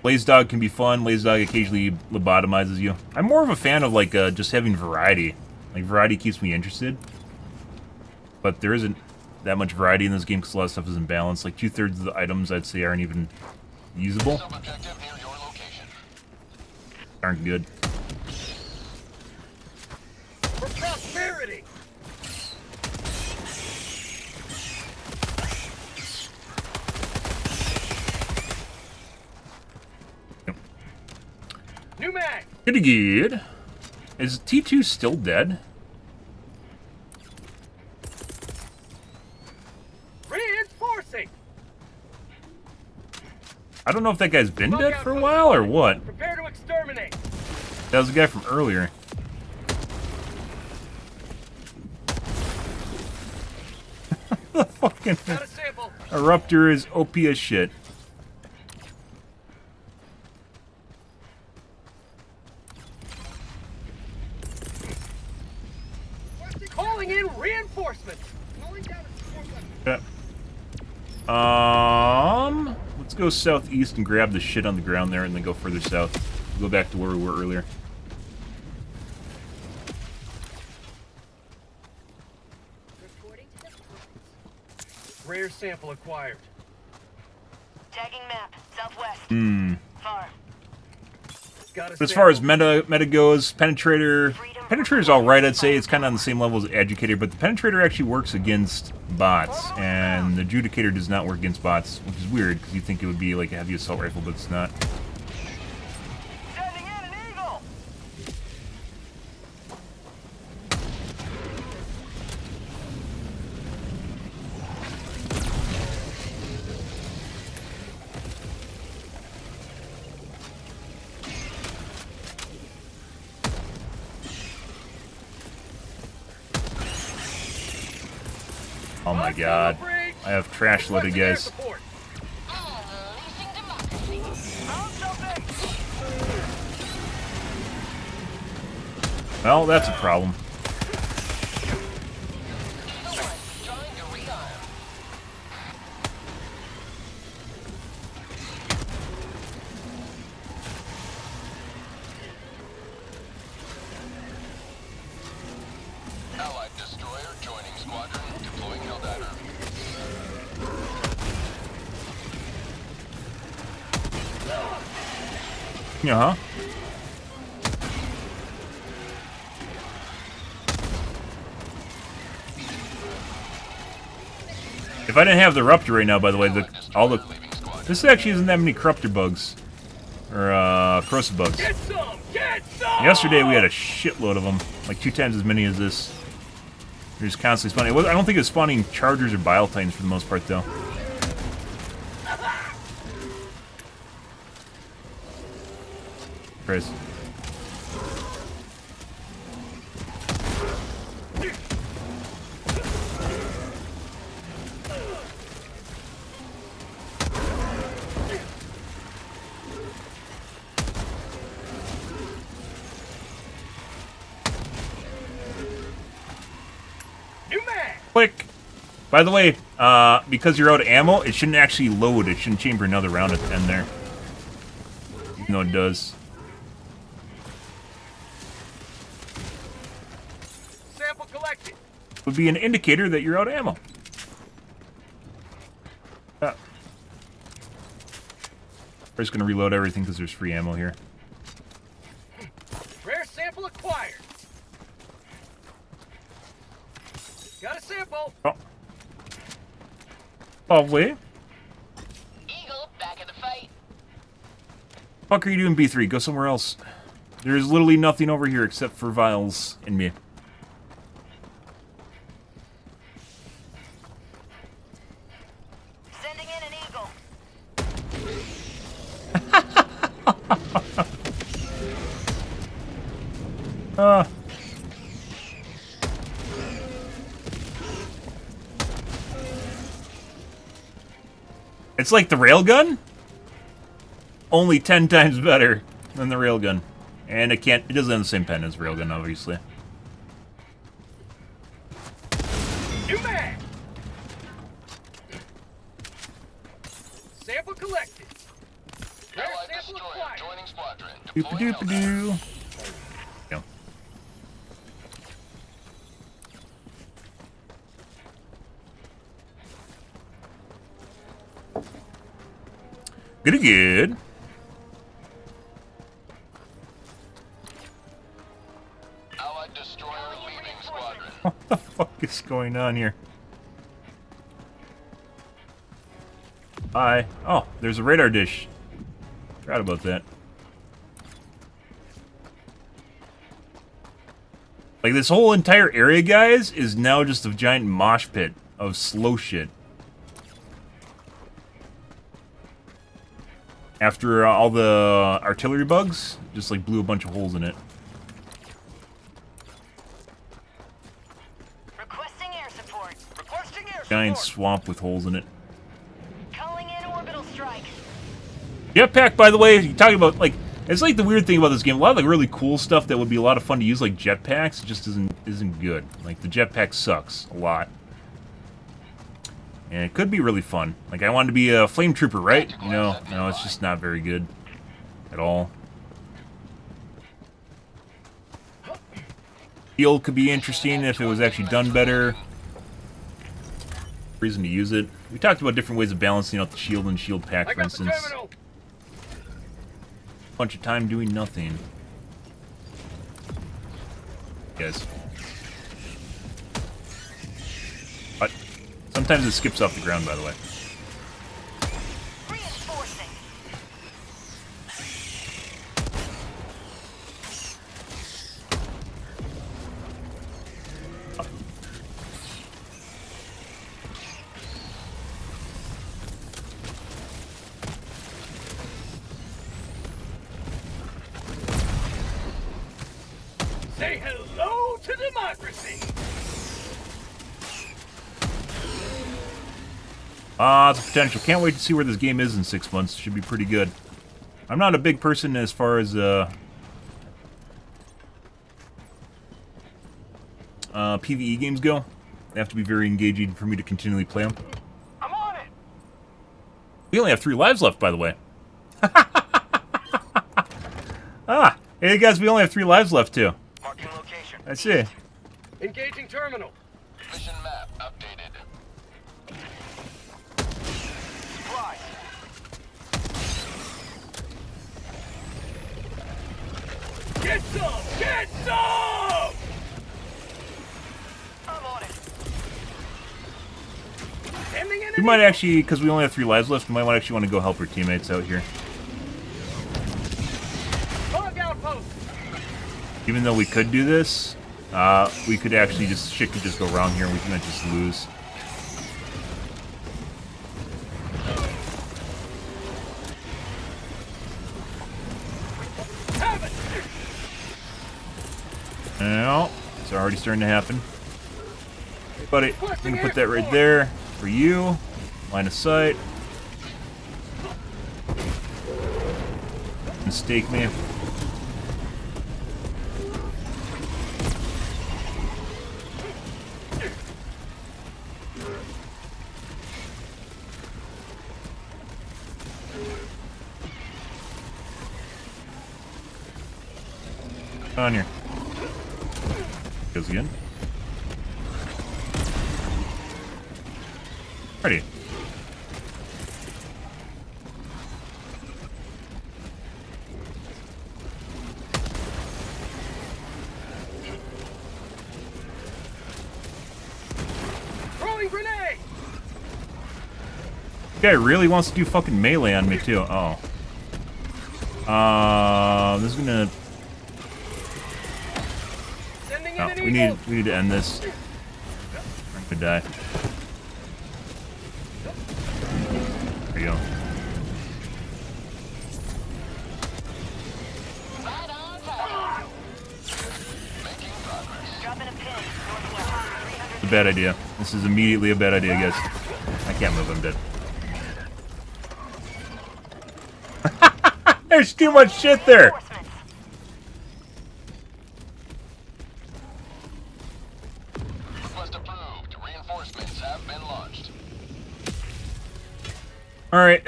Lazy Dog can be fun. Lazy Dog occasionally lobotomizes you. I'm more of a fan of like just having variety. Like variety keeps me interested. But there isn't that much variety in this game because a lot of stuff isn't balanced. Like 2/3 of the items I'd say aren't even usable. Aren't good. For prosperity. Yep. New mag. Pretty good. Is T2 still dead? Reinforcing. I don't know if that guy's been dead for a while or what. Prepare to exterminate. That was the guy from earlier. The fucking Eruptor is OP as shit. Calling in reinforcements. Yeah. Let's go southeast and grab the shit on the ground there and then go further south. Go back to where we were earlier. Rare sample acquired. Tagging map, southwest. Far. As far as meta goes, Penetrator's alright, I'd say. It's kind of on the same level as Adjudicator, but the Penetrator actually works against bots, and the Adjudicator does not work against bots, which is weird, because you'd think it would be like a heavy assault rifle, but it's not. Sending in an eagle. Oh my god. I have trash loaded, guys. Well, that's a problem. Allied destroyer joining squadron, deploying Helldiver. Uh-huh. If I didn't have the Ruptor right now, by the way, this actually isn't that many Corruptor bugs. Or, corrosive bugs. Get some! Get some! Yesterday we had a shitload of them. Like 2 times as many as this. They're just constantly spawning. I don't think it's spawning Chargers or Bile Titans for the most part, though. Chris. Click. By the way, because you're out of ammo, it shouldn't actually load. It shouldn't chamber another round at the end there. Even though it does. Sample collected. Would be an indicator that you're out of ammo. We're just gonna reload everything because there's free ammo here. Rare sample acquired. Got a sample. Oh. Lovely. Eagle, back in the fight. Fuck are you doing, B3? Go somewhere else. There's literally nothing over here except for vials and me. Sending in an eagle. It's like the railgun, only 10 times better than the railgun. And it doesn't have the same pen as railgun, obviously. New mag. Sample collected. Rare sample acquired. Joining squadron. Doop-a-doop-a-doo. Yeah. Good. Allied destroyer leaving squadron. What the fuck is going on here? Hi. Oh, there's a radar dish. Forgot about that. Like, this whole entire area, guys, is now just a giant mosh pit of slow shit. After all the artillery bugs, just like blew a bunch of holes in it. Requesting air support. Requesting air support. Giant swamp with holes in it. Calling in orbital strike. Jetpack, by the way, you're talking about, like, it's like the weird thing about this game. A lot of the really cool stuff that would be a lot of fun to use, like jetpacks, just isn't good. Like, the jetpack sucks a lot. And it could be really fun. Like, I wanted to be a flame trooper, right? You know, no, it's just not very good at all. Shield could be interesting if it was actually done better. Reason to use it. We talked about different ways of balancing out the shield and shield pack, for instance. Bunch of time doing nothing. Yes. But sometimes it skips off the ground, by the way. Reinforcing. Say hello to democracy. It's a potential. Can't wait to see where this game is in 6 months. Should be pretty good. I'm not a big person as far as PvE games go. They have to be very engaging for me to continually play them. I'm on it. We only have 3 lives left, by the way. Hey guys, we only have 3 lives left too. Marking location. I see. Engaging terminal. Mission map updated. Supply. Get some! Get some! I'm on it. Sending in We might actually, because we only have 3 lives left, we might actually want to go help our teammates out here. Bug outpost. Even though we could do this, we could actually just, shit could just go wrong here and we might just lose. Have Now, it's already starting to happen. Hey, buddy, I'm gonna put that right there for you. Line of sight. Mistake me. On here. Goes again. Ready. Throwing grenade! Guy really wants to do fucking melee on me too. Oh. This is gonna. No, we need to end this. I'm gonna die. There you go. A bad idea. This is immediately a bad idea, guys. I can't move. I'm dead. There's too much shit there. All right.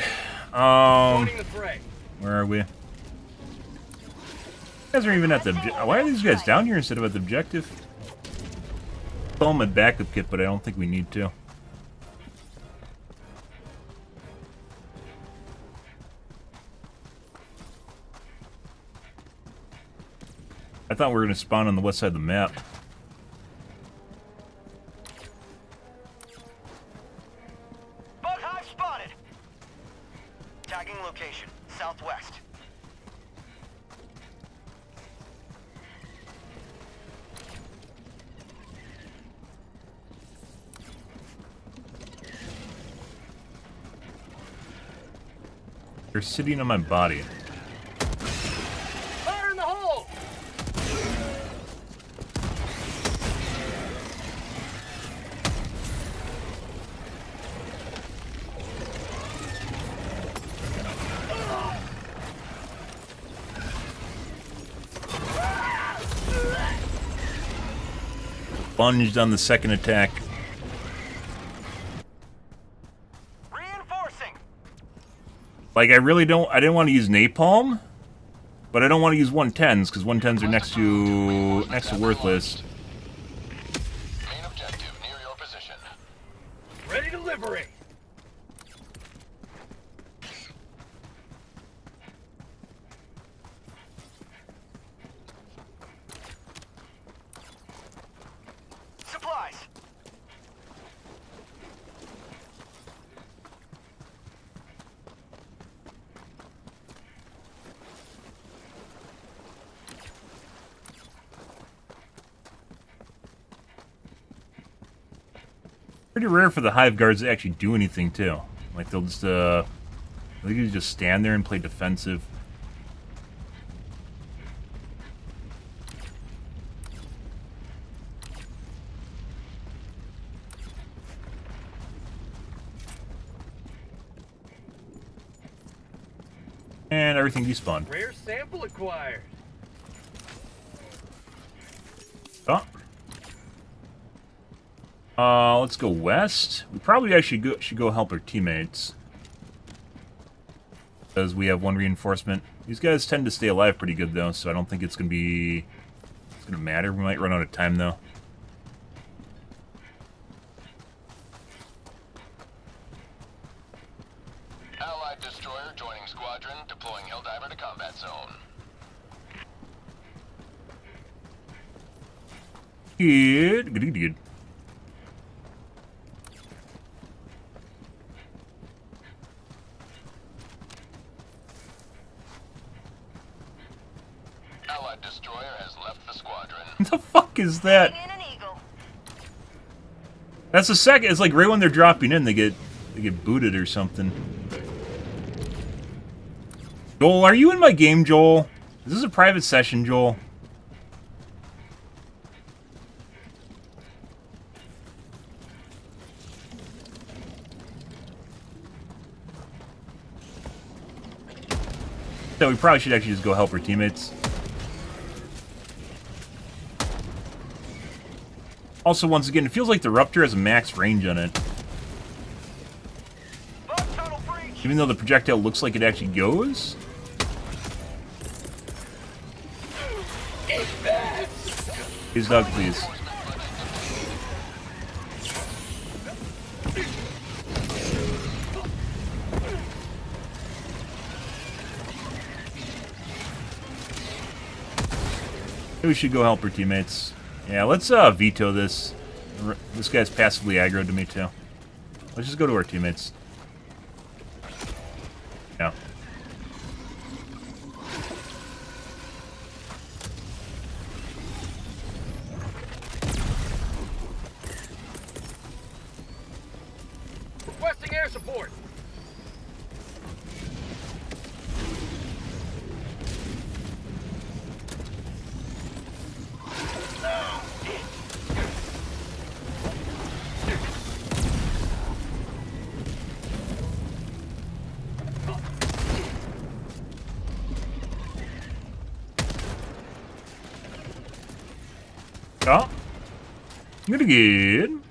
Where are we? You guys are even at the. Why are these guys down here instead of at the objective? Call them a backup kit, but I don't think we need to. I thought we were gonna spawn on the west side of the map. Location, southwest. They're sitting on my body. Fire in the hole! Lunged on the second attack. Reinforcing. Like I didn't want to use napalm, but I don't want to use 110s because 110s are next to worthless. Main objective near your position. Ready to liberate. Supplies. Pretty rare for the hive guards to actually do anything too. Like they'll just they can just stand there and play defensive. And everything despawned. Rare sample acquired. Oh. Let's go west. We probably actually should go help our teammates. Because we have one reinforcement. These guys tend to stay alive pretty good though, so I don't think it's gonna matter. We might run out of time though. Allied destroyer joining squadron, deploying Helldiver to combat zone. Good. Allied destroyer has left the squadron. What the fuck is that? That's the second. It's like right when they're dropping in, they get booted or something. Joel, are you in my game, Joel? Is this a private session, Joel? So we probably should actually just go help our teammates. Also, once again, it feels like the Rupture has a max range on it. Even though the projectile looks like it actually goes. Please, dog, please. Maybe we should go help our teammates. Yeah, let's veto this. This guy's passively aggroed to me too. Let's just go to our teammates. Yeah. Requesting air support. Oh. Pretty good.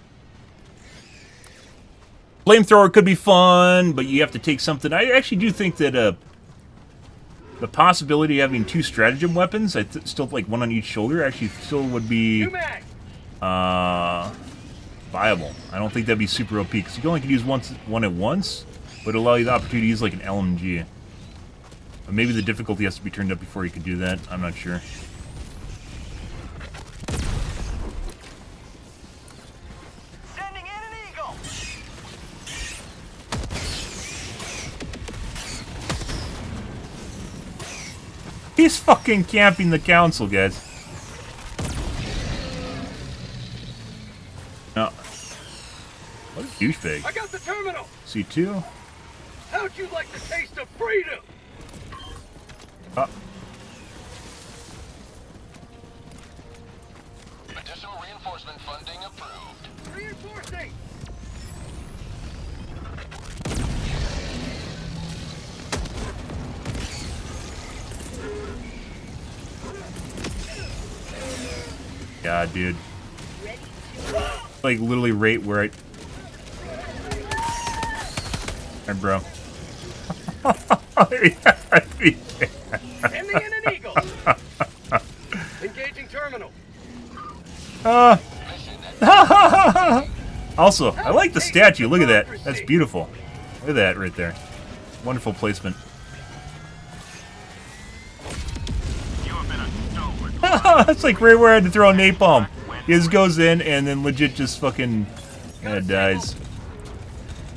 Flamethrower could be fun, but you have to take something. I actually do think that the possibility of having 2 stratagem weapons, still like one on each shoulder, actually still would be viable. I don't think that'd be super OP, because you only can use one at once, but it'll allow you the opportunity to use like an LMG. But maybe the difficulty has to be turned up before you can do that. I'm not sure. He's fucking camping the council, guys. No. What a douchebag. I got the terminal. C2. How'd you like the taste of freedom? Additional reinforcement funding approved. Reinforcing. God, dude. Like, literally right where Hey, bro. Ending in an eagle. Engaging terminal. Also, I like the statue. Look at that. That's beautiful. Look at that right there. Wonderful placement. That's like right where I had to throw a napalm. He just goes in and then legit just fucking dies.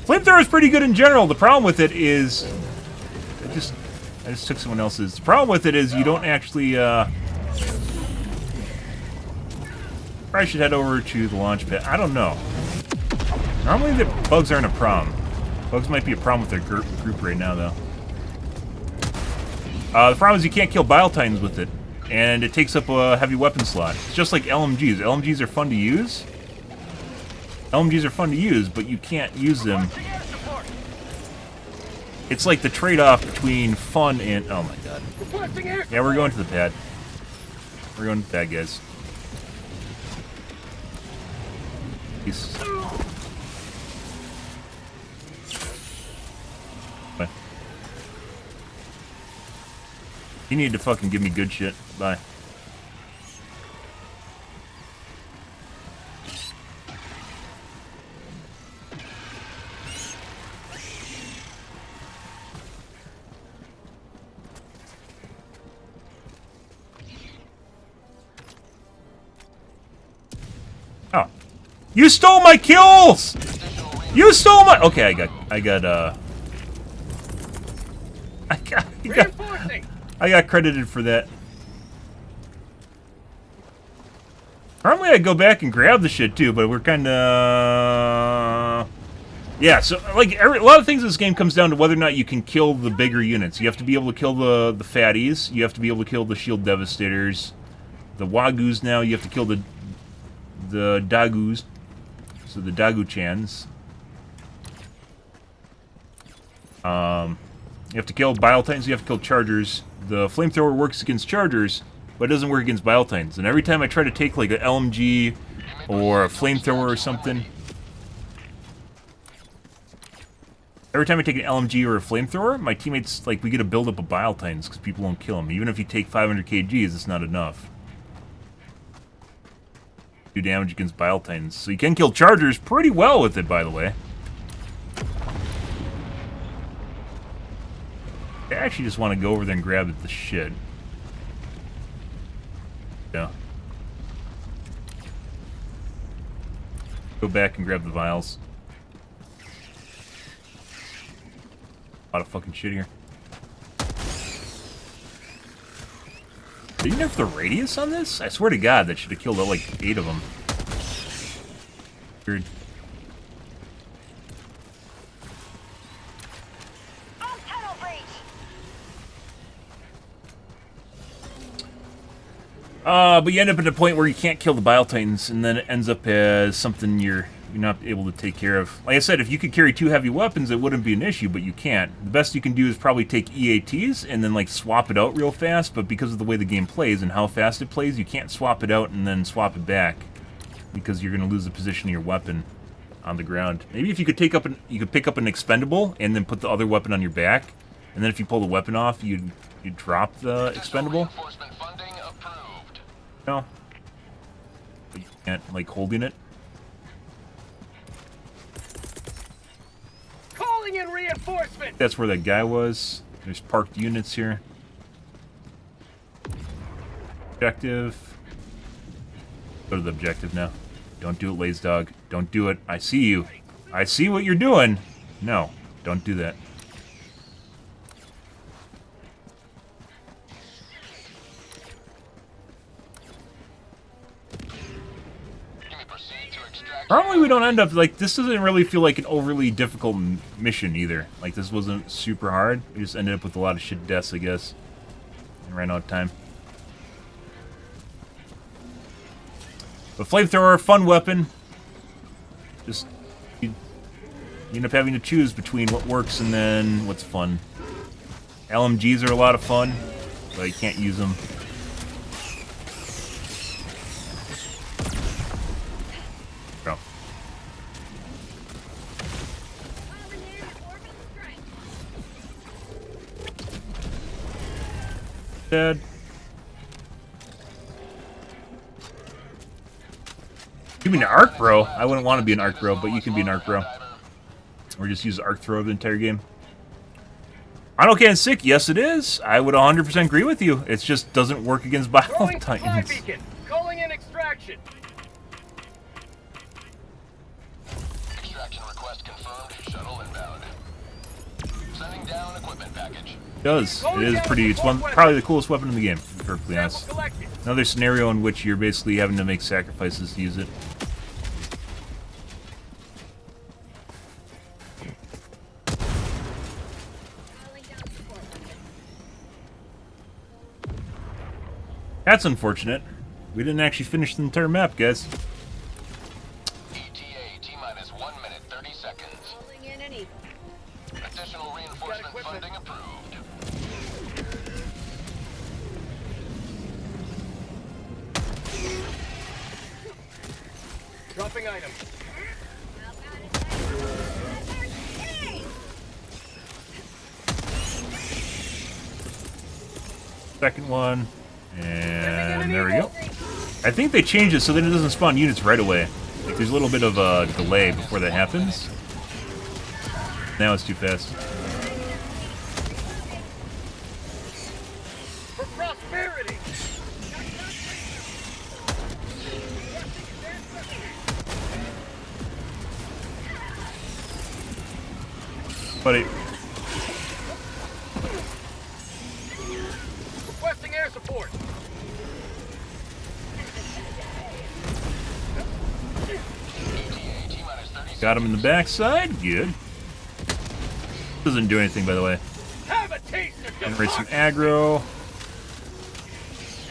Flamethrower is pretty good in general. The problem with it is, I just took someone else's. The problem with it is you don't actually. Probably should head over to the launch pad. I don't know. Normally the bugs aren't a problem. Bugs might be a problem with their group right now, though. The problem is you can't kill Bile Titans with it. And it takes up a heavy weapon slot. It's just like LMGs. LMGs are fun to use. LMGs are fun to use, but you can't use them. It's like the trade-off between fun and... Oh my god. Yeah, we're going to the pad. We're going to the pad, guys. Peace. What? You need to fucking give me good shit. Bye. Oh. You stole my kills! You stole my... Okay, I got credited for that. Normally I'd go back and grab the shit too, but we're kind of... Yeah, so like a lot of things in this game comes down to whether or not you can kill the bigger units. You have to be able to kill the fatties. You have to be able to kill the shield devastators. The wagoos now, you have to kill the dagoos. So the dagu-chans. You have to kill Bile Titans, you have to kill Chargers. The Flamethrower works against Chargers, but it doesn't work against Bile Titans. And every time I try to take like an LMG or a Flamethrower or something, every time I take an LMG or a Flamethrower, my teammates, like, we get a buildup of Bile Titans because people won't kill them. Even if you take 500 kgs, it's not enough. Do damage against Bile Titans. So you can kill Chargers pretty well with it, by the way. I actually just want to go over there and grab the shit. Yeah. Go back and grab the vials. A lot of fucking shit here. Did you nerf the radius on this? I swear to God, that should have killed like 8 of them. Weird. But you end up at a point where you can't kill the Bile Titans, and then it ends up as something you're not able to take care of. Like I said, if you could carry 2 heavy weapons, it wouldn't be an issue, but you can't. The best you can do is probably take EATs and then like swap it out real fast, but because of the way the game plays and how fast it plays, you can't swap it out and then swap it back because you're going to lose the position of your weapon on the ground. Maybe if you could pick up an expendable and then put the other weapon on your back, and then if you pull the weapon off, you'd drop the expendable. No. But you can't, like, holding it. Calling in reinforcement. That's where that guy was. There's parked units here. Objective. Go to the objective now. Don't do it, Lazy Dog. Don't do it. I see you. I see what you're doing. No, don't do that. Normally we don't end up, like, this doesn't really feel like an overly difficult mission either. Like, this wasn't super hard. We just ended up with a lot of shit deaths, I guess. And ran out of time. But Flamethrower, fun weapon. Just, you end up having to choose between what works and then what's fun. LMGs are a lot of fun, but you can't use them. Dead. You mean an arc bro? I wouldn't want to be an arc bro, but you can be an arc bro. Or just use arc throw the entire game. Auto-can sick, yes it is. I would 100% agree with you. It just doesn't work against Bile Titans. Calling in extraction. Extraction request confirmed. Shuttle inbound. Sending down equipment package. It does. It is pretty. It's probably the coolest weapon in the game, to be perfectly honest. Another scenario in which you're basically having to make sacrifices to use it. That's unfortunate. We didn't actually finish the entire map, guys. ETA T-minus 1 minute 30 seconds. Additional reinforcement funding approved. Dropping items. Second one. And there we go. I think they changed it so that it doesn't spawn units right away. Like, there's a little bit of a delay before that happens. Now it's too fast. For prosperity. Buddy. Requesting air support. Got him in the backside. Good. Doesn't do anything, by the way. Have a taste of Generate some aggro.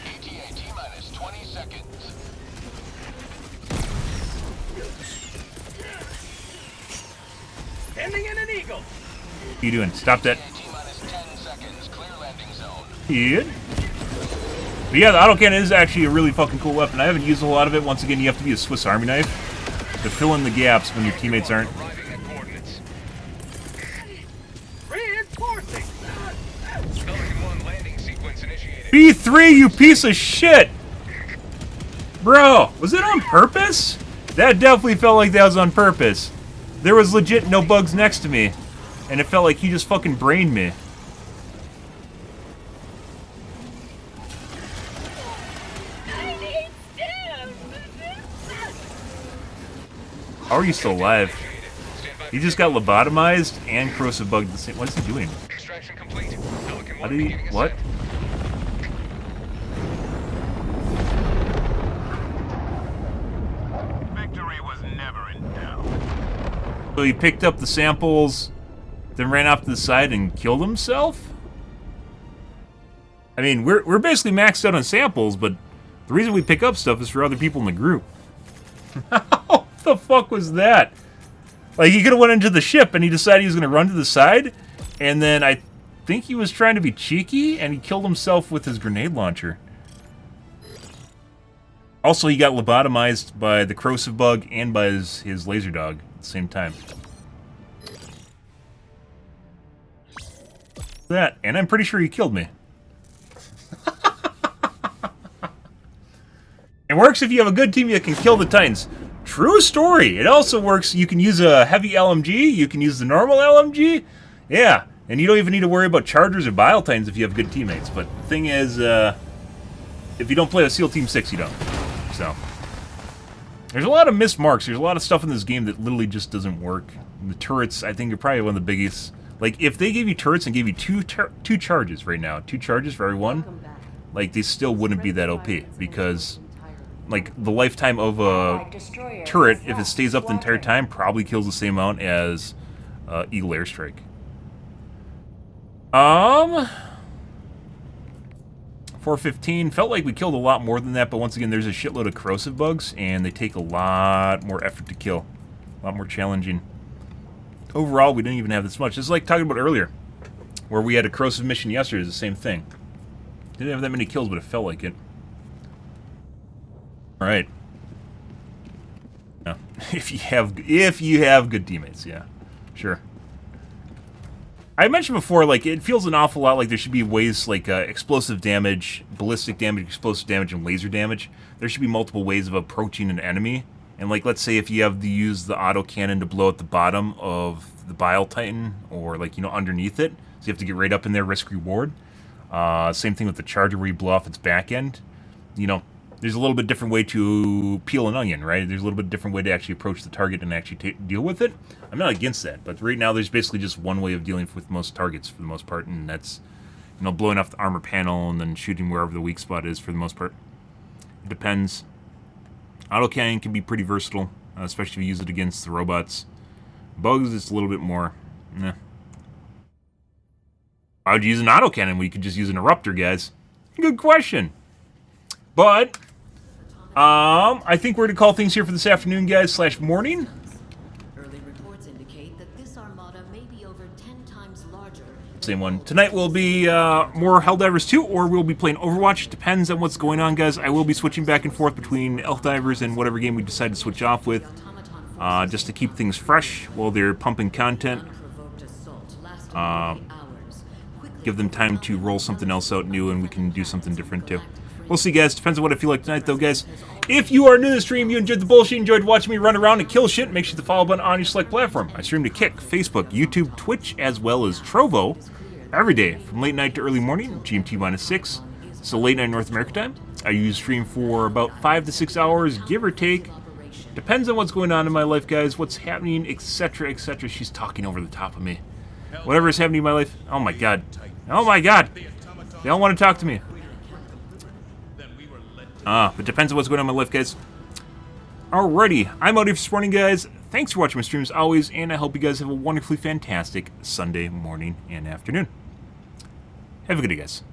ETA T-minus 20 seconds. Sending in an eagle. What are you doing? Stop that. T-minus 10 Yeah. But yeah, the autocannon is actually a really fucking cool weapon. I haven't used a lot of it. Once again, you have to be a Swiss Army knife to fill in the gaps when your teammates aren't. Reinforcing. B3, you piece of shit! Bro, was it on purpose? That definitely felt like that was on purpose. There was legit no bugs next to me, and it felt like he just fucking brained me. How are you still alive? He just got lobotomized and corrosive bugged the same. What is he doing? Extraction complete. How did he? What? Victory was never in doubt. So he picked up the samples, then ran off to the side and killed himself? I mean, we're basically maxed out on samples, but the reason we pick up stuff is for other people in the group. What the fuck was that? Like, he could have went into the ship and he decided he was going to run to the side, and then I think he was trying to be cheeky and he killed himself with his grenade launcher. Also, he got lobotomized by the corrosive bug and by his laser dog at the same time. That, and I'm pretty sure he killed me. It works if you have a good team that can kill the Titans. True story. It also works. You can use a heavy LMG. You can use the normal LMG. Yeah, and you don't even need to worry about Chargers or Bile Titans if you have good teammates. But the thing is, if you don't play with SEAL Team 6, you don't. So, there's a lot of missed marks. There's a lot of stuff in this game that literally just doesn't work. And the turrets, I think, are probably one of the biggest. Like, if they gave you turrets and gave you two charges right now, 2 charges for every one, like, they still wouldn't be that OP. Because, like, the lifetime of a turret, if it stays up the entire time, probably kills the same amount as Eagle Airstrike. 415. Felt like we killed a lot more than that, but once again, there's a shitload of corrosive bugs, and they take a lot more effort to kill. A lot more challenging. Overall, we didn't even have this much. It's like talking about earlier, where we had a corrosive mission yesterday. It's the same thing. Didn't have that many kills, but it felt like it. All right. Yeah. If you have good teammates, yeah, sure. I mentioned before, like, it feels an awful lot like there should be ways like explosive damage, ballistic damage, explosive damage, and laser damage. There should be multiple ways of approaching an enemy. And, like, let's say if you have to use the autocannon to blow at the bottom of the Bile Titan, or, like, you know, underneath it, so you have to get right up in there, risk reward. Same thing with the Charger where you blow off its back end. You know, there's a little bit different way to peel an onion, right? There's a little bit different way to actually approach the target and actually deal with it. I'm not against that, but right now there's basically just one way of dealing with most targets for the most part, and that's, you know, blowing off the armor panel and then shooting wherever the weak spot is for the most part. It depends. Autocannon can be pretty versatile, especially if you use it against the robots. Bugs, it's a little bit more, nah. Why would you use an autocannon when you could just use an eruptor, guys? Good question. But, I think we're going to call things here for this afternoon, guys, / morning. Early reports indicate that this armada may be over 10 times larger. Same one. Tonight will be more Helldivers 2, or we'll be playing Overwatch. Depends on what's going on, guys. I will be switching back and forth between Helldivers and whatever game we decide to switch off with, just to keep things fresh while they're pumping content. Give them time to roll something else out new, and we can do something different too. We'll see, guys. Depends on what I feel like tonight, though, guys. If you are new to the stream, you enjoyed the bullshit, enjoyed watching me run around and kill shit, make sure to follow button on your select platform. I stream to Kick, Facebook, YouTube, Twitch, as well as Trovo every day from late night to early morning, GMT-6. So late night North America time. I usually stream for about 5 to 6 hours, give or take. Depends on what's going on in my life, guys, what's happening, etc., etc. She's talking over the top of me. Whatever is happening in my life. Oh my god. Oh my god. They don't want to talk to me. It depends on what's going on in my life, guys. Alrighty, I'm out here for this morning, guys. Thanks for watching my streams always, and I hope you guys have a wonderfully fantastic Sunday morning and afternoon. Have a good day, guys.